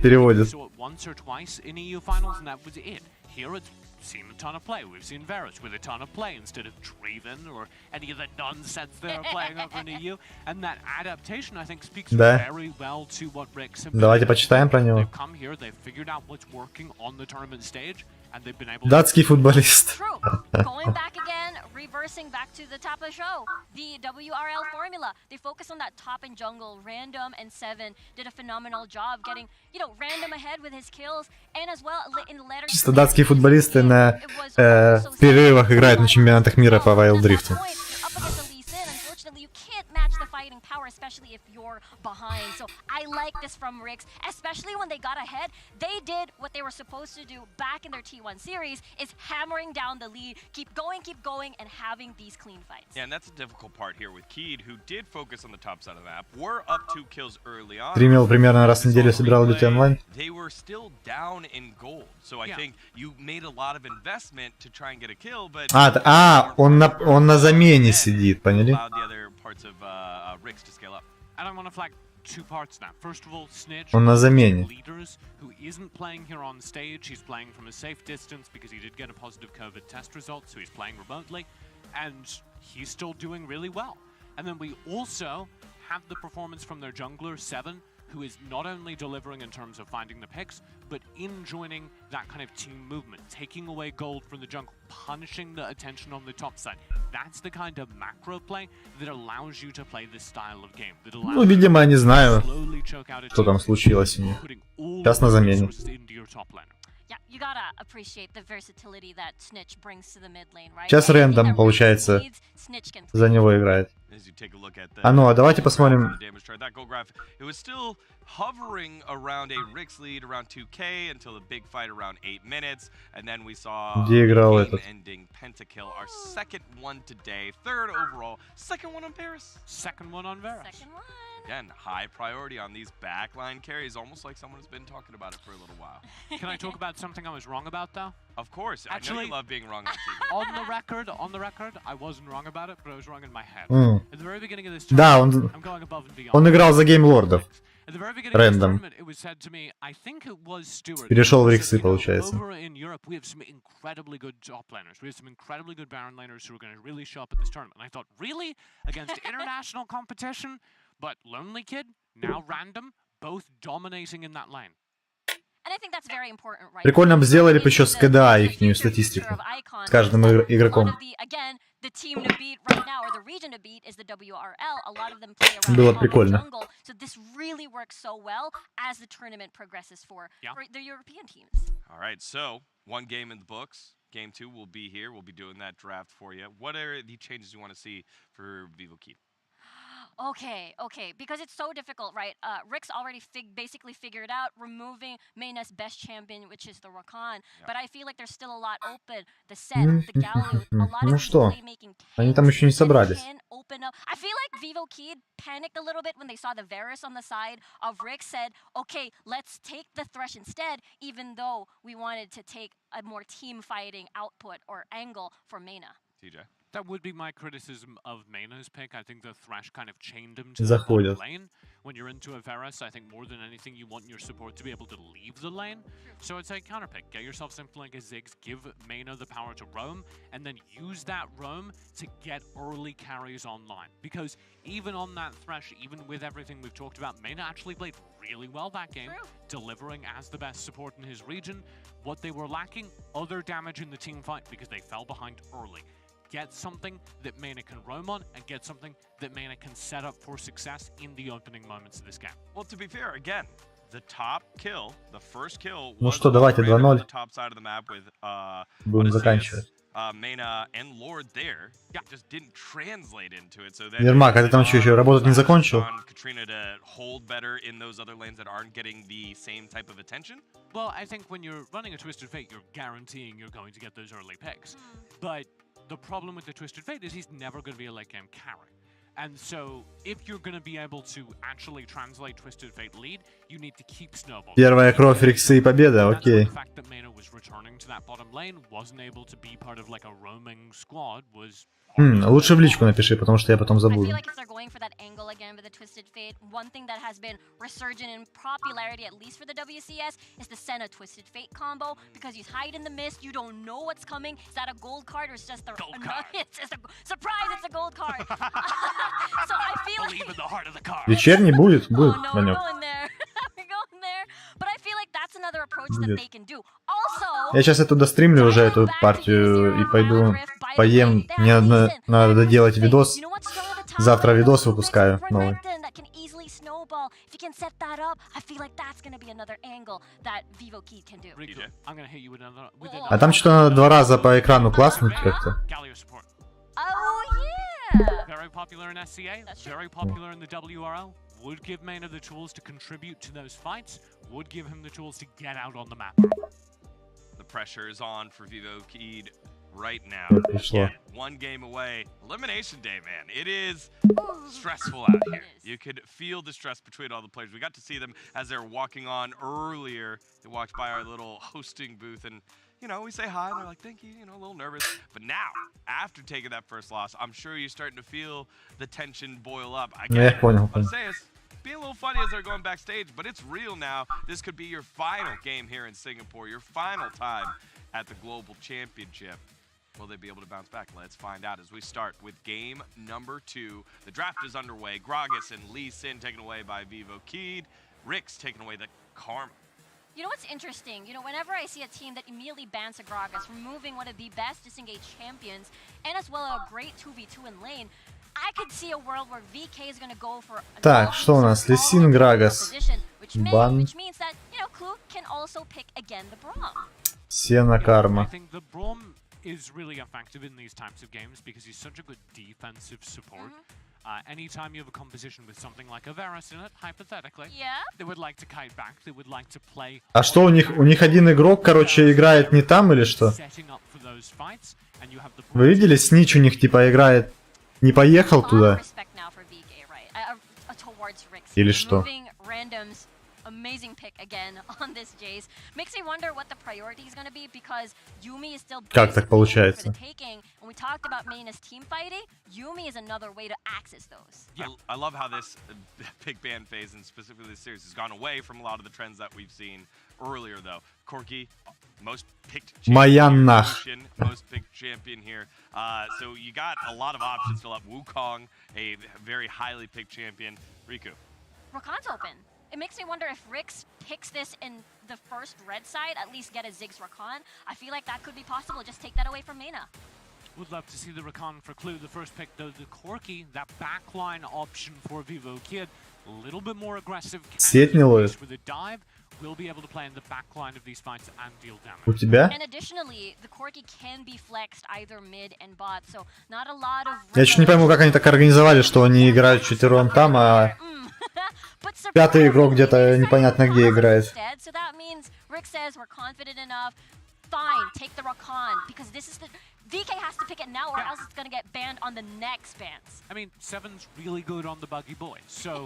Переводит. Once or twice in EU finals, and that was it. Here it's seen a ton of play. We've seen Varus with a ton of play instead of Draven or any of the nonsense they're playing over in EU. And that adaptation, I think, speaks very well to what Rick's have been. Давайте почитаем про него. They've come here, they've figured out what's working on the tournament stage, and they've been able to... Датский футболист. True. Going back again, reversing back to the top of the show. The WRL formula. They focus on that top and jungle. Random and Seven did a phenomenal job getting, you know, Random ahead with his kills, and as well in later. Чисто датские футболисты на перерывах играют на чемпионатах мира по Wild Rift. Especially if you're behind. So I like this from Rix, especially when they got ahead. They did what they were supposed to do back in their T1 series, is hammering down the lead, keep going, and having these clean fights. Yeah, and that's a difficult part here with Keed, who did focus on the top side of the map. Were up 2 kills early on. Стримил примерно раз в неделю, собирал люди онлайн. They were still down in gold. So I think you made a lot of investment to try and get a kill, but он на замене сидит, поняли? And I want to flag 2 parts now. First of all, Snitch, Он на замене. leaders, who isn't playing here on stage. He's playing from a safe distance because he did get a positive COVID test result, so he's playing remotely, and he's still doing really well. And then we also have the performance from their jungler, Seven, who is not only delivering in terms of finding the picks, but in joining that kind of team movement, taking away gold from the jungle, punishing the attention on the top side. That's the kind of macro play that allows you to play this style of game. Ну, видимо, не знаю, что там случилось у них. Сейчас на замене. Сейчас Рэндом, получается, за него играет. А ну, а давайте посмотрим. It was still hovering around a Rix lead around 2K until the big fight around 8 minutes, and then we saw game-ending pentakill, our second one today, third overall, second one on Paris. Second one on Varus. Again, high priority on these backline carries, almost like someone has been talking about it for a little while. Can I talk about something I was wrong about, though? Of course. Actually, I know you love being wrong on TV. on the record, I wasn't wrong about it, but I was wrong in my head. At the very beginning of this Да, tournament, I'm going above and beyond. Он играл за Game Lord'ов. At the very beginning of this Рэндом. tournament, it was said to me, I think it was Stuart. Перешел в Риксы, получается. Over in Europe, we have some incredibly good top laners. We have some incredibly good Baron laners who are going to really show up at this tournament. And I thought, really? Against international competition? But Lonely Kid, now Random, both dominating in that lane. Прикольно бы сделали бы еще с КДА ихнюю статистику. С каждым игроком. Было прикольно. Alright, so, 1 game in the books. Game 2 will be here. We'll be doing that draft for you. What are the changes you want to see for Vivo Keep? Okay, because it's so difficult, right? Rick's already basically figured out removing Mayna's best champion, which is the Rakan. But I feel like there's still a lot open. The set, the Galio, a lot Ну of что, playmaking. они там еще не собрались. I feel like Vivo Kid panicked a little bit when they saw the Varus on the side of Rick, said, okay, let's take the Thresh instead, even though we wanted to take a more team fighting output or angle for Mayna. TJ? That would be my criticism of Mayna's pick. I think the Thresh kind of chained him to the lane. When you're into a Varus, I think more than anything you want your support to be able to leave the lane. So it's a counterpick. Get yourself something like a Ziggs, give Mayna the power to roam, and then use that roam to get early carries online. Because even on that Thresh, even with everything we've talked about, Mayna actually played really well that game, delivering as the best support in his region. What they were lacking, other damage in the team fight because they fell behind early. Get something that Mayna can roam on, and get something that Mayna can set up for success in the opening moments of this game. Well, to be fair, again, the top kill, the first kill Ну was что, давайте right on 2-0. the top side of the map with Будем заканчивать. Mena and Lord there. It just didn't translate into it. So then Ермак, а ты там что, еще работать не закончил? Katrina to hold better in those other lanes that aren't getting the same type of attention. Well, I think when you're running a Twisted Fate, you're guaranteeing you're going to get those early picks. But the problem with the Twisted Fate is he's never going to be a late game carry. And so, if you're going to be able to actually translate Twisted Fate lead, you need to keep snowballing. Первая кровь, Риксы и победа, окей. The fact that Mena was returning to that bottom lane, wasn't able to be part of like a roaming squad was. Лучше в личку напиши, потому что я потом I забуду. feel like if they're going for that angle again with the Twisted Fate, one thing that has been resurgent in popularity, at least for the WCS, is the Senna Twisted Fate combo, because you hide in the mist, you don't know what's coming. Is that a gold card or is just the it's just a surprise? It's a gold card. So I feel Believe in the heart of the card. Вечерний будет, будет, no, we're Ванек. going there. We're going there. But I feel like that's another approach that they can do. Also, Я сейчас эту достримлю уже, эту партию, и пойду поем. Мне надо доделать видос. Завтра видос выпускаю новый. А там что-то надо 2 раза по экрану класснуть как-то. Very popular in SCA, very popular in the WRL. Would give Mena the tools to contribute to those fights, would give him the tools to get out on the map. The pressure is on for Vivo Keed right now. Пришло. One game away. Elimination day, man. It is stressful out here. You could feel the stress between all the players. We got to see them as they're walking on earlier. They walked by our little hosting booth and, you know, we say hi and they're like, thank you, you know, a little nervous. But now, after taking that first loss, I'm sure you're starting to feel the tension boil up. I Я понял. say it's being a little funny as they're going backstage, but it's real now. This could be your final game here in Singapore, your final time at the Global Championship. Will they be able to bounce back? Let's find out as we start with game number 2. The draft is underway. Gragas and Lee Sin taken away by Vivo Keed. Rick's taken away the Karma. You know what's interesting? You know, whenever I see a team that immediately bans a Gragas, removing one of the best disengaged champions, and as well a great 2v2 in lane, I could see a world where VK is going to go for a Так, что у нас? Лисин, Грагас. Бан. which means that, you know, Clue can also pick again the Braum. Сена, Карма. I think the Braum is really effective in these types of games because he's such a good defensive support. Anytime you have a composition with something like a Varus in it, hypothetically, they would like to kite back, they would like to play. А что у них? У них один игрок, короче, играет не там или что? Вы видели, Снич у них типа играет, не поехал туда? Или что? Amazing pick again on this Jace. Makes me wonder what the priority is going to be because Yuumi is still Как так получается? for the taking. When we talked about Mena's team fighting, Yuumi is another way to access those. Yeah. I love how this pick ban phase and specifically this series has gone away from a lot of the trends that we've seen earlier though. Corki, most picked champion, most picked champion here. So you got a lot of options to fill up. Wukong, a very highly picked champion. Riku. Rakan's open. It makes me wonder if Rix picks this in the first red side, at least get a Ziggs Rakan. I feel like that could be possible. Just take that away from Mena. Would love to see the Rakan for Clue. The first pick, though, the Corki, that backline option for Vivo Kid, a little bit more aggressive. Сеть не ловит. With a dive, will be able to play in the backline of these fights and deal damage. У тебя? And additionally, the Corki can be flexed either mid and bot, so not a lot of. Я еще не пойму, как они так организовали, что они играют четвером там, а пятый игрок где-то непонятно где играет. So that means Rick says we're confident enough. Fine, take the Rakan because this is the VK has to pick it now or else it's gonna get banned on the next bans. I mean, Seven's really good on the buggy boy, so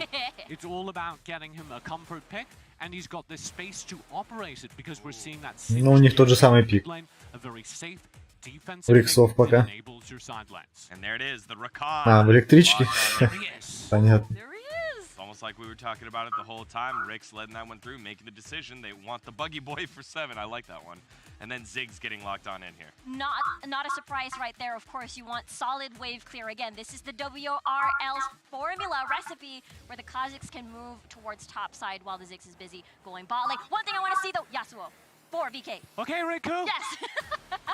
it's all about getting him a comfort pick, and he's got the space to operate it because we're seeing that. Ну, у них тот же самый пик. У Риксов пока. And there it is, the Rakan. А, в электричке? Понятно. Almost like we were talking about it the whole time. Rick's letting that one through, making the decision. They want the buggy boy for 7. I like that one. And then Ziggs getting locked on in here. Not a surprise right there. Of course, you want solid wave clear again. This is the WRL formula recipe where the Kazakhs can move towards top side while the Ziggs is busy going bot lane. One thing I want to see though, Yasuo. For VK. Okay, Riku. Yes.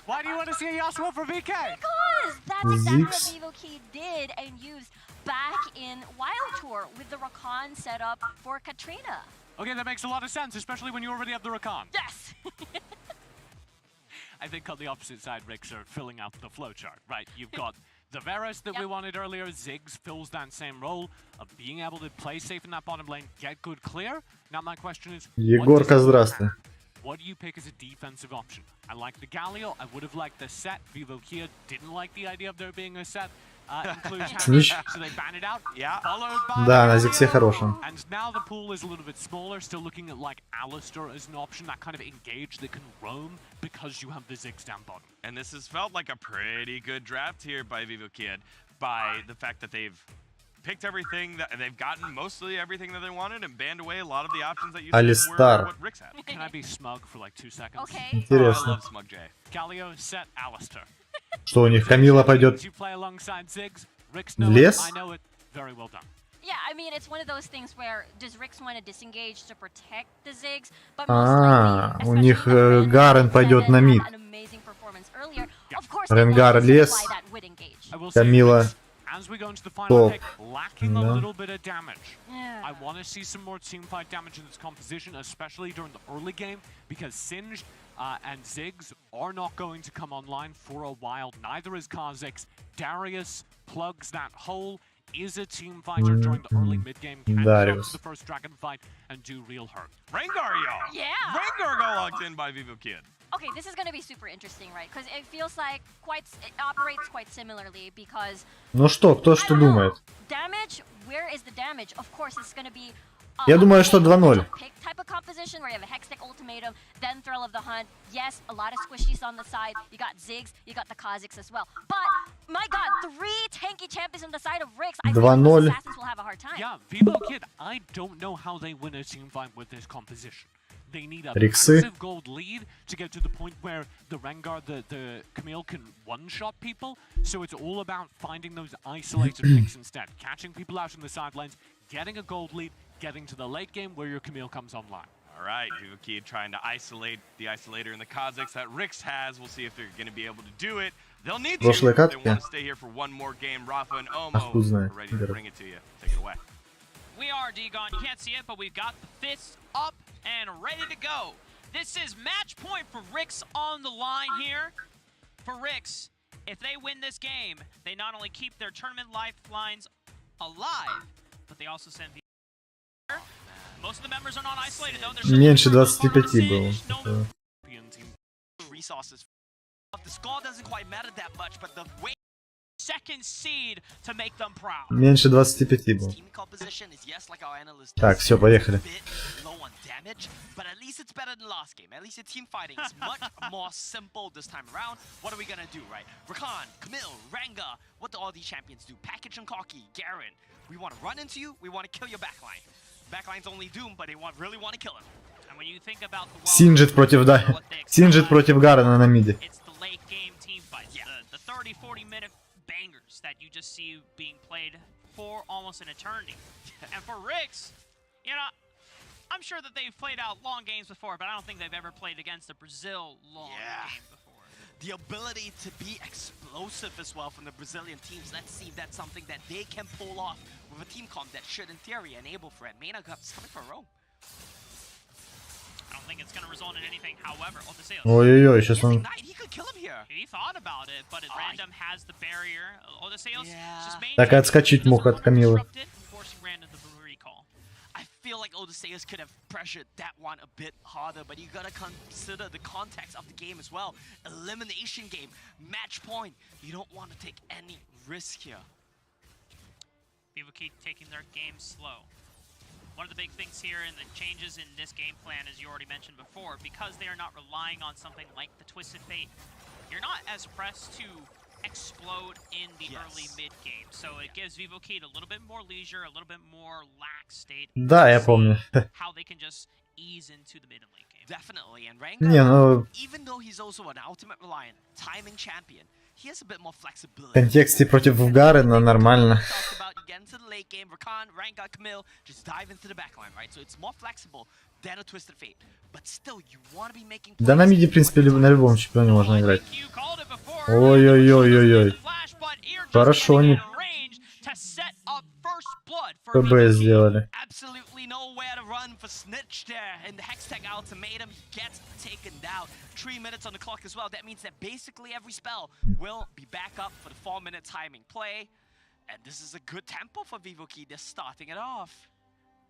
Why do you want to see a Yasuo for VK? Because that's exactly what Vivo Key did and used back in Wild Tour with the Rakan setup for Katrina. Okay, that makes a lot of sense, especially when you already have the Rakan. Yes! I think on the opposite side, Ricks are filling out the flowchart, right? You've got the Varus that we wanted earlier. Ziggs fills that same role of being able to play safe in that bottom lane, get good clear. Now my question is, Егорка, здравствуй. what do you pick as a defensive option? I like the Galio. I would have liked the set. Vivo Kia didn't like the idea of there being a set. Switch. So they banned it out. Yeah. Followed by Да, на Зигсе хорошим. And now the pool is a little bit smaller, still looking at like Alistar as an option, that kind of engage that can roam because you have the Ziggs down bottom. And this has felt like a pretty good draft here by Vivo Kid, by the fact that they've picked everything, that they've gotten mostly everything that they wanted and banned away a lot of the options that you said were what Ricks had. Can I be smug for like 2 seconds? Okay. Интересно. I love Smug J. Galio, set, Alistar. Что у них, Камила пойдет You play alongside Ziggs. Ricks в know it, лес? I know it. Very well done. Yeah, I mean, it's one of those things where does Rix want to disengage to protect the Ziggs? But most likely, у них Гарен пойдет на мид. an amazing performance earlier. Of course, Ренгар лес, Камила As we go into the final топ. pick, lacking a Да. little bit of damage. Yeah. I want to see some more teamfight damage in this composition, especially during the early game, because Singed and Ziggs are not going to come online for a while. Neither is Kha'Zix. Darius plugs that hole, is a team fighter during the early mid-game, can come to the first dragon fight and do real hurt. Rengar, y'all! Yeah! Rengar got locked in by Vivo Kid. Okay, this is going to be super interesting, right? Because it feels like it operates quite similarly because... Ну что, кто что думает? Damage, where is the damage? Of course, it's going to be... Я думаю, что 2-0. Type of composition where you have a Hextech ultimatum, then Thrill of the Hunt. Yes, a lot of squishies on the side. You got Ziggs, you got the Kha'Zix as well. But my God, 3 tanky champions on the side of Rix. I think the Assassins will have a hard time. Yeah, Vivo Kid, I don't know how they win a team fight with this composition. They need a Rixy. massive gold lead to get to the point where the Rengar, the Camille can one-shot people. So it's all about finding those isolated picks instead. Catching people out in the side lanes, getting a gold lead, getting to the late game where your Camille comes online. All right, Vivo Kid trying to isolate the isolator in the Kha'Zix that Rix has. We'll see if they're going to be able to do it. They'll need to. They want to stay here for one more game. Rafa and Omo are ready to bring it to you. Take it away. We are, Dagon. You can't see it, but we've got the fists up and ready to go. This is match point for Rix on the line here. For Rix, if they win this game, they not only keep their tournament lifelines alive, but they also send people. Most of the members are not isolated, though. Меньше 25 было. Resources. The score doesn't quite matter that much, but the way second seed to make them proud. Меньше 25 было. Так, все, поехали. But at least it's better than last game. At least the team fighting is much more simple this time around. What are we gonna do, right? Rakan, Camille, Rengar, what do all these champions do? Package and Corki, Garen. We want to run into you, we want to kill your backline. Backline's only Doom, but they really want to kill him. And when you think about the Синджит против Синджит против Гарена на миде. It's the late game team fights. Yeah. The 30-40 minute bangers that you just see being played for almost an eternity. And for Rix, you know, I'm sure that they've played out long games before, but I don't think they've ever played against a Brazil long game before. The ability to be explosive as well from the Brazilian teams. Let's see if that's something that they can pull off with a team comp that should, in theory, enable for it. Mana Cup's coming for Rome. I don't think it's going to result in anything. However, Odysseus. Ой-ой-ой, сейчас он... He could kill him here. He thought about it, but Random has the barrier. Odysseus just Так, отскочить мог от Камилы. I feel like Odysseus could have pressured that one a bit harder, but you gotta consider the context of the game as well. Elimination game, match point. You don't want to take any risk here. People keep taking their game slow. One of the big things here and the changes in this game plan, as you already mentioned before, because they are not relying on something like the Twisted Fate, you're not as pressed to explode in the early mid game. So it gives Vivo Kid a little bit more leisure, a little bit more lax state. Да, я помню. How they can just ease into the mid and late game. Definitely, and Не, ну... even though he's also an ultimate reliant timing champion, he has a bit more flexibility. В контексте против Гарена нормально. You get into the late game, Rakan, Rengar, Camille, just dive into the backline, right? So it's more flexible than a Twisted Fate. But still, you want to be making. Да на миде, в принципе, на любом чемпионе можно играть. Ой-ой-ой-ой-ой. Хорошо они ПБ сделали. Absolutely nowhere to a run for Snitch there, and the Hextech ultimatum gets taken down. 3 minutes on the clock as well. That means that basically every spell will be back up for the 4-minute timing play. And this is a good tempo for Vivoki. They're starting it off.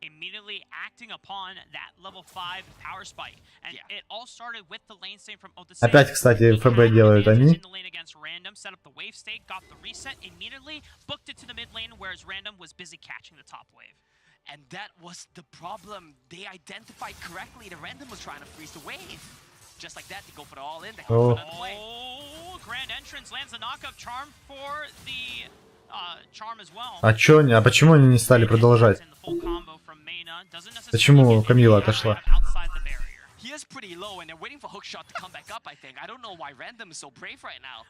Immediately acting upon that level 5 power spike. And it all started with the lane state from Odyssey. Опять, кстати, ФБ делают они. In the lane against Random, set up the wave state, got the reset immediately, booked it to the mid lane, whereas Random was busy catching the top wave. And that was the problem. They identified correctly that Random was trying to freeze the wave. Just like that, they go for the all-in. They go for the play. Oh, grand entrance lands the knockup charm for the charm as well. А чё они? А почему они не стали продолжать? Почему Камила отошла? He is pretty low, and they're waiting for hookshot to come back up, I think. I don't know why Random is so brave right now.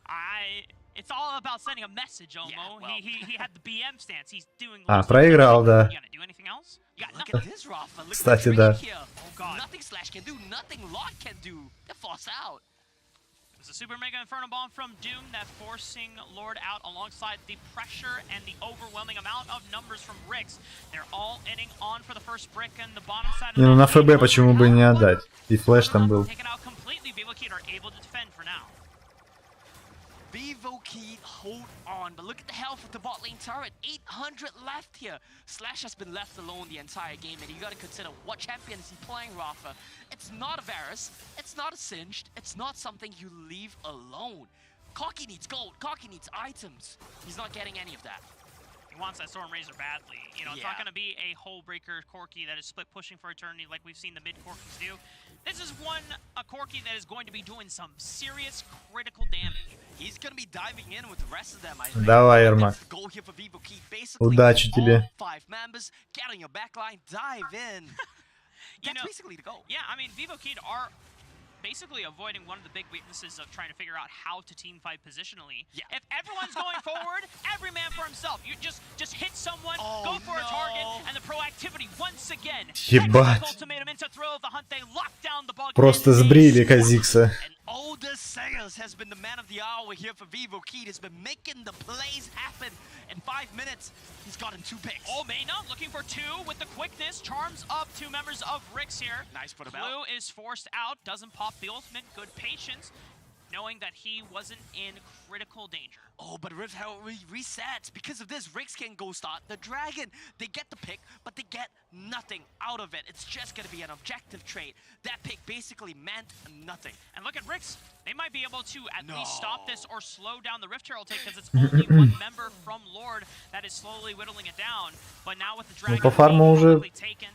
It's all about sending a message, Omo. Yeah, well. He had the BM stance. He's doing. Проиграл, да. Do anything else? Look at this, Rafa. Look Кстати, at да. here. Oh god. Nothing Slash can do, nothing Lot can do. They're forced out. There's a Super Mega Inferno Bomb from Doom that's forcing Lord out alongside the pressure and the overwhelming amount of numbers from Rix. They're all ending on for the first brick and the bottom side. Не, ну на ФБ почему бы не отдать? И флэш там был. Vivoki hold on, but look at the health of the bot lane turret. 800 left here. Slash has been left alone the entire game, and you gotta consider what champion is he playing, Rafa. It's not a Varus, it's not a Singed, it's not something you leave alone. Corki needs gold, Corki needs items. He's not getting any of that. He wants that Storm Razor badly. You know, it's not going to be a hole breaker Corki that is split pushing for eternity like we've seen the mid Corkis do. This is a Corki that is going to be doing some serious critical damage. He's going to be diving in with the rest of them, I think. Давай, Ермак. Удачи тебе. 5 members, get on your backline, dive in. That's basically the goal. Yeah, I mean, Vivoki are basically avoiding one of the big weaknesses of trying to figure out how to team fight positionally. Yeah. If everyone's going forward, every man for himself. You just hit someone, go for a target, and the proactivity once again. Ебать. Просто сбрили Казикса. Older Sayers has been the man of the hour here for Vivoki. Has been making the plays happen. In 5 minutes, he's gotten 2 picks. Oh, Mayna looking for 2 with the quickness. Charms up 2 members of Rix here. Nice put him out. Blue is forced out. Doesn't pop the ultimate. Good patience, knowing that he wasn't in critical danger. Oh, but Rift resets. Because of this, Rix can go start the dragon. They get the pick, but they get nothing out of it. It's just going to be an objective trade. That pick basically meant nothing. And look at Rix. They might be able to at least stop this or slow down the Rift Herald take because it's only 1 member from Lord that is slowly whittling it down. But now with the dragon taken,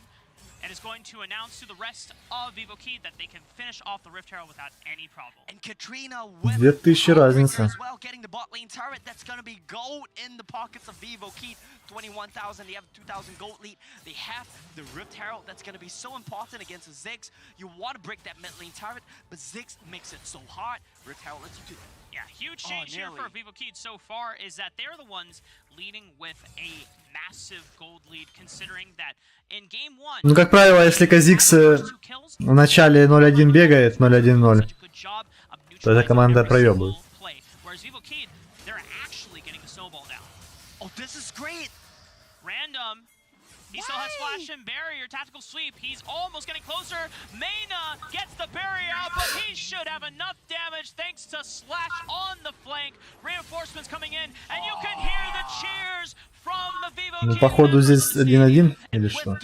and is going to announce to the rest of Vivoki that they can finish off the Rift Herald without any problem. And Katrina with 2000 разница. As well, getting the bot lane turret. That's going to be gold in the pockets of Vivoki. 21,000. They have a 2,000 gold lead. They have the Rift Herald. That's going to be so important against Ziggs. You want to break that mid lane turret, but Ziggs makes it so hard. Rift Herald lets you do. Yeah, huge change here for Vivoki so far is that they're the ones leading with a massive gold lead, considering that in game 1. Ну, как правило, если Казикс в начале 0-1 бегает, 0-1-0, то эта команда проебывает. Whereas Vivoki, they're actually getting the snowball down. Oh, this is great. Random. He still has flash and barrier, tactical sweep. He's almost getting closer. Mayna gets the barrier out, but he should have enough damage thanks to Slash on the flank. Reinforcements coming in, and you can hear the cheers from the Vivoki. Ну, походу, здесь 1-1 или что?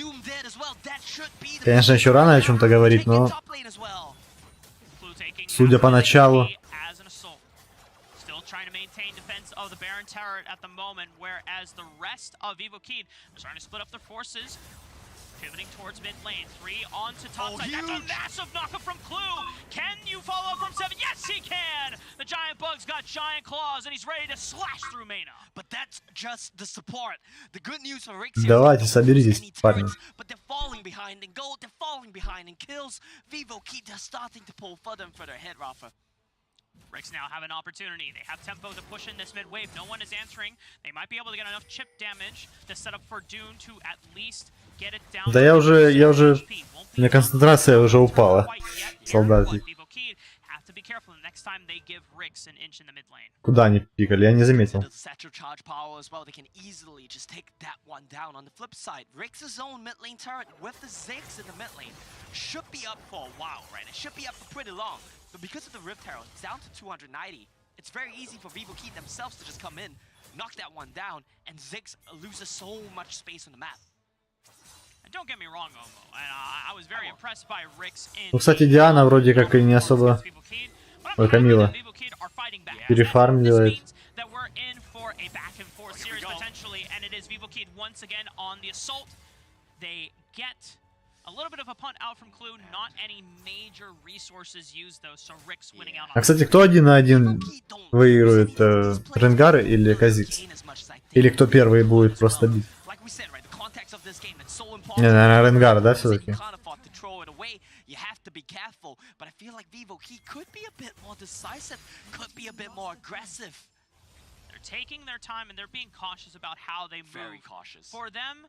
Конечно, еще рано о чем-то говорить, но судя по началу. Of the Baron turret at the moment, whereas the rest of Vivoki are starting to split up their forces, pivoting towards mid lane. 3 onto top side. That's a massive knockup from Clue. Can you follow up from 7? Yes, he can. The giant bug's got giant claws, and he's ready to slash through Mayna. But that's just the support. The good news for Rix. Давайте, соберитесь, парни. But they're falling behind in gold. They're falling behind in kills. Vivoki are starting to pull further and further ahead, Rafa. Rix now have an opportunity. They have tempo to push in this mid wave. No one is answering. They might be able to get enough chip damage to set up for Dune to at least get it down. Да у меня концентрация уже упала, солдаты. careful the next time they give Rix an inch in the mid lane. Куда они пикали? Я не заметил. Satchel charge power as well. They can easily just take that one down. On the flip side, Rix's own mid lane turret with the Ziggs in the mid lane should be up for a while, right? It should be up for pretty long. But because of the Rift Herald, it's down to 290. It's very easy for Vivo Key themselves to just come in, knock that one down, and Ziggs loses so much space on the map. And don't get me wrong, Omo. I was very impressed by Rix in. Ну, кстати, Диана вроде как и не особо... Ой, Камила. Перефармливает. That we're in for a back and forth series potentially, and it is Vivo Kid once again on the assault. They get a little bit of a punt out from Clue, not any major resources used though, so Rix winning out on. А, кстати, кто 1 на 1 выигрывает? Ренгар или Казикс? Или кто первый будет просто бить? Не, наверное, Ренгар, да, все-таки? You have to be careful, but I feel like Vivo Key could be a bit more decisive, could be a bit more aggressive. They're taking their time and they're being cautious about how they move. Very cautious. For them,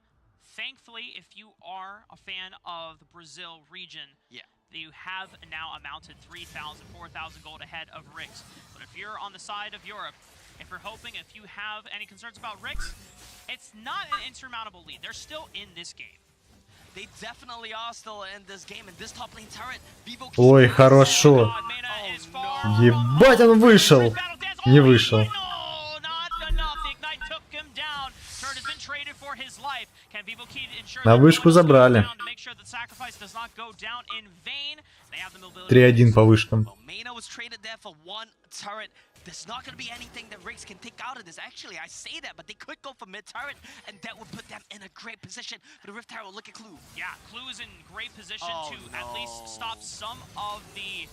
thankfully, if you are a fan of the Brazil region, you have now amounted 3,000, 4,000 gold ahead of Rix. But if you're on the side of Europe, if you're hoping, if you have any concerns about Rix, it's not an insurmountable lead. They're still in this game. They definitely are still in this game, and this top lane turret, Vivo Key. Ой, хорошо. Ебать, он вышел. Не вышел. На вышку забрали. 3-1 по вышкам. There's not going to be anything that Rix can take out of this. Actually, I say that, but they could go for mid-turret, and that would put them in a great position. But the Rift Herald, look at Clue. Yeah, Clue is in great position to at least stop some of the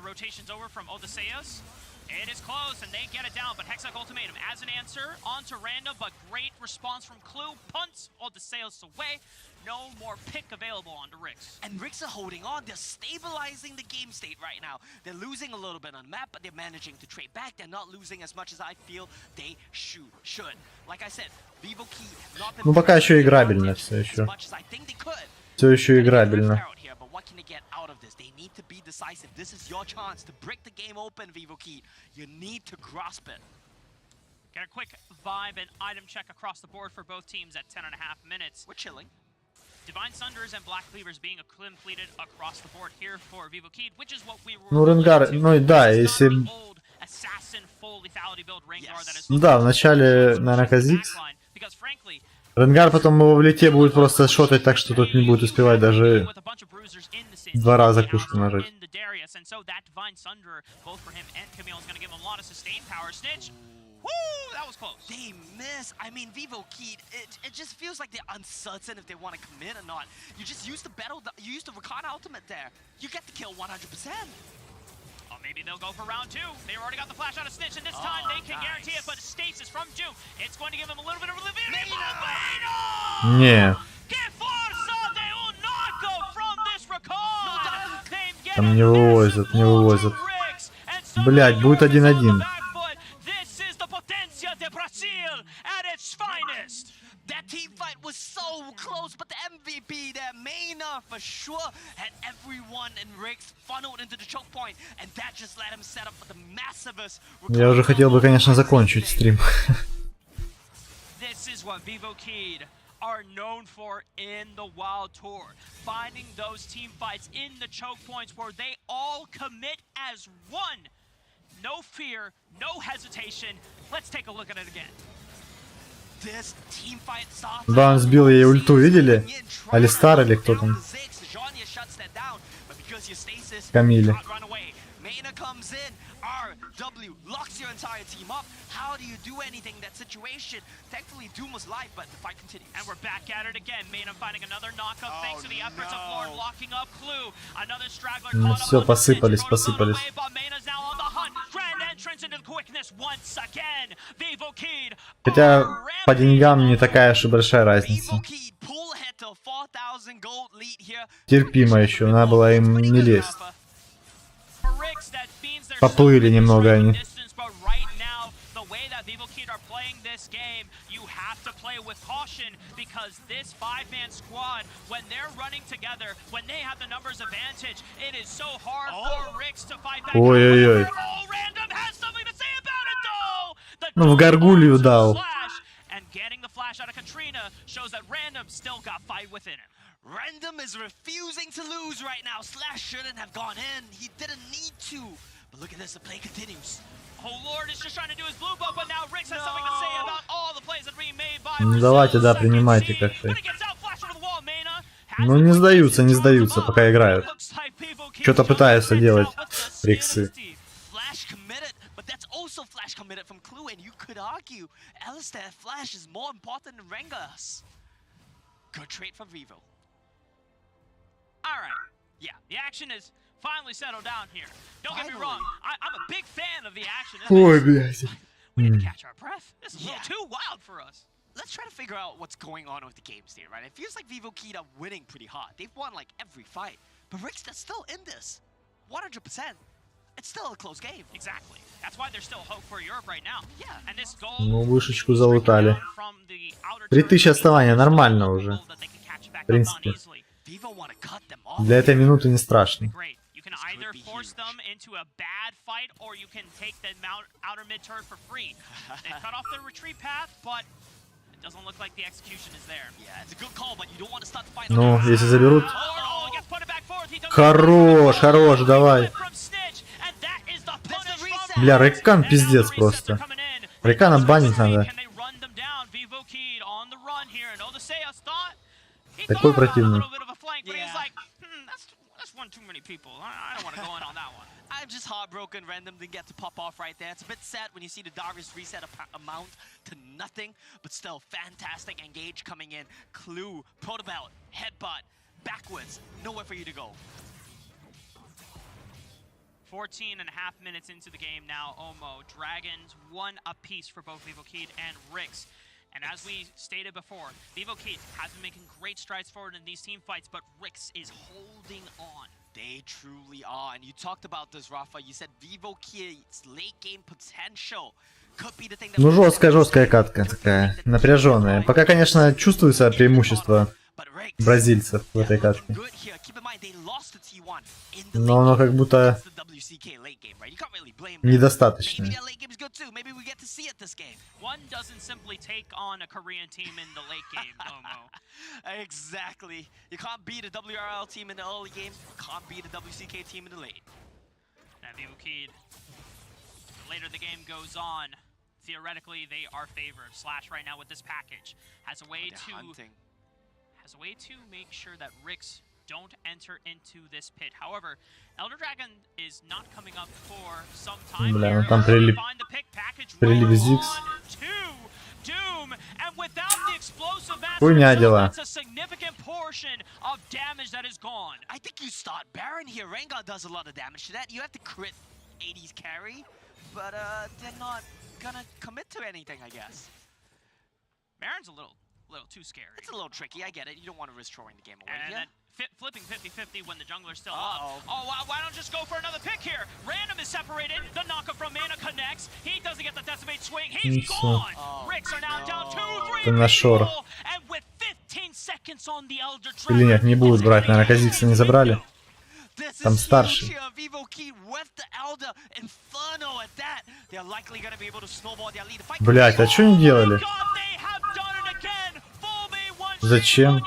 rotations over from Odysseus. It is close, and they get it down, but Hextech Ultimatum as an answer onto Random, but great response from Clue. Punts Odysseus away. No more pick available onto Rix. And Rix are holding on. They're stabilizing the game state right now. They're losing a little bit on the map, but they're managing to trade back. They're not losing as much as I feel they should. Like I said, Vivo Key not been... Ну, пока еще играбельно все еще. Все еще играбельно. They need to be decisive. This is your chance to break the game open, Vivo Key. You need to grasp it. Get a quick vibe and item check across the board for both teams at 10.5 minutes. We're chilling. Divine Sunders and Black Cleavers being completed across the board here for Vivo Key, which is what we were... Ну, Ренгар, ну да, если... Ну да, вначале, наверное, Казикс. Ренгар потом его в лите будет просто шотать так, что тут не будет успевать даже 2 раза кушку нажать. That was close. They miss. I mean, Vivo Key, it just feels like they're uncertain if they want to commit or not. You just use the battle, you use the Rakana ultimate there. You get the kill 100%. Oh, maybe they'll go for round 2. They already got the flash out of Snitch, and this time they can guarantee it, but Stasis from Doom. It's going to give them a little bit of relief. Не. Там не вывозят, не вывозят. Блять, будет 1-1. That team fight was so close, but the MVP there, Maina for sure, had everyone in Rix funneled into the choke point, and that just let him set up for the massivest. Я уже хотел бы, конечно, закончить стрим. This is what Vivo Key are known for in the Wild Tour, finding those team fights in the choke points where they all commit as one. No fear, no hesitation. Let's take a look at it again. Да, он сбил ей ульту, видели? Алистар или кто там? Камиле. Ну все, посыпались, посыпались. Хотя по деньгам не такая уж и большая разница. Терпимо еще, надо было им не лезть. Поплыли немного они. play with caution because this 5-man squad, when they're running together, when they have the numbers advantage, it is so hard for Ricks to fight back. Ой-ой-ой. Random has something to say about it though. Ну, в горгулью дал. And getting the flash out of Katrina shows that Random still got fight within him. Random is refusing to lose right now. Slash shouldn't have gone in. He didn't need to. But look at this, the play continues. Oh Lord is just trying to do his blue buff, but now Ricks has something to say about all the plays that are being made by Ну давайте, да, принимайте как-то. Ну не сдаются, пока играют. Что-то пытаются делать Риксы. Also flash committed from Clue, and you could argue Alistair flash is more important than Rengar's. Good trade from Vivo. All right, yeah, the action is finally settled down here. Don't get me wrong, I'm a big fan of the action. Ой, блядь. We need to catch our breath. This is a little too wild for us. Let's try to figure out what's going on with the games here, right? It feels like Vivo Kid are winning pretty hard. They've won like every fight, but Rick's still in this, 100%. It's still a close game. Exactly. That's why there's still hope for Europe right now. Yeah. And this goal Ну, вышечку залутали. 3000 отставания, нормально уже. В принципе. Для этой минуты не страшно. You can either force them into a bad fight or you can take the outer mid turret for free. They cut off their retreat path, but it doesn't look like the execution is there. Yeah, it's a good call, but you don't want to start the fight. Ну, если заберут. Хорош, давай. Бля, Рейкан пиздец просто. Рейкана банить надо. Такой противный. I'm just heartbroken Random didn't get to pop off right there. It's a bit sad when you see the Darius reset amount to nothing, but still fantastic engage coming in. Clue, Protobelt, headbutt, backwards, nowhere for you to go. 14.5 minutes into the game now, Omo. Dragons, one apiece for both Vivo Kid and Ricks. And as we stated before, Vivo Kid has been making great strides forward in these team fights, but Ricks is holding on. They truly are. And you talked about this, Rafa. You said Vivo Kid's late game potential could be the thing that... Ну, жесткая катка такая, напряженная. Пока, конечно, чувствуется преимущество бразильцев в этой катке. Но оно как будто недостаточно. One doesn't simply take on a Korean team in the late game, Omo. Exactly. You can't beat a WRL team in the early game. You can't beat a WCK team in the late. Now, Vivo Kid, the later the game goes on, theoretically they are favored. Slash right now with this package has a way to make sure that Ricks don't enter into this pit. However, Elder Dragon is not coming up for some time. Бля, ну там прилип Зикс. Хуйня дела. That's a significant portion of damage that is gone. I think you start Baron here. Rengar does a lot of damage to that. You have to crit 80s carry, but they're not gonna commit to anything, I guess. Baron's a little too scary. It's a little tricky, I get it. You don't want to risk throwing the game away. And then flipping 50-50 when the jungler's still up. Oh, why don't just go for another pick here? Random is separated. The knockup from Mana connects. He doesn't get the decimate swing. He's gone. Ricks are now down 2-3. And with 15 seconds on the Elder Dragon. Или нет, не будут брать, наверное, Казикса не забрали. Там старший. Блять, а что они делали? Зачем?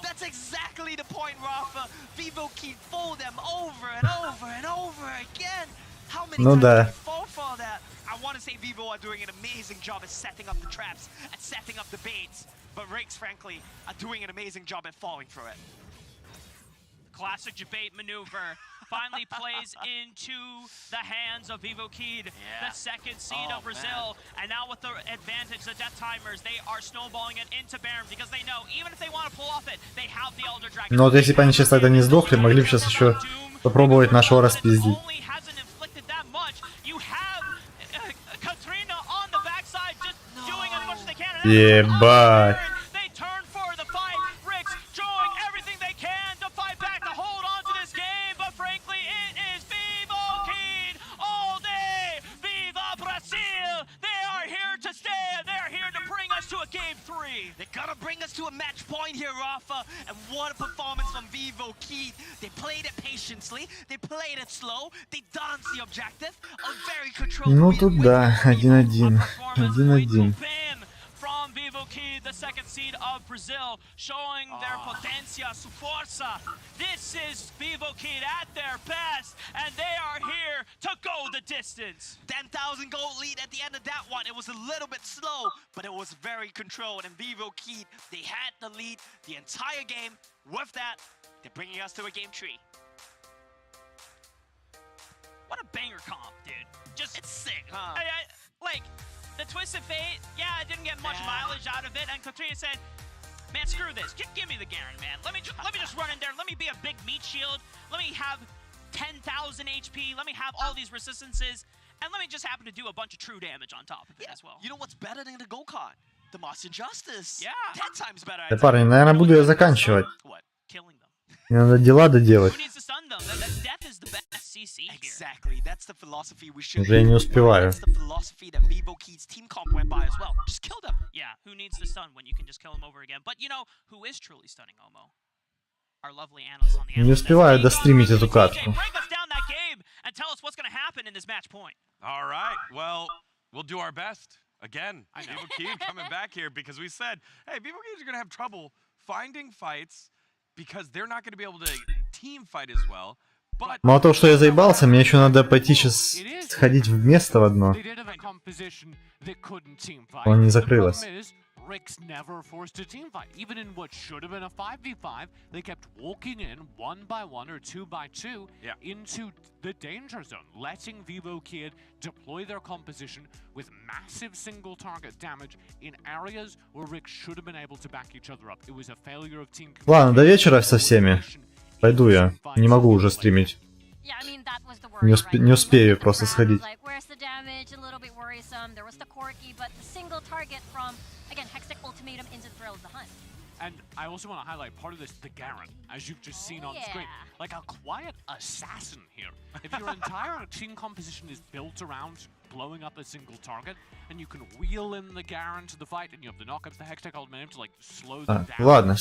That's exactly the point, Rafa. Vivo Kid fold them over and over and over again. How many times do you fall for that? I want to say Vivo are doing an amazing job at setting up the traps, at setting up the baits, but Ricks, frankly, are doing an amazing job at falling for it. Classic debate maneuver finally plays into the hands of Vivo Kid, the second seed of Brazil. And now with the advantage, the death timers, they are snowballing it into Baron because they know even if they want to pull off it, they have the Elder Dragon. Ну вот если бы они сейчас тогда не сдохли, могли бы сейчас еще попробовать нашего распиздить. Ебать. us to a match point here, Rafa. And what a performance from Vivo Key. They played it patiently, they played it slow, they danced the objective. A very controlled Ну тут да, 1-1. 1-1. From Vivo Key, the second seed of Brazil, showing their potencia, su forza. This is Vivo Key at their best, and they are here to go the distance. 10,000 gold lead at the end of that one. It was a little bit slow, but it was very controlled. And Vivo Key, they had the lead the entire game. With that, they're bringing us to a game 3. What a banger comp, dude. Just It's sick, huh? Like, the Twisted Fate, yeah, I didn't get much mileage out of it, and Katrina said, man, screw this. Give me the Garen, man. Let me just run in there. Let me be a big meat shield. Let me have 10,000 HP. Let me have all these resistances. And let me just happen to do a bunch of true damage on top of it as well. You know what's better than the go-kart? The Mass Injustice. Yeah. 10 times better. Да, парни, наверное, буду я заканчивать. What? Killing them. Мне надо дела доделать. Who needs to stun them? Death is the best CC here. Exactly. That's the philosophy we should. Уже я не успеваю. That's the philosophy that Vivo Key's team comp went by as well. Just kill them. Yeah, who needs to stun when you can just kill him over again? But you know who is truly stunning Omo? Our lovely analyst on the Не успеваю достримить эту катку. Break us down that game and tell us what's going to happen in this match point. All right. Well, we'll do our best. Again, Vivo Key coming back here because we said, hey, Vivo Key are going to have trouble finding fights because they're not going to be able to team fight as well. But Мало того, что я заебался, мне еще надо пойти сейчас сходить в место в одно. Он не закрылось. Rick's never forced a team fight. Even in what should have been a 5v5, they kept walking in 1x1 or 2x2 into the danger zone, letting Vivo Kid deploy their composition with massive single target damage in areas where Rick should have been able to back each other up. It was a failure of team. Ладно, до вечера со всеми. Пойду я. Не могу уже стримить. Не успею просто сходить. And I also want to highlight part of this, the Garen, as you've just seen on screen. Like a quiet assassin here. If your entire team composition is built around blowing up a single target, and you can wheel in the Garen to the fight, and you have the knockups, the Hextech ultimate to like slow them down. Ладно,